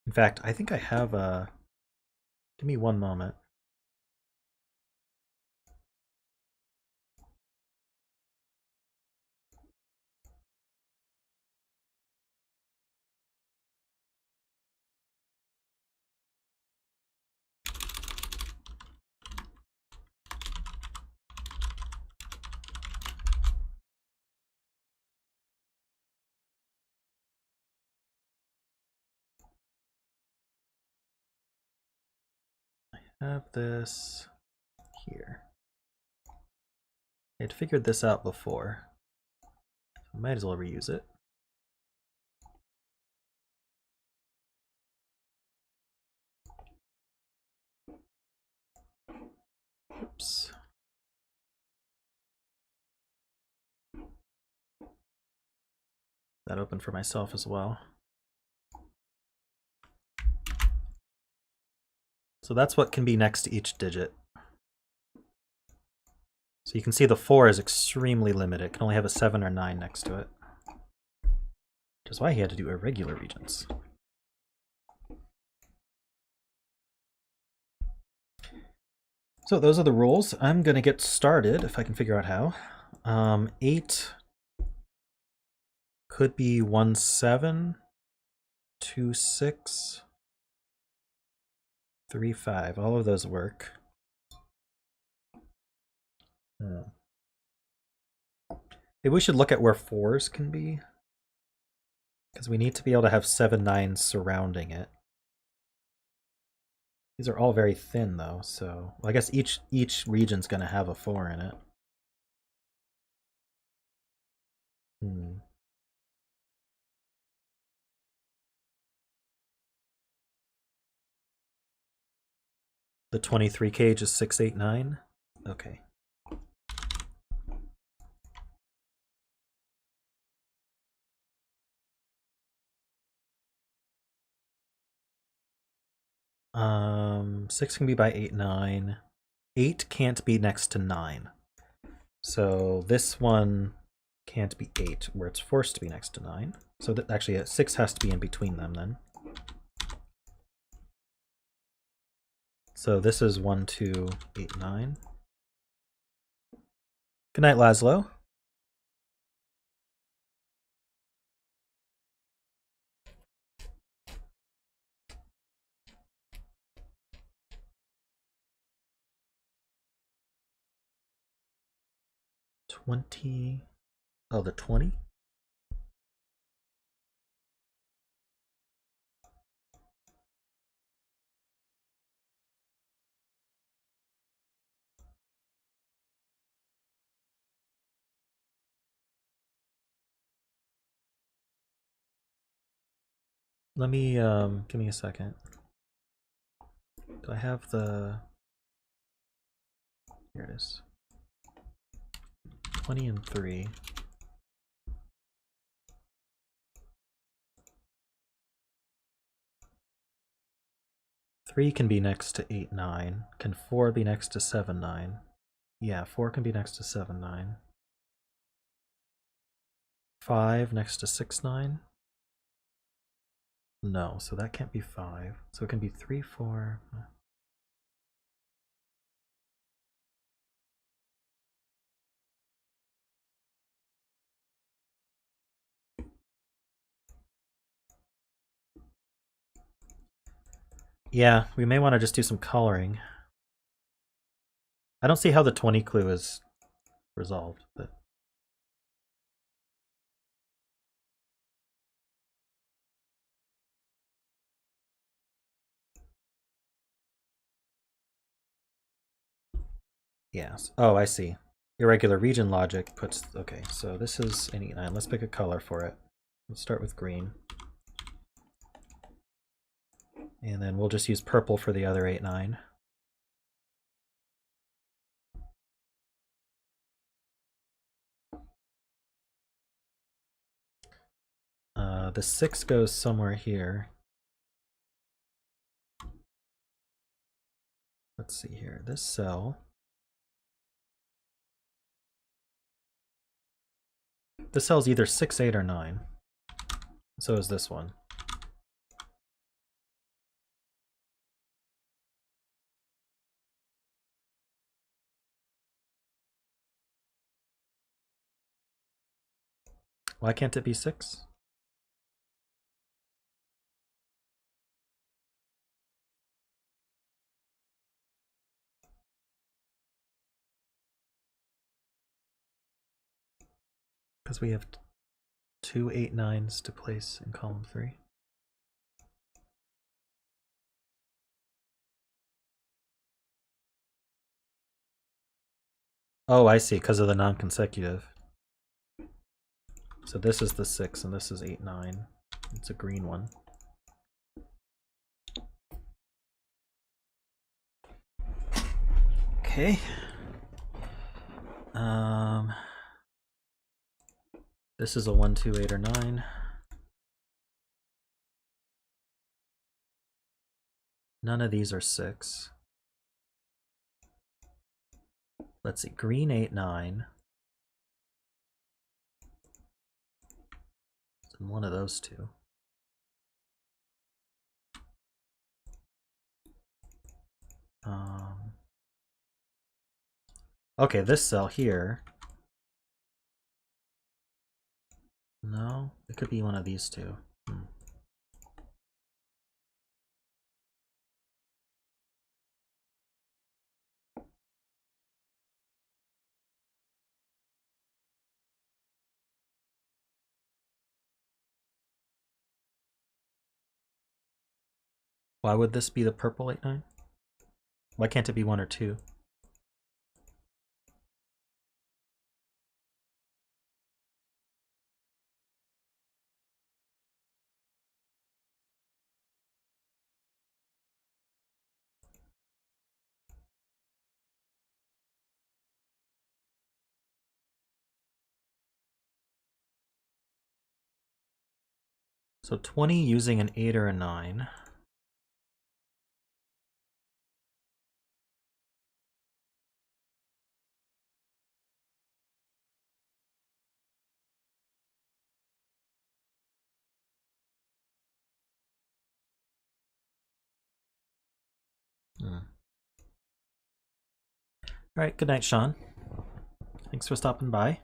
S1: In fact, I think I have a... Give me one moment. I have this here. I had figured this out before. So I might as well reuse it. Oops. That opened for myself as well. So that's what can be next to each digit. So you can see the 4 is extremely limited. It can only have a 7 or 9 next to it. Which is why he had to do irregular regions. So those are the rules. I'm going to get started if I can figure out how. 8 could be 1, 7, 2, 6, 3, 5. All of those work. Maybe we should look at where 4s can be. Because we need to be able to have 7, 9 surrounding it. These are all very thin though, so well, I guess each region's going to have a 4 in it. The 23 cage is 6, 8, 9? Okay. Six can be by 8, 9. 8 can't be next to 9. So this one can't be 8, where it's forced to be next to 9. So that actually 6 has to be in between them then. So this is 1, 2, 8, 9. Good night, Laszlo. Oh, the 20? Let me, give me a second. Do I have the... Here it is. 20 and 3. Three can be next to 8, 9. Can 4 be next to 7, 9? Yeah, 4 can be next to 7, 9. 5 next to 6, 9? No, so that can't be 5. So it can be 3, 4. Yeah, we may want to just do some coloring. I don't see how the 20 clue is resolved, but... Yes. Oh, I see. Irregular region logic puts... Okay, so this is an 8, 9. Let's pick a color for it. Let's start with green. And then we'll just use purple for the other 8, 9. The 6 goes somewhere here. Let's see here. This cell. This cell's either 6, 8, or 9. So is this one. Why can't it be 6? Because we have 2 8, 9s to place in column 3. Oh, I see, because of the non-consecutive. So this is the 6 and this is 8, 9. It's a green one. Okay. This is a 1, 2, 8, or 9. None of these are 6. Let's see, green 8, 9. And one of those two. Okay, this cell here. No, it could be one of these two. Why would this be the purple 8, 9? Why can't it be 1 or 2? So 20 using an 8 or a 9. All right, good night, Sean. Thanks for stopping by.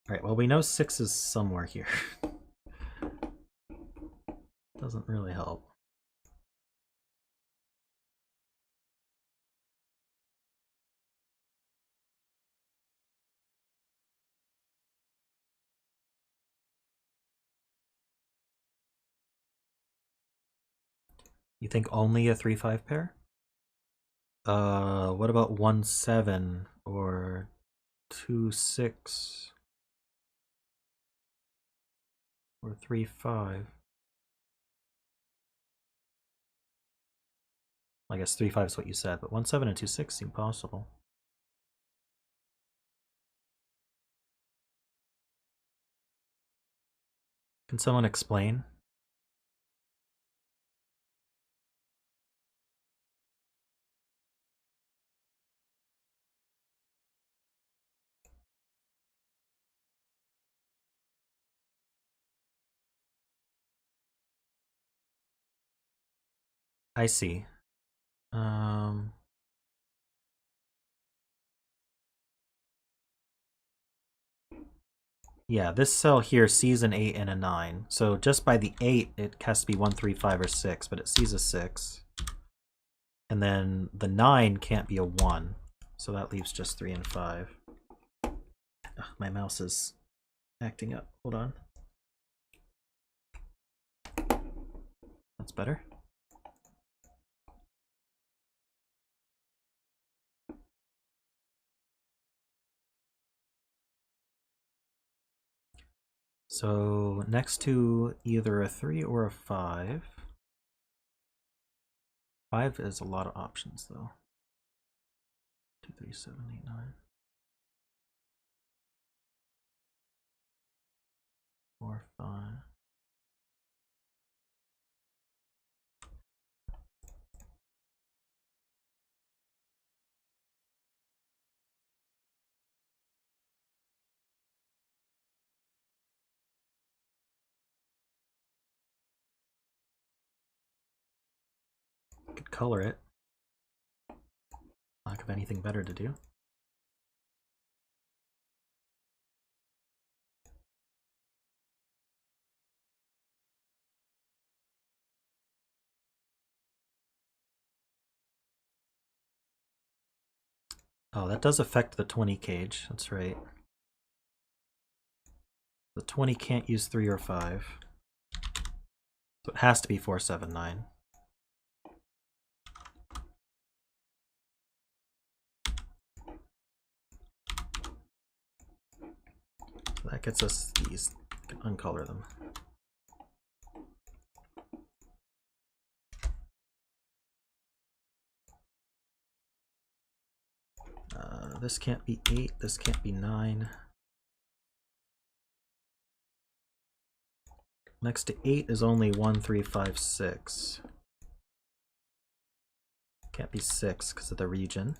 S1: All right, well, we know 6 is somewhere here. Doesn't really help. You think only a 3-5 pair? What about 1-7 or 2-6? 4, 3, 5. I guess 3, 5 is what you said, but 1, 7, and 2, 6 seem possible. Can someone explain? I see. Yeah, this cell here sees an 8 and a 9. So just by the 8, it has to be 1, 3, 5, or 6, but it sees a 6. And then the 9 can't be a 1. So that leaves just 3 and 5. Ugh, my mouse is acting up. Hold on. That's better. So next to either a 3 or a 5. 5 is a lot of options though. 2, 3, 7, 8, 9. 4, 5. Could color it. Lack of anything better to do. Oh, that does affect the 20 cage. That's right. The 20 can't use 3 or 5. So it has to be 4, 7, 9. So that gets us these. We can uncolor them. This can't be 8, this can't be 9. Next to 8 is only 1, 3, 5, 6. Can't be 6 because of the region.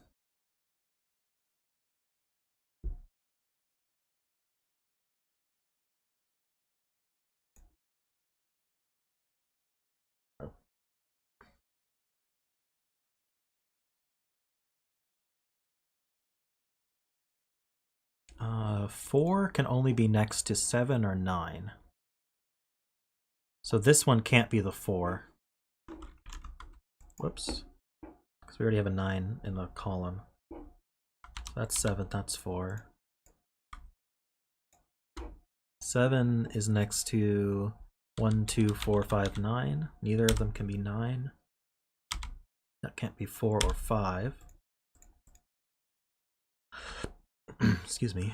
S1: Uh, 4 can only be next to 7 or 9. So this one can't be the 4. Whoops. Because we already have a 9 in the column. So that's 7, that's 4. 7 is next to 1, 2, 4, 5, 9. Neither of them can be 9. That can't be 4 or 5. Excuse me.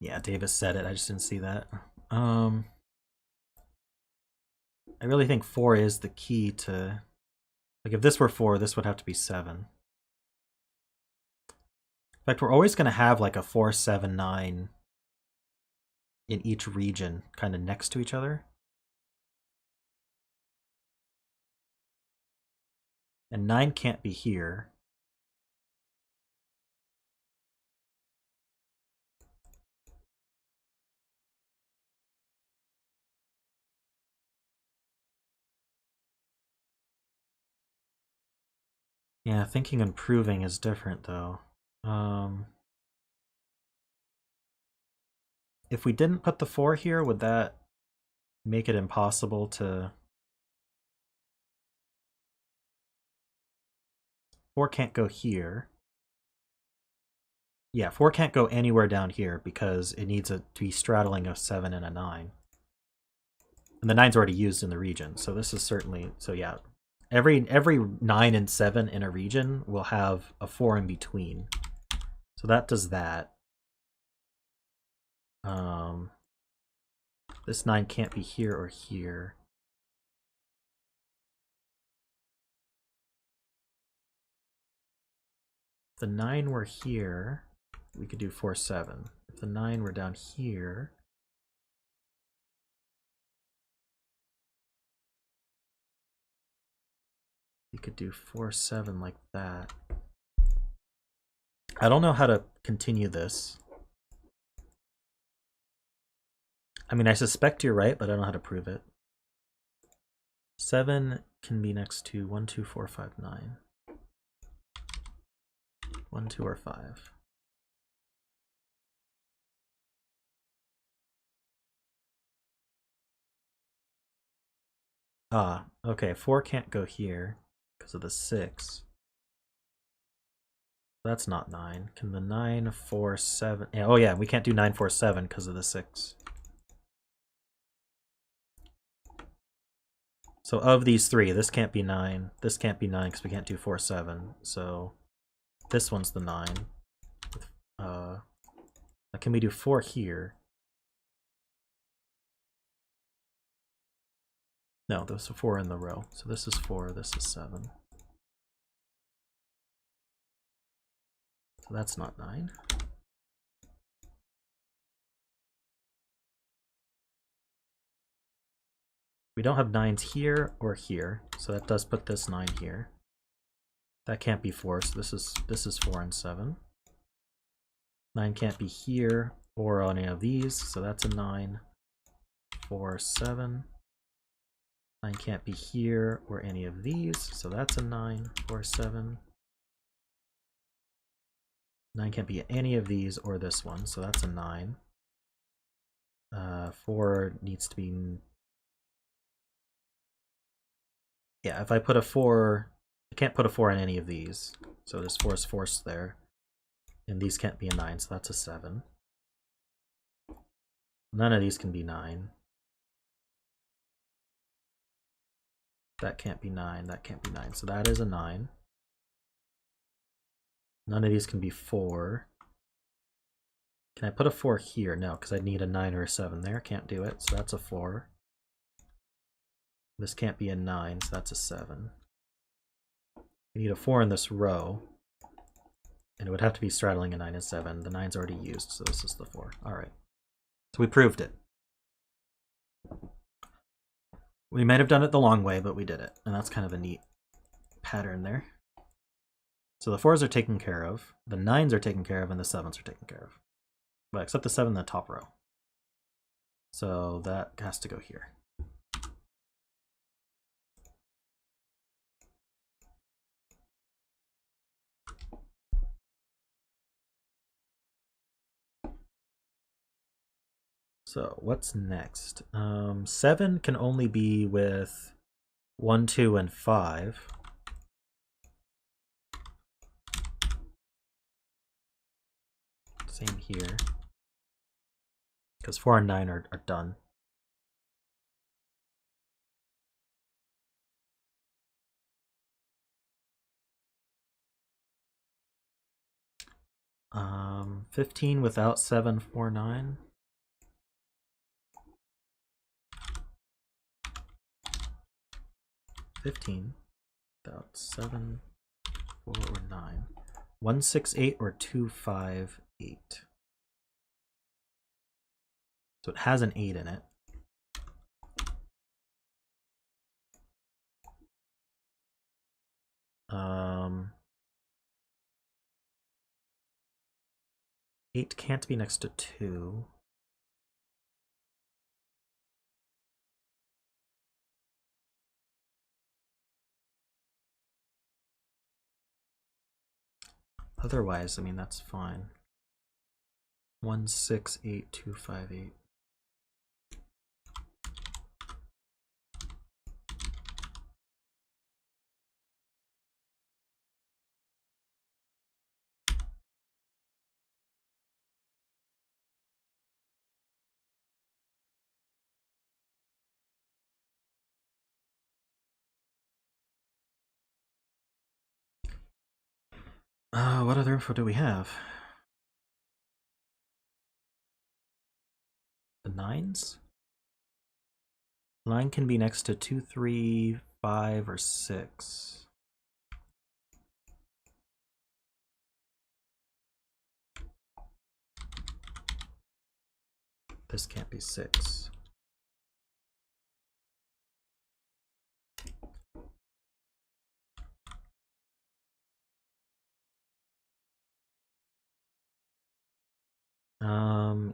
S1: Yeah, Davis said it. I just didn't see that. I really think 4 is the key to... Like, if this were 4, this would have to be 7. In fact, we're always going to have like a 4, 7, 9 in each region, kind of next to each other. And 9 can't be here. Yeah, thinking and proving is different though. If we didn't put the 4 here, would that make it impossible to... 4 can't go here. Yeah, 4 can't go anywhere down here because it needs to be straddling a 7 and a 9. And the 9's already used in the region, so this is certainly... So yeah, every 9 and 7 in a region will have a 4 in between. So that does that. This 9 can't be here or here. If the 9 were here, we could do 4, 7. If the 9 were down here, we could do 4, 7 like that. I don't know how to continue this. I mean, I suspect you're right, but I don't know how to prove it. 7 can be next to 1, 2, 4, 5, 9. 1, 2, or 5. Ah, okay, 4 can't go here because of the 6. That's not 9. Can the 9, 4, 7... Oh yeah, we can't do 9, 4, 7 because of the 6. So of these 3, this can't be 9. This can't be 9 because we can't do 4, 7. So this one's the 9. Can we do 4 here? No, there's a 4 in the row. So this is 4, this is 7. So that's not 9. We don't have 9s here or here, so that does put this 9 here. That can't be 4, so this is 4 and 7. 9 can't be here or on any of these, so that's a 9. 4, 7. 9 can't be here or any of these, so that's a 9, 4, 7. 9 can't be any of these or this one, so that's a 9. 4 needs to be... Yeah, if I put a 4, I can't put a 4 in any of these, so there's 4 is forced there. And these can't be a 9, so that's a 7. None of these can be 9. That can't be 9, that can't be 9, so that is a 9. None of these can be 4. Can I put a 4 here? No, because I'd need a 9 or a 7 there. Can't do it, so that's a 4. This can't be a 9, so that's a 7. We need a 4 in this row. And it would have to be straddling a 9 and 7. The 9's already used, so this is the 4. Alright. So we proved it. We might have done it the long way, but we did it. And that's kind of a neat pattern there. So the 4s are taken care of, the 9s are taken care of, and the 7s are taken care of. But except the 7 in the top row. So that has to go here. So what's next? 7 can only be with 1, 2, and 5. Same here. Because 4 and 9 are done. Um, 15 without 7, 4, 9. Without 7, 4, or 9. 1, 6, 8 or 2, 5, 8. So it has an 8 in it. Eight can't be next to 2. Otherwise, I mean, that's fine. 1, 6, 8, 2, 5, 8. What other info do we have? the 9s? 9 can be next to 2, 3, 5, or 6. This can't be 6.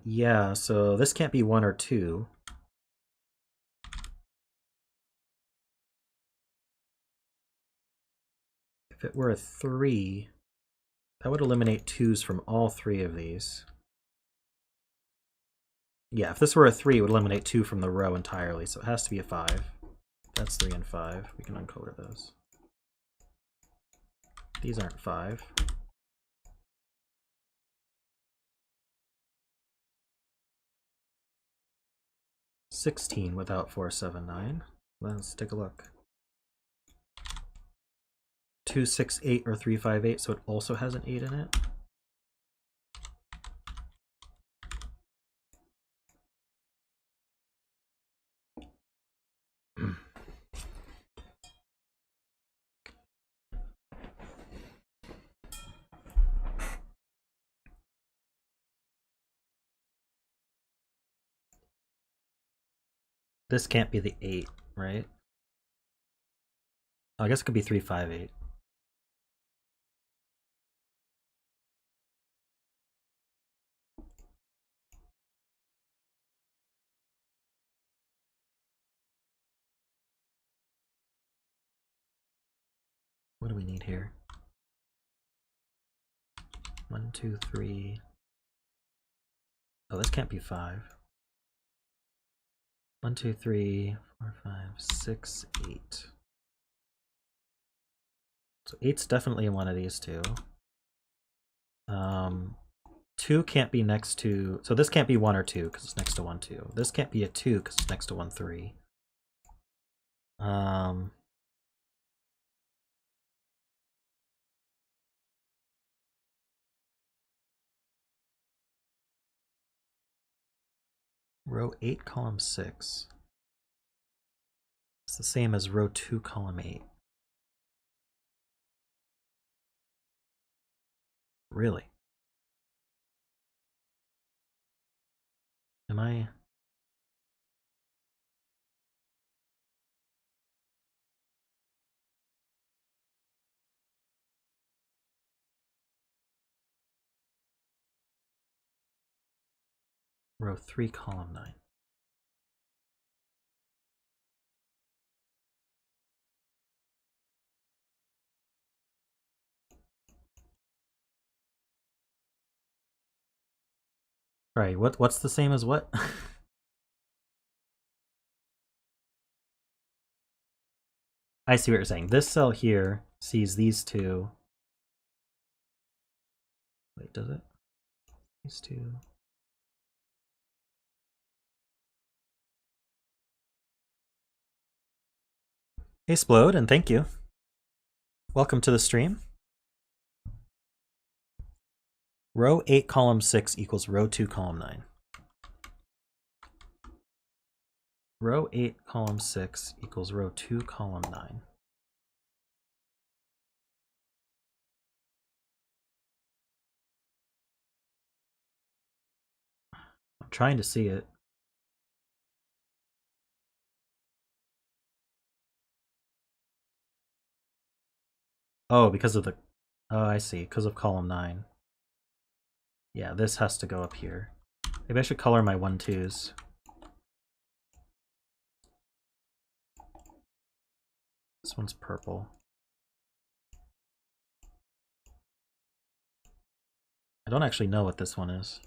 S1: Yeah, so this can't be 1 or 2. If it were a 3, that would eliminate 2s from all 3 of these. Yeah, if this were a 3, it would eliminate 2 from the row entirely, so it has to be a 5. That's 3 and 5. We can uncolor those. These aren't 5. $16 without 479. Let's take a look. 268 or 358, so it also has an 8 in it. This can't be the 8, right? Oh, I guess it could be 358. What do we need here? 1, 2, 3. Oh, this can't be 5. 1, 2, 3, 4, 5, 6, 8. So 8's definitely in one of these two. 2 can't be next to, so this can't be 1 or 2 because it's next to 1, 2. This can't be a 2 because it's next to 1, 3. Row 8, column 6. It's the same as row 2, column 8. Really? Am I? Row 3, column 9. Right, what's the same as what? I see what you're saying. This cell here sees these two. Wait, does it? These two. Hey, Splode, and thank you. Welcome to the stream. Row 8, column 6 equals row 2, column 9. Row 8, column 6 equals row 2, column 9. I'm trying to see it. Oh, because of the... Oh, I see. Because of column 9. Yeah, this has to go up here. Maybe I should color my 1, 2s. This one's purple. I don't actually know what this one is.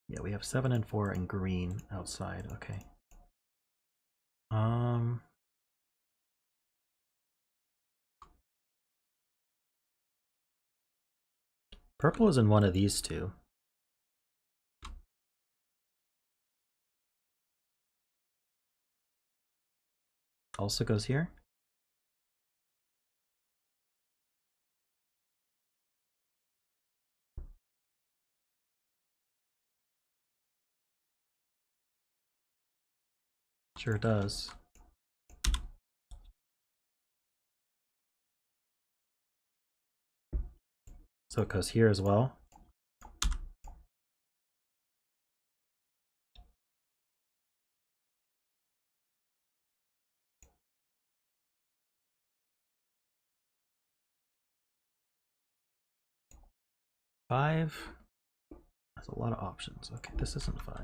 S1: Yeah, we have 7 and 4 in green outside. Okay. Purple is in one of these two. Also goes here. Sure does. So it goes here as well. Five. That's a lot of options. Okay, this isn't 5.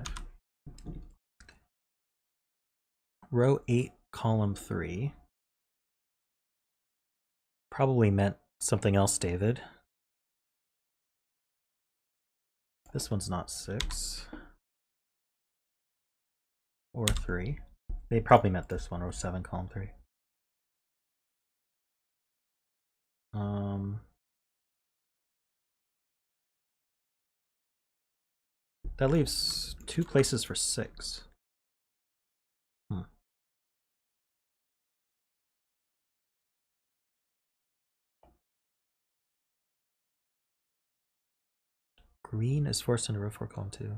S1: Row 8, column 3. Probably meant something else, David. This one's not 6. Or 3. They probably meant this one, row 7, column 3. That leaves 2 places for 6. Green is forced into row 4, column 2.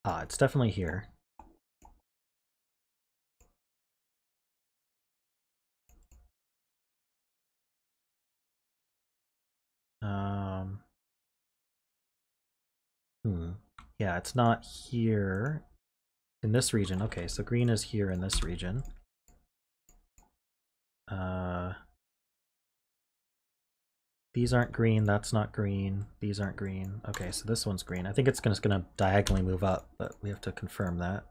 S1: Ah, it's definitely here. Yeah, it's not here in this region. Okay, so green is here in this region. These aren't green, that's not green, these aren't green. Okay, so this one's green. I think it's just gonna diagonally move up, but we have to confirm that.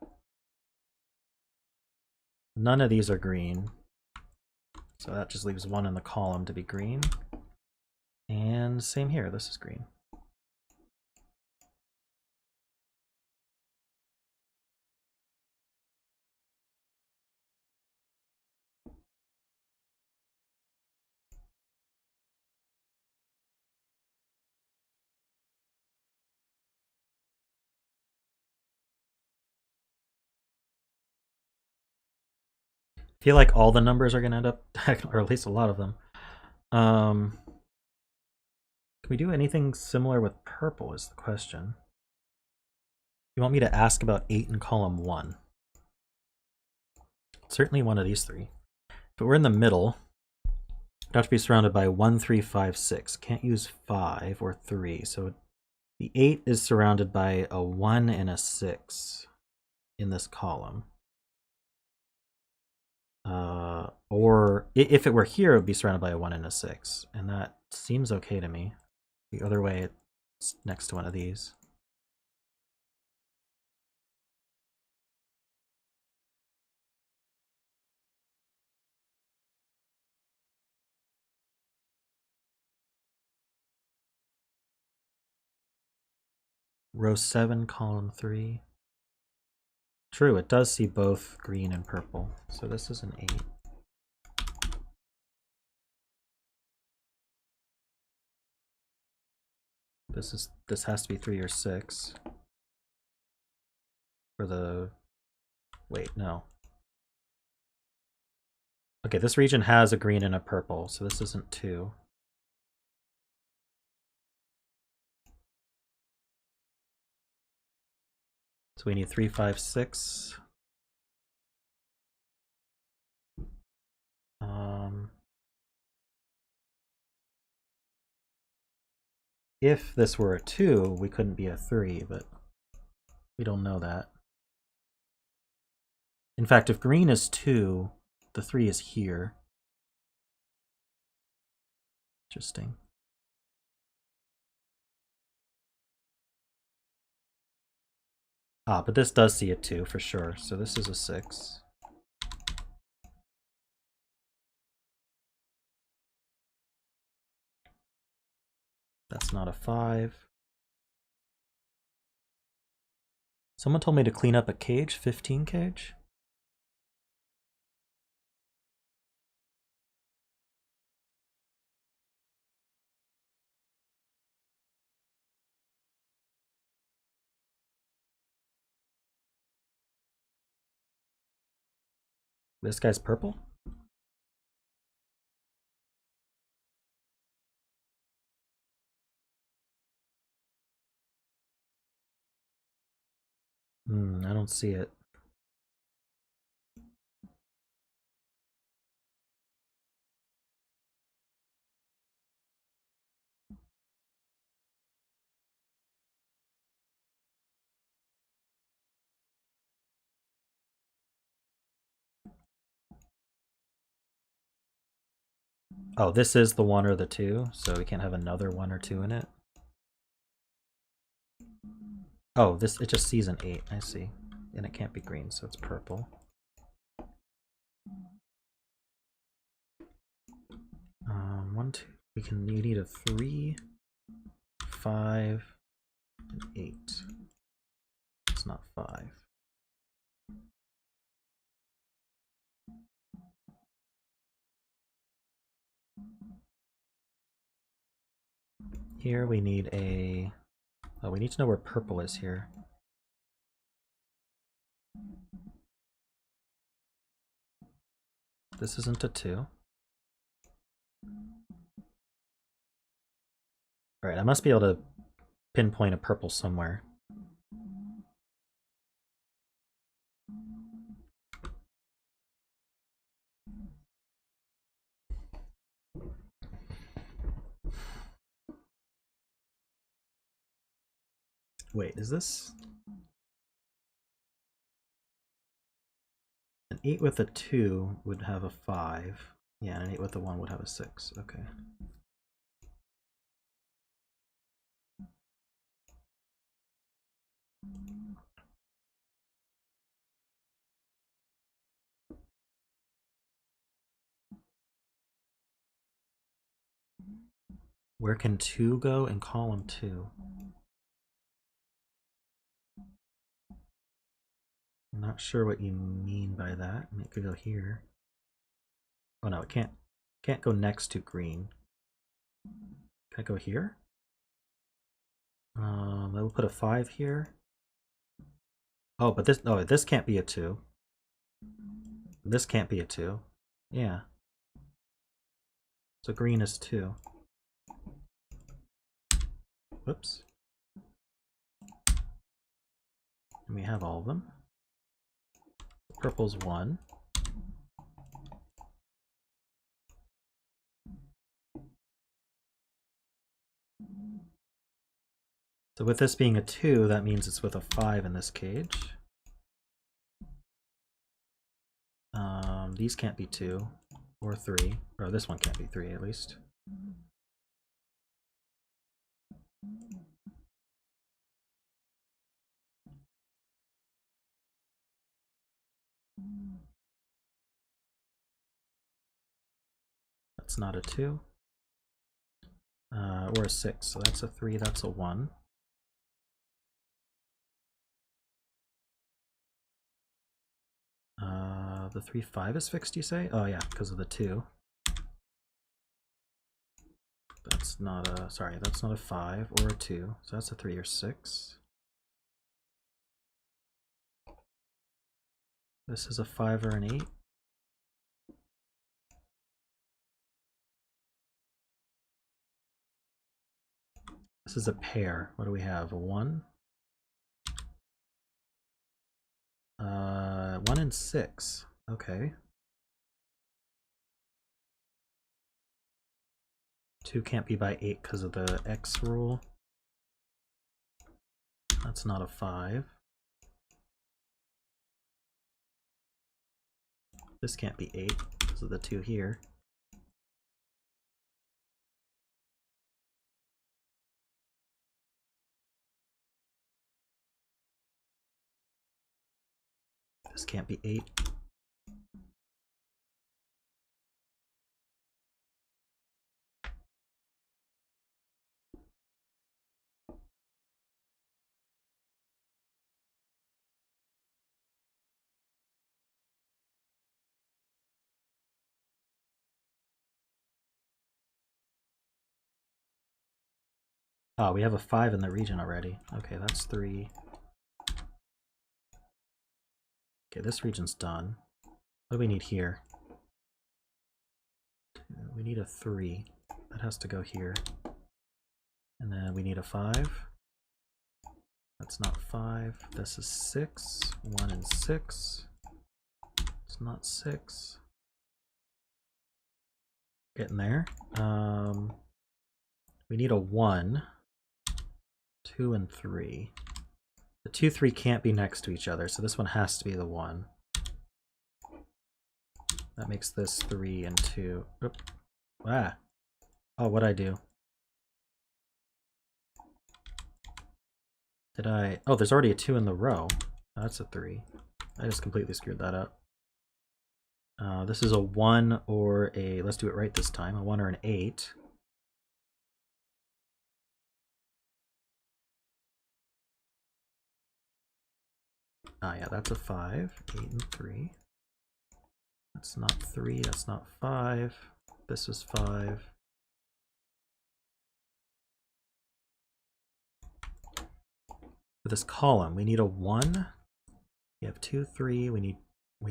S1: None of these are green. So that just leaves 1 in the column to be green. And same here, this is green. I feel like all the numbers are going to end up, or at least a lot of them. Can we do anything similar with purple is the question. You want me to ask about 8 in column 1? Certainly one of these 3. But we're in the middle. It'd have to be surrounded by 1, 3, 5, 6. Can't use 5 or 3. So the 8 is surrounded by a 1 and a 6 in this column. Or if it were here, it would be surrounded by a 1 and a 6. And that seems okay to me. The other way, it's next to one of these. Row 7, column 3. True, it does see both green and purple. So this is an 8. This has to be 3 or 6. For the... Wait, no. Okay, this region has a green and a purple, so this isn't 2. So we need 3, 5, 6. If this were a 2, we couldn't be a 3, but we don't know that. In fact, if green is 2, the 3 is here. Interesting. Ah, but this does see a 2 for sure, so this is a 6. That's not a 5. Someone told me to clean up a cage, 15 cage. This guy's purple? I don't see it. Oh, this is the 1 or the 2, so we can't have another 1 or 2 in it. Oh, it just sees an 8, I see. And it can't be green, so it's purple. 1, 2. You need a 3, 5, and 8. It's not 5. Here we need a... Oh, we need to know where purple is here. This isn't a 2. Alright, I must be able to pinpoint a purple somewhere. Wait, is this... An 8 with a 2 would have a 5. Yeah, and an 8 with a 1 would have a 6. Okay. Where can 2 go in column 2? I'm not sure what you mean by that. I mean, it could go here. Oh no, it can't go next to green. Can I go here? I will put a 5 here. Oh, but this can't be a 2. This can't be a 2. Yeah. So green is 2. Whoops. And we have all of them. Purple's 1. So with this being a 2, that means it's with a 5 in this cage. These can't be 2 or 3. Or this one can't be 3 at least. That's not a 2. Or a 6. So that's a 3, that's a 1. The 3, 5 is fixed, you say? Oh yeah, because of the 2. That's not a, sorry, that's not a 5 or a 2. So that's a 3 or 6. This is a 5 or an 8. This is a pair. What do we have? A 1? 1 and 6. Okay. 2 can't be by 8 because of the X rule. That's not a 5. This can't be 8 because of the 2 here. This can't be 8. Oh, we have a 5 in the region already. Okay, that's 3. Okay, this region's done. What do we need here? We need a 3. That has to go here. And then we need a 5. That's not 5. This is 6. 1 and 6. It's not 6. Getting there. We need a 1. 2 and 3. The 2, 3 can't be next to each other, so this one has to be the 1. That makes this 3 and 2. Oop. Ah. Oh, what'd I do? Did I... Oh, there's already a 2 in the row. That's a 3. I just completely screwed that up. This is a 1 or a... Let's do it right this time. A 1 or an 8. Ah, yeah, that's a 5. 8 and 3. That's not 3. That's not 5. This is 5. For this column, we need a 1. We have 2, 3. We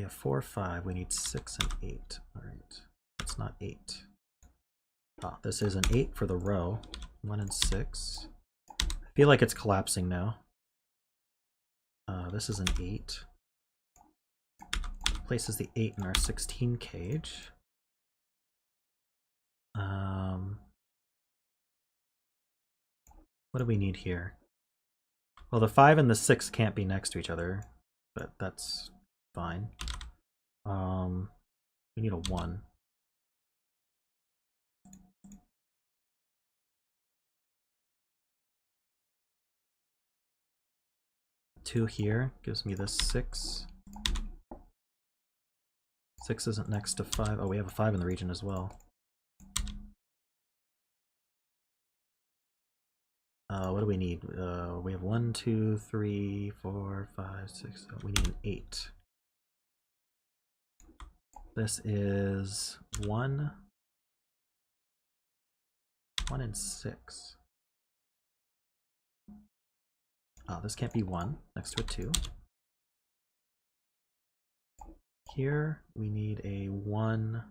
S1: have 4, 5. We need 6 and 8. All right, that's not 8. Ah, this is an 8 for the row. 1 and 6. I feel like it's collapsing now. This is an 8. Places the 8 in our 16 cage. What do we need here? Well, the 5 and the 6 can't be next to each other, but that's fine. We need a 1. Two here gives me this 6. 6 isn't next to 5. Oh, we have a 5 in the region as well. What do we need? We have 1, 2, 3, 4, 5, 6. We need an 8. This is 1. 1 and 6. Oh, this can't be 1 next to a 2. Here we need a 1,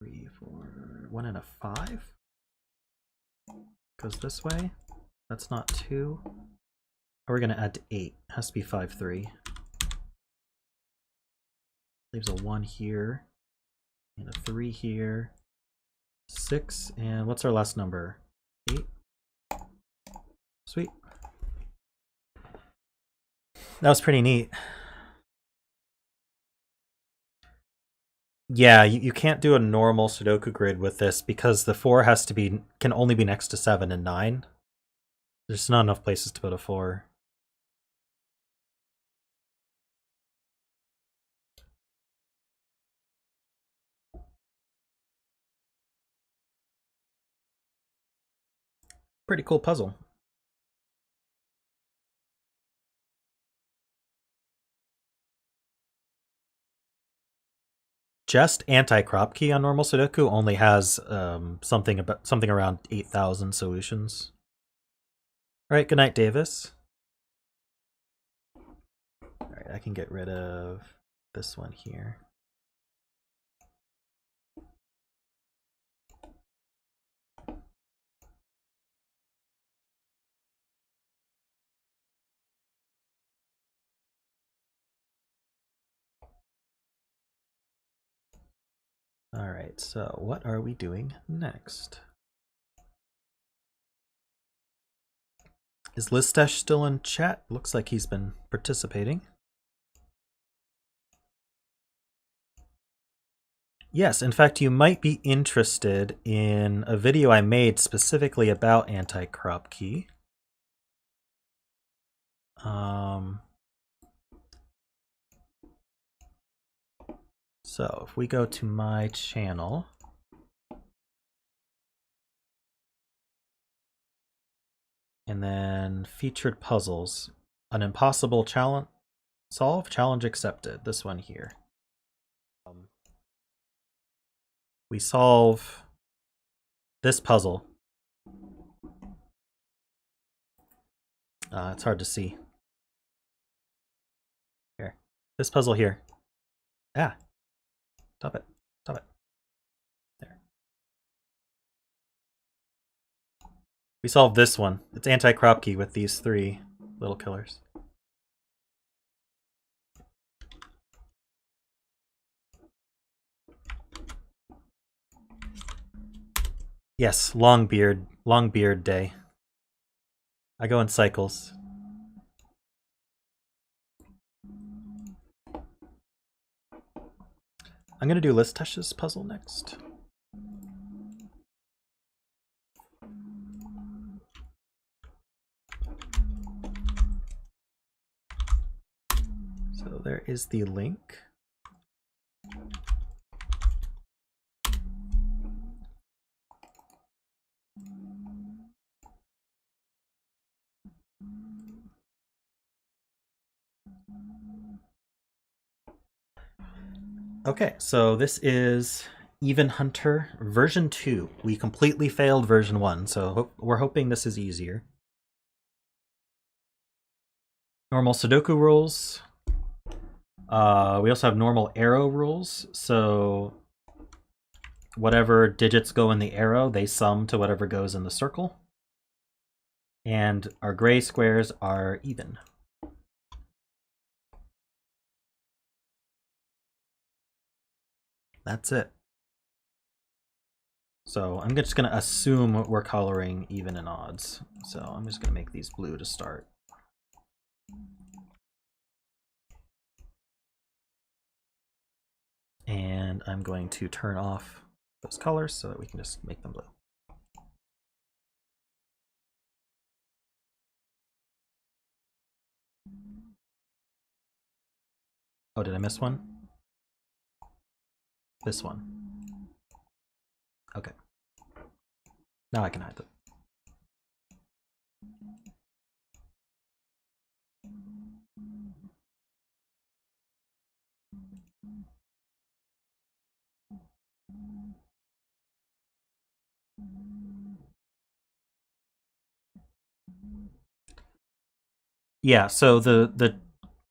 S1: 3, 4, 1 and a 5. Goes this way. That's not 2. We're going to add to 8. Has to be 5, 3. Leaves a 1 here. And a 3 here. 6. And what's our last number? 8. Sweet. That was pretty neat. Yeah, you can't do a normal Sudoku grid with this because the 4 has to be can only be next to 7 and 9. There's not enough places to put a 4. Pretty cool puzzle. Just anti-crop key on normal Sudoku only has something around 8,000 solutions. All right, good night, Davis. All right, I can get rid of this one here. All right, so what are we doing next? Is Lisztes still in chat? Looks like he's been participating. Yes, in fact, you might be interested in a video I made specifically about anti-crop key. So if we go to my channel, and then featured puzzles, an impossible challenge solve, challenge accepted, this one here. We solve this puzzle It's hard to see. Here. This puzzle here. Ah. Stop it. Stop it. There. We solved this one. It's anti-Kropke with these 3 little killers. Yes, long beard day. I go in cycles. I'm gonna do Lisztes's puzzle next. So there is the link. Okay, so this is Even Hunter version 2. We completely failed version 1, so we're hoping this is easier. Normal Sudoku rules. We also have normal arrow rules, so whatever digits go in the arrow, they sum to whatever goes in the circle. And our gray squares are even. That's it. So I'm just going to assume we're coloring even and odds. So I'm just going to make these blue to start. And I'm going to turn off those colors so that we can just make them blue. Oh, did I miss one? This one. Okay. Now I can hide them. Yeah, so the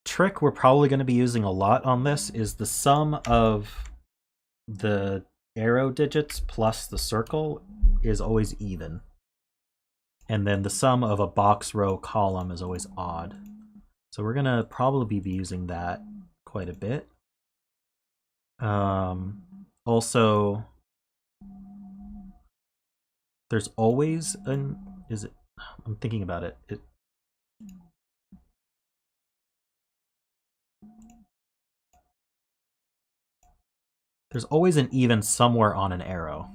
S1: trick we're probably going to be using a lot on this is the sum of the arrow digits plus the circle is always even. And then the sum of a box, row, column is always odd. So we're going to probably be using that quite a bit. Also, there's always an... Is it... I'm thinking about it. There's always an even somewhere on an arrow.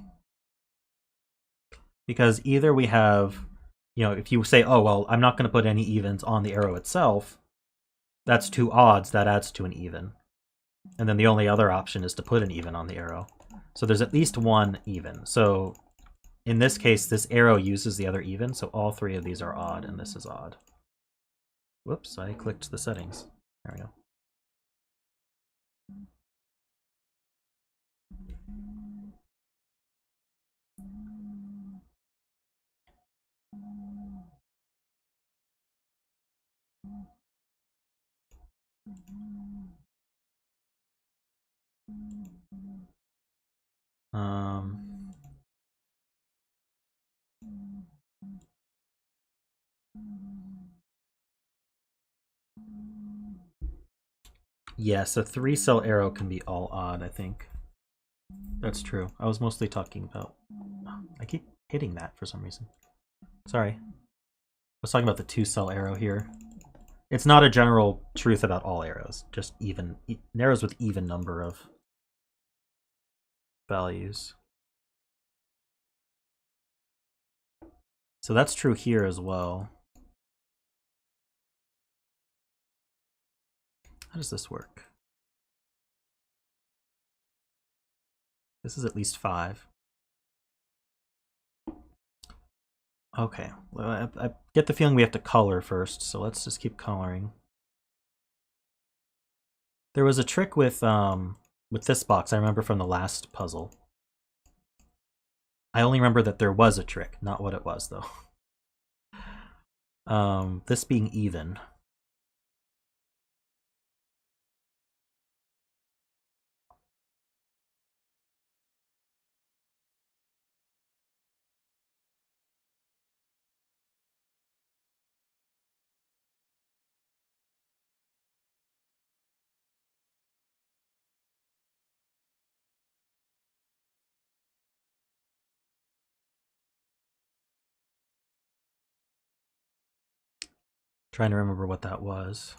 S1: Because either we have, you know, if you say, oh, well, I'm not going to put any evens on the arrow itself, that's 2 odds, that adds to an even. And then the only other option is to put an even on the arrow. So there's at least 1 even. So in this case, this arrow uses the other even, so all 3 of these are odd, and this is odd. Whoops, I clicked the settings. There we go. Yes, a 3-cell arrow can be all odd, I think. That's true. I was mostly talking about... I keep hitting that for some reason. Sorry. I was talking about the 2-cell arrow here. It's not a general truth about all arrows, just even arrows with even number of values. So that's true here as well. How does this work? This is at least 5. Okay, well, I get the feeling we have to color first, so let's just keep coloring. There was a trick with this box, I remember from the last puzzle. I only remember that there was a trick, not what it was, though. This being even. Trying to remember what that was.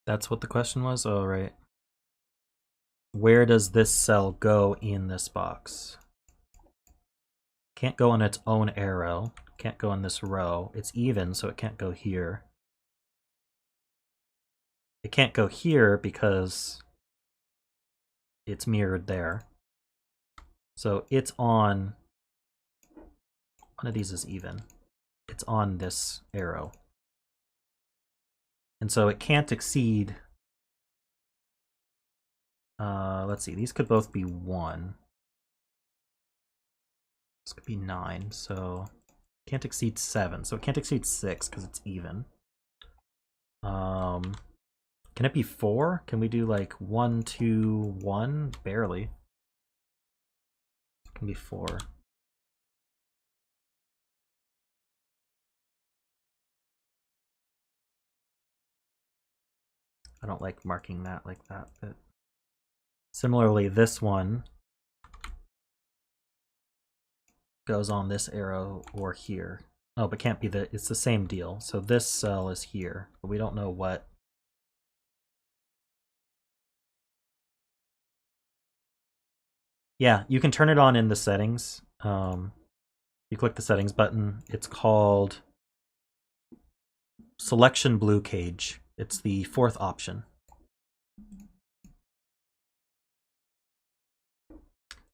S1: That's what the question was? Oh, right. Where does this cell go in this box? Can't go on its own arrow. Can't go in this row. It's even, so it can't go here. It can't go here because it's mirrored there. So it's on... One of these is even. It's on this arrow. And so it can't exceed... let's see, these could both be 1. This could be 9, so... Can't exceed 7, so it can't exceed 6 because it's even. Can it be 4? Can we do like 1, 2, 1? Barely. It can be 4. I don't like marking that like that, but similarly, this one goes on this arrow or here. Oh, but can't be it's the same deal. So this cell is here, but we don't know what. Yeah, you can turn it on in the settings. You click the settings button. It's called Selection Blue Cage. It's the 4th option.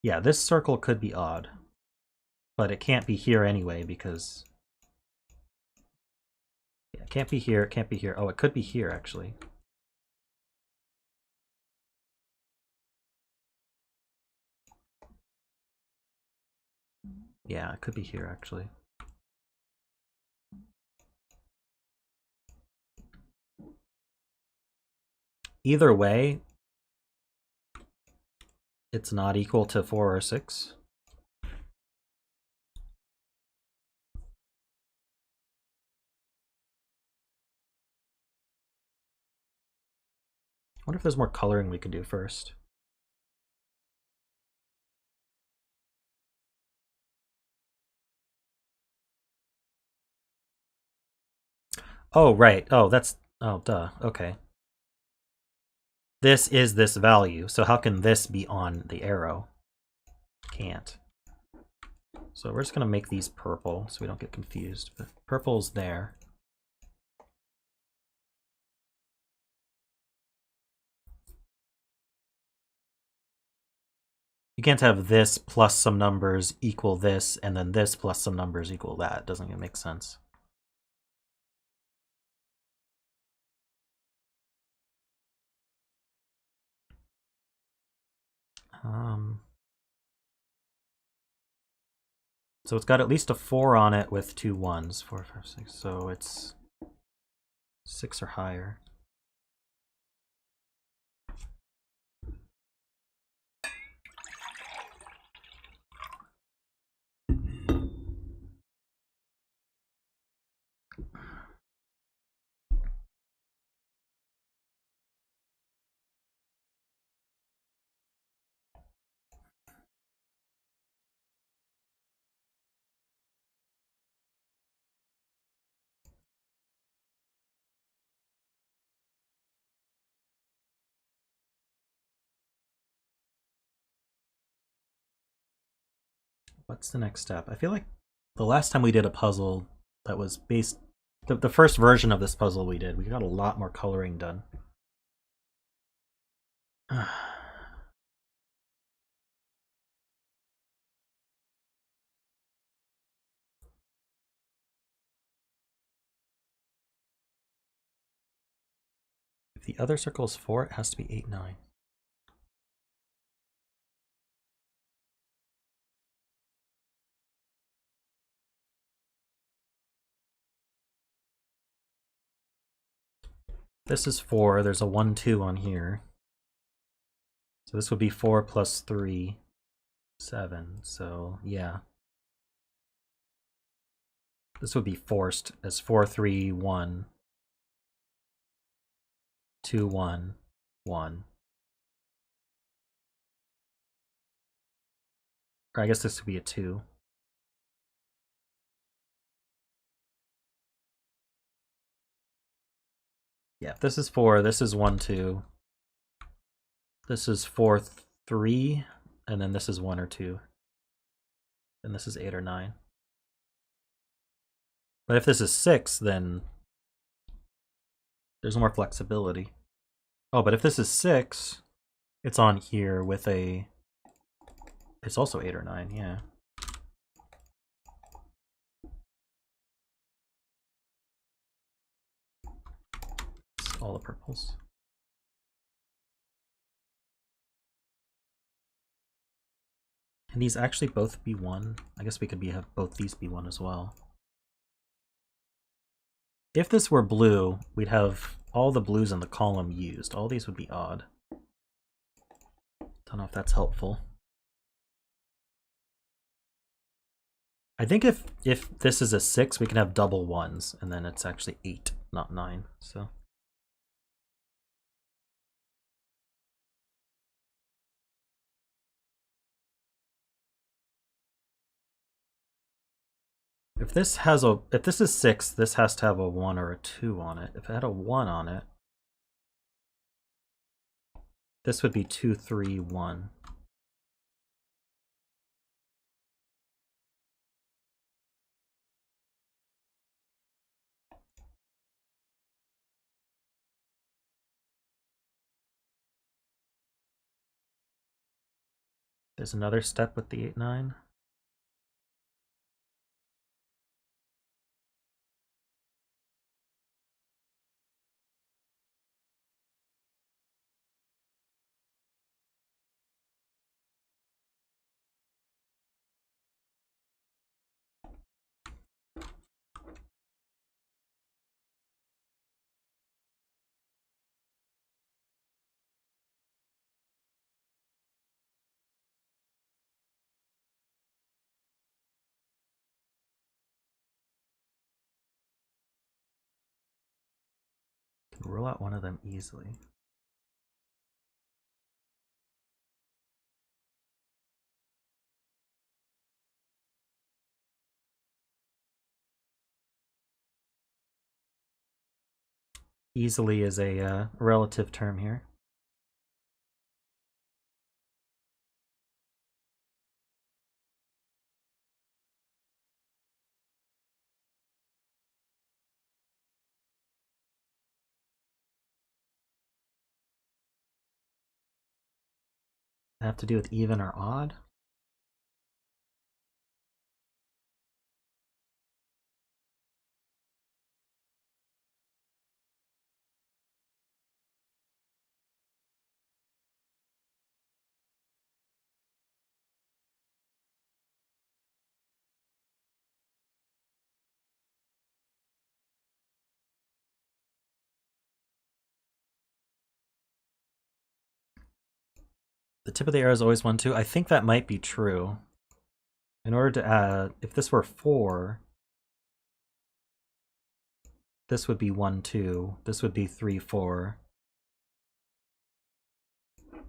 S1: Yeah, this circle could be odd, but it can't be here anyway because... Yeah, it can't be here, it can't be here. Oh, it could be here, actually. Yeah, it could be here, actually. Either way, it's not equal to 4 or 6. I wonder if there's more coloring we could do first. Oh, right. Oh, that's... Oh, duh. Okay. This is this value, so how can this be on the arrow? Can't. So we're just going to make these purple so we don't get confused. But purple's there. You can't have this plus some numbers equal this, and then this plus some numbers equal that. It doesn't even make sense. So it's got at least a 4 on it with 2 1s. 4, 5, 6. So it's 6 or higher. what's the next step? I feel like the last time we did a puzzle that was based... The first version of this puzzle we did, we got a lot more coloring done. If the other circle is 4, it has to be 8, 9. This is 4, there's a 1, 2 on here. So this would be 4 plus 3, 7, so yeah. This would be forced as 4, 3, 1, 2, 1, 1. Or I guess this would be a 2. Yeah, this is 4, this is 1, 2. This is 4, 3, and then this is 1 or 2. And this is 8 or 9. But if this is 6, then there's more flexibility. Oh, but if this is 6, it's on here with a... It's also 8 or 9, yeah. It's all the purples. Can these actually both be 1? I guess we could have both these be 1 as well. If this were blue, we'd have all the blues in the column used. All these would be odd. Don't know if that's helpful. I think if this is a 6, we can have double 1s, and then it's actually 8, not 9. So if this is 6, this has to have a 1 or a 2 on it. If it had a 1 on it, this would be 2, 3, 1. There's another step with the 8, 9. Can rule out one of them easily. Easily is a relative term here. Have to do with even or odd? The tip of the arrow is always 1, 2. I think that might be true. In order to add, if this were 4, this would be 1, 2. This would be 3, 4.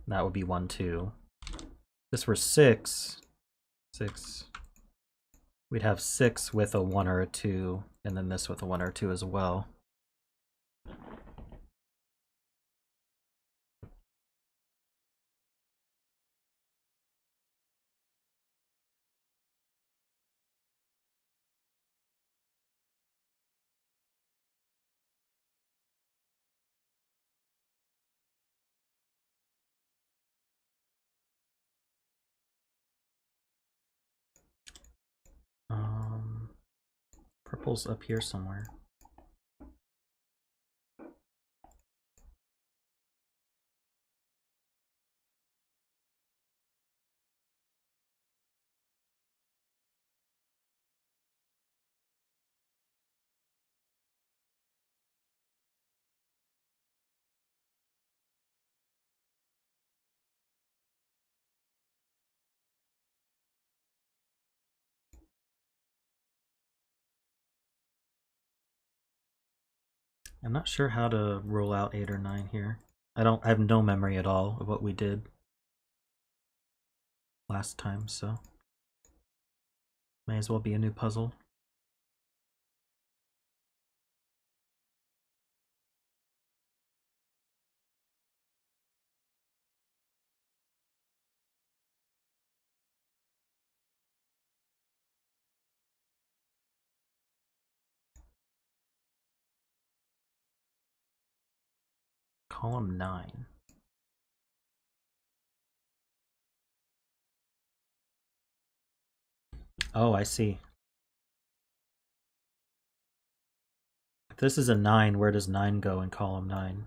S1: That would be 1, 2. If this were 6, 6. We'd have 6 with a 1 or a 2, and then this with a 1 or 2 as well. Purple's up here somewhere. I'm not sure how to roll out 8 or 9 here. I have no memory at all of what we did last time, so may as well be a new puzzle. Column 9. Oh, I see. If this is a 9, where does 9 go in column 9?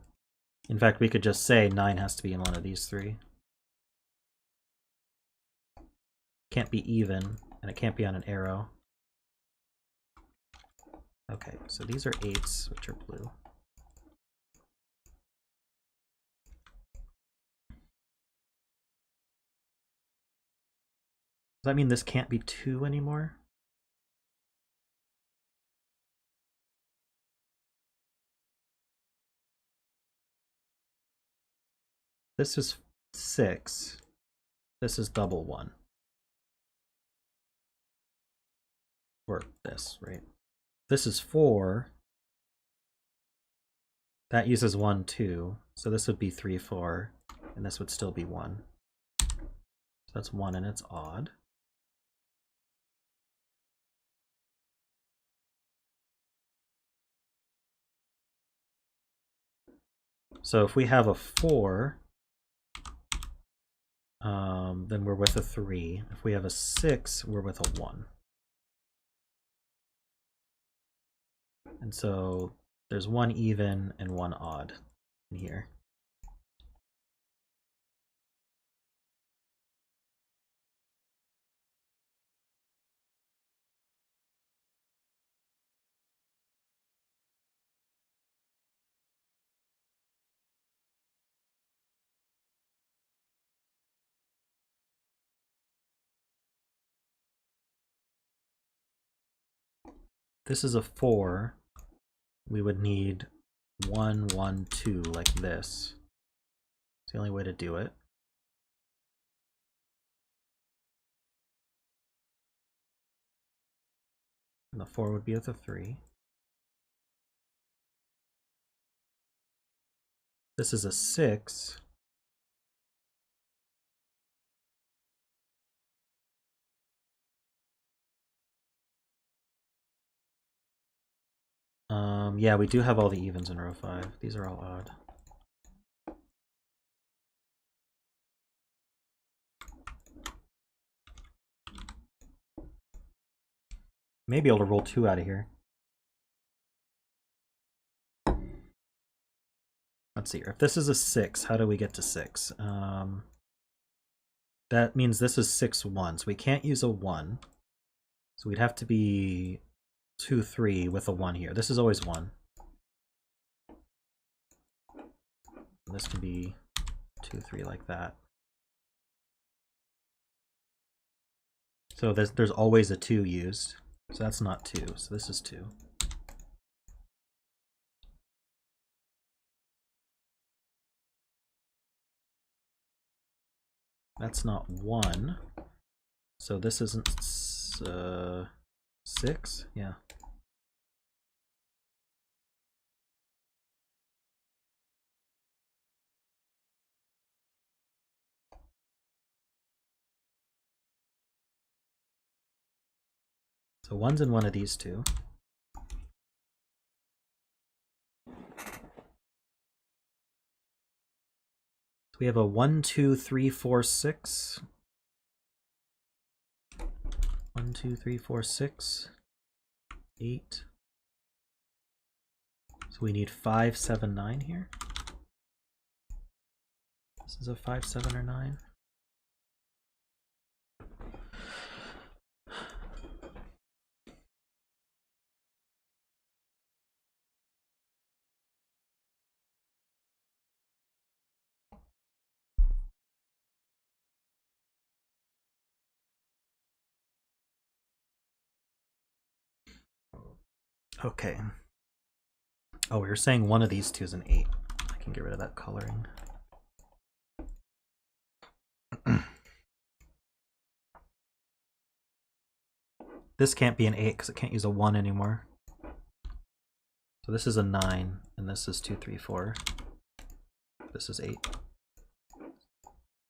S1: In fact, we could just say 9 has to be in one of these 3. Can't be even, and it can't be on an arrow. Okay, so these are 8s, which are blue. Does that mean this can't be 2 anymore? This is 6. This is double 1. Or this, right? This is 4. That uses 1, 2. So this would be 3, 4. And this would still be 1. So that's 1 and it's odd. So if we have a 4, then we're with a 3. If we have a 6, we're with a 1. And so there's 1 even and 1 odd in here. This is a 4. We would need 1, 1, 2 like this. It's the only way to do it. And the 4 would be with a 3. This is a 6. Yeah, we do have all the evens in row 5. These are all odd. May be able to roll 2 out of here. Let's see here. If this is a 6, how do we get to 6? That means this is 6, 1. So we can't use a 1. So we'd have to be 2, 3 with a 1 here. This is always 1. This can be 2, 3 like that. So there's always a 2 used. So that's not 2. So this is 2. That's not 1. So this isn't 6? Yeah. So 1's in one of these 2. So we have a 1, 2, 3, 4, 6. 1, 2, 3, 4, 6. 8. So we need 5, 7, 9 here. This is a 5, 7, or 9. Okay. Oh, we were saying one of these two is an 8. I can get rid of that coloring. This can't be an 8 because it can't use a 1 anymore. So this is a 9, and this is 2, 3, 4. This is 8.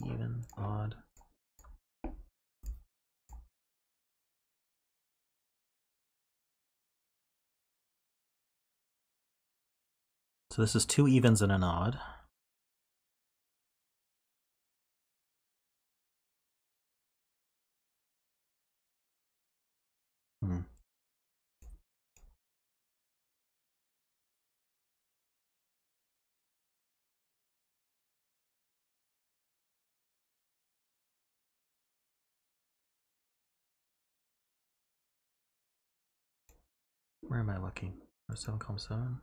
S1: Even, odd. So this is 2 evens and an odd. Where am I looking? 7, 7.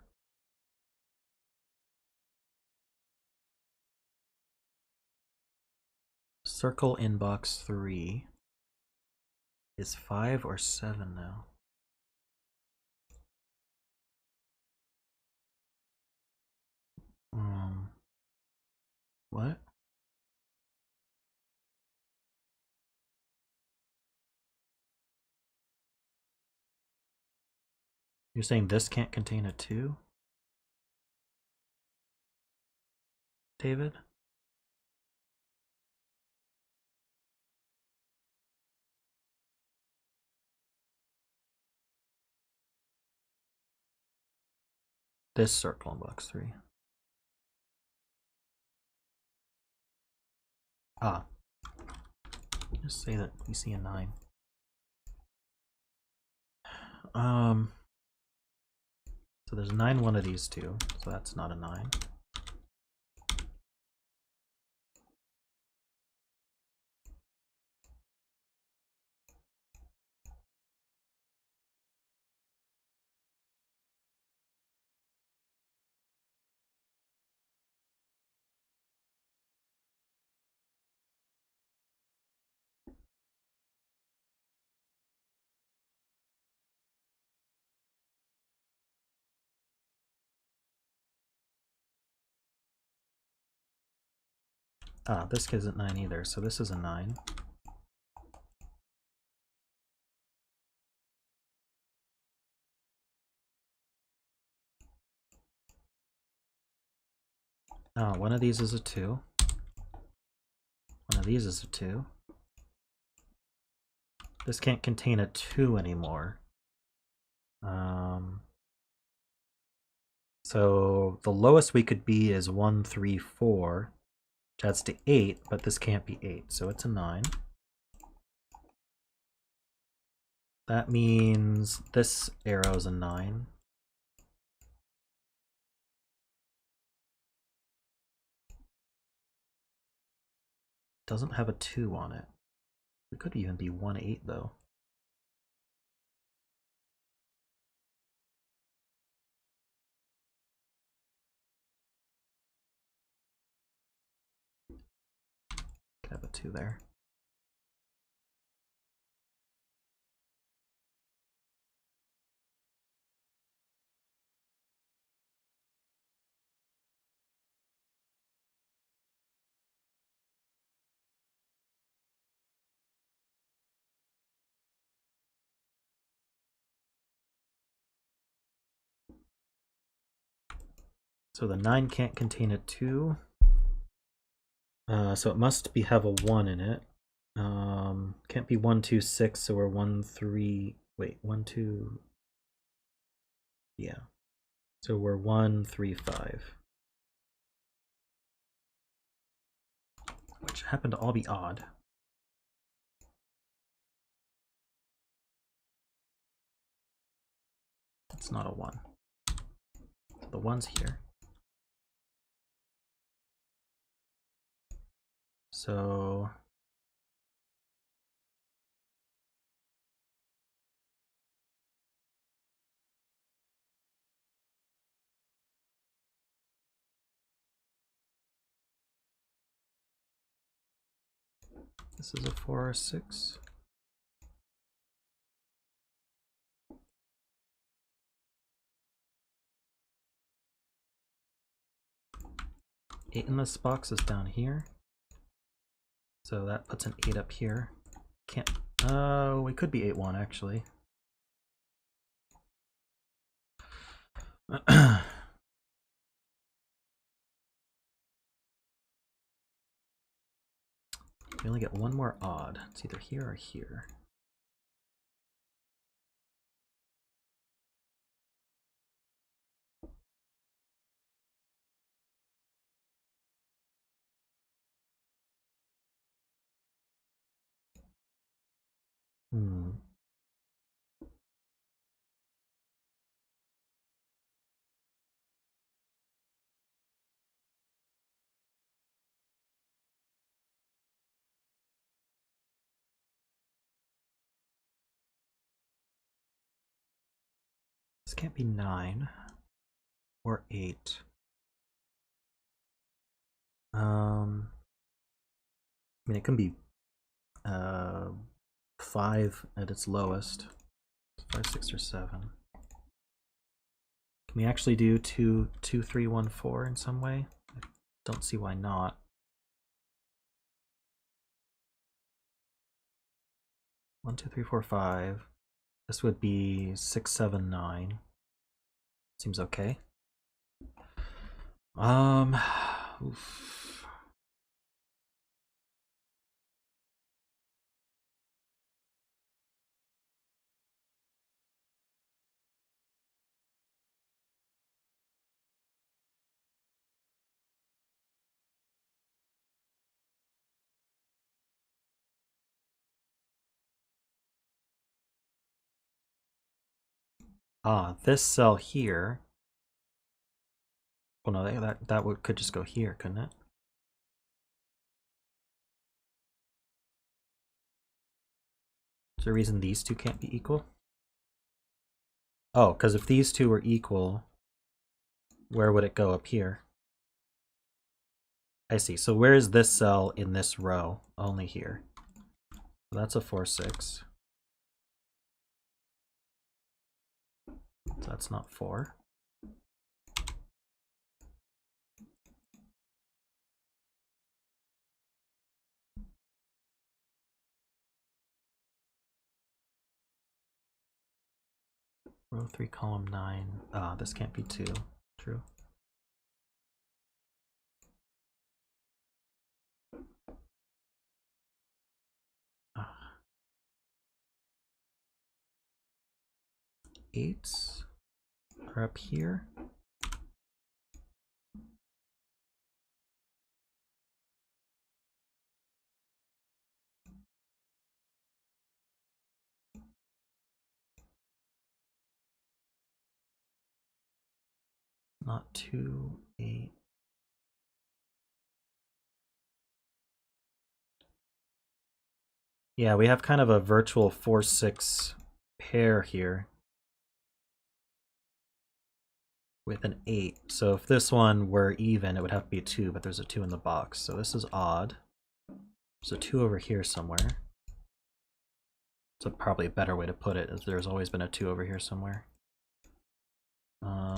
S1: Circle in box 3 is 5 or 7 now. What? You're saying this can't contain a 2? David? This circle in box 3. Ah. Just say that we see a 9. So there's 9 one of these two, so that's not a 9. Ah, this isn't 9 either, so this is a 9. Ah, one of these is a 2. One of these is a 2. This can't contain a 2 anymore. So the lowest we could be is 1, 3, 4, which adds to 8, but this can't be 8, so it's a 9. That means this arrow is a 9. Doesn't have a 2 on it. It could even be 1, 8 though. Could have a 2 there. So the 9 can't contain a 2. So it must have a 1 in it. Can't be 1, 2, 6, so we're 1, 3. Wait, 1, 2. Yeah. So we're 1, 3, 5. Which happen to all be odd. It's not a 1. So the 1's here. So this is a 4 or 6. Eight in this box is down here. So that puts an 8 up here. Can't, we could be 8-1 actually. We only get one more odd. It's either here or here. This can't be 9 or 8. I mean, it can be 5 at its lowest. 5, 6, or 7. Can we actually do 2, 2, 3, 1, 4 in some way? I don't see why not. One, 2, 3, 4, 5. This would be 6, 7, 9. Seems okay. Oof. This cell here. Well, no, that could just go here, couldn't it? Is there a reason these two can't be equal? Oh, because if these two were equal, where would it go up here? I see. So where is this cell in this row? Only here. So that's a 4, 6. So that's not 4. Row 3, column 9. This can't be 2. True. Eights are up here. Not 2, 8. Yeah, we have kind of a virtual 4, 6 pair here with an 8. So if this one were even, it would have to be a 2, but there's a 2 in the box. So this is odd. There's a 2 over here somewhere. It's probably a better way to put it, is there's always been a 2 over here somewhere.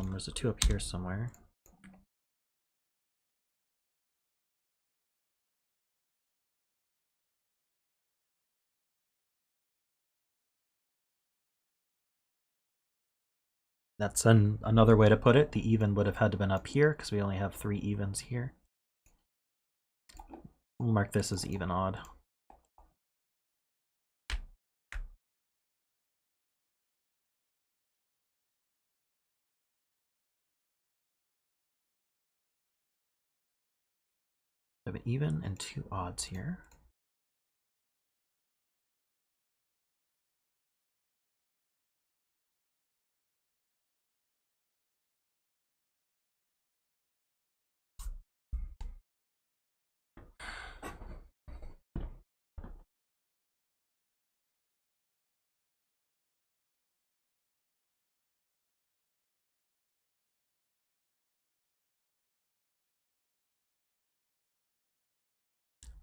S1: There's a 2 up here somewhere. That's another way to put it. The even would have had to been up here because we only have 3 evens here. We'll mark this as even odd. We have an even and 2 odds here.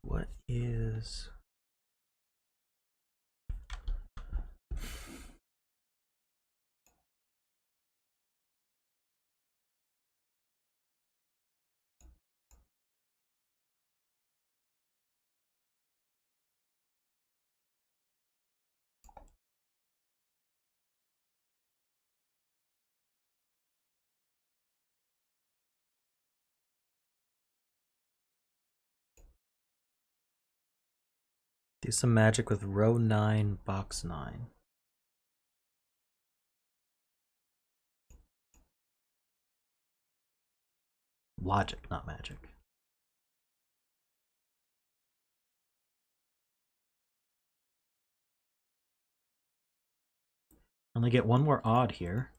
S1: What is... Do some magic with row 9, box 9. Logic, not magic. Only get one more odd here.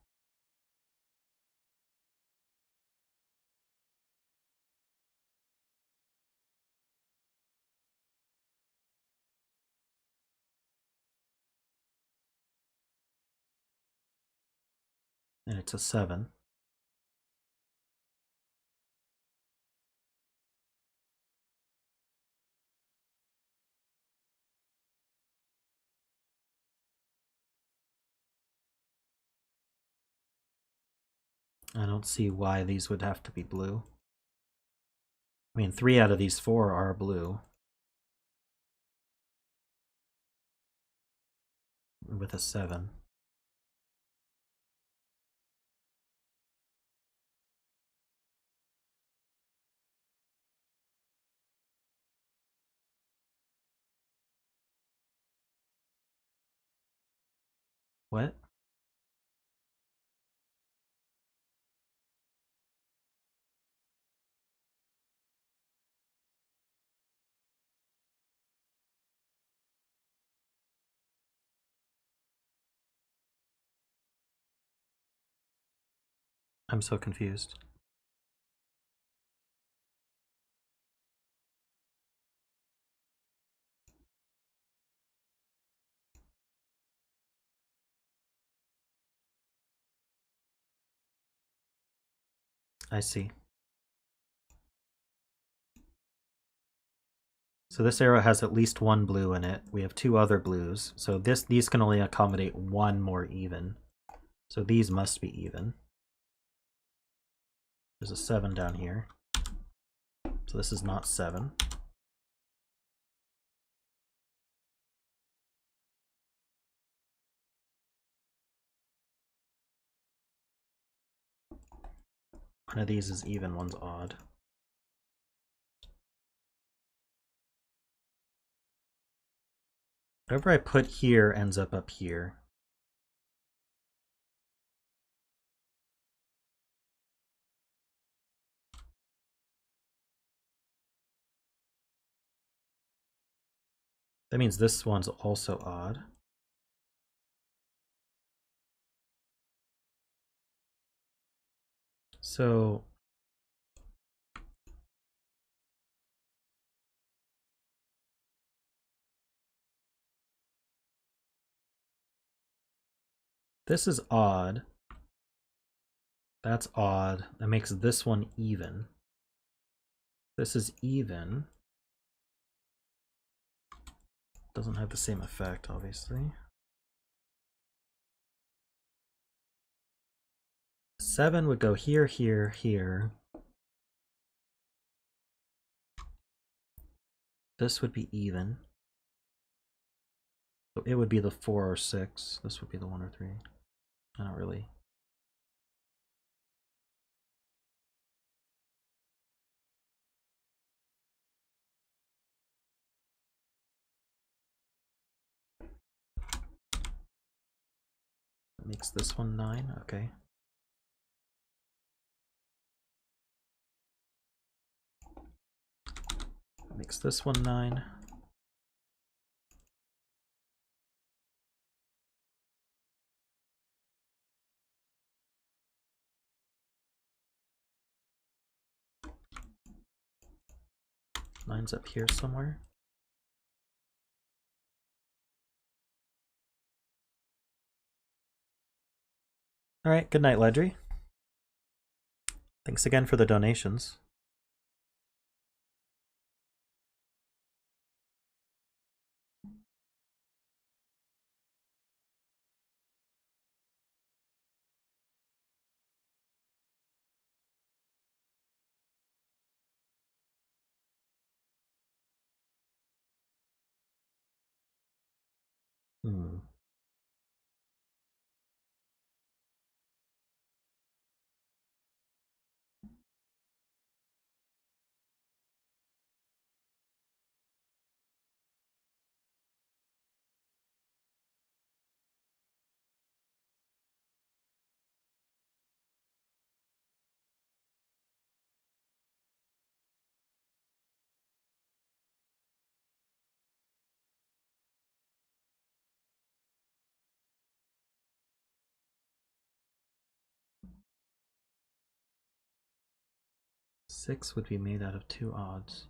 S1: And it's a 7. I don't see why these would have to be blue. I mean, 3 out of these 4 are blue. With a 7. What? I'm so confused. I see. So this arrow has at least 1 blue in it. We have 2 other blues. So these can only accommodate 1 more even. So these must be even. There's a 7 down here. So this is not 7. One of these is even, one's odd. Whatever I put here ends up here. That means this one's also odd. So this is odd. That's odd. That makes this one even. This is even. Doesn't have the same effect, obviously. 7 would go here, here, here. This would be even. So it would be the 4 or 6. This would be the 1 or 3. I don't really. That makes this one 9. Okay. That makes this one 9. Nine's up here somewhere. All right, good night, Ledry. Thanks again for the donations. Hmm. Six would be made out of two odds.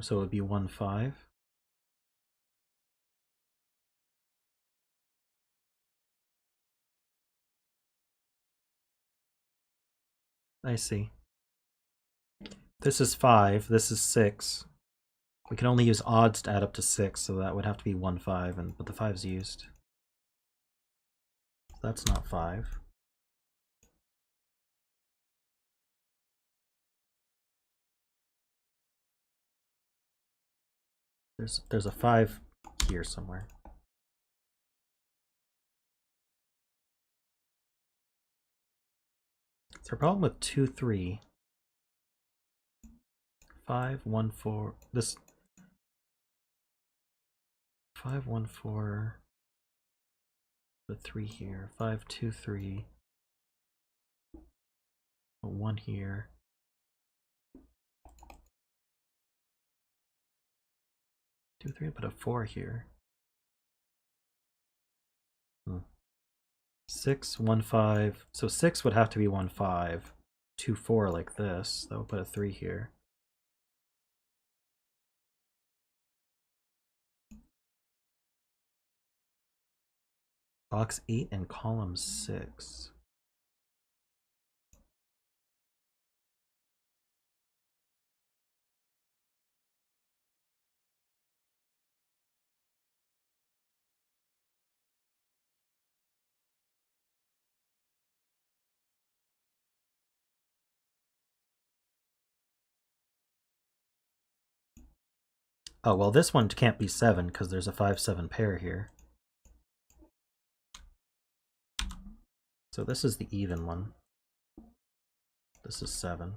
S1: So it would be 1, 5. I see. This is 5, this is 6. We can only use odds to add up to 6, so that would have to be 1, 5, but the 5's used. So that's not 5. There's a 5 here somewhere. Is there a problem with 2, 3? 5, 1, 4. This 5, 1, 4. The 3 here. 5, 2, 3. A 1 here. 2, 3, but a 4 here. 6, 1, 5. So 6 would have to be 1, 5. 2, 4 like this. That would put a 3 here. Box 8 and column 6. Oh, well, this one can't be 7 because there's a 5, 7 pair here. So this is the even one. This is 7.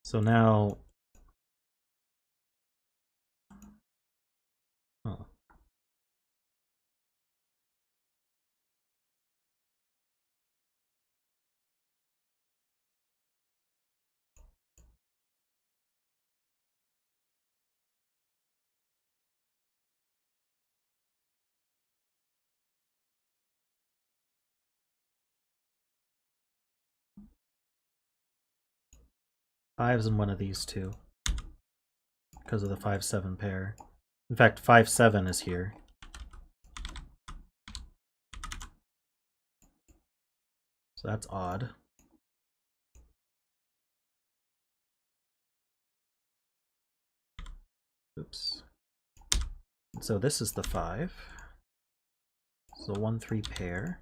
S1: So now... Oh. Five's in one of these two because of the 5, 7 pair. In fact, 5, 7 is here. So that's odd. Oops. So this is the 5. So 1, 3 pair.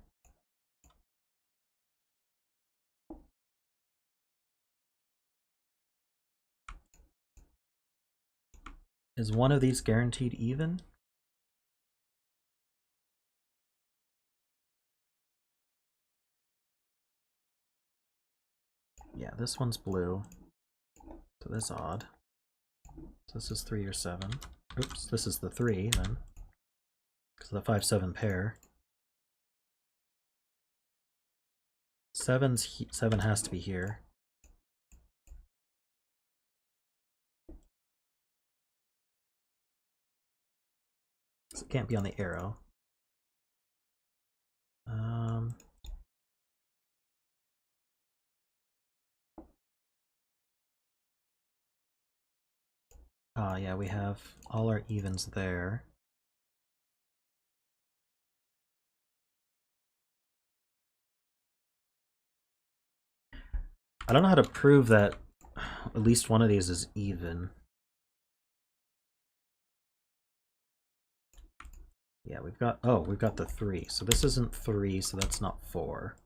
S1: Is one of these guaranteed even? Yeah, this one's blue. So that's odd. So this is 3 or 7. Oops, this is the 3 then. Because of the 5, 7 pair. 7 has to be here. So it can't be on the arrow. Yeah, we have all our evens there. I don't know how to prove that at least one of these is even. Yeah, we've got the 3. So this isn't 3, so that's not 4.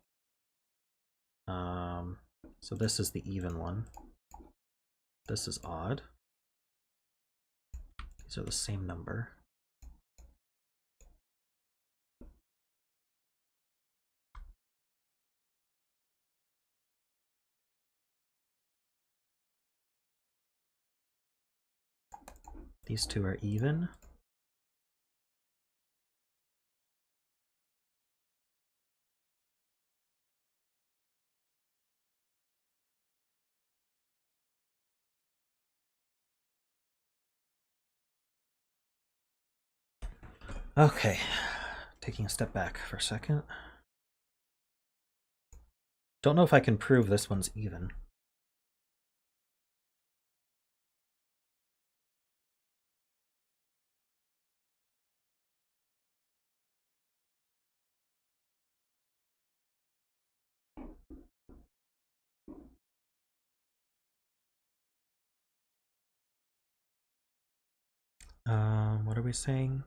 S1: So this is the even one. This is odd. These are the same number. These two are even. Okay, taking a step back for a second. Don't know if I can prove this one's even. What are we saying?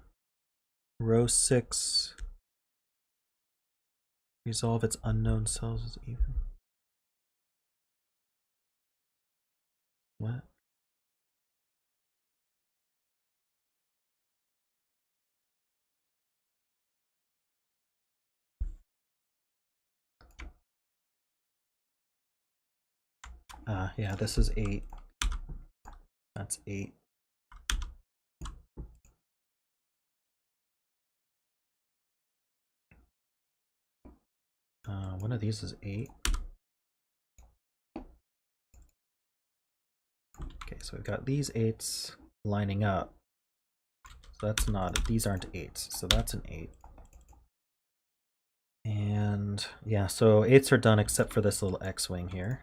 S1: Row 6. Resolve its unknown cells as even. What? Yeah, this is 8. That's 8. One of these is 8. Okay, so we've got these 8s lining up. So that's not, these aren't 8s, so that's an 8. And yeah, so 8s are done except for this little X-wing here.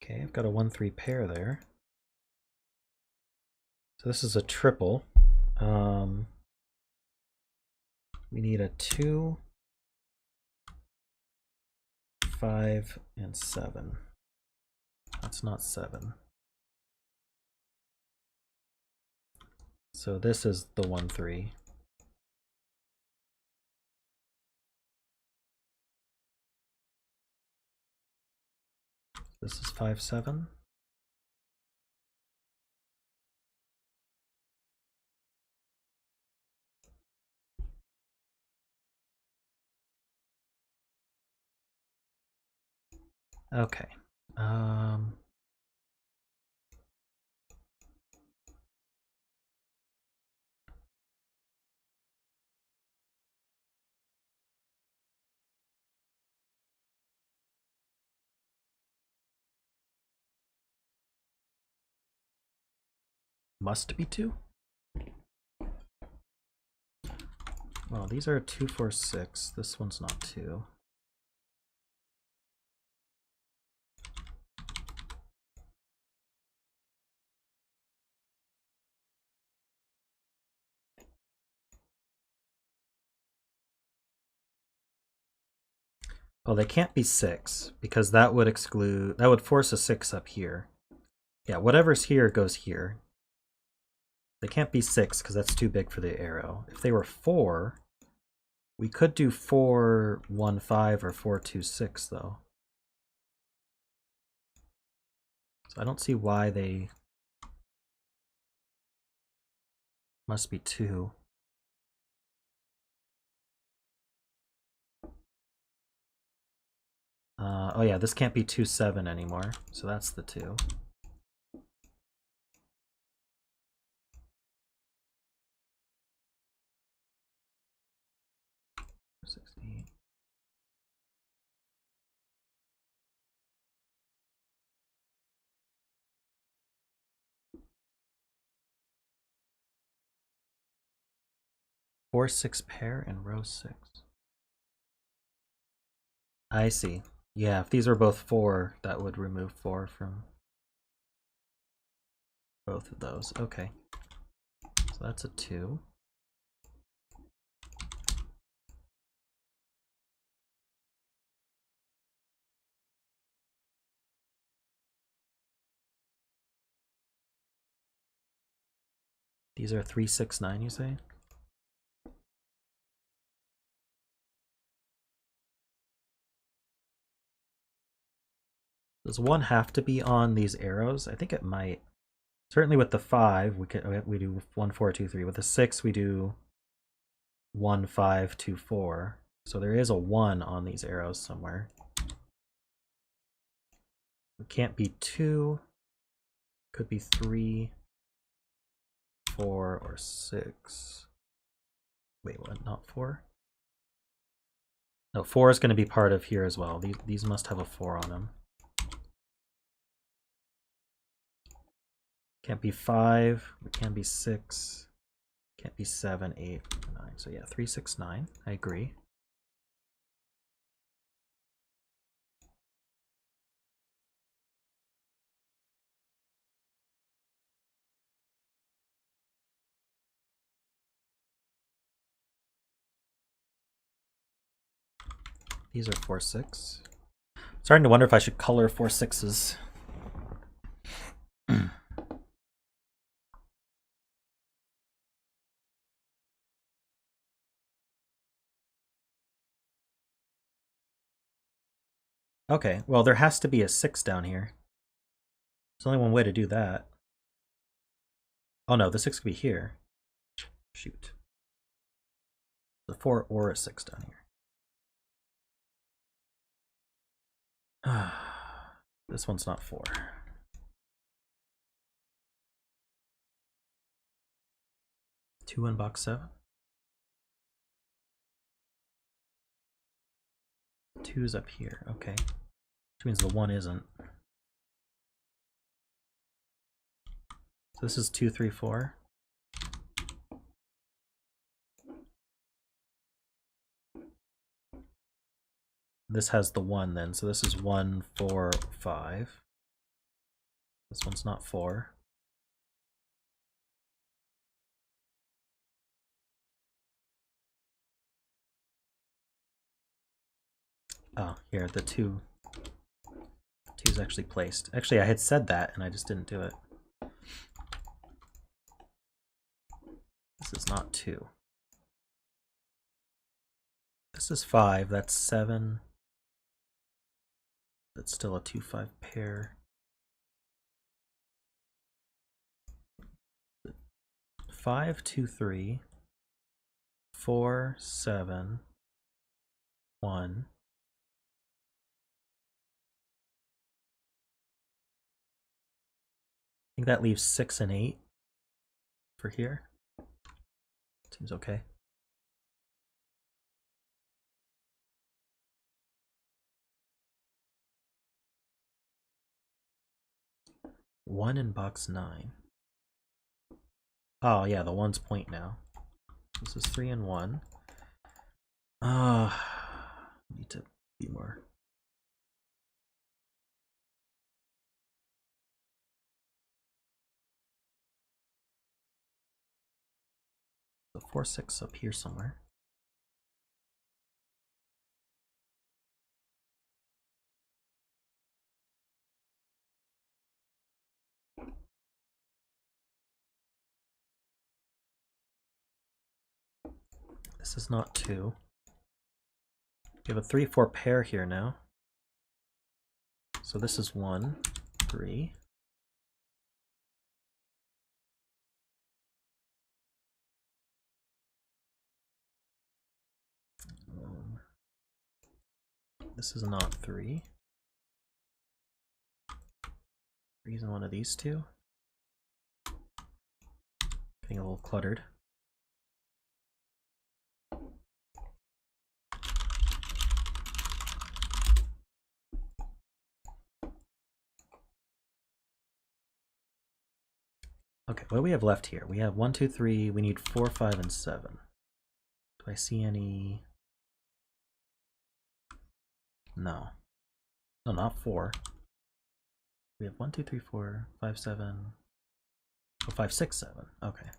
S1: Okay, I've got a 1-3 pair there. So this is a triple. We need a 2, 5, and 7. That's not 7. So this is the 1-3. This is 5, 7. Okay. Must be 2? Well, these are 2, 4, 6. This one's not 2. Well, they can't be 6 because that would force a 6 up here. Yeah, whatever's here goes here. They can't be 6 because that's too big for the arrow. If they were 4, we could do 4, 1, 5 or 4, 2, 6 though. So I don't see why they must be 2. Oh yeah, this can't be 2, 7 anymore. So that's the 2. Four, 6 pair in row 6. I see. Yeah, if these are both 4, that would remove 4 from both of those. Okay. So that's a 2. These are 3, 6, 9, you say? Does 1 have to be on these arrows? I think it might. Certainly with the 5, we do 1, 4, 2, 3. With the 6, we do 1, 5, 2, 4. So there is a 1 on these arrows somewhere. It can't be 2. Could be 3, 4, or 6. Wait, what? Not 4? No, 4 is going to be part of here as well. These must have a 4 on them. Can't be 5. It can't be 6. Can't be 7, 8, 9. So yeah, 3, 6, 9. I agree. These are 4, 6. Starting to wonder if I should color 4, 6s. Okay, well there has to be a 6 down here. There's only one way to do that. Oh no, the 6 could be here. Shoot. The 4 or a 6 down here. This one's not 4. 2 in box 7. 2 is up here, okay. Which means the 1 isn't. So this is 2, 3, 4. This has the 1 then, so this is 1, 4, 5. This one's not 4. Oh, here, the 2. 2 is actually placed. Actually, I had said that, and I just didn't do it. This is not 2. This is 5, that's 7. That's still a 2, 5 pair. 5, 2, 3. 4, 7. 1. I think that leaves 6 and 8 for here. Seems okay. One in box 9. Oh yeah, the 1's point now. This is 3 and 1. Need to be more. The 4, 6 up here somewhere. This is not 2. We have a 3, 4 pair here now. So this is 1, 3. This is not 3. 3 is in one of these two. Getting a little cluttered. Okay, what do we have left here? We have 1, 2, 3. We need 4, 5, and 7. Do I see any? No. No, not 4. We have 1, 2, 3, 4, 5, 7. Oh, 5, 6, 7. Okay.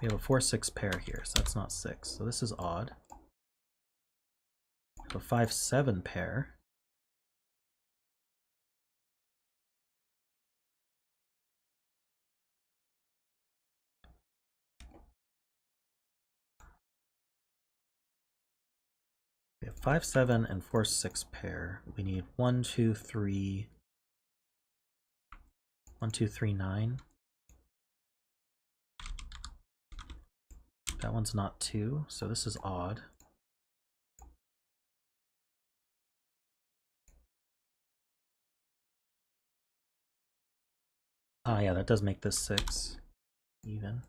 S1: We have a 4, 6 pair here, so that's not 6. So this is odd. We have a 5, 7 pair. 5, 7, and 4, 6 pair. We need 1, 2, 3. 1, 2, 3, 9. That one's not 2, so this is odd. Ah, yeah, that does make this 6 even.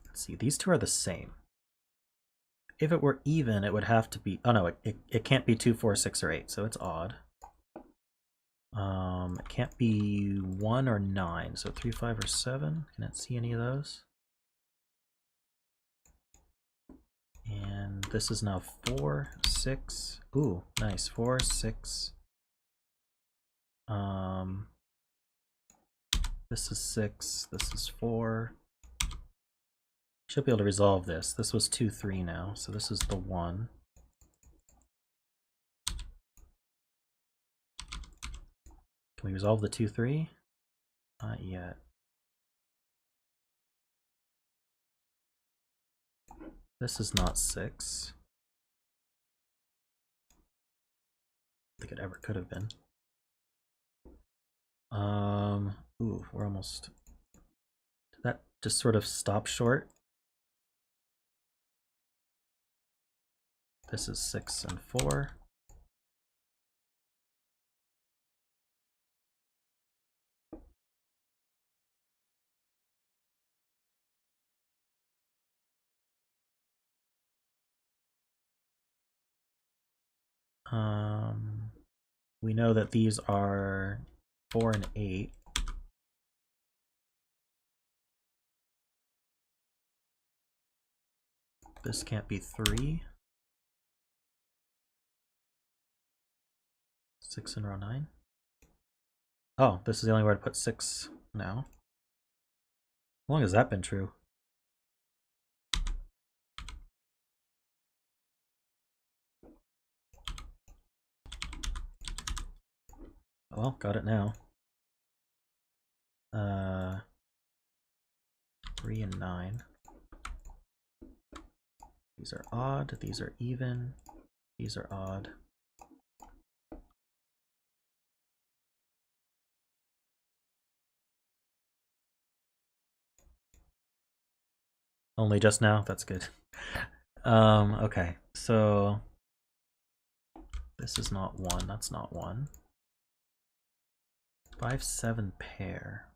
S1: Let's see, these two are the same. If it were even, it would have to be... Oh no, it can't be 2, 4, 6, or 8, so it's odd. It can't be 1 or 9, so 3, 5, or 7. Can it see any of those? And this is now 4, 6. Ooh, nice. 4, 6. This is 6. This is 4. Should be able to resolve this. This was 2, 3 now, so this is the 1. Can we resolve the 2, 3? Not yet. This is not 6. I think it ever could have been. Ooh, we're almost... Did that just sort of stop short? This is 6 and 4. We know that these are 4 and 8. This can't be 3. 6 in row 9. Oh, this is the only way to put 6 now. How long has that been true? Well, got it now. 3 and 9. These are odd, these are even, these are odd. Only just now? That's good. Okay, so this is not 1, that's not 1. 5, 7 pair.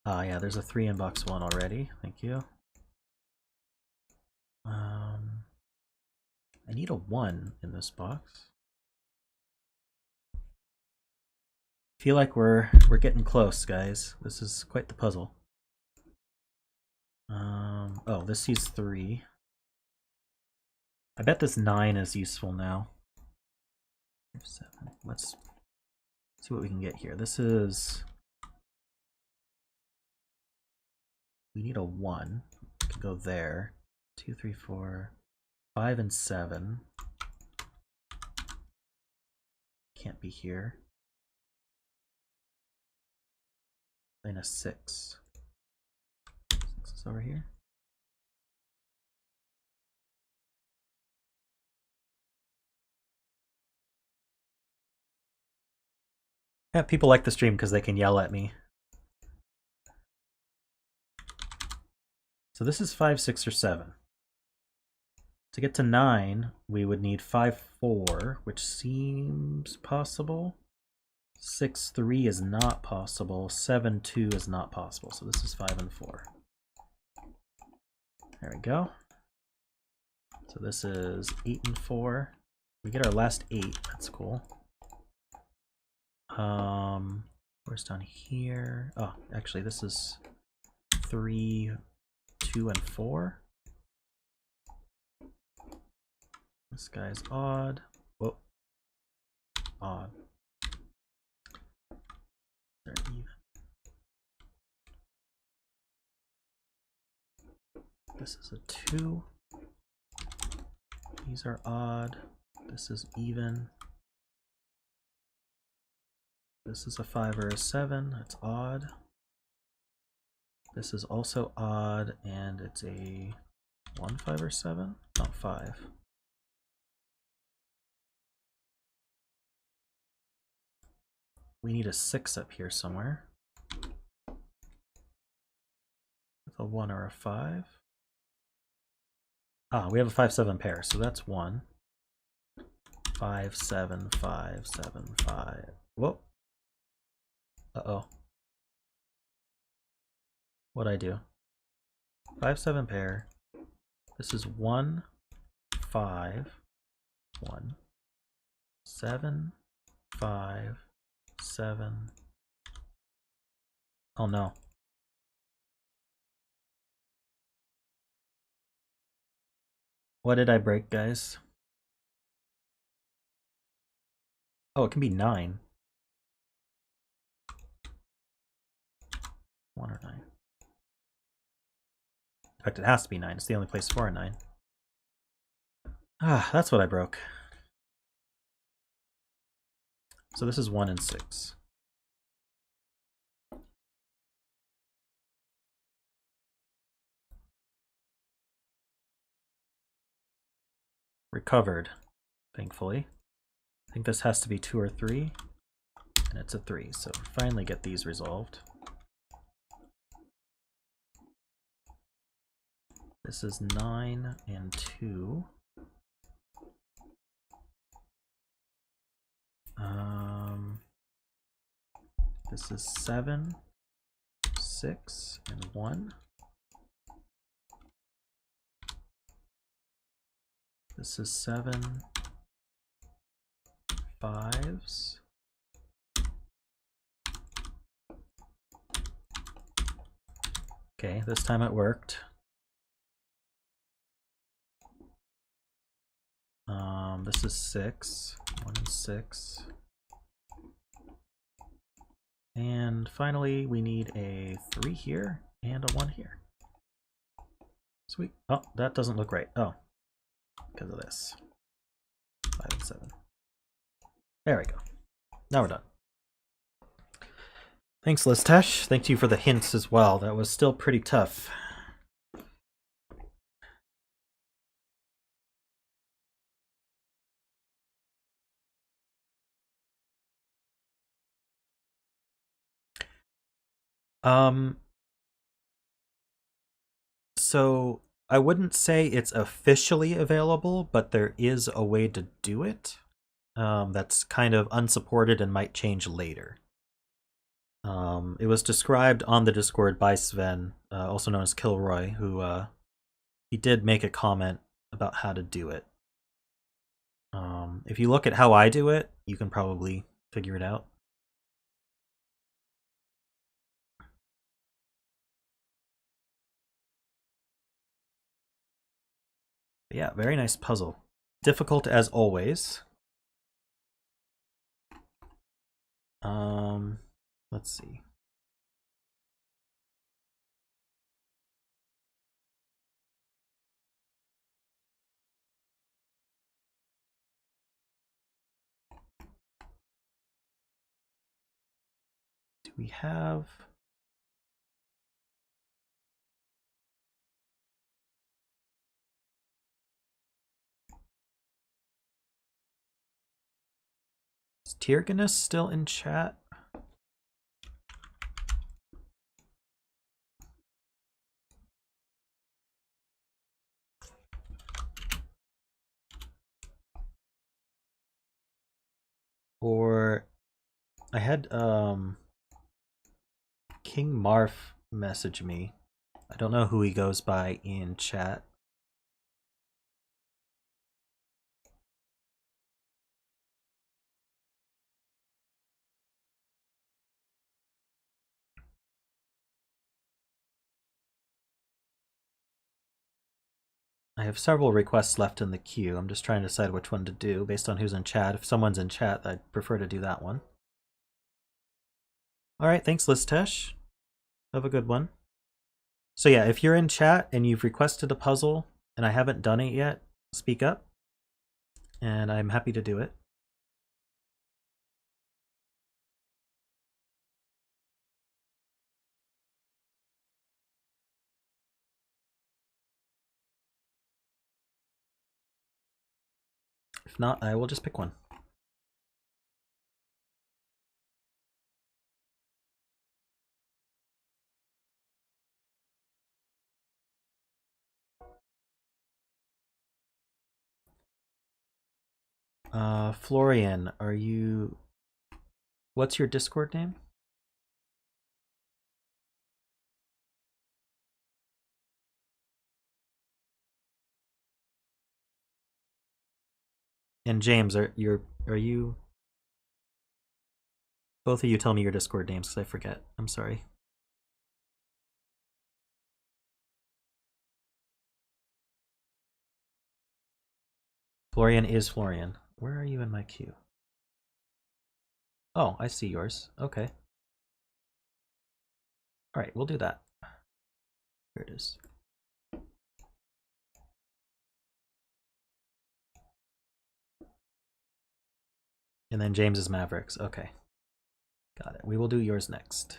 S1: Ah, yeah, there's a 3 in box 1 already. Thank you. I need a 1 in this box. Feel like we're getting close, guys. This is quite the puzzle. Oh, this sees 3. I bet this 9 is useful now. 7. Let's see what we can get here. This is... We need a 1. We can go there. 2, 3, 4, 5, and 7. Can't be here. And a 6. 6 is over here. Yeah, people like the stream because they can yell at me. So this is 5, 6, or 7. To get to 9, we would need 5, 4, which seems possible. 6, 3 is not possible. 7, 2 is not possible. So this is 5 and 4. There we go. So this is 8 and 4. We get our last 8. That's cool. Where's down here? Oh, actually, this is 3, 2, and 4. This guy's odd. Whoa. Odd. They're even. This is a 2. These are odd. This is even. This is a 5 or a 7. That's odd. This is also odd, and it's a 1, 5, or 7? Not 5. We need a 6 up here somewhere. With a 1 or a 5. Ah, we have a 5, 7 pair, so that's 1. 5, 7, 5, 7, 5. Whoa. Uh-oh. What'd I do? 5, 7 pair. This is 1, 5, 1, 7, 5, 7. Oh no. What did I break, guys? Oh, it can be 9. 1 or 9. In fact, it has to be 9. It's the only place for a 9. Ah, that's what I broke. So this is 1 and 6. Recovered, thankfully. I think this has to be 2 or 3, and it's a 3, so finally get these resolved. This is 9 and 2. This is 7, 6, and 1. This is 7, 5s. Okay, this time it worked. This is 6, 1 and 6. And finally, we need a 3 here and a 1 here. Sweet. Oh, that doesn't look right. Oh, because of this. 5 and 7. There we go. Now we're done. Thanks, Lisztes. Thank you for the hints as well. That was still pretty tough. So I wouldn't say it's officially available, but there is a way to do it. That's kind of unsupported and might change later. It was described on the Discord by Sven, also known as Kilroy, who he did make a comment about how to do it. If you look at how I do it, you can probably figure it out. But yeah, very nice puzzle. Difficult as always. Let's see. Do we have... Is Tyrganus still in chat? Or I had King Marf message me. I don't know who he goes by in chat. I have several requests left in the queue. I'm just trying to decide which one to do based on who's in chat. If someone's in chat, I'd prefer to do that one. Alright, thanks Lisztes. Have a good one. So yeah, if you're in chat and you've requested a puzzle and I haven't done it yet, speak up. And I'm happy to do it. If not, I will just pick one. Florian, are you... What's your Discord name? And James, are you... Both of you tell me your Discord names because I forget. I'm sorry. Florian is Florian. Where are you in my queue? Oh, I see yours. Okay. Alright, we'll do that. Here it is. And then James is Mavericks. Okay. Got it. We will do yours next.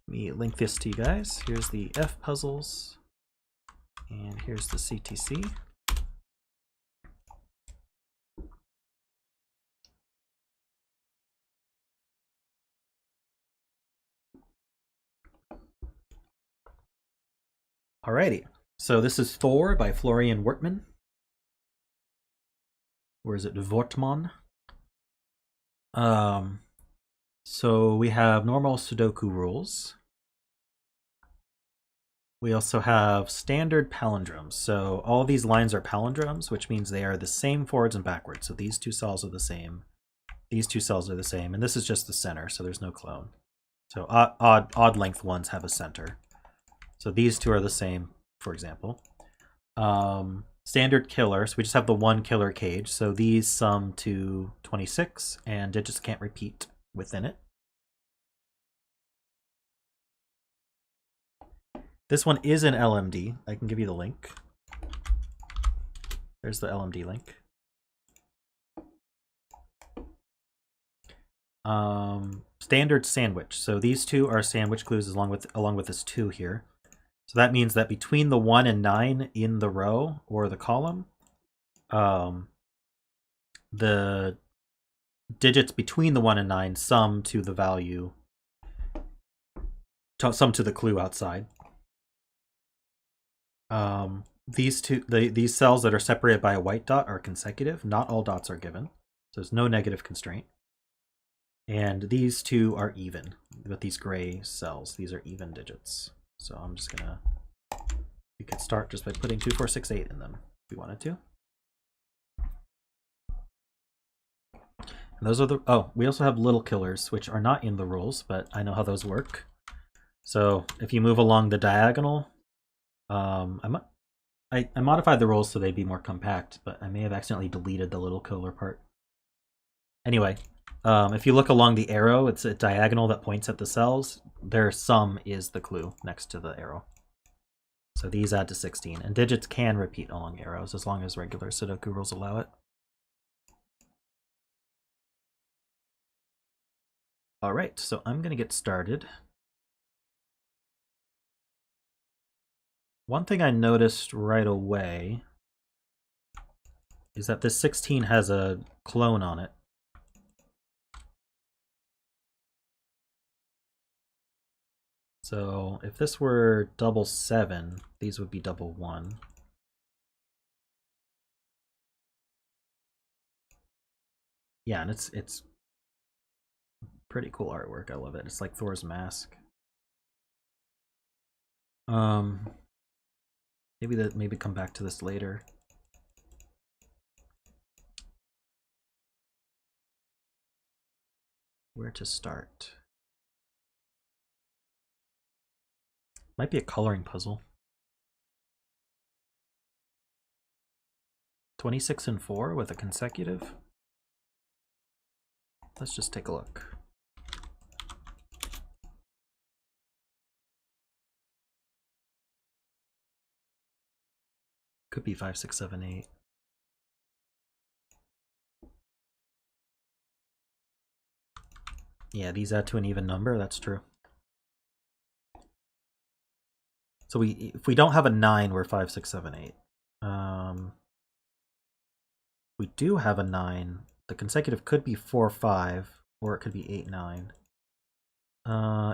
S1: Let me link this to you guys. Here's the F puzzles. And here's the CTC. Alrighty. So this is THOR by Florian Wortmann. Or is it Wortmann? So we have normal Sudoku rules. We also have standard palindromes. So all of these lines are palindromes, which means they are the same forwards and backwards. So these two cells are the same. These two cells are the same. And this is just the center, so there's no clone. So odd length ones have a center. So these two are the same, for example. Standard killer, so we just have the one killer cage. So these sum to 26, and digits can't repeat within it. This one is an LMD. I can give you the link. There's the LMD link. Standard sandwich. So these two are sandwich clues along with this 2 here. So that means that between the 1 and 9 in the row or the column, the digits between the 1 and 9 sum to the value, sum to the clue outside. These cells that are separated by a white dot are consecutive. Not all dots are given. So there's no negative constraint. And these two are even with these gray cells. These are even digits. So I'm just gonna, we could start just by putting 2, 4, 6, 8 in them if we wanted to. And those are the, oh, we also have little killers, which are not in the rules, but I know how those work. So if you move along the diagonal, I modified the rules so they'd be more compact, but I may have accidentally deleted the little killer part. Anyway, if you look along the arrow, it's a diagonal that points at the cells. Their sum is the clue next to the arrow. So these add to 16, and digits can repeat along arrows as long as regular Sudoku rules allow it. All right, so I'm going to get started. One thing I noticed right away is that this 16 has a clone on it. So if this were double 7, these would be double 1. Yeah, and it's pretty cool artwork. I love it. It's like Thor's mask. Maybe come back to this later. Where to start? Might be a coloring puzzle. 26 and 4 with a consecutive. Let's just take a look. Could be 5, 6, 7, 8. Yeah, these add to an even number, that's true. So if we don't have a 9, we're 5, 6, 7, 8. We do have a 9. The consecutive could be 4, 5, or it could be 8, 9.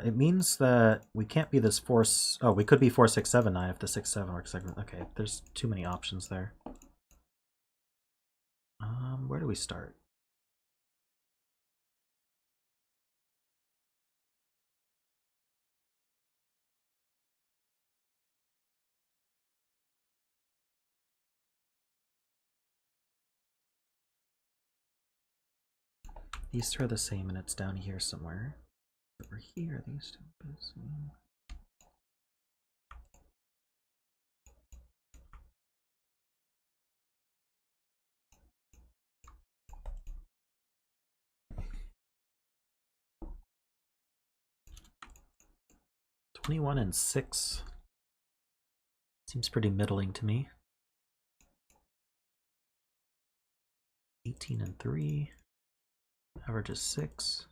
S1: It means that we can't be this 4... Oh, we could be 4, 6, 7, 9 if the 6, 7 works. Okay, there's too many options there. Where do we start? These two are the same, and it's down here somewhere. Over here, these two are the same. $21 and 6 seems pretty middling to me. 18 and 3 averages 6.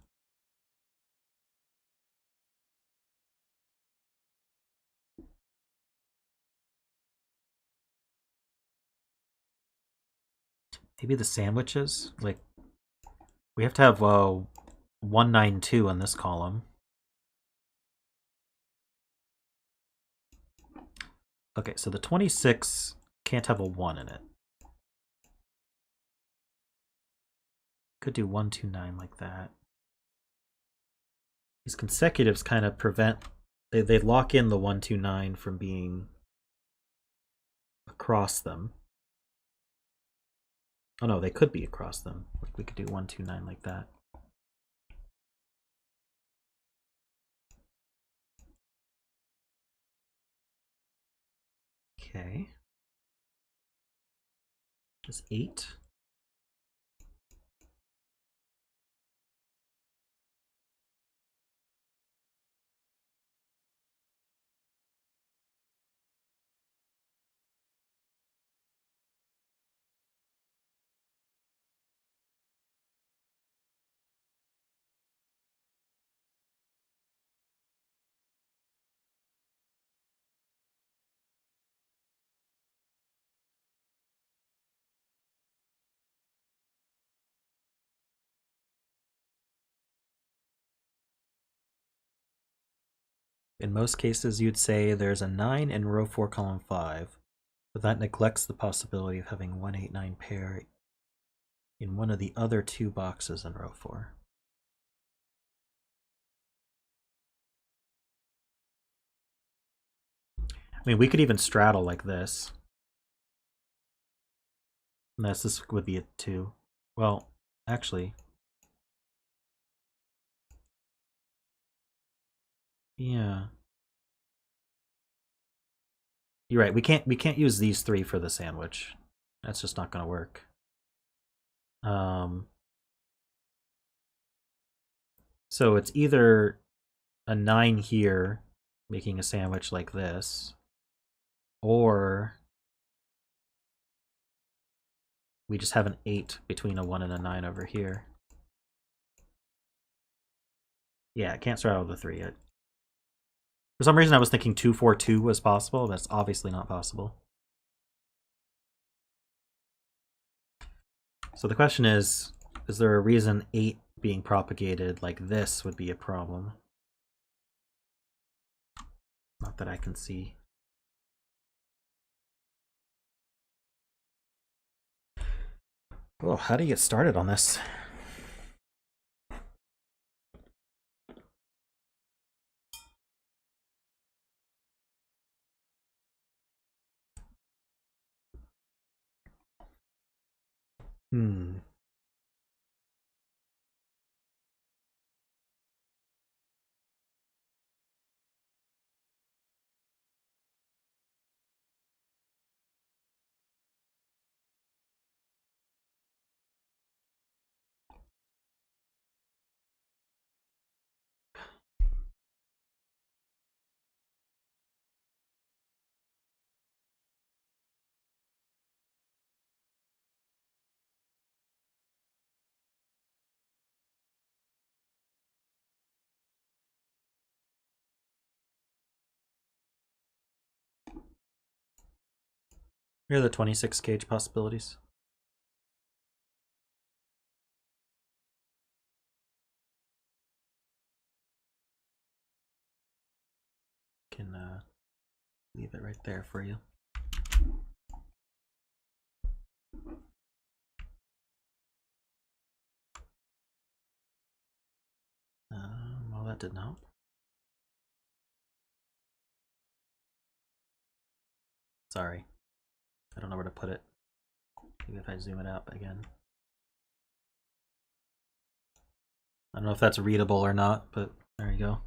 S1: Maybe the sandwiches? Like, we have to have 192 in this column. Okay, so the 26 can't have a 1 in it. Could do 129 like that. These consecutives kind of prevent... They lock in the 129 from being across them. Oh no, they could be across them. Like we could do 129 like that. Okay. Just 8. In most cases, you'd say there's a 9 in row 4, column 5, but that neglects the possibility of having 189 pair in one of the other 2 boxes in row 4. I mean, we could even straddle like this. Unless this would be a 2. Well, actually... Yeah. You're right. We can't use these 3 for the sandwich. That's just not going to work. So it's either a 9 here, making a sandwich like this, or we just have an 8 between a 1 and a 9 over here. Yeah, I can't straddle the 3 yet. For some reason I was thinking 2, 4, 2 was possible. That's obviously not possible. So the question is there a reason 8 being propagated like this would be a problem? Not that I can see. Oh, how do you get started on this? Here are the 26 gauge possibilities. Can leave it right there for you. Well, that didn't help. Sorry. I don't know where to put it. Maybe if I zoom it out again. I don't know if that's readable or not, but there you go.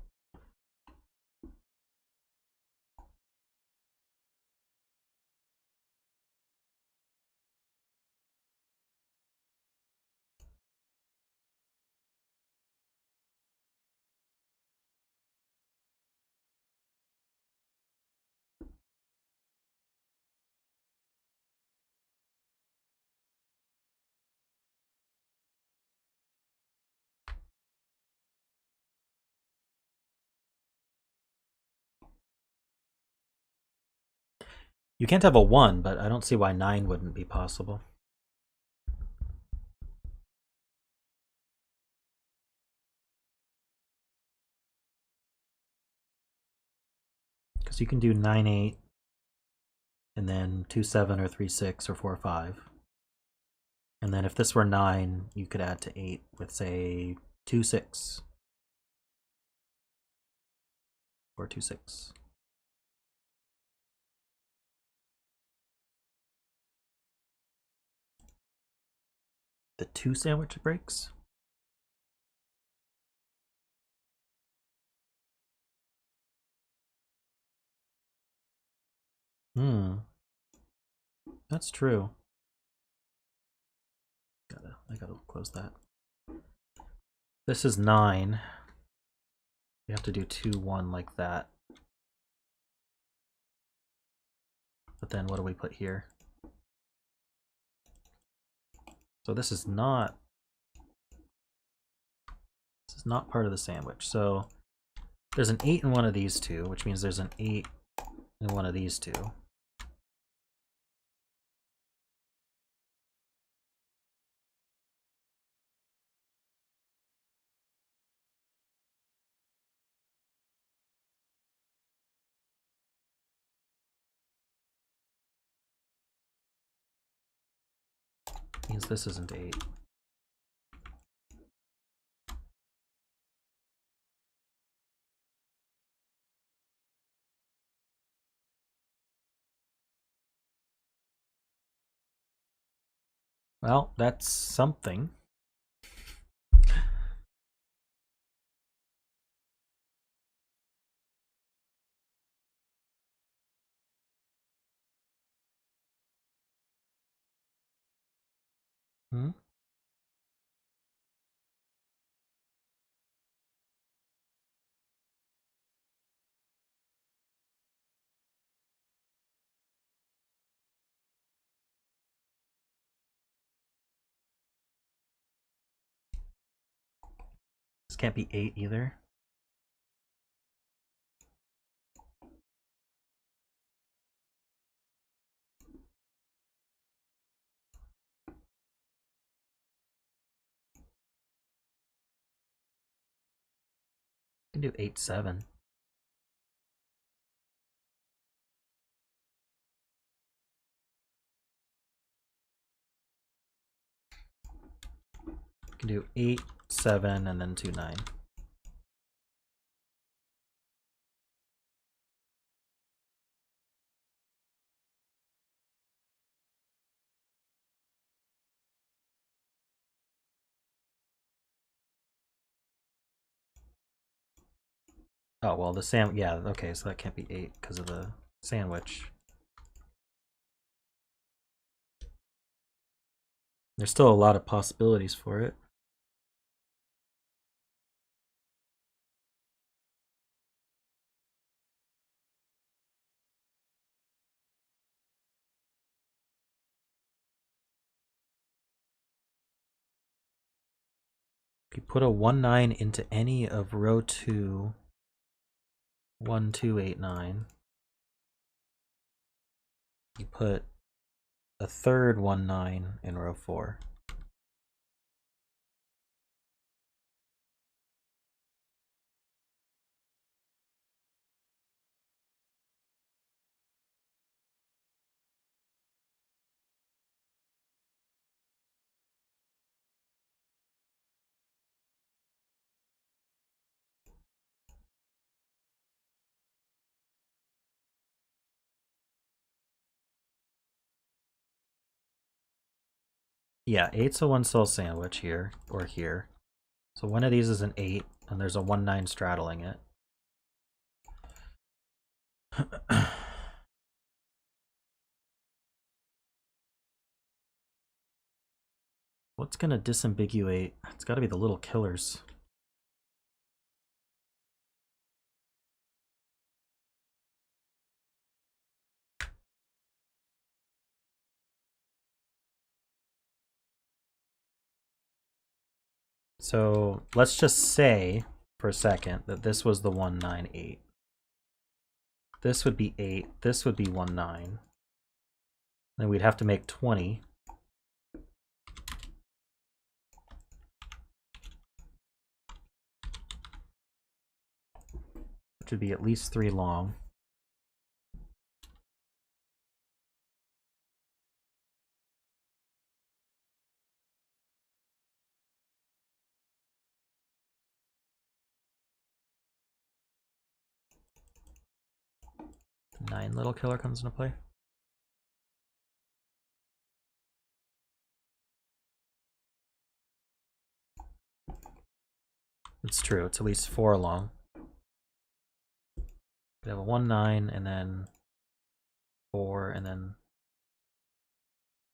S1: You can't have a 1, but I don't see why 9 wouldn't be possible. Because you can do 9, 8, and then 2, 7, or 3, 6, or 4, 5. And then if this were 9, you could add to 8 with, say, 2, 6. Or 2, 6. The 2 sandwich breaks? That's true. I gotta close that. This is 9. You have to do 2, 1 like that. But then what do we put here? So this is not part of the sandwich. So there's an 8 in one of these two, which means there's an 8 in one of these two. Means this isn't 8. Well, that's something. Hmm? This can't be 8 either. I can do 8, 7. I can do 8, 7, and then 2, 9. Oh, well, the yeah, okay, so that can't be 8 because of the sandwich. There's still a lot of possibilities for it. If you put a 1, 9 into any of row 2, 1, 2, 8, 9, you put a third 1-9 in row 4. Yeah, 8's a 1-cell sandwich here, or here. So one of these is an 8, and there's a 1-9 straddling it. What's gonna disambiguate? It's gotta be the little killers. So let's just say for a second that this was the 1-9-8. This would be 8, this would be 1-9. Then we'd have to make 20. Which would be at least 3 long. The 9 little killer comes into play. It's true, it's at least 4 long. We have a 1-9 and then 4 and then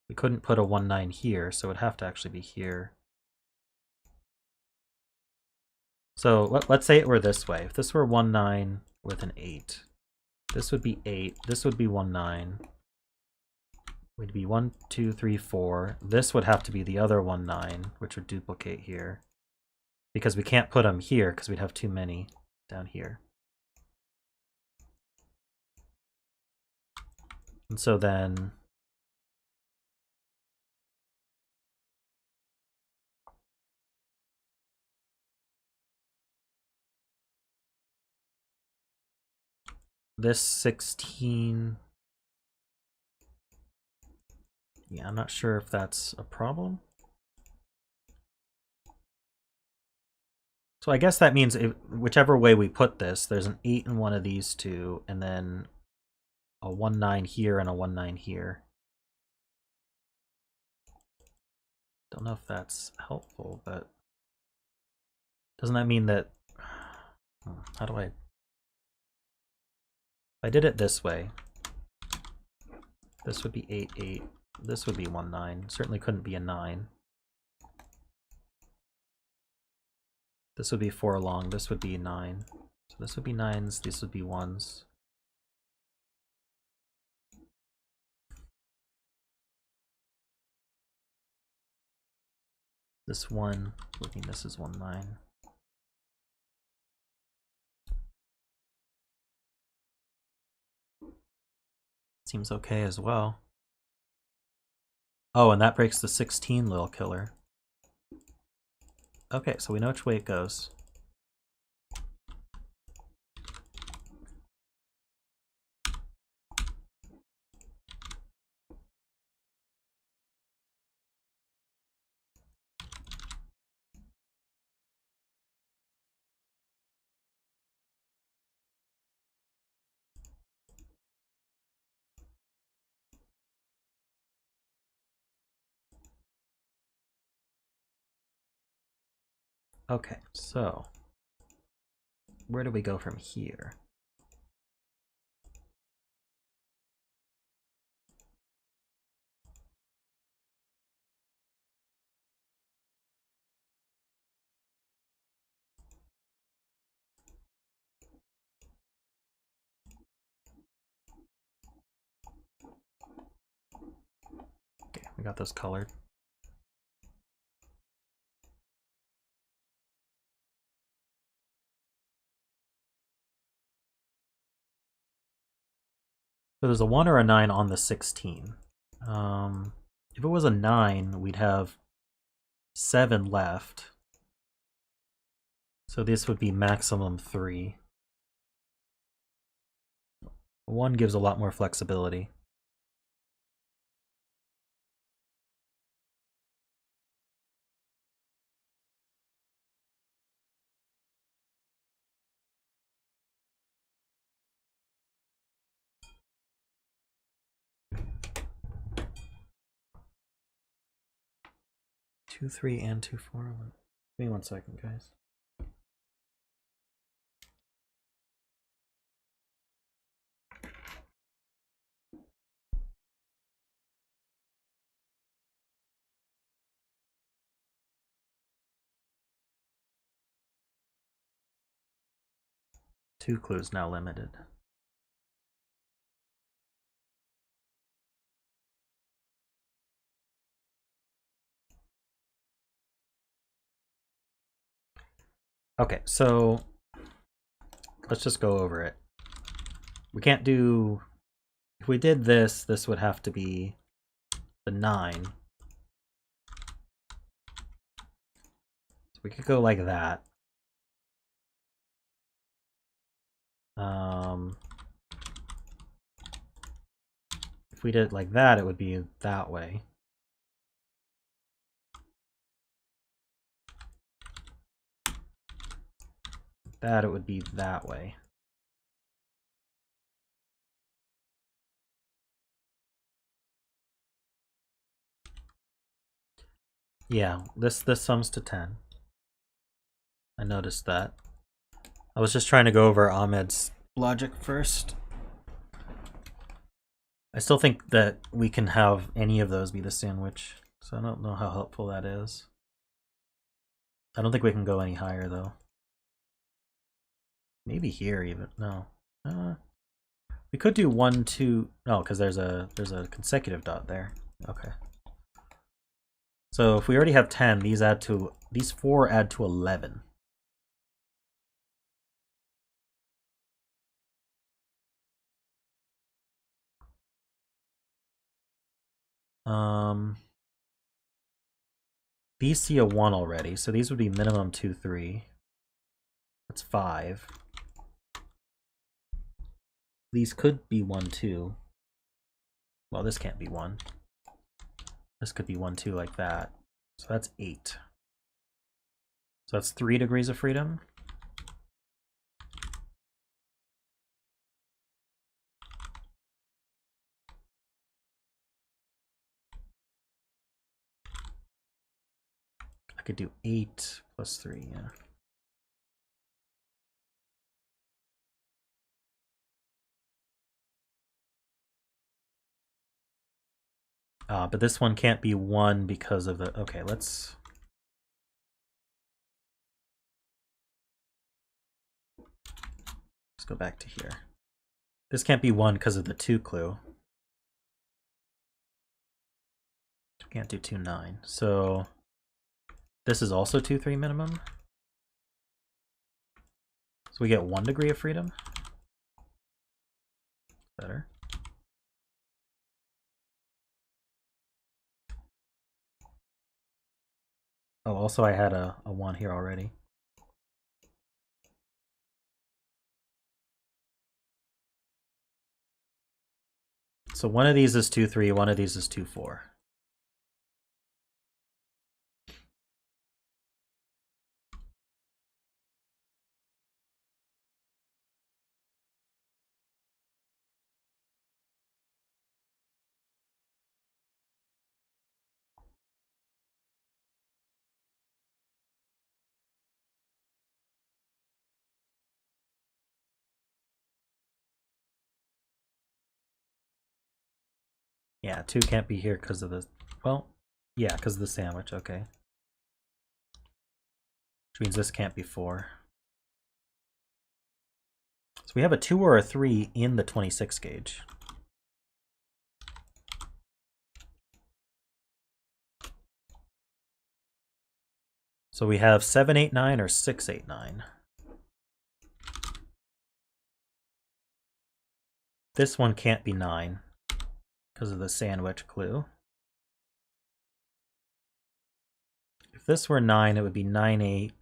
S1: we couldn't put a 1-9 here, so it would have to actually be here. So let's say it were this way. If this were 1-9 with an 8, this would be 8, this would be 1-9. Would be 1, 2, 3, 4. This would have to be the other 1-9, which would duplicate here. Because we can't put them here because we'd have too many down here. And so then this 16, yeah, I'm not sure if that's a problem. So I guess that means whichever way we put this, there's an 8 in one of these two, and then a 1-9 here and a 1-9 here. Don't know if that's helpful, but doesn't that mean that, how do I, if I did it this way, this would be 8, 8, this would be 1-9, certainly couldn't be a 9. This would be 4 long, this would be 9. So this would be 9s, these would be 1s. This 1 would mean this is 1-9. Seems okay as well. Oh, and that breaks the 16 little killer. Okay, so we know which way it goes. Okay, so where do we go from here? Okay, we got those colored. So there's a 1 or a 9 on the 16. If it was a 9, we'd have 7 left. So this would be maximum 3. 1 gives a lot more flexibility. Two, 3, and 2, 4. Give me 1 second, guys. Two clues now limited. Okay, so let's just go over it. We can't do... If we did this, this would have to be the 9. So we could go like that. If we did it like that, it would be that way. That, it would be that way. Yeah, this sums to 10. I noticed that. I was just trying to go over Ahmed's logic first. I still think that we can have any of those be the sandwich, so I don't know how helpful that is. I don't think we can go any higher, though. Maybe here, even. No. We could do 1, 2... No, because there's a consecutive dot there. Okay. So if we already have 10, these 4 add to 11. These see a 1 already, so these would be minimum 2, 3. That's 5. These could be 1, 2. Well, this can't be 1. This could be 1, 2 like that. So that's 8. So that's 3 degrees of freedom. I could do 8 plus 3, yeah. But this one can't be 1 because of the... Okay, let's go back to here. This can't be 1 because of the 2 clue. We can't do 2, 9. So this is also 2, 3 minimum. So we get 1 degree of freedom. Better. Oh, also I had a 1 here already. So one of these is 2, 3, one of these is 2, 4. Yeah, 2 can't be here because of the... Well, yeah, because of the sandwich, okay. Which means this can't be 4. So we have a 2 or a 3 in the 26 gauge. So we have 7, 8, 9 or 6, 8, 9. This one can't be 9 because of the sandwich clue. If this were 9, it would be 9, 8.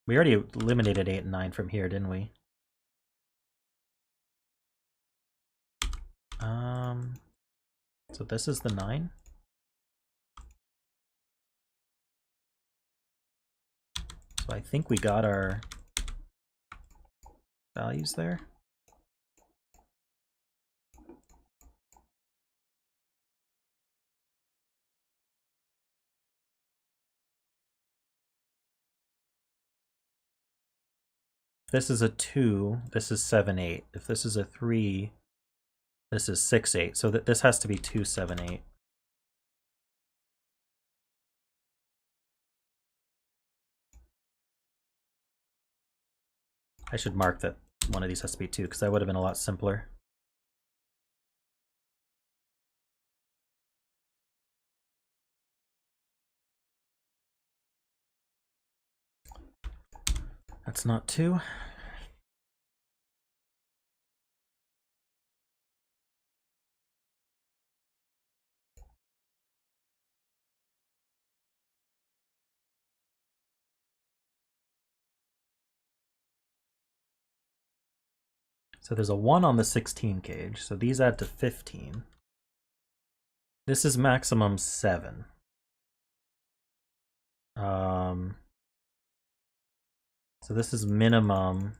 S1: We already eliminated 8 and 9 from here, didn't we? So this is the 9. So I think we got our values there. If this is a 2, this is 7, 8. If this is a 3, this is 6, 8. So this has to be 2, 7, 8. I should mark that one of these has to be 2, because that would have been a lot simpler. That's not 2. So there's a 1 on the 16 gauge, so these add to 15. This is maximum 7. So this is minimum.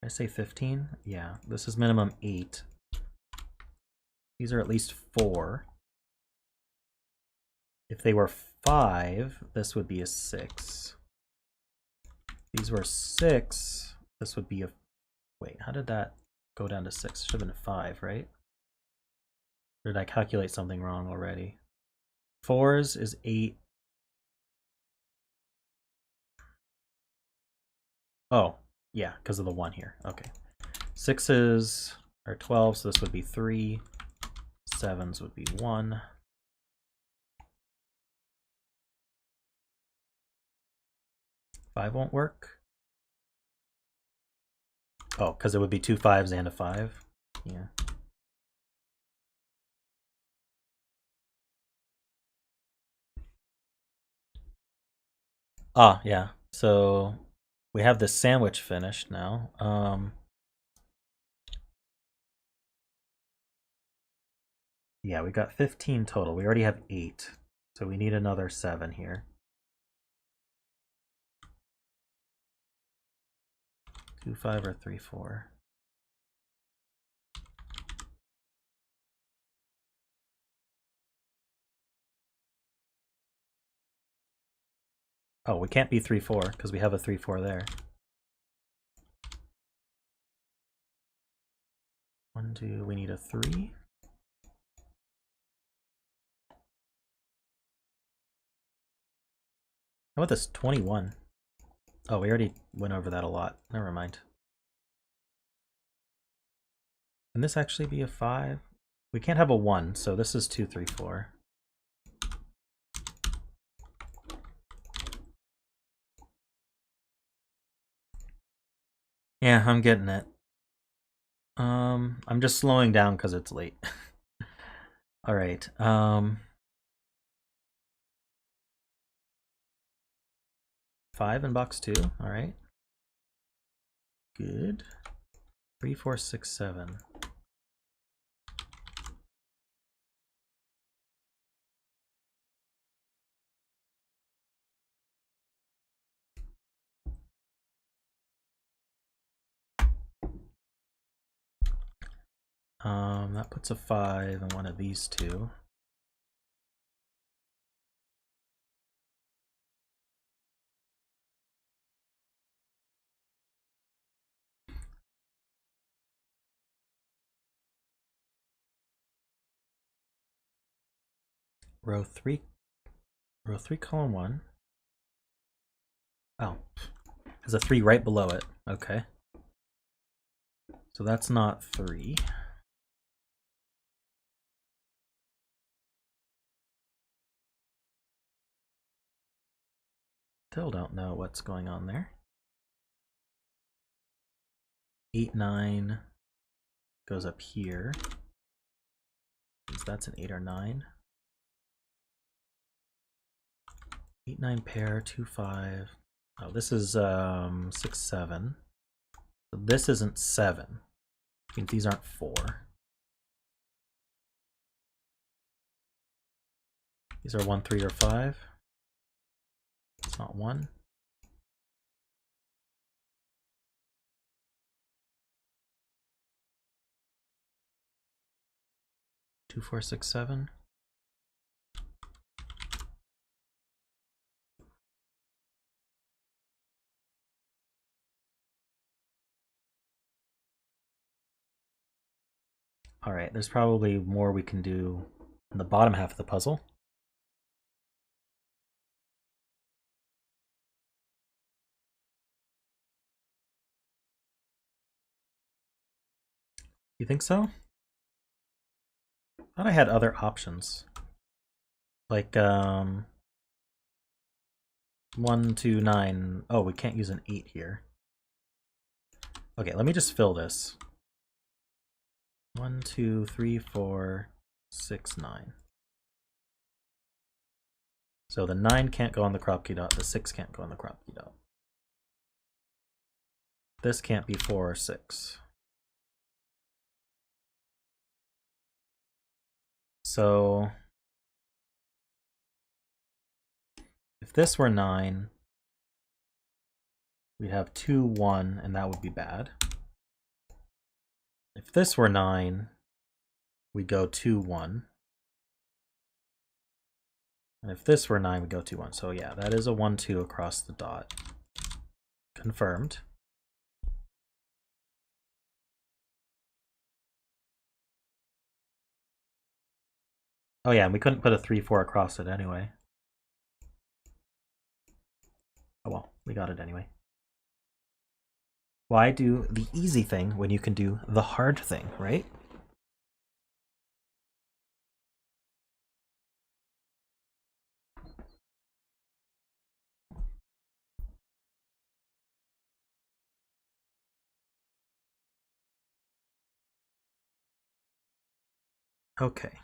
S1: Did I say 15? Yeah, this is minimum 8. These are at least 4. If they were 5, this would be a 6. These were 6, this would be a... Wait, how did that go down to 6? Should have been a 5, right? Or did I calculate something wrong already? 4s is 8. Oh, yeah, because of the 1 here. Okay. 6s are 12, so this would be 3. 7s would be 1. 5 won't work. Oh, because it would be 2 5s and a 5. Yeah. Ah, yeah. So we have this sandwich finished now. Yeah, we got 15 total. We already have 8. So we need another 7 here. 2 5 or 3 4. Oh, we can't be 3 4 because we have a 3 4 there. 1 2, we need a 3. How about this 21? Oh, we already went over that a lot. Never mind. Can this actually be a 5? We can't have a 1, so this is 2 3 4. Yeah, I'm getting it. I'm just slowing down because it's late. All right. 5 in box 2. All right. Good. 3 4 6 7. That puts a 5 in one of these two. Row 3, column 1. Oh, there's a 3 right below it. Okay. So that's not 3. Still don't know what's going on there. 8 9. goes up here. So that's an 8 or 9. 8, 9 pair, 2, 5. Oh, this is 6, 7. So this isn't 7. Means these aren't 4. These are 1, 3, or 5. It's not 1. 2, 4, 6, 7. All right, there's probably more we can do in the bottom half of the puzzle. You think so? I thought I had other options. Like 1, 2, 9. Oh, we can't use an 8 here. Okay, let me just fill this. 1, 2, 3, 4, 6, 9. So the 9 can't go on the crop key dot, the 6 can't go on the crop key dot. This can't be 4 or 6. So if this were 9, we'd have 2, 1, and that would be bad. If this were 9, we'd go 2, 1. And if this were 9, we'd go 2, 1. So yeah, that is a 1, 2 across the dot. Confirmed. Oh yeah, and we couldn't put a 3, 4 across it anyway. Oh well, we got it anyway. Why do the easy thing when you can do the hard thing, right? Okay.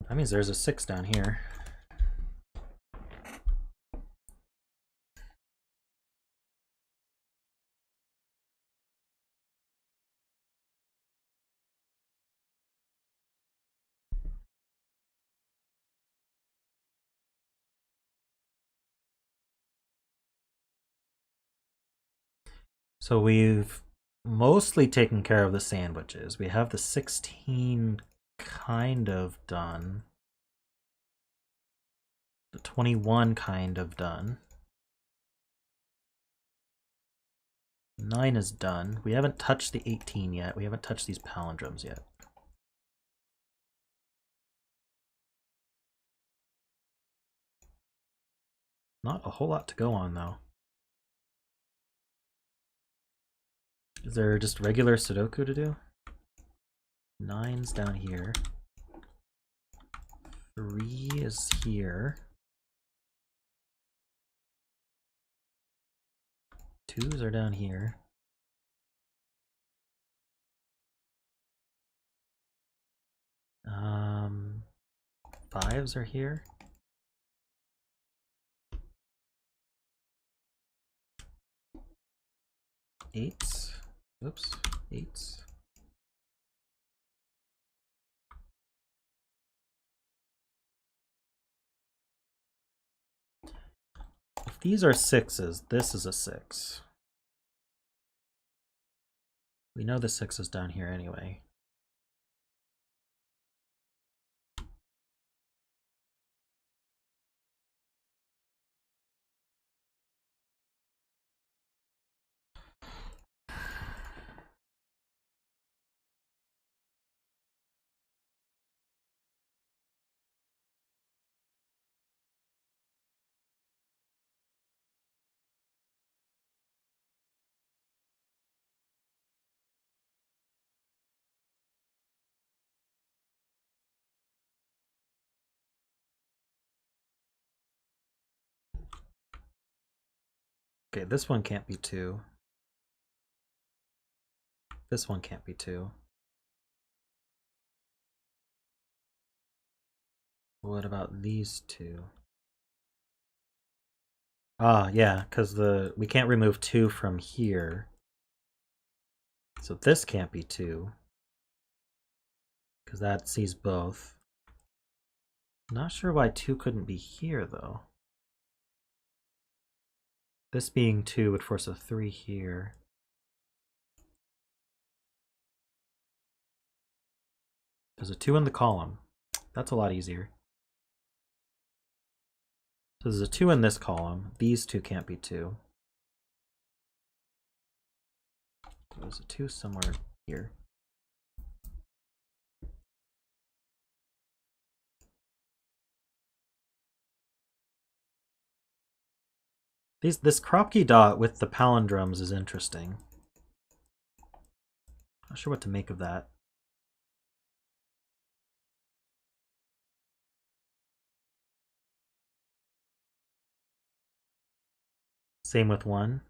S1: That means there's a 6 down here. So we've mostly taken care of the sandwiches. We have the 16 kind of done. The 21 kind of done. 9 is done. We haven't touched the 18 yet. We haven't touched these palindromes yet. Not a whole lot to go on though. Is there just regular Sudoku to do? 9's down here. 3 is here. 2's are down here. Um, 5's are here. 8's. Oops, 8's. If these are 6's, this is a 6. We know the 6 is down here anyway. Okay, this one can't be 2. This one can't be 2. What about these two? Ah, yeah, because we can't remove 2 from here. So this can't be 2. Because that sees both. Not sure why 2 couldn't be here, though. This being 2 would force a 3 here. There's a 2 in the column. That's a lot easier. So there's a 2 in this column. These 2 can't be 2. There's a 2 somewhere here. This Kropke dot with the palindromes is interesting. Not sure what to make of that. Same with 1.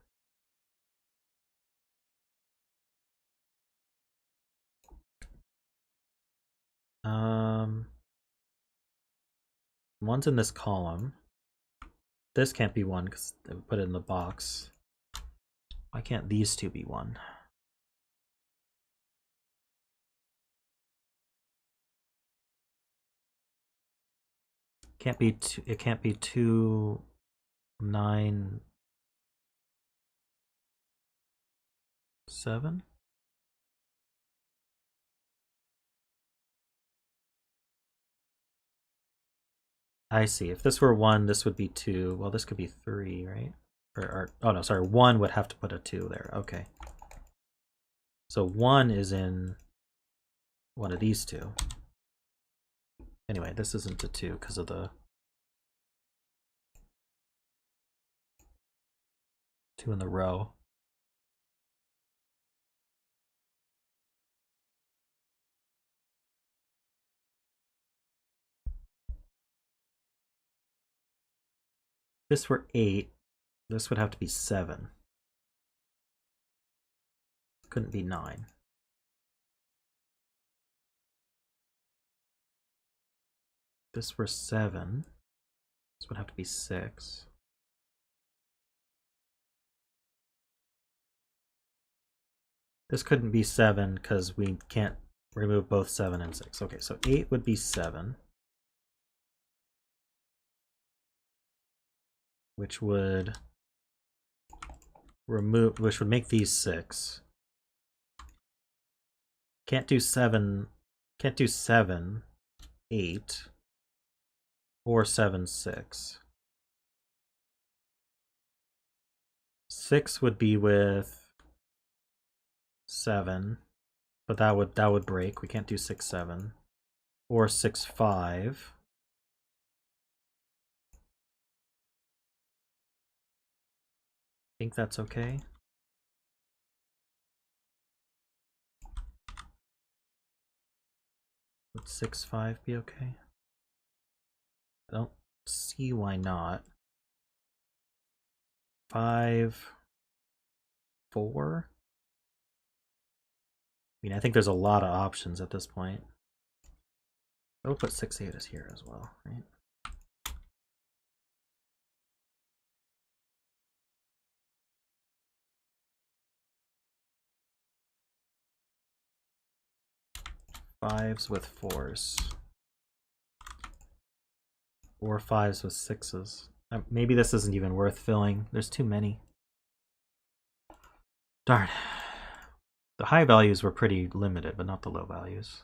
S1: One's in this column. This can't be 1 because they would put it in the box. Why can't these 2 be 1? Can't be 2. It can't be 2, 9, 7. I see. If this were 1, this would be 2. Well, this could be 3, right? Or oh no, sorry. 1 would have to put a 2 there. Okay. So 1 is in one of these 2. Anyway, this isn't a 2 because of the 2 in the row. If this were 8, this would have to be 7. Couldn't be 9. If this were 7, this would have to be 6. This couldn't be 7 because we can't remove both 7 and 6. Okay, so 8 would be 7. Which would make these 6. Can't do 7, 8, or 7, 6. 6 would be with 7, but that would break. We can't do 6, 7. Or 6, 5. Think that's okay? Would 6, 5 be okay? I don't see why not. 5, 4? I mean, I think there's a lot of options at this point. We'll put 6, 8 as here as well, right? Fives with 4s. Or 5s with 6s. Maybe this isn't even worth filling. There's too many. Darn. The high values were pretty limited, but not the low values.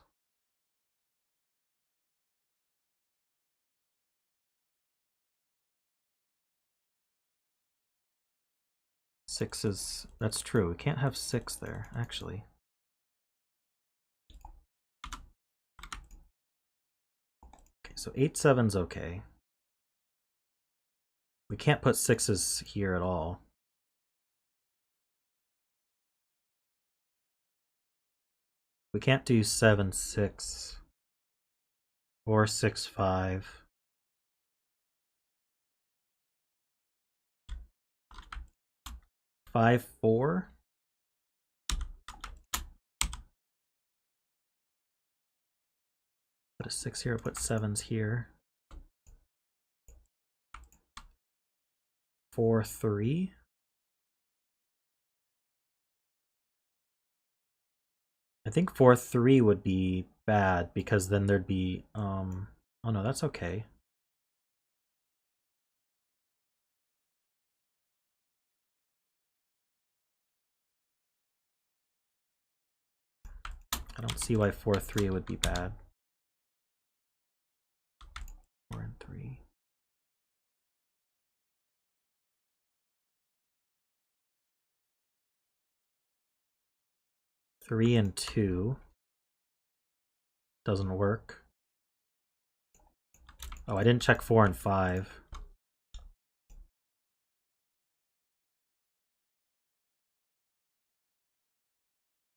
S1: Sixes, that's true. We can't have 6 there, actually. Okay, so 8, 7's okay. We can't put 6s here at all. We can't do 7, 6. Or 6, 5. Five, 4. Put a 6 here, put 7s here. 4, 3. I think 4, 3 would be bad because then there'd be, oh no, that's okay. I don't see why 4, 3 would be bad. 4 and 3. Three and 2 doesn't work. Oh, I didn't check 4 and 5.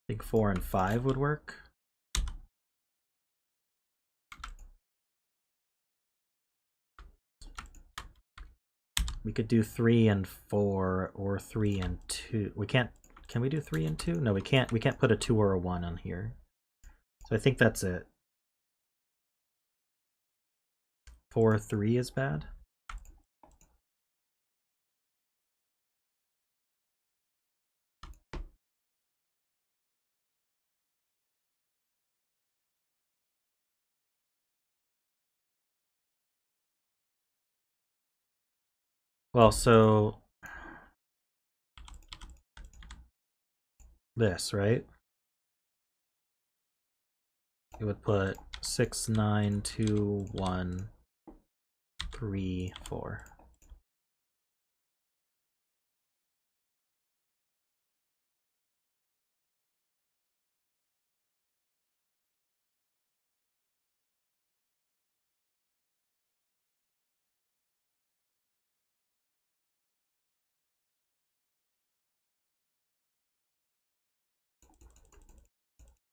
S1: I think 4 and 5 would work. We could do 3 and 4 or 3 and 2. We can't. Can we do 3 and 2? No, we can't. We can't put a 2 or a 1 on here. So I think that's it. 4, 3 is bad. Well, so this, right? It would put 6, 9, 2, 1, 3, 4.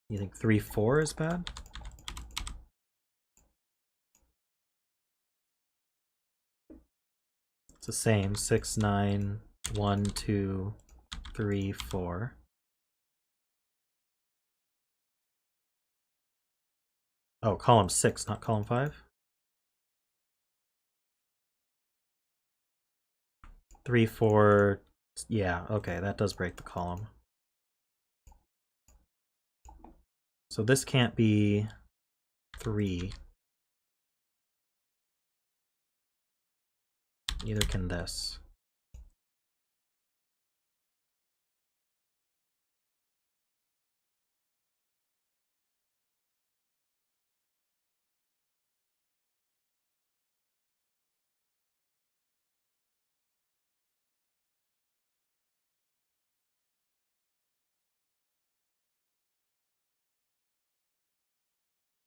S1: You think 3, 4 is bad? It's the same. 6, 9, 1, 2, 3, 4. Oh, column 6, not column 5? 3, 4. Yeah, okay, that does break the column. So this can't be 3. Neither can this.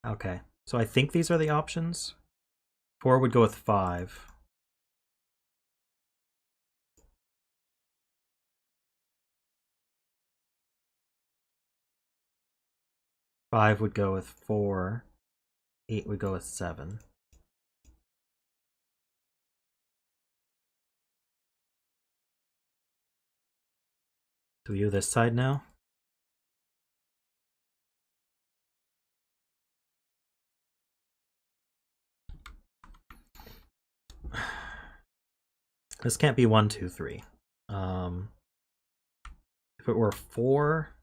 S1: Okay, so I think these are the options. 4 would go with 5. Five would go with 4. 8 would go with 7. Do we do this side now? This can't be 1, 2, 3. If it were 4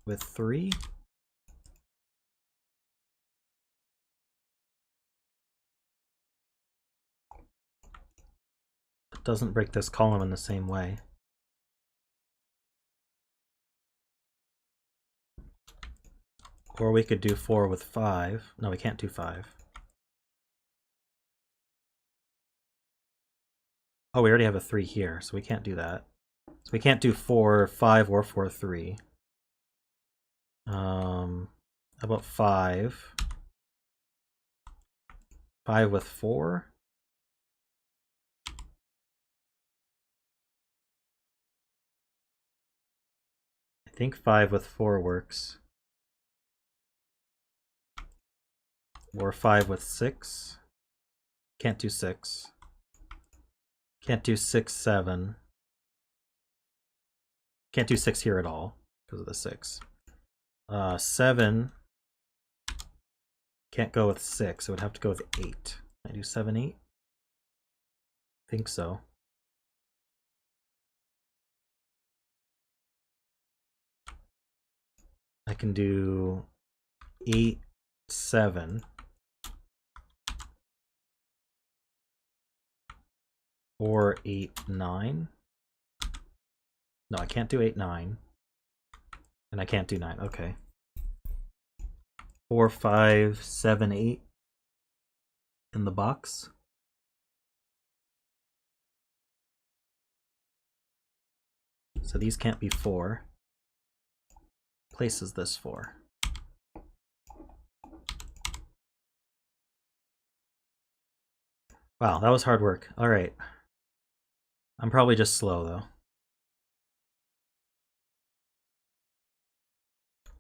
S1: with 3, it doesn't break this column in the same way. Or we could do 4 with 5. No, we can't do 5. Oh, we already have a 3 here, so we can't do that. So we can't do 4, 5, or 4, 3. How about 5? 5 with 4? I think 5 with 4 works. Or 5 with 6. Can't do 6. Can't do 6, 7. Can't do 6 here at all because of the 6. 7 Can't go with 6. It would have to go with 8. Can I do 7, 8? Think so. I can do 8, 7. Or 8, 9. No, I can't do 8, 9. And I can't do 9. Okay. 4, 5, 7, 8 in the box. So these can't be 4. Places this 4. Wow, that was hard work. All right. I'm probably just slow, though.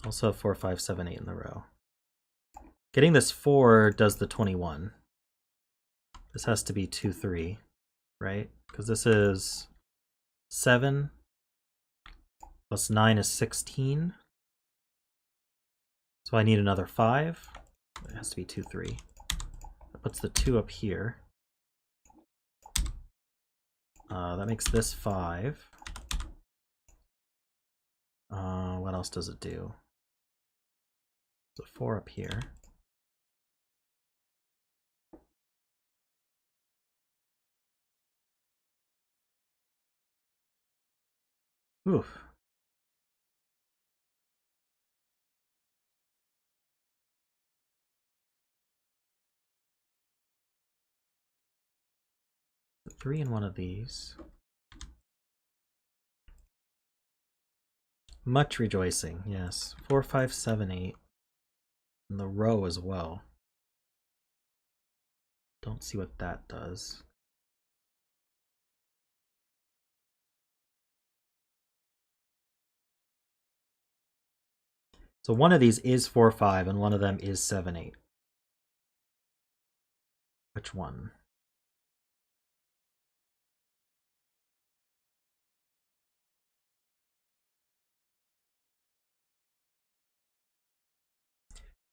S1: Also have 4, 5, 7, 8 in the row. Getting this 4 does the 21. This has to be 2, 3, right? Because this is 7 plus 9 is 16. So I need another 5. It has to be 2, 3. That puts the 2 up here. That makes this 5. What else does it do? There's a 4 up here. Oof. The 3 in one of these. Much rejoicing, yes. 4, 5, 7, 8. In the row as well. Don't see what that does. So one of these is 4, 5, and one of them is 7, 8. Which one?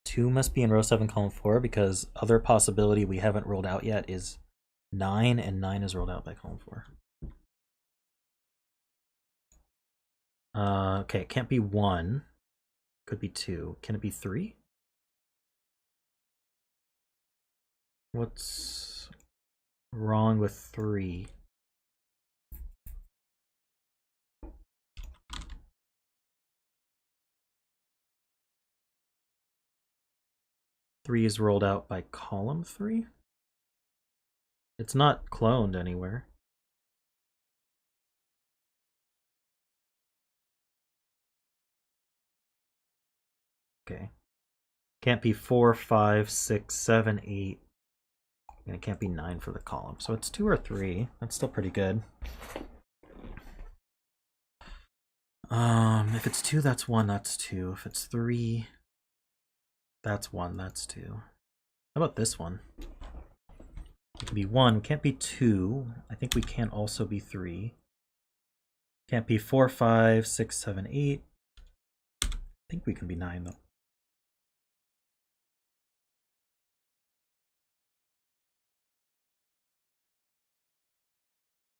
S1: Two must be in row 7, column 4, because other possibility we haven't ruled out yet is 9, and 9 is ruled out by column 4. Okay, it can't be 1. Could be 2. Can it be 3? What's wrong with 3? Three is rolled out by column 3? It's not cloned anywhere. Okay. Can't be 4, 5, 6, 7, 8. And it can't be 9 for the column. So it's 2 or 3. That's still pretty good. If it's 2, that's 1, that's 2. If it's 3, that's 1, that's 2. How about this one? It can be 1, can't be 2. I think we can also be 3. Can't be 4, 5, 6, 7, 8. I think we can be 9 though.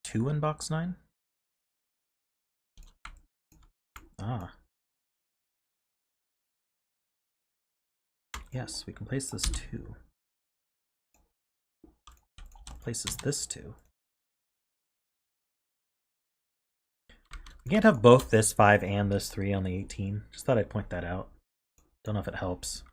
S1: Two in box 9? Ah. Yes, we can place this 2. Places this 2. We can't have both this 5 and this 3 on the 18. Just thought I'd point that out. Don't know if it helps.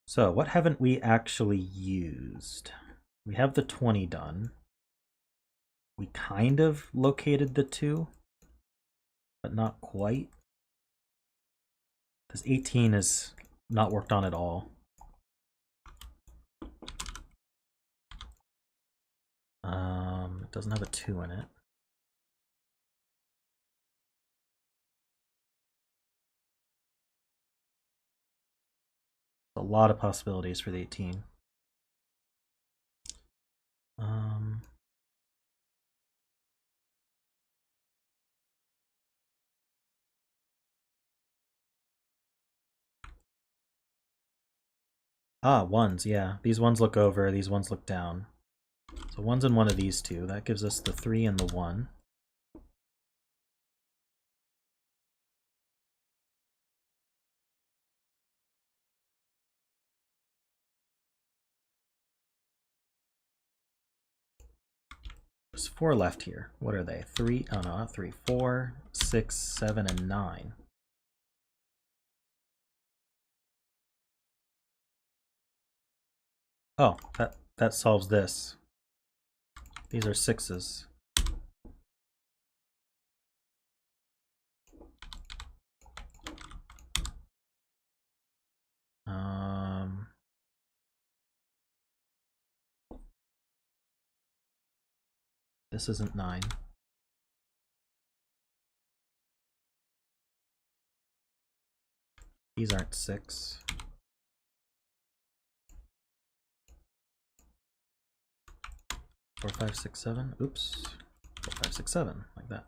S1: So what haven't we actually used? We have the 20 done. We kind of located the 2, but not quite. This 18 is not worked on at all. It doesn't have a 2 in it. A lot of possibilities for the 18. Um, ones, yeah. These ones look over, these ones look down. So one's in one of these two. That gives us the 3 and the 1. There's 4 left here. What are they? 3, oh no, not 3, 4, 6, 7, and 9. Oh, that solves this. These are 6s. This isn't 9. These aren't 6. 4, 5, 6, 7. Oops. 4, 5, 6, 7. Like that.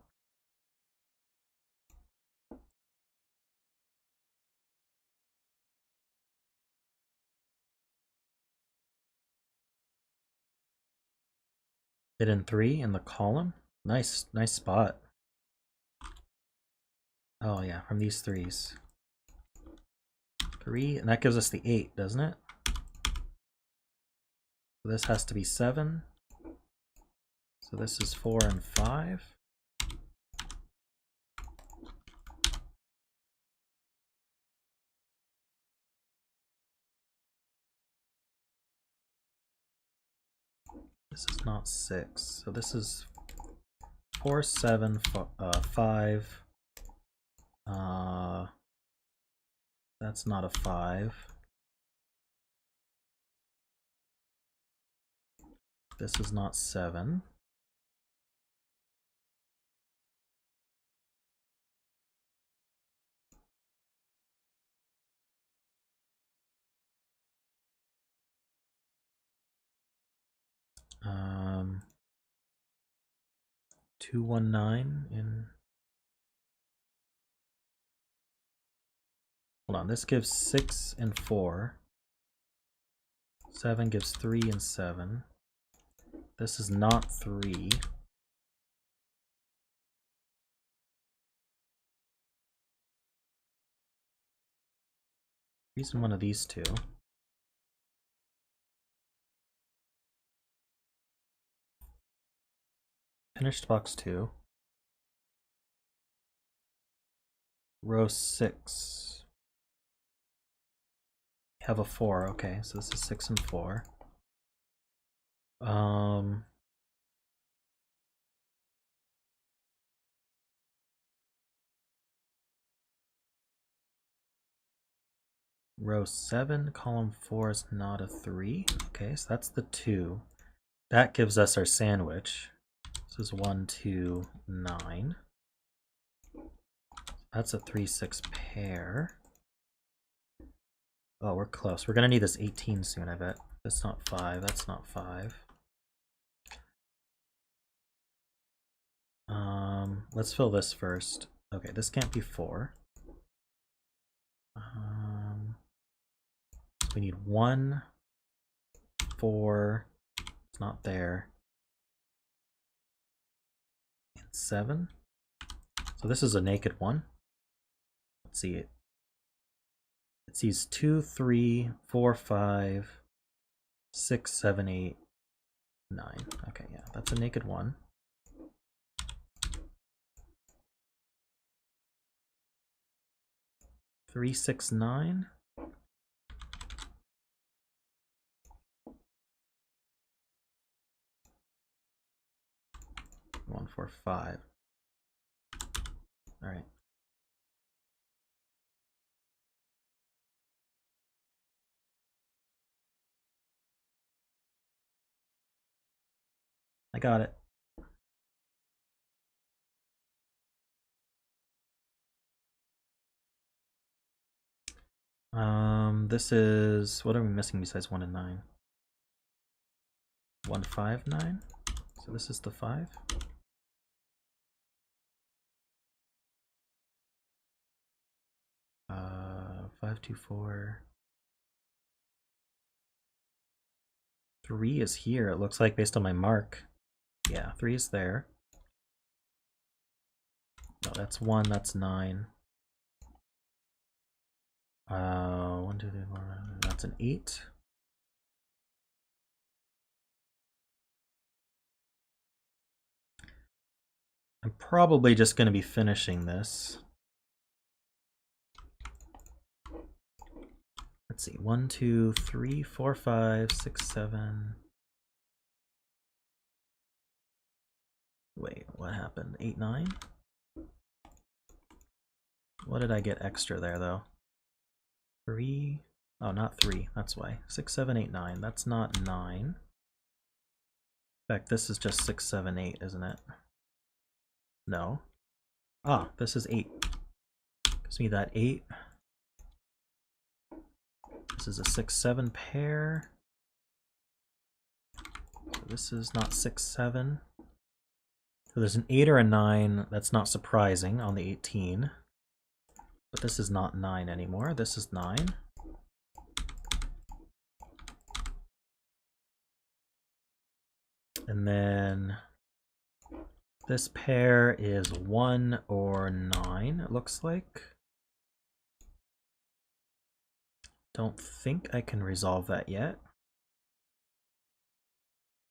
S1: Hidden 3 in the column. Nice spot. Oh yeah, from these 3s. 3, and that gives us the 8, doesn't it? So this has to be 7. So this is 4 and 5. This is not 6. So this is 4, 7, 5. That's not a 5. This is not 7. Um, 219 in. Hold on, this gives 6 and 4. 7 gives 3 and 7. This is not 3. Using one of these two. Finished box 2. Row 6. Have a 4. Okay, so this is 6 and 4. Row 7, column 4 is not a 3. Okay, so that's the 2. That gives us our sandwich. This is 1, 2, 9. That's a 3, 6 pair. Oh, we're close. We're gonna need this 18 soon, I bet. That's not 5. That's not 5. Let's fill this first. Okay, this can't be 4. We need 1, 4. It's not there. And 7. So this is a naked 1. Let's see it. It sees 2, 3, 4, 5, 6, 7, 8, 9. Okay, yeah, that's a naked 1. Three, 6, 9. 1, 4, 5. All right. I got it. This is, what are we missing besides 1 and 9? 159. So this is the 5. 524. 3 is here, it looks like, based on my mark. Yeah, 3 is there. No, that's 1, that's 9. 1, 2, 3, 4, that's an 8. I'm probably just going to be finishing this. Let's see, 1, 2, 3, 4, 5, 6, 7. Wait, what happened? 8, 9? What did I get extra there, though? 3? Oh, not 3, that's why. 6, 7, 8, 9. That's not 9. In fact, this is just 6, 7, 8, isn't it? No. Ah, this is 8. Gives me that 8. This is a 6, 7 pair. So this is not 6, 7. So there's an 8 or a 9. That's not surprising on the 18. But this is not 9 anymore. This is 9. And then this pair is 1 or 9, it looks like. Don't think I can resolve that yet.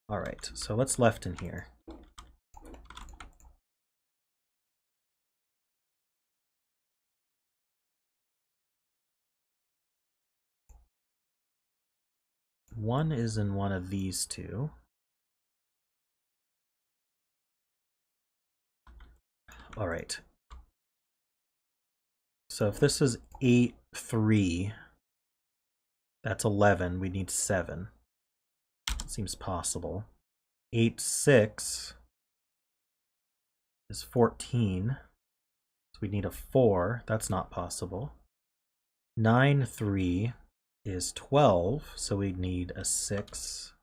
S1: All right, so what's left in here? One is in one of these two. All right. So if this is 8, 3, that's 11. We need 7. Seems possible. 8, 6 is 14. So we need a 4. That's not possible. 9, 3 is 12. So we need a 6.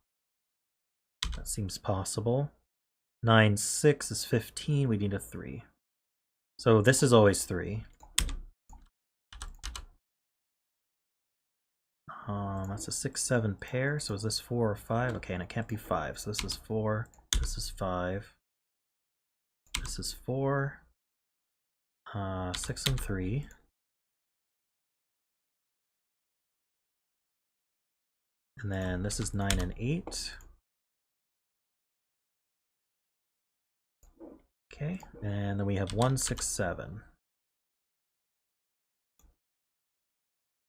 S1: That seems possible. 9, 6 is 15. We need a 3. So this is always 3. That's a 6, 7 pair. So is this 4 or 5? Okay, and it can't be 5. So this is 4. This is 5. This is 4. 6 and 3. And then this is 9 and 8. Okay, and then we have 1, 6, 7.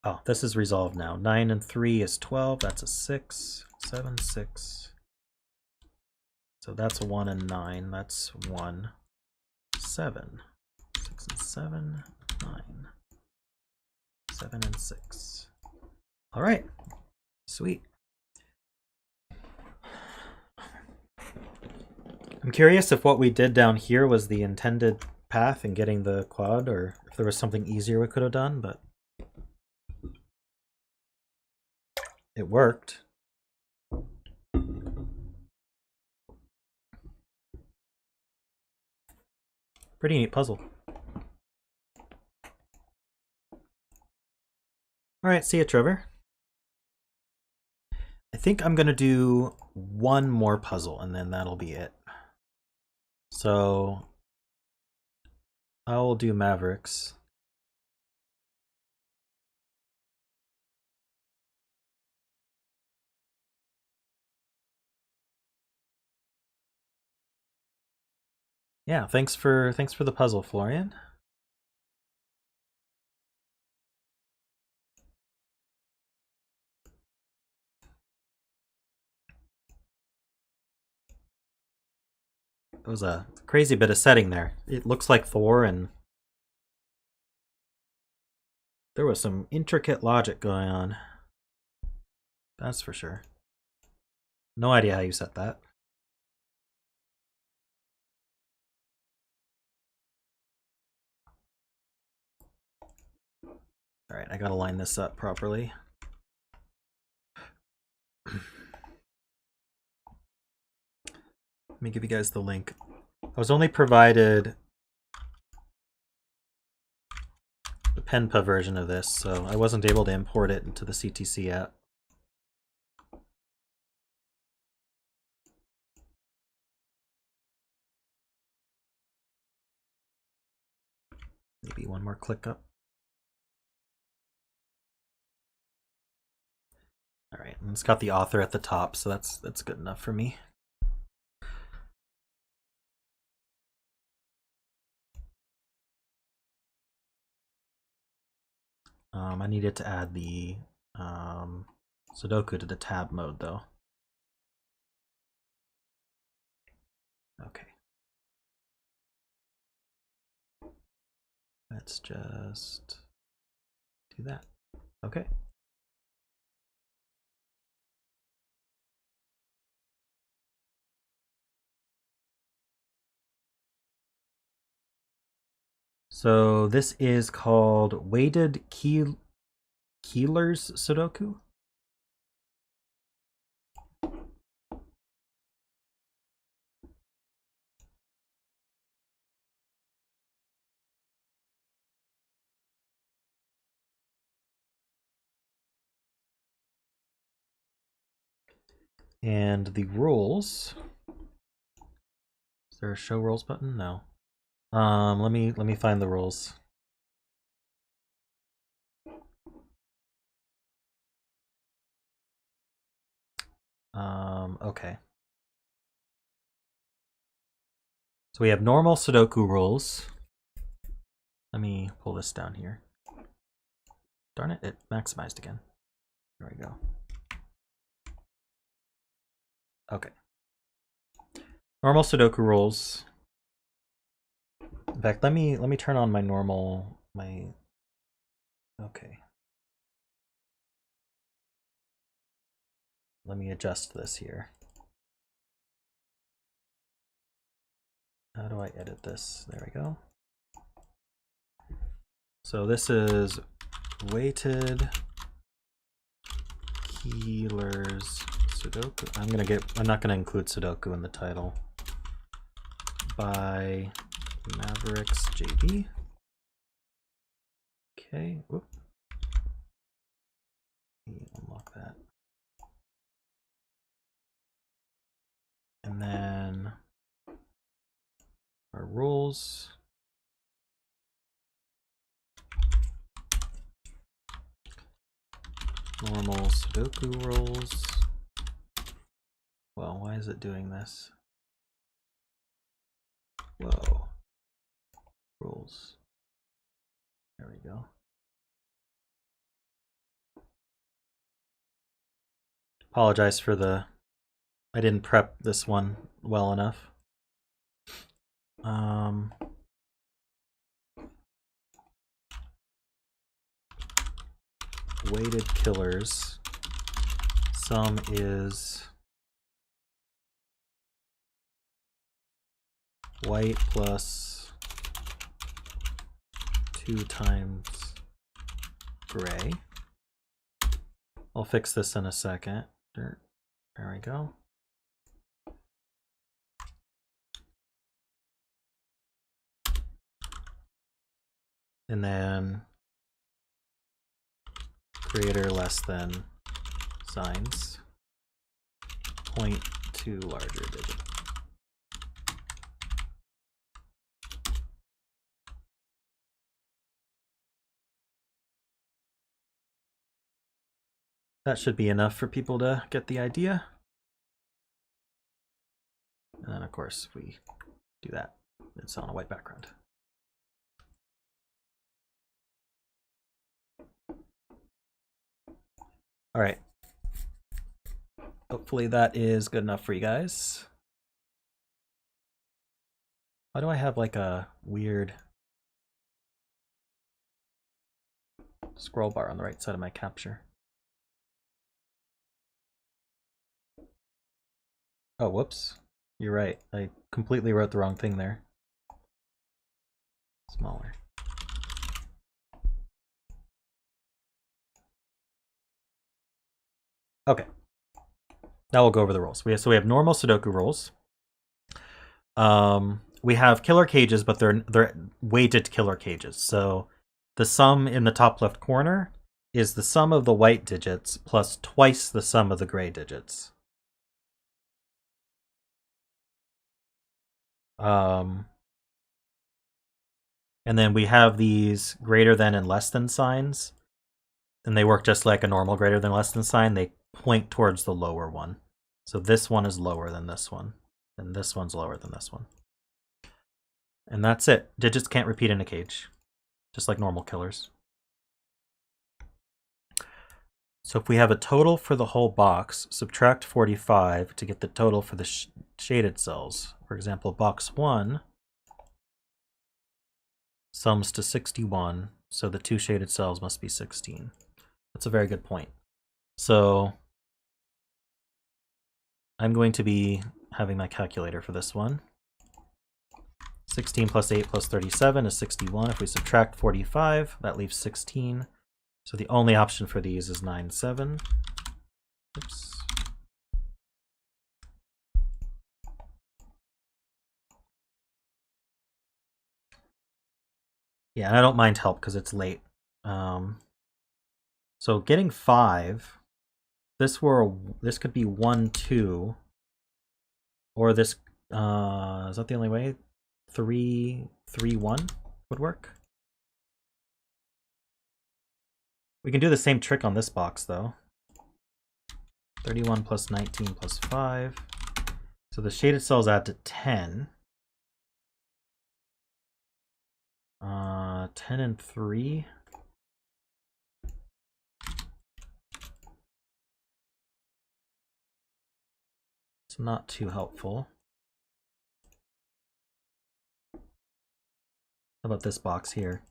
S1: Oh, this is resolved now. 9 and 3 is 12. That's a 6. 7, 6. So that's 1 and 9. That's 1, 7. 6 and 7, 9. 7 and 6. All right. Sweet. I'm curious if what we did down here was the intended path in getting the quad, or if there was something easier we could have done, but it worked. Pretty neat puzzle. All right, see ya, Trevor. I think I'm going to do one more puzzle, and then that'll be it. So I will do Mavericks. Yeah, thanks for the puzzle, Florian. It was a crazy bit of setting there. It looks like THOR, and there was some intricate logic going on. That's for sure. No idea how you set that. All right, I gotta line this up properly. me give you guys the link. I was only provided the PenPa version of this, so I wasn't able to import it into the CTC app. Maybe one more click up. All right, and it's got the author at the top, so that's good enough for me. I needed to add the Sudoku to the tab mode, though. Okay. Let's just do that. Okay. So this is called weighted Keeler's Sudoku. And the rules. Is there a show rules button? No. Let me find the rules. Okay. So we have normal Sudoku rules. Let me pull this down here. Darn it, it maximized again. There we go. Okay. Normal Sudoku rules. In fact, let me turn on my normal okay. Let me adjust this here. How do I edit this? There we go. So this is weighted Keeler's Sudoku. I'm not gonna include Sudoku in the title. By MaverickJD. Okay. Whoop. Let me unlock that. And then our rules. Normal Sudoku rules. Well, why is it doing this? Whoa. Rules. There we go. Apologize for I didn't prep this one well enough. Weighted killers. Sum is white plus 2 times gray. I'll fix this in a second. There we go. And then greater less than signs, 0.2 larger digit. That should be enough for people to get the idea. And then of course, if we do that, it's on a white background. All right. Hopefully that is good enough for you guys. Why do I have like a weird scroll bar on the right side of my capture? Oh, whoops. You're right. I completely wrote the wrong thing there. Smaller. Okay. Now we'll go over the rules. So we have normal Sudoku rules. we have killer cages, but they're weighted killer cages. So the sum in the top left corner is the sum of the white digits plus twice the sum of the gray digits. And then we have these greater than and less than signs, and they work just like a normal greater than less than sign. They point towards the lower one. So this one is lower than this one, and this one's lower than this one. And that's it. Digits can't repeat in a cage, just like normal killers. So if we have a total for the whole box, subtract 45 to get the total for the shaded cells. For example, box 1 sums to 61, so the two shaded cells must be 16. That's a very good point. So I'm going to be having my calculator for this one. 16 plus 8 plus 37 is 61. If we subtract 45, that leaves 16. So the only option for these is 9, 7. Oops. Yeah, and I don't mind help because it's late. So getting 5, this could be 1, 2, or this is that the only way? 3, 3, 1 would work. We can do the same trick on this box though. 31 plus 19 plus 5. So the shaded cells add to 10. 10 and 3. It's not too helpful. How about this box here?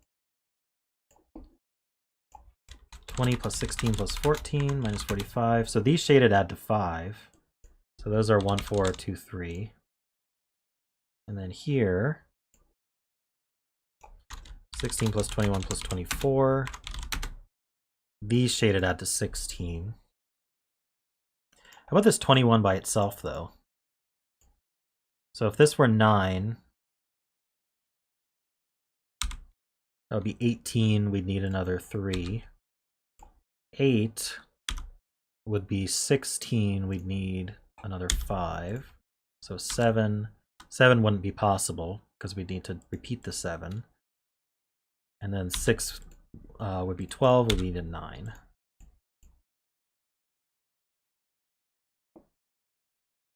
S1: 20 plus 16 plus 14 minus 45. So these shaded add to 5. So those are 1, 4, 2, 3. And then here, 16 plus 21 plus 24. These shaded add to 16. How about this 21 by itself, though? So if this were 9, that would be 18. We'd need another 3. 8 would be 16. We'd need another 5. So 7. 7 wouldn't be possible because we'd need to repeat the 7. And then 6 would be 12. We need a 9.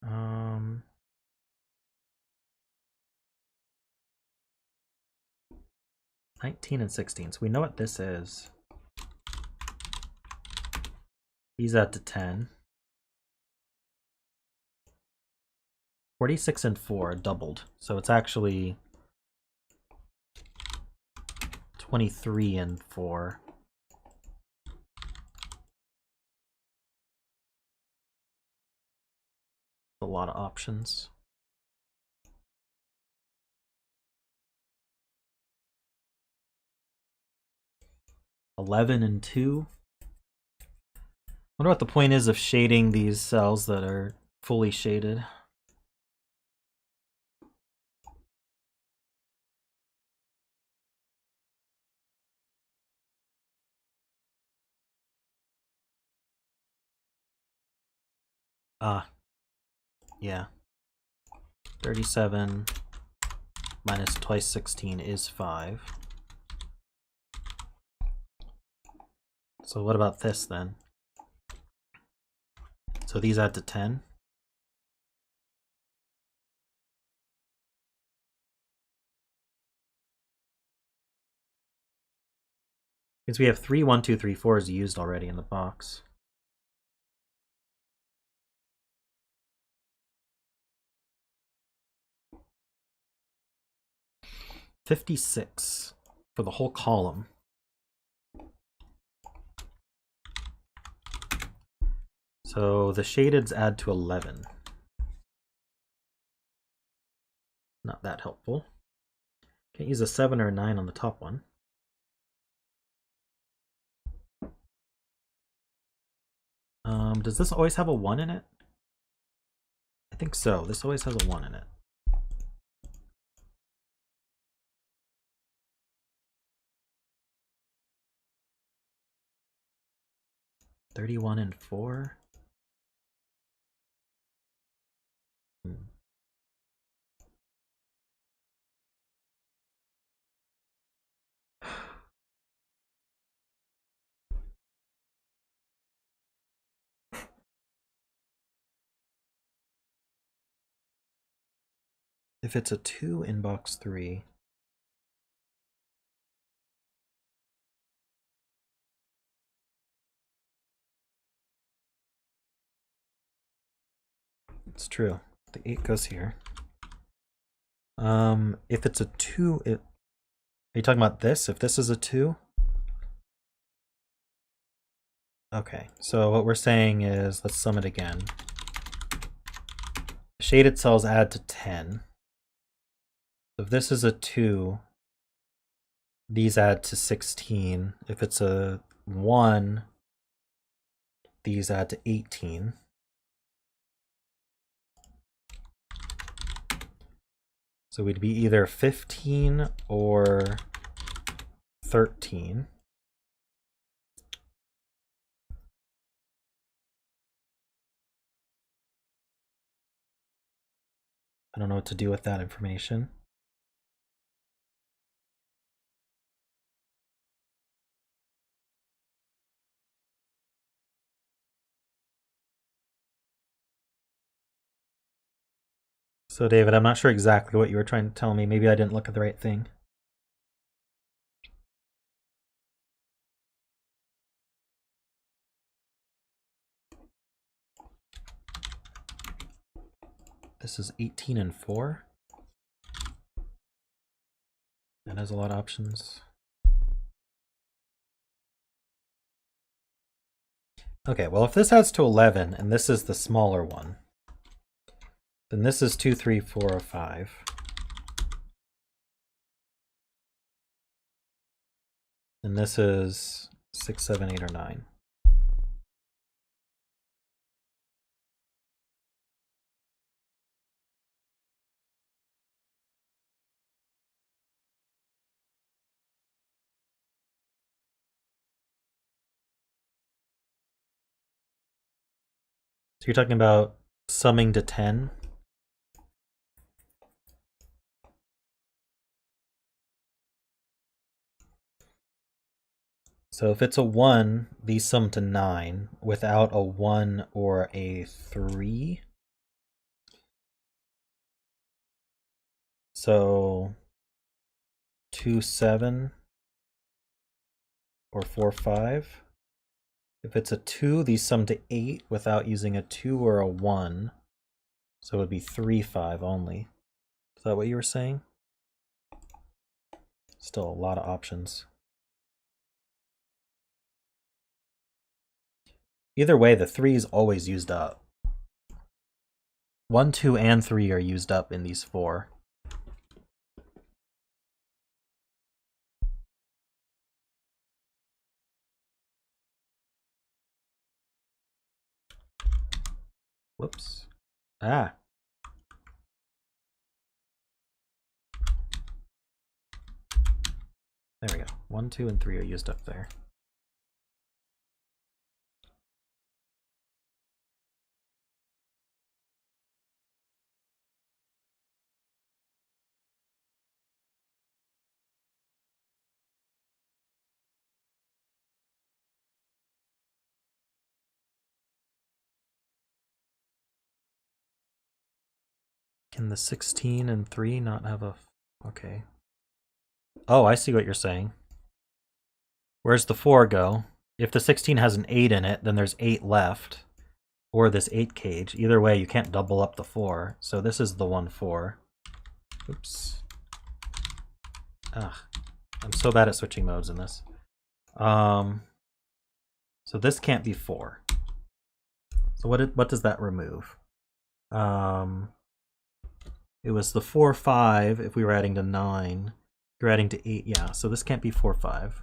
S1: Um, 19 and 16. So we know what this is. These add to 10. 46 and 4 doubled. So it's actually 23 and 4. A lot of options. $11 and 2. Wonder what the point is of shading these cells that are fully shaded. Yeah. 37 minus twice 16 is 5. So what about this then? So these add to 10. Because we have 3, 1, 2, 3, 4s used already in the box. $56 for the whole column. So the shadeds add to 11. Not that helpful. Can't use a 7 or a 9 on the top one. Does this always have a 1 in it? I think so. This always has a 1 in it. 31 and 4. If it's a 2 in box 3, it's true. The 8 goes here. If it's a 2, are you talking about this? If this is a 2? Okay, so what we're saying is, let's sum it again. Shaded cells add to 10. If this is a 2, these add to 16. If it's a 1, these add to 18. So we'd be either 15 or 13. I don't know what to do with that information. So David, I'm not sure exactly what you were trying to tell me. Maybe I didn't look at the right thing. This is 18 and 4. That has a lot of options. Okay, well, if this adds to 11 and this is the smaller one, then this is 2, 3, 4, or 5. And this is 6, 7, 8, or 9. So you're talking about summing to 10? So if it's a 1, these sum to 9 without a 1 or a 3. So 2, 7 or 4, 5. If it's a 2, these sum to 8 without using a 2 or a 1. So it would be 3, 5 only. Is that what you were saying? Still a lot of options. Either way, the 3 is always used up. 1, 2, and 3 are used up in these 4. Whoops. Ah. There we go. 1, 2, and 3 are used up there. Can the 16 and 3 not have a... Okay. Oh, I see what you're saying. Where's the 4 go? If the 16 has an 8 in it, then there's 8 left. Or this 8 cage. Either way, you can't double up the 4. So this is the 1, 4. Oops. Ugh. I'm so bad at switching modes in this. So this can't be 4. So what does that remove? It was the 4, 5 if we were adding to 9. You're adding to 8, yeah. So this can't be 4, 5.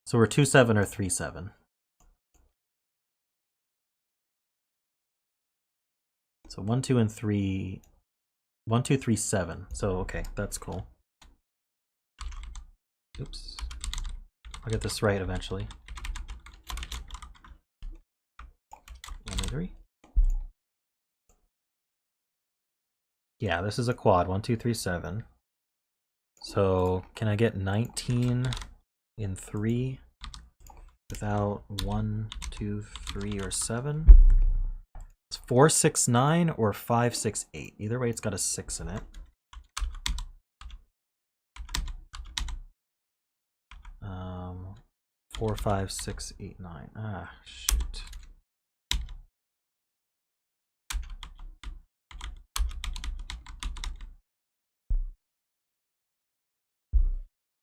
S1: So we're 2, 7 or 3, 7. So 1, 2, and 3. 1, 2, 3, 7. So okay, that's cool. Oops. I'll get this right eventually. 1 2 3. Yeah, this is a quad. 1 2 3 7. So can I get 19 in 3 without 1 2 3 or 7? It's 4 6 9 or 5 6 8. Either way, it's got a 6 in it. Um, 4 5 6 8 9. Ah, shoot.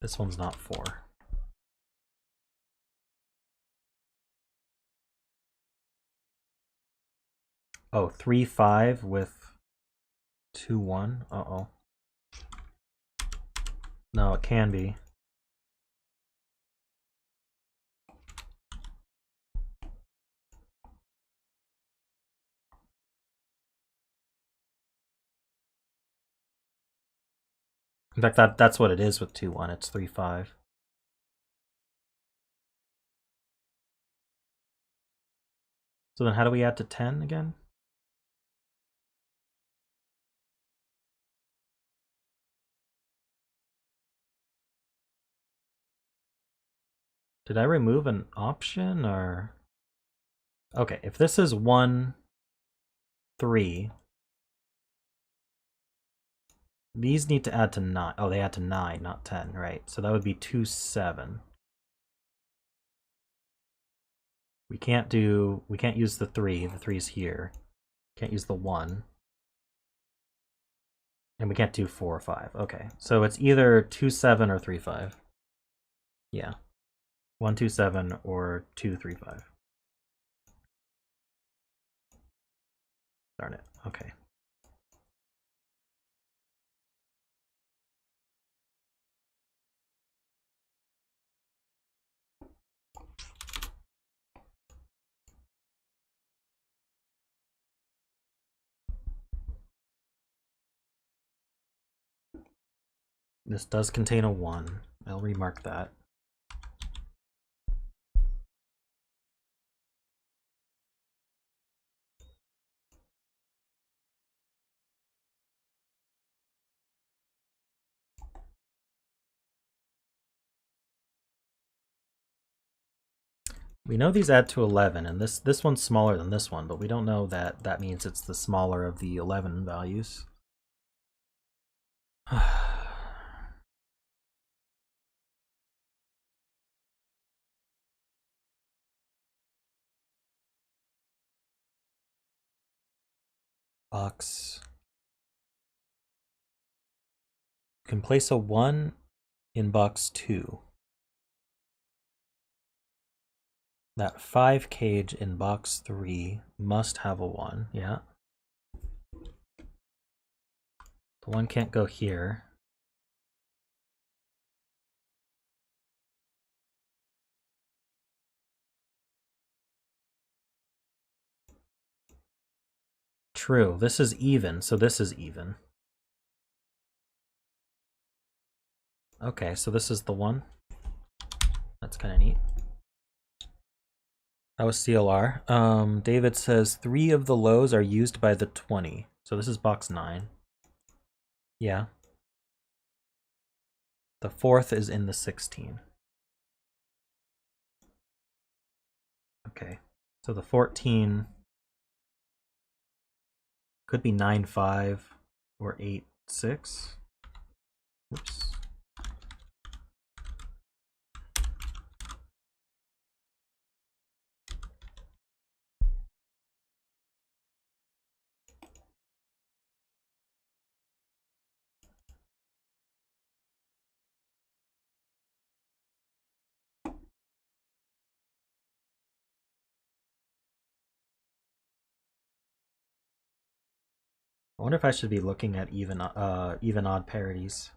S1: This one's not 4. Oh, 3 5 with 2 1. Uh-oh. No, it can be. In fact, that's what it is with 2 1. It's 3 5. So then how do we add to 10 again? Did I remove an option or? Okay, if this is 1 3, these need to add to 9. Oh, they add to 9, not 10, right? So that would be 2 7. We can't use the 3. The 3's here. Can't use the 1. And we can't do 4 or 5. Okay, so it's either 2 7 or 3 5. Yeah. 1 2 7 or 2 3 5. Darn it. Okay. This does contain a 1. I'll remark that. We know these add to 11, and this one's smaller than this one, but we don't know that that means it's the smaller of the 11 values. Box. You can place a 1 in box 2. That 5 cage in box 3 must have a 1, yeah. The 1 can't go here. True, this is even, so this is even. Okay, so this is the 1. That's kind of neat. That was CLR. David says 3 of the lows are used by the 20. So this is box 9. Yeah. The 4th is in the 16. Okay. So the 14 could be 9-5 or 8-6. Oops. I wonder if I should be looking at even odd parities.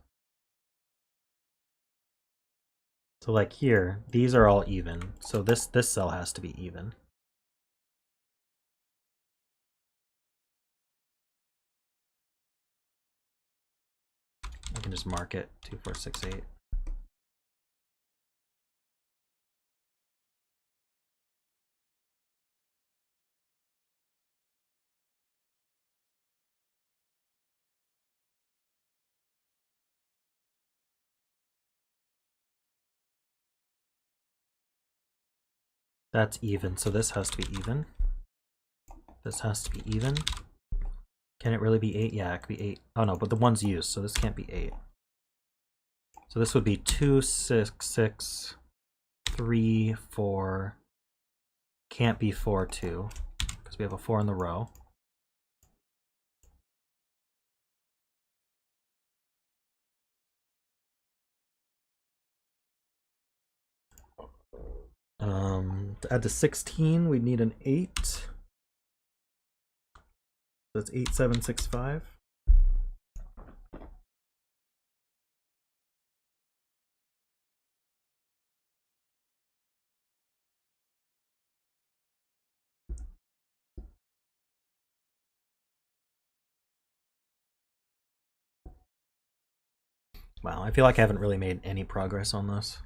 S1: So like here, these are all even. So this cell has to be even. I can just mark it 2 4 6 8. That's even, so this has to be even. This has to be even. Can it really be 8? Yeah, it could be 8. Oh no, but the 1's used, so this can't be 8. So this would be 2, 6, 6, 3, 4. Can't be 4, 2, because we have a 4 in the row. To add to 16, we'd need an 8. So that's 8, 7, 6, 5. Wow, I feel like I haven't really made any progress on this.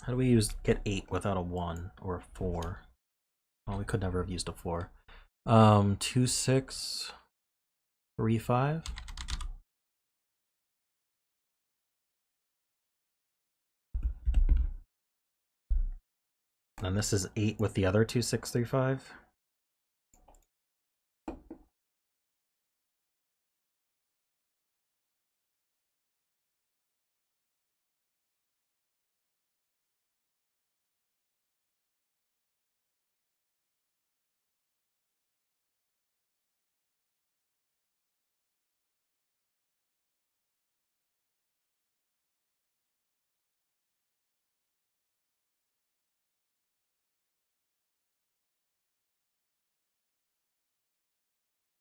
S1: How do we get 8 without a 1 or a 4? Well, we could never have used a 4. 2, 6, 3, 5. And this is 8 with the other 2, 6, 3, 5.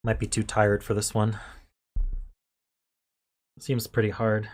S1: Might be too tired for this one. Seems pretty hard.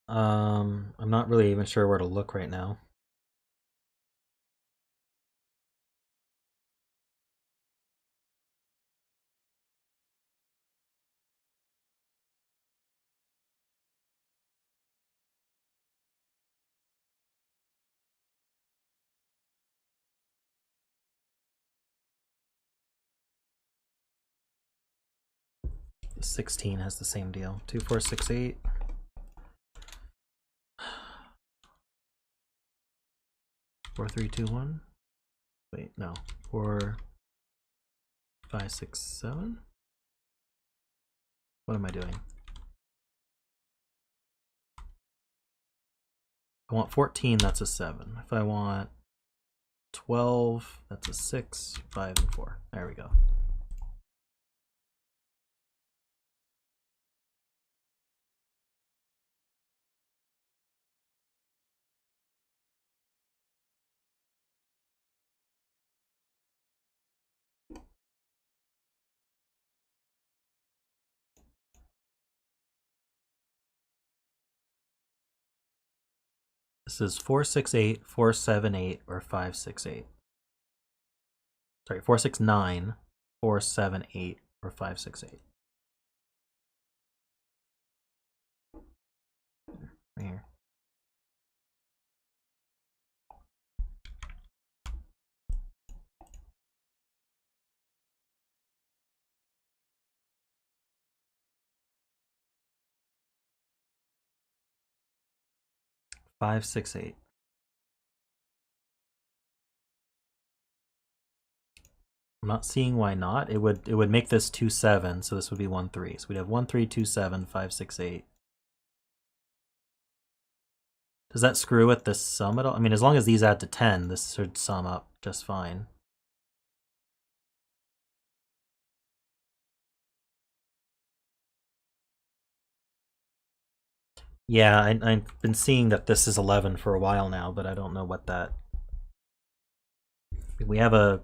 S1: I'm not really even sure where to look right now. The 16 has the same deal. 2, 4, 6, 8. Four, 3, 2, 1. Wait, no. 4, 5, 6, 7. What am I doing? I want 14, that's a 7. If I want 12, that's a 6, 5, and 4. There we go. This is 4, 6, 8, 4, 7, 8, or 5, 6, 8. Sorry, 4, 6, 9, 4, 7, 8, or 5, 6, 8. Right here. Five, 6, 8. I'm not seeing why not. It would make this 2, 7, so this would be 1, 3. So we'd have 1, 3, 2, 7, 5, 6, 8. Does that screw with this sum at all? I mean, as long as these add to 10, this should sum up just fine. Yeah, I've been seeing that this is 11 for a while now, but I don't know what that... We have a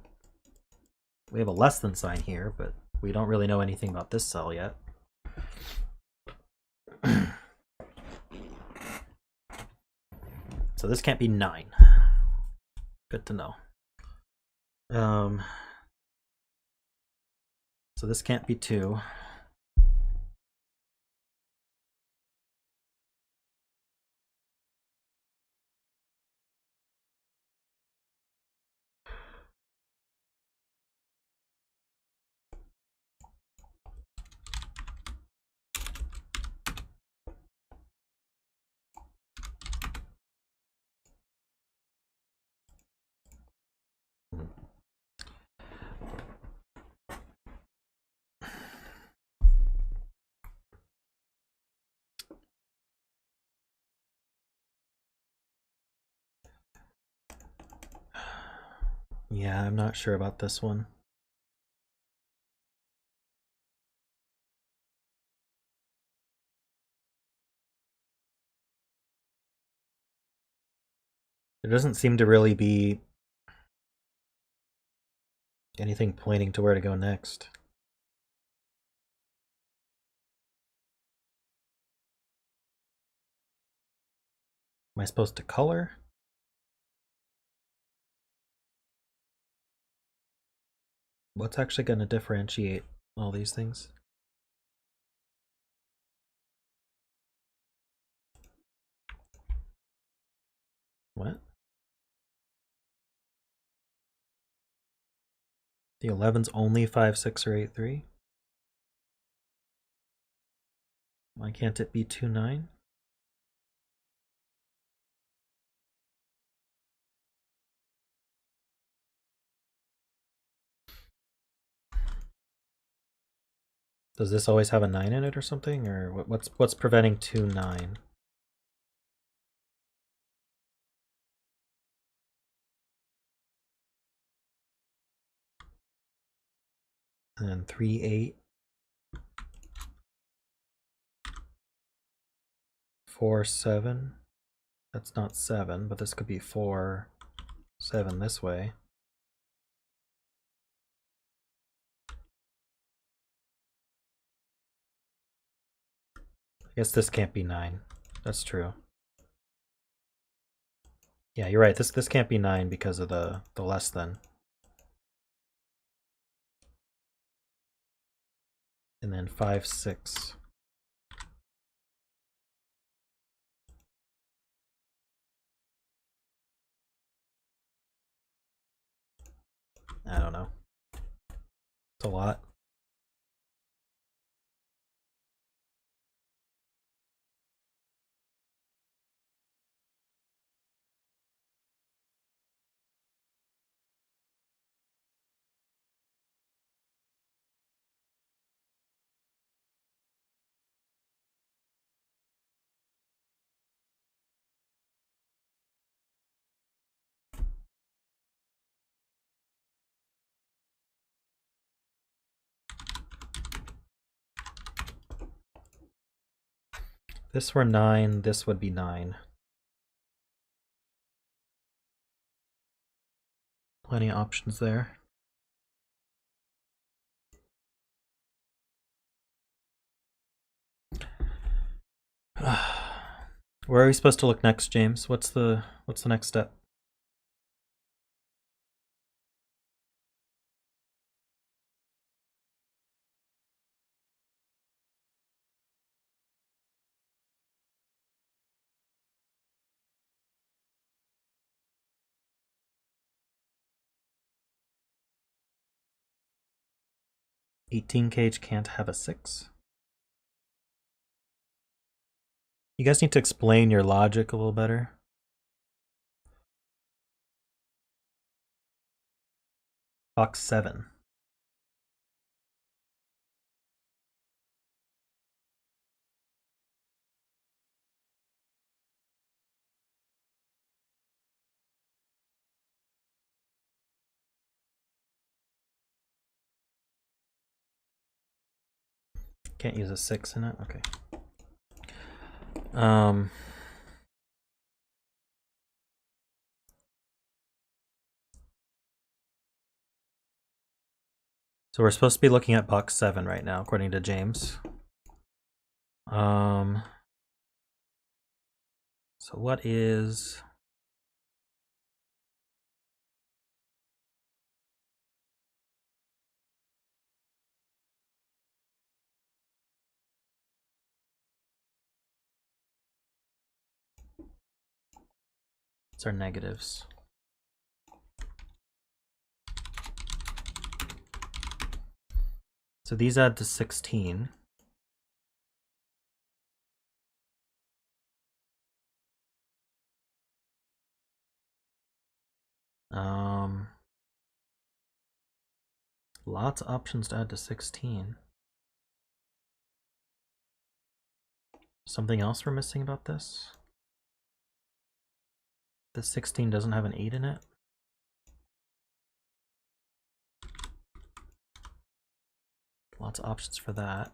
S1: less than sign here, but We don't really know anything about this cell yet. So this can't be 9. Good to know. So this can't be 2. Yeah, I'm not sure about this one. There doesn't seem to really be anything pointing to where to go next. Am I supposed to color? What's actually going to differentiate all these things? What? The 11's only 5, 6, or 8, 3? Why can't it be 2, 9? Does this always have a 9 in it or something? Or what's preventing 2, 9? And then 3, 8. 4, 7. That's not 7, but this could be 4, 7 this way. I guess this can't be 9. That's true. Yeah, you're right. This can't be 9 because of the less than. And then 5, 6. I don't know. It's a lot. If this were 9, this would be 9. Plenty of options there. Where are we supposed to look next, James? What's the next step? (18 kg can't have a 6? You guys need to explain your logic a little better. Box 7. Can't use a 6 in it? Okay. So we're supposed to be looking at box 7 right now, according to James. So what is... What's our negatives? So these add to 16. Lots of options to add to 16. Something else we're missing about this? The 16 doesn't have an 8 in it? Lots of options for that.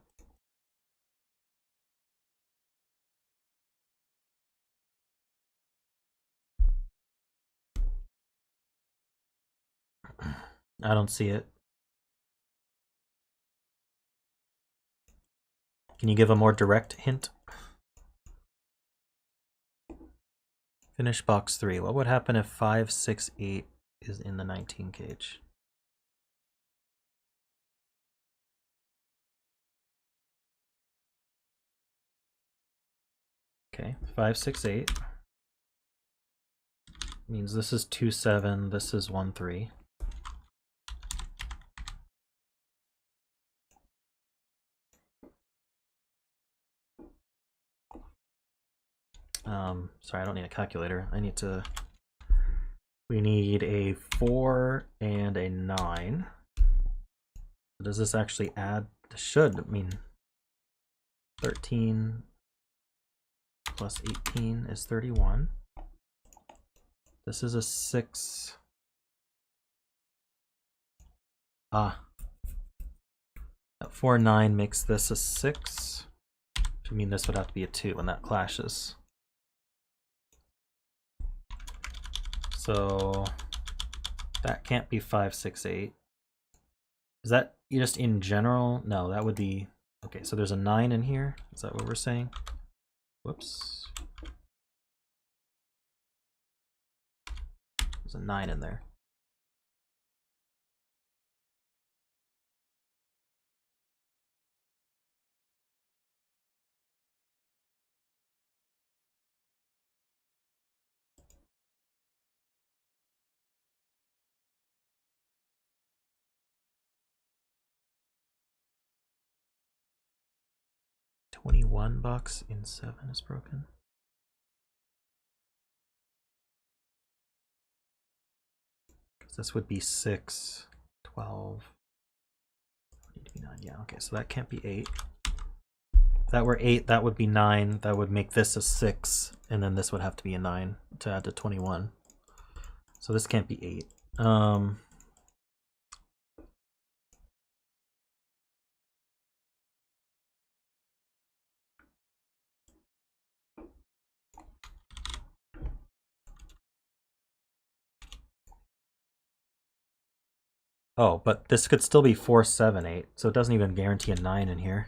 S1: I don't see it. Can you give a more direct hint? Finish box 3. What would happen if 5, 6, 8 is in the 19 cage? Okay, 5, 6, 8. Means this is 2, 7, this is 1, 3. Sorry, I don't need a calculator. We need a 4 and a 9. Does this actually add? This should. I mean, 13 plus 18 is 31. This is a 6. That 4, 9 makes this a 6. Which would mean this would have to be a 2 when that clashes. So that can't be 5, 6, 8. Is that just in general? No, that would be... Okay, so there's a 9 in here. Is that what we're saying? Whoops. There's a 9 in there. $21 in 7 is broken. Because this would be 6, 12, 9. Yeah, okay, so that can't be 8. If that were 8, that would be 9. That would make this a 6, and then this would have to be a 9 to add to 21. So this can't be 8. Oh, but this could still be 4, 7, 8, so it doesn't even guarantee a 9 in here.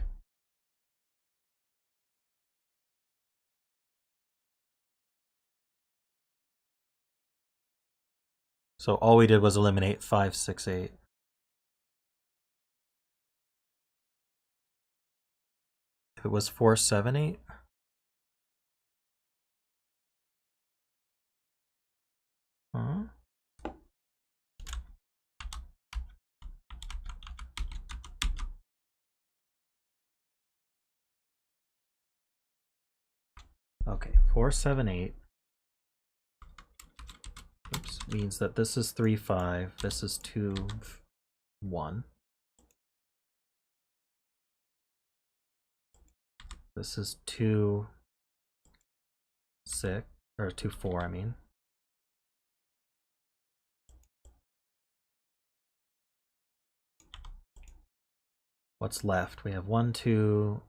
S1: So all we did was eliminate 5, 6, 8. If it was 4, 7, 8. Huh? Okay, 4, 7, 8. Oops, means that this is 3, 5. This is 2, 1. This is 2, 6, or 2, 4, I mean. What's left? We have 1, 2,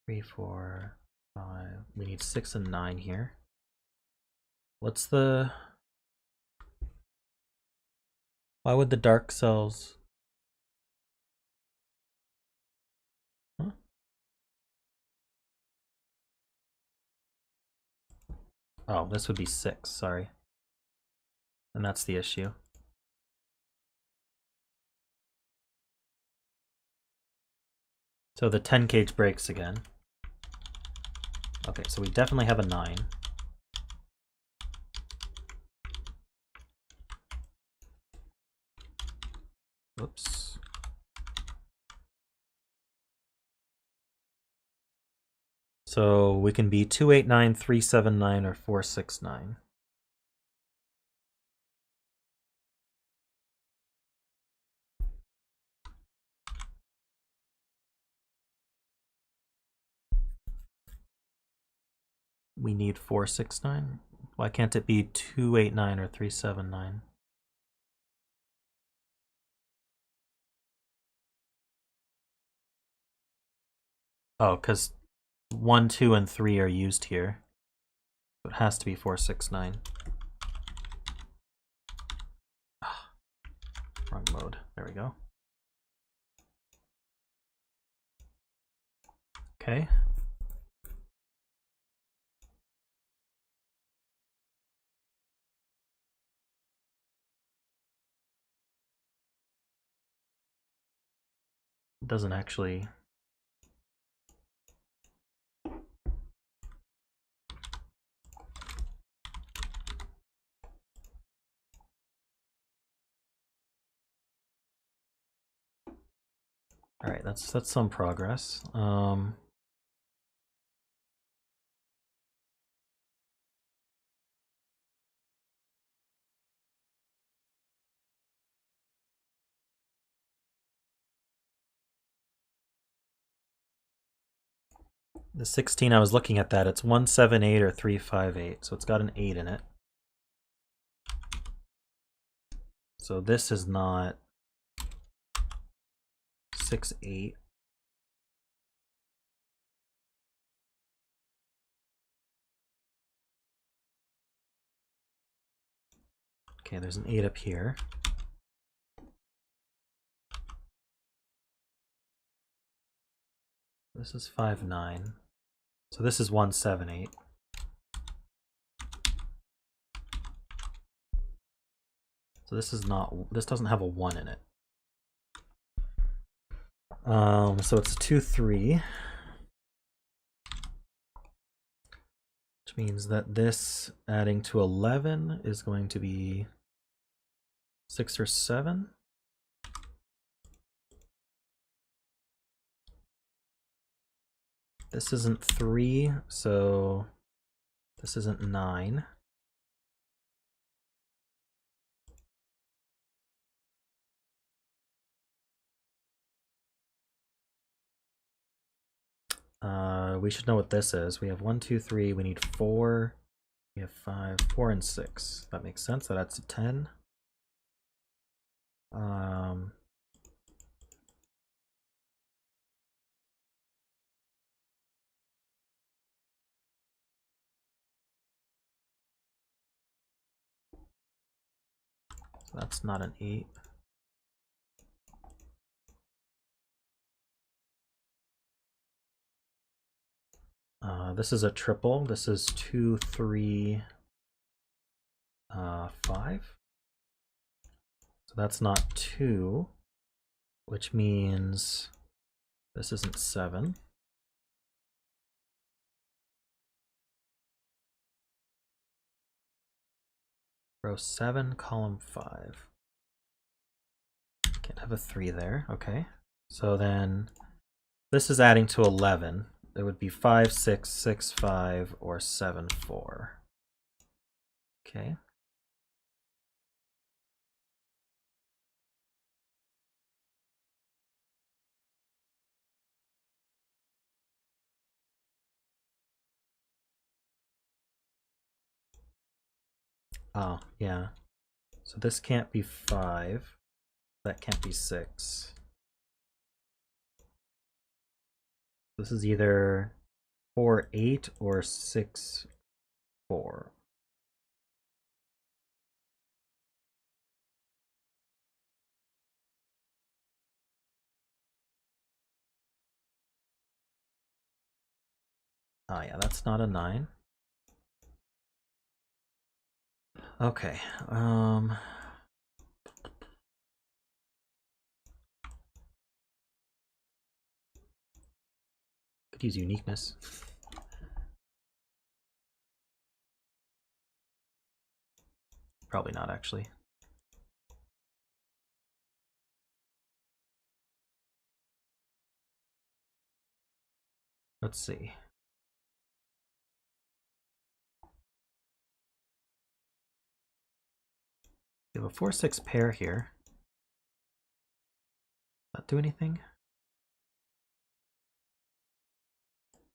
S1: 3, 4, 5. We need 6 and 9 here. What's the... Why would the dark cells... Huh? Oh, this would be 6, sorry. And that's the issue. So the 10 cage breaks again. Okay, so we definitely have a 9. Whoops. So we can be 289, 379, or 469. We need 469. Why can't it be 289 or 379? Oh, because 1, 2, and 3 are used here. So it has to be 469. Wrong mode. There we go. Okay. It doesn't actually... All right, that's some progress. The 16, I was looking at that. It's 178 or 358, so it's got an 8 in it. So this is not 6, 8. Okay, there's an 8 up here. This is 5, 9. So this is 1, 7, 8. So this is not, this doesn't have a 1 in it. So it's a 2, 3. Which means that this adding to 11 is going to be 6 or 7. This isn't 3, so this isn't 9. We should know what this is. We have 1, 2, 3. We need 4. We have 5, 4, and 6. That makes sense. That adds to 10. So that's not an 8. This is a triple. This is 2, 3, 5. So that's not 2, which means this isn't 7. Row 7, column 5. Can't have a 3 there. Okay. So then this is adding to 11. It would be 5, 6, 6, 5, or 7, 4. Okay. Oh, yeah. So this can't be 5. That can't be 6. This is either 4, 8 or 6, 4. Yeah, that's not a 9. Okay. Could use uniqueness. Probably not, actually. Let's see. We have a 4-6 pair here. Not do anything?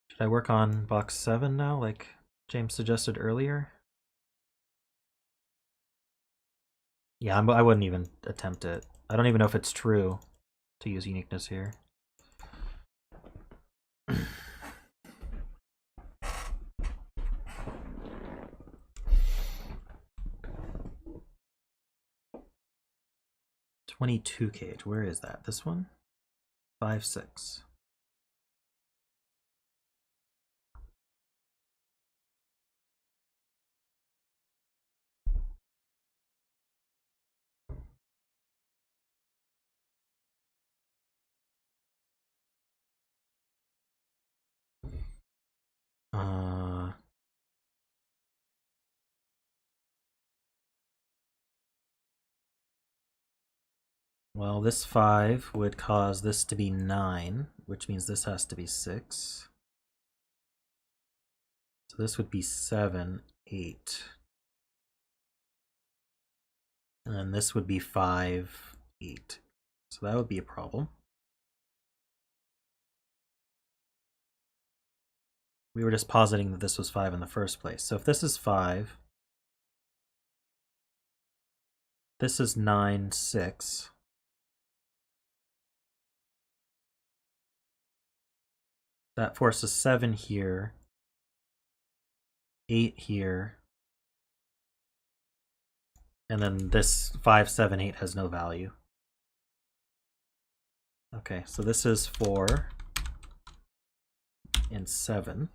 S1: Should I work on box 7 now, like James suggested earlier? Yeah, I wouldn't even attempt it. I don't even know if it's true to use uniqueness here. .22 cage. Where is that? This one? 5-6. Well, this 5 would cause this to be 9, which means this has to be 6. So this would be 7, 8. And then this would be 5, 8. So that would be a problem. We were just positing that this was 5 in the first place. So if this is 5, this is 9, 6. That forces 7 here, 8 here, and then this 5, 7, 8 has no value. Okay, so this is 4 and 7.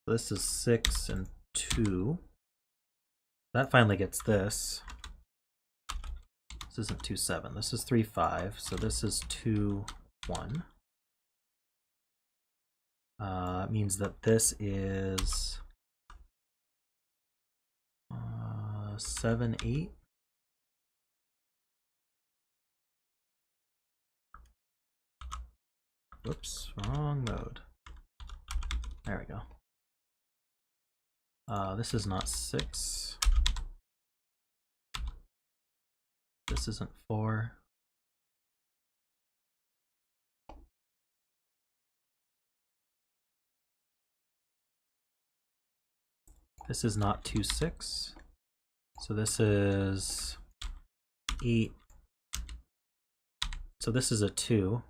S1: This is 6 and 2. That finally gets this. This isn't 2, 7. This is 3, 5. So this is 2, 1. Means that this is 7, 8. Whoops, wrong mode. There we go. This is not 6. This isn't 4. This is not 2, 6. So this is 8. So this is a 2.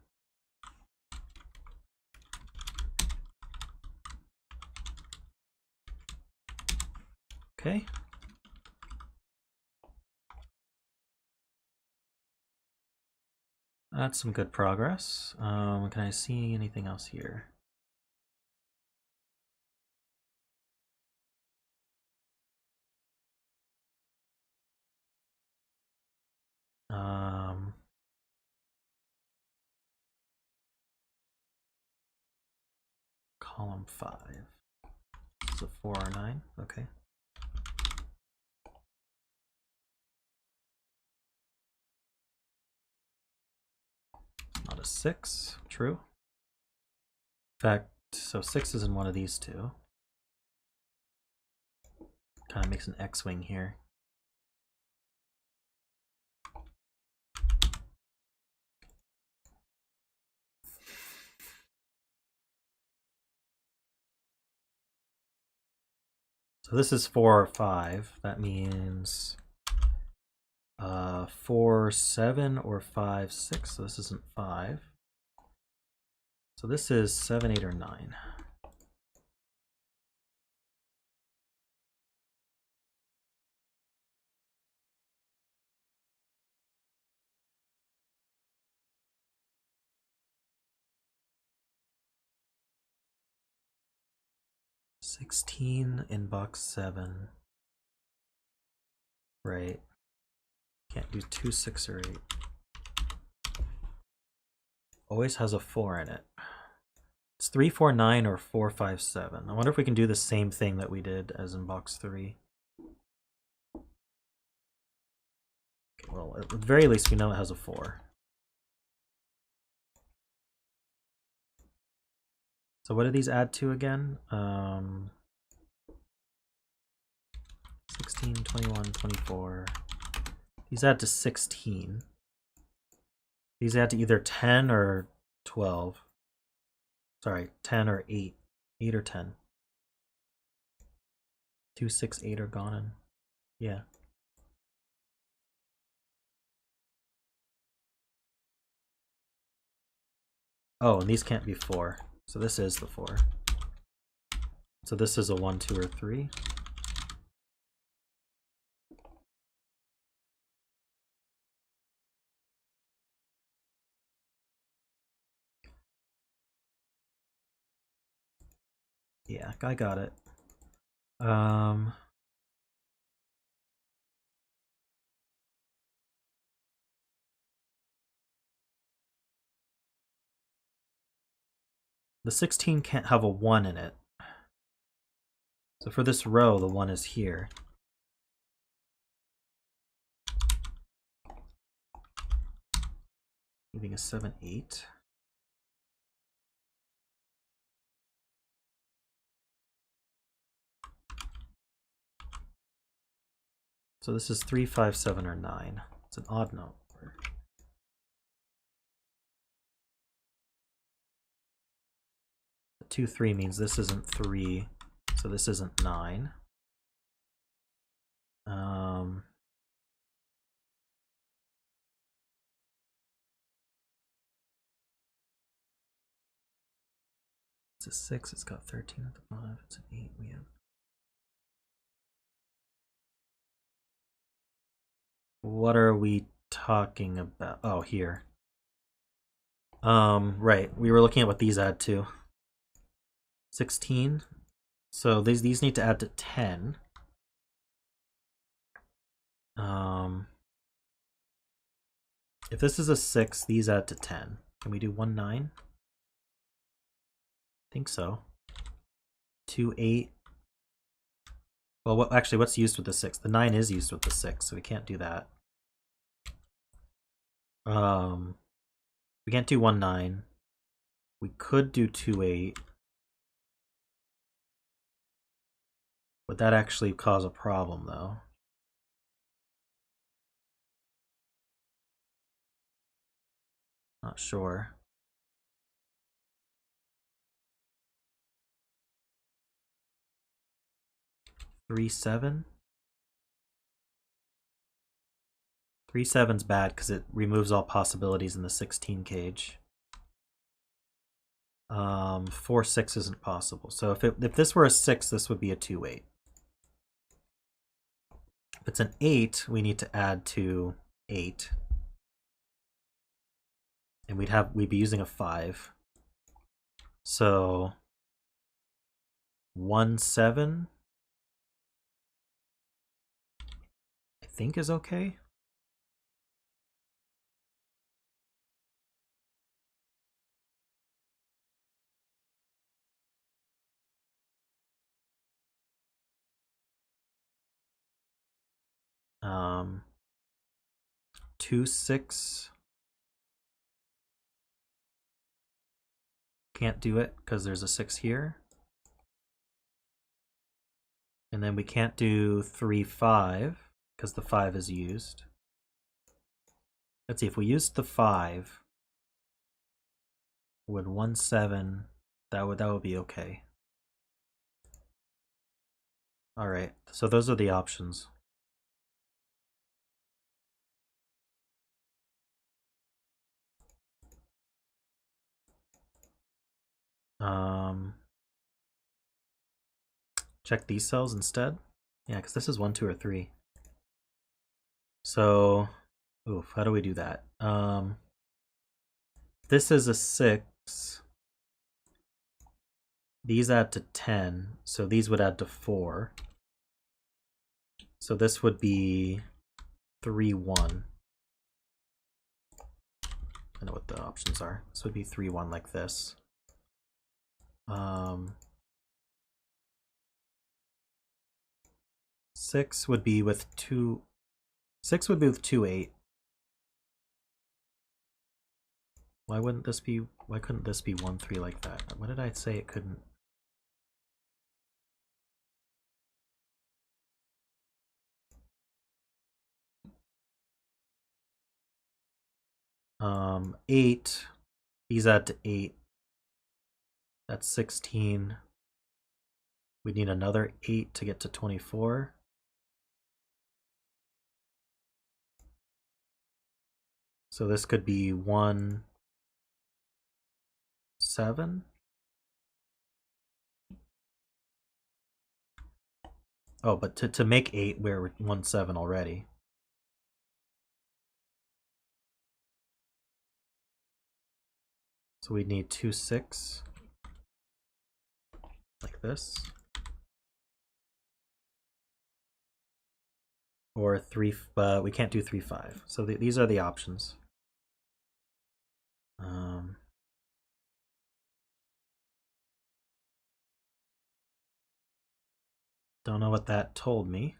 S1: Okay. That's some good progress. Can I see anything else here? Column 5. It's a 4 or 9. Okay. Not a 6. True. In fact, so 6 is in one of these two. Kind of makes an X-wing here. So this is 4 or 5. That means 4, 7 or 5, 6. So this isn't 5. So this is 7, 8, or 9. 16 in box 7. Right. Can't do 2, 6, or 8. Always has a 4 in it. It's 3, 4, 9, or 4, 5, 7. I wonder if we can do the same thing that we did as in box 3. Okay, well, at the very least, we know it has a 4. So what do these add to again? 16, 21, 24. These add to 16. These add to either 10 or 12. Sorry, 10 or 8. 8 or 10. 2, 6, 8 are gone. Yeah. Oh, and these can't be 4. So this is the 4. So this is a 1, 2, or 3. Yeah, I got it. The 16 can't have a 1 in it. So for this row, the 1 is here. Leaving a 7, 8. So this is 3, 5, 7, or 9. It's an odd number. 2, 3 means this isn't 3, so this isn't 9. It's a 6, it's got 13 at the 5, it's an 8, we have. What are we talking about? Oh, here. Right, we were looking at what these add to. 16. So these need to add to 10. If this is a 6, these add to 10. Can we do 1, 9? I think so. 2, 8. Well, actually, what's used with the 6? The 9 is used with the 6, so we can't do that. We can't do 1, 9. We could do 2, 8. Would that actually cause a problem, though? Not sure. Three, 7. 3, 7's bad because it removes all possibilities in the 16 cage. 4, 6 isn't possible. So if this were a 6, this would be a 2, 8. If it's an 8, we need to add to 8. And we'd be using a 5. So 1, 7 I think is okay. Um 2, 6 can't do it because there's a 6 here. And then we can't do 3, 5 because the 5 is used. Let's see, if we used the 5, would 1, 7, that would be okay. Alright, so those are the options. Check these cells instead. Yeah, because this is 1, 2, or 3. So, oof, how do we do that? This is a 6. These add to 10, so these would add to 4. So this would be 3, 1. I know what the options are. This would be 3, 1 like this. 6 would be with 2. 6 would be with 2, 8. Why couldn't this be 1, 3 like that? What did I say it couldn't? Um, 8. These add to 8. That's 16. We need another 8 to get to 24. So this could be 1, 7. Oh, but to make 8, we're 1, 7 already. So we need 2, 6. Like this. Or 3, but we can't do 3, 5. So these are the options. Don't know what that told me.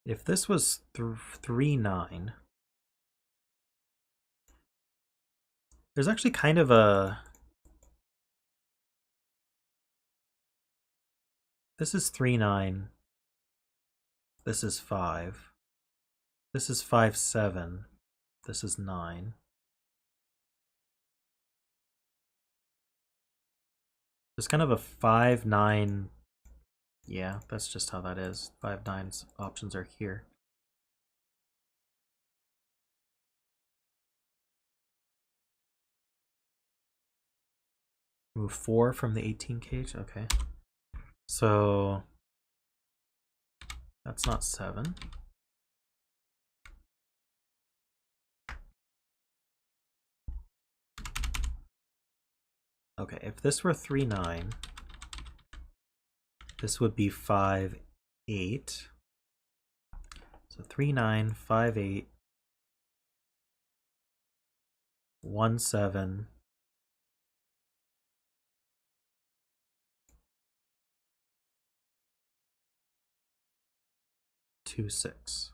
S1: If this was 3, 9, there's actually kind of a... This is 3, 9. This is 5. This is 5, 7. This is 9. There's kind of a 5, 9. Yeah, that's just how that is. 5, 9's options are here. Move 4 from the 18 cage. Okay. So that's not 7. Okay, if this were 3, 9, this would be 5, 8. So 3, 9, 5, 8, 1, 7. Two, 6.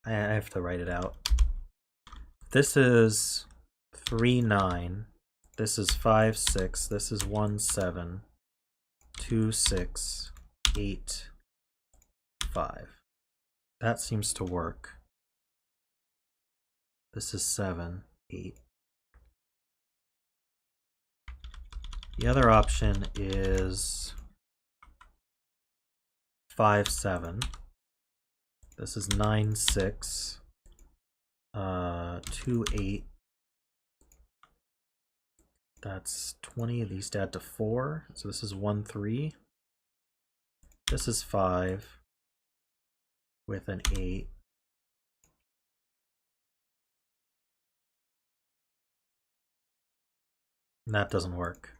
S1: I have to write it out. This is 3, 9. This is 5, 6. This is 1, 7. 2, 6. 8, 5. That seems to work. This is 7, 8. The other option is 5, 7. This is 9, 6. 2, 8. That's 20. These add to 4. So this is 1, 3. This is 5 with an 8. And that doesn't work.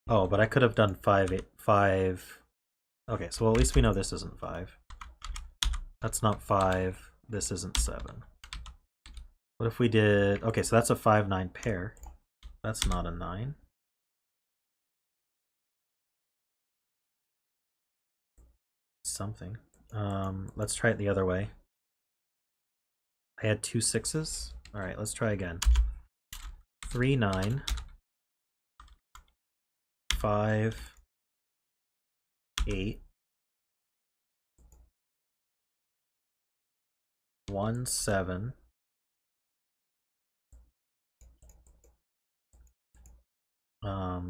S1: Oh, but I could have done 5, 8, 5. Okay, so at least we know this isn't 5. That's not 5. This isn't 7. What if we did... Okay, so that's a 5, 9 pair. That's not a 9. Something. Let's try it the other way. I had 2 6s. All right, let's try again. 3, 9. 5, 8. 1, 7.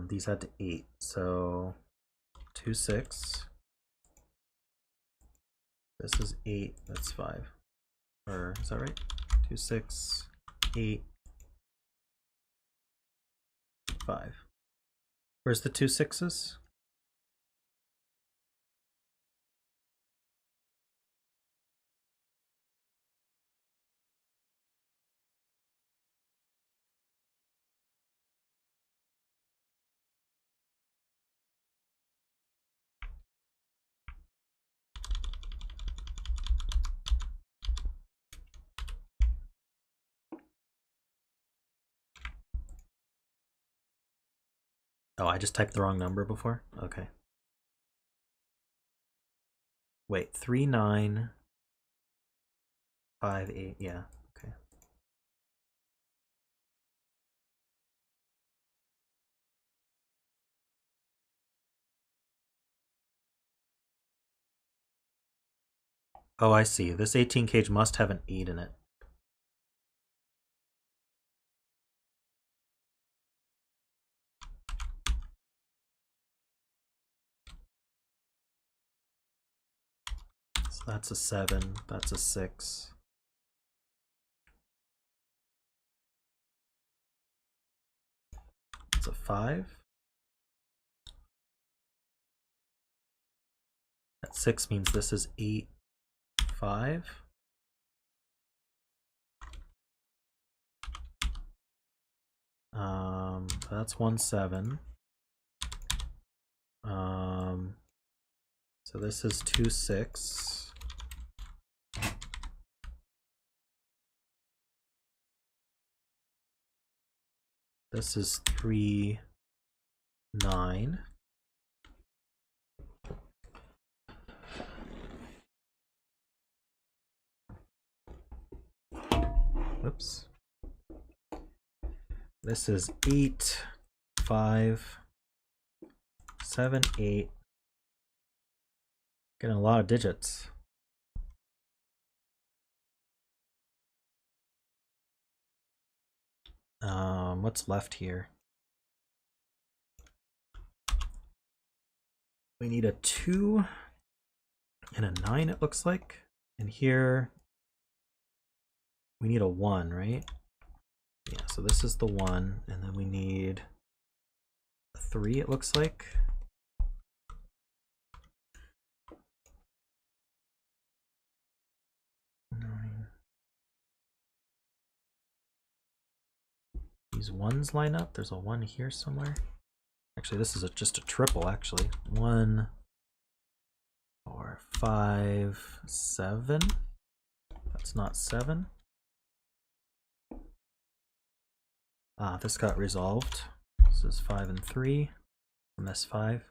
S1: These add to 8, so 2, 6. This is 8, that's 5. Or is that right? 2, 6, 8, 5. Where's the 2 6s? Oh, I just typed the wrong number before? Okay. Wait, 3, 9, 5, 8, yeah, okay. Oh, I see. This 18 cage must have an 8 in it. So that's a 7, that's a 6. It's a 5. That 6 means this is 8, 5. That's 1, 7. So this is 2, 6. This is 3, 9. Whoops. This is 8, 5, 7, 8. Getting a lot of digits. What's left here? We need a 2 and a 9, it looks like. And here we need a 1, right? Yeah, so this is the 1, and then we need a 3, it looks like. These 1s line up. There's a 1 here somewhere. Actually, this is just a triple, actually. 1, 4, 5, 7. That's not 7. Ah, this got resolved. This is 5 and 3 from this 5.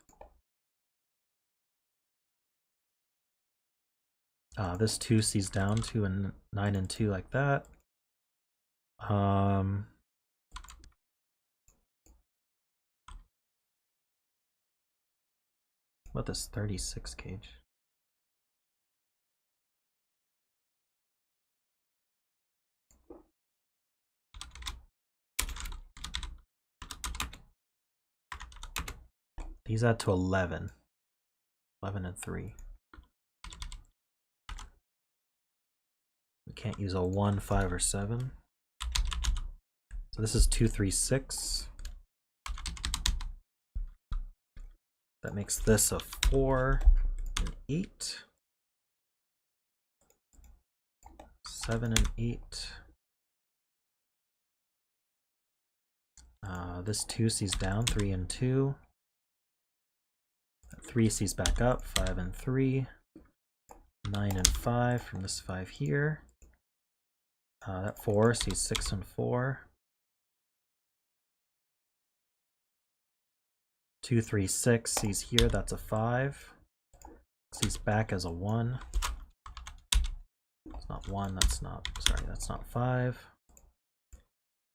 S1: This 2 sees down 2 and 9 and 2 like that. What this 36 cage? These add to 11. 11 and 3. We can't use a 1, 5, or 7. So this is 2, 3, 6. That makes this a 4 and 8. 7 and 8. This 2 sees down, 3 and 2. 3 sees back up, 5 and 3. 9 and 5 from this 5 here. That 4 sees 6 and 4. 2, 3, 6 sees here, that's a 5. Sees back as a 1. It's not 1, that's not, sorry, that's not 5.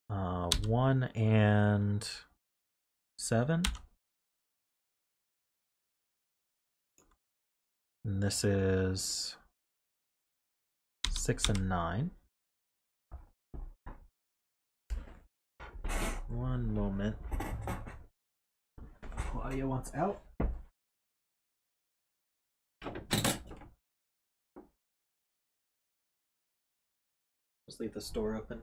S1: 1 and 7. And this is 6 and 9. One moment. Claudia wants out. Just leave this door open.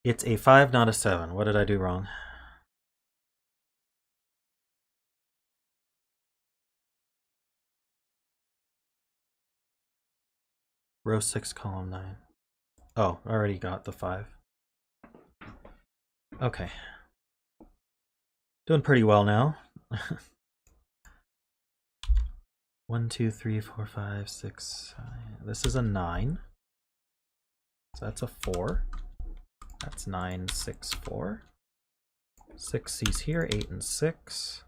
S1: It's a 5, not a 7. What did I do wrong? Row 6, column 9. Oh, already got the 5. Okay. Doing pretty well now. 1, 2, 3, 4, 5, 6. This is a 9. So that's a 4. That's 9, 6, 4. 6 C's here, 8 and 6.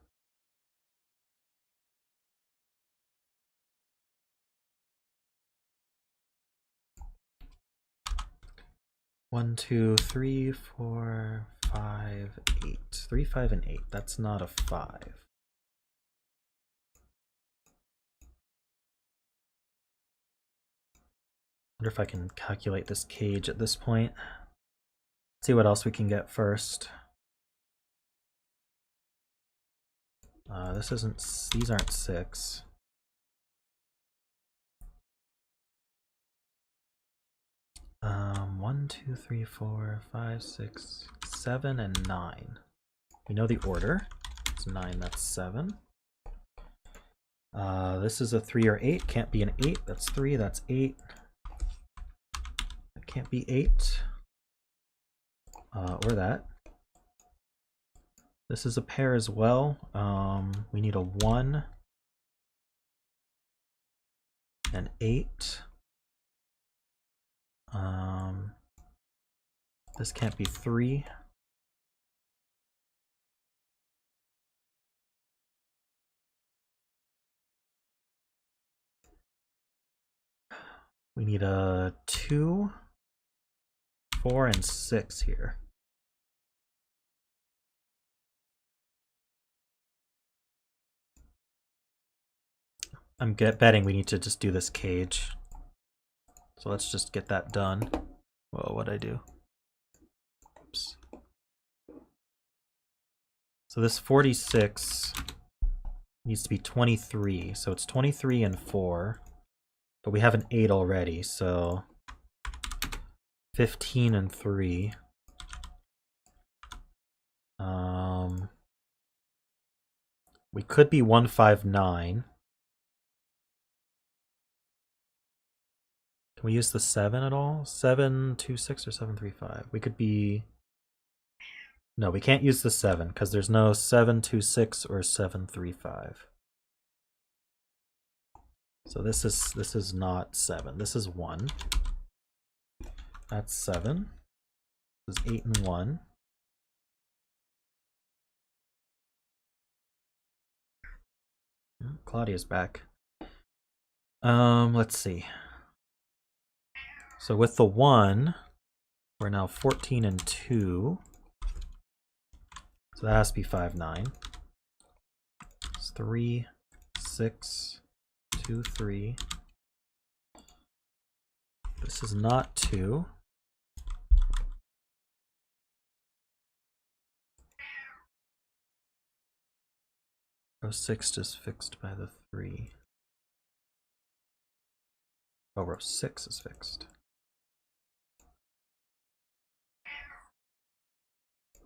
S1: One, 2, 3, 4, 5, 8. 3, 5, and 8. That's not a 5. Wonder if I can calculate this cage at this point. See what else we can get first. This isn't. These aren't 6. One, 2, 3, 4, 5, 6, 7, and 9. We know the order. It's 9. That's 7. This is a 3 or 8. Can't be an 8. That's 3. That's 8. It can't be 8. Or that. This is a pair as well. We need a 1, an 8. This can't be 3. We need a 2, 4, and 6 here. I'm betting we need to just do this cage. So let's just get that done. Whoa, what'd I do? Oops. So this 46 needs to be 23. So it's 23 and 4. But we have an 8 already, so 15 and 3. We could be 159. Can we use the 7 at all? 7, 2, 6, or 7, 3, 5? We could be... No, we can't use the 7 because there's no 7, 2, 6 or 7, 3, 5. So this is not 7. This is 1. That's 7. This is 8 and 1. Claudia's back. Let's see. So with the 1, we're now 14 and 2. So that has to be 5, 9. It's 3, 6, 2, 3. This is not 2. Row 6 is fixed by the 3. Oh, row 6 is fixed.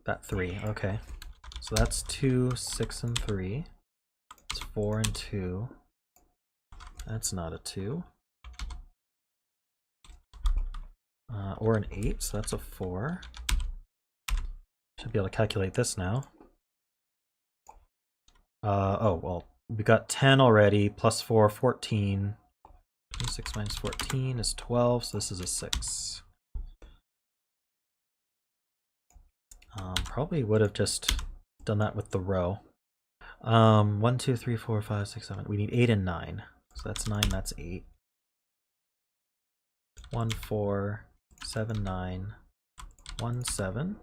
S1: That 3, okay. So that's 2, 6, and 3. It's 4 and 2. That's not a 2. Or an 8, so that's a 4. Should be able to calculate this now. Oh, well, we got 10 already, plus 4, 14. 26 minus 14 is 12, so this is a 6. Probably would have just done that with the row. 1, 2, 3, 4, 5, 6, 7. We need 8 and 9. So that's 9, that's 8. 1, 4, 7, 9, 1, 7.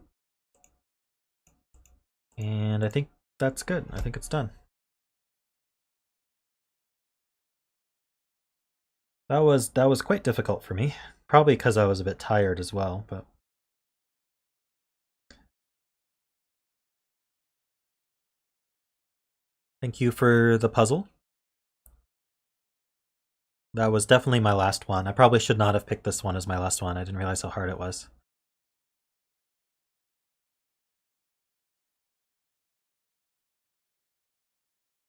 S1: And I think that's good. I think it's done. That was quite difficult for me. Probably because I was a bit tired as well, but Thank you for the puzzle. That was definitely my last one. I probably should not have picked this one as my last one. I didn't realize how hard it was.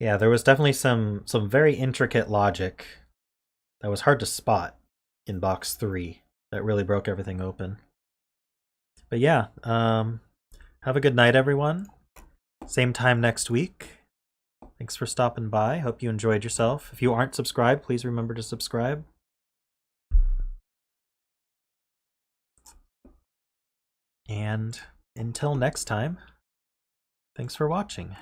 S1: Yeah, there was definitely some very intricate logic that was hard to spot in box 3 that really broke everything open. But yeah, have a good night, everyone. Same time next week. Thanks for stopping by. Hope you enjoyed yourself. If you aren't subscribed, please remember to subscribe. And until next time, thanks for watching.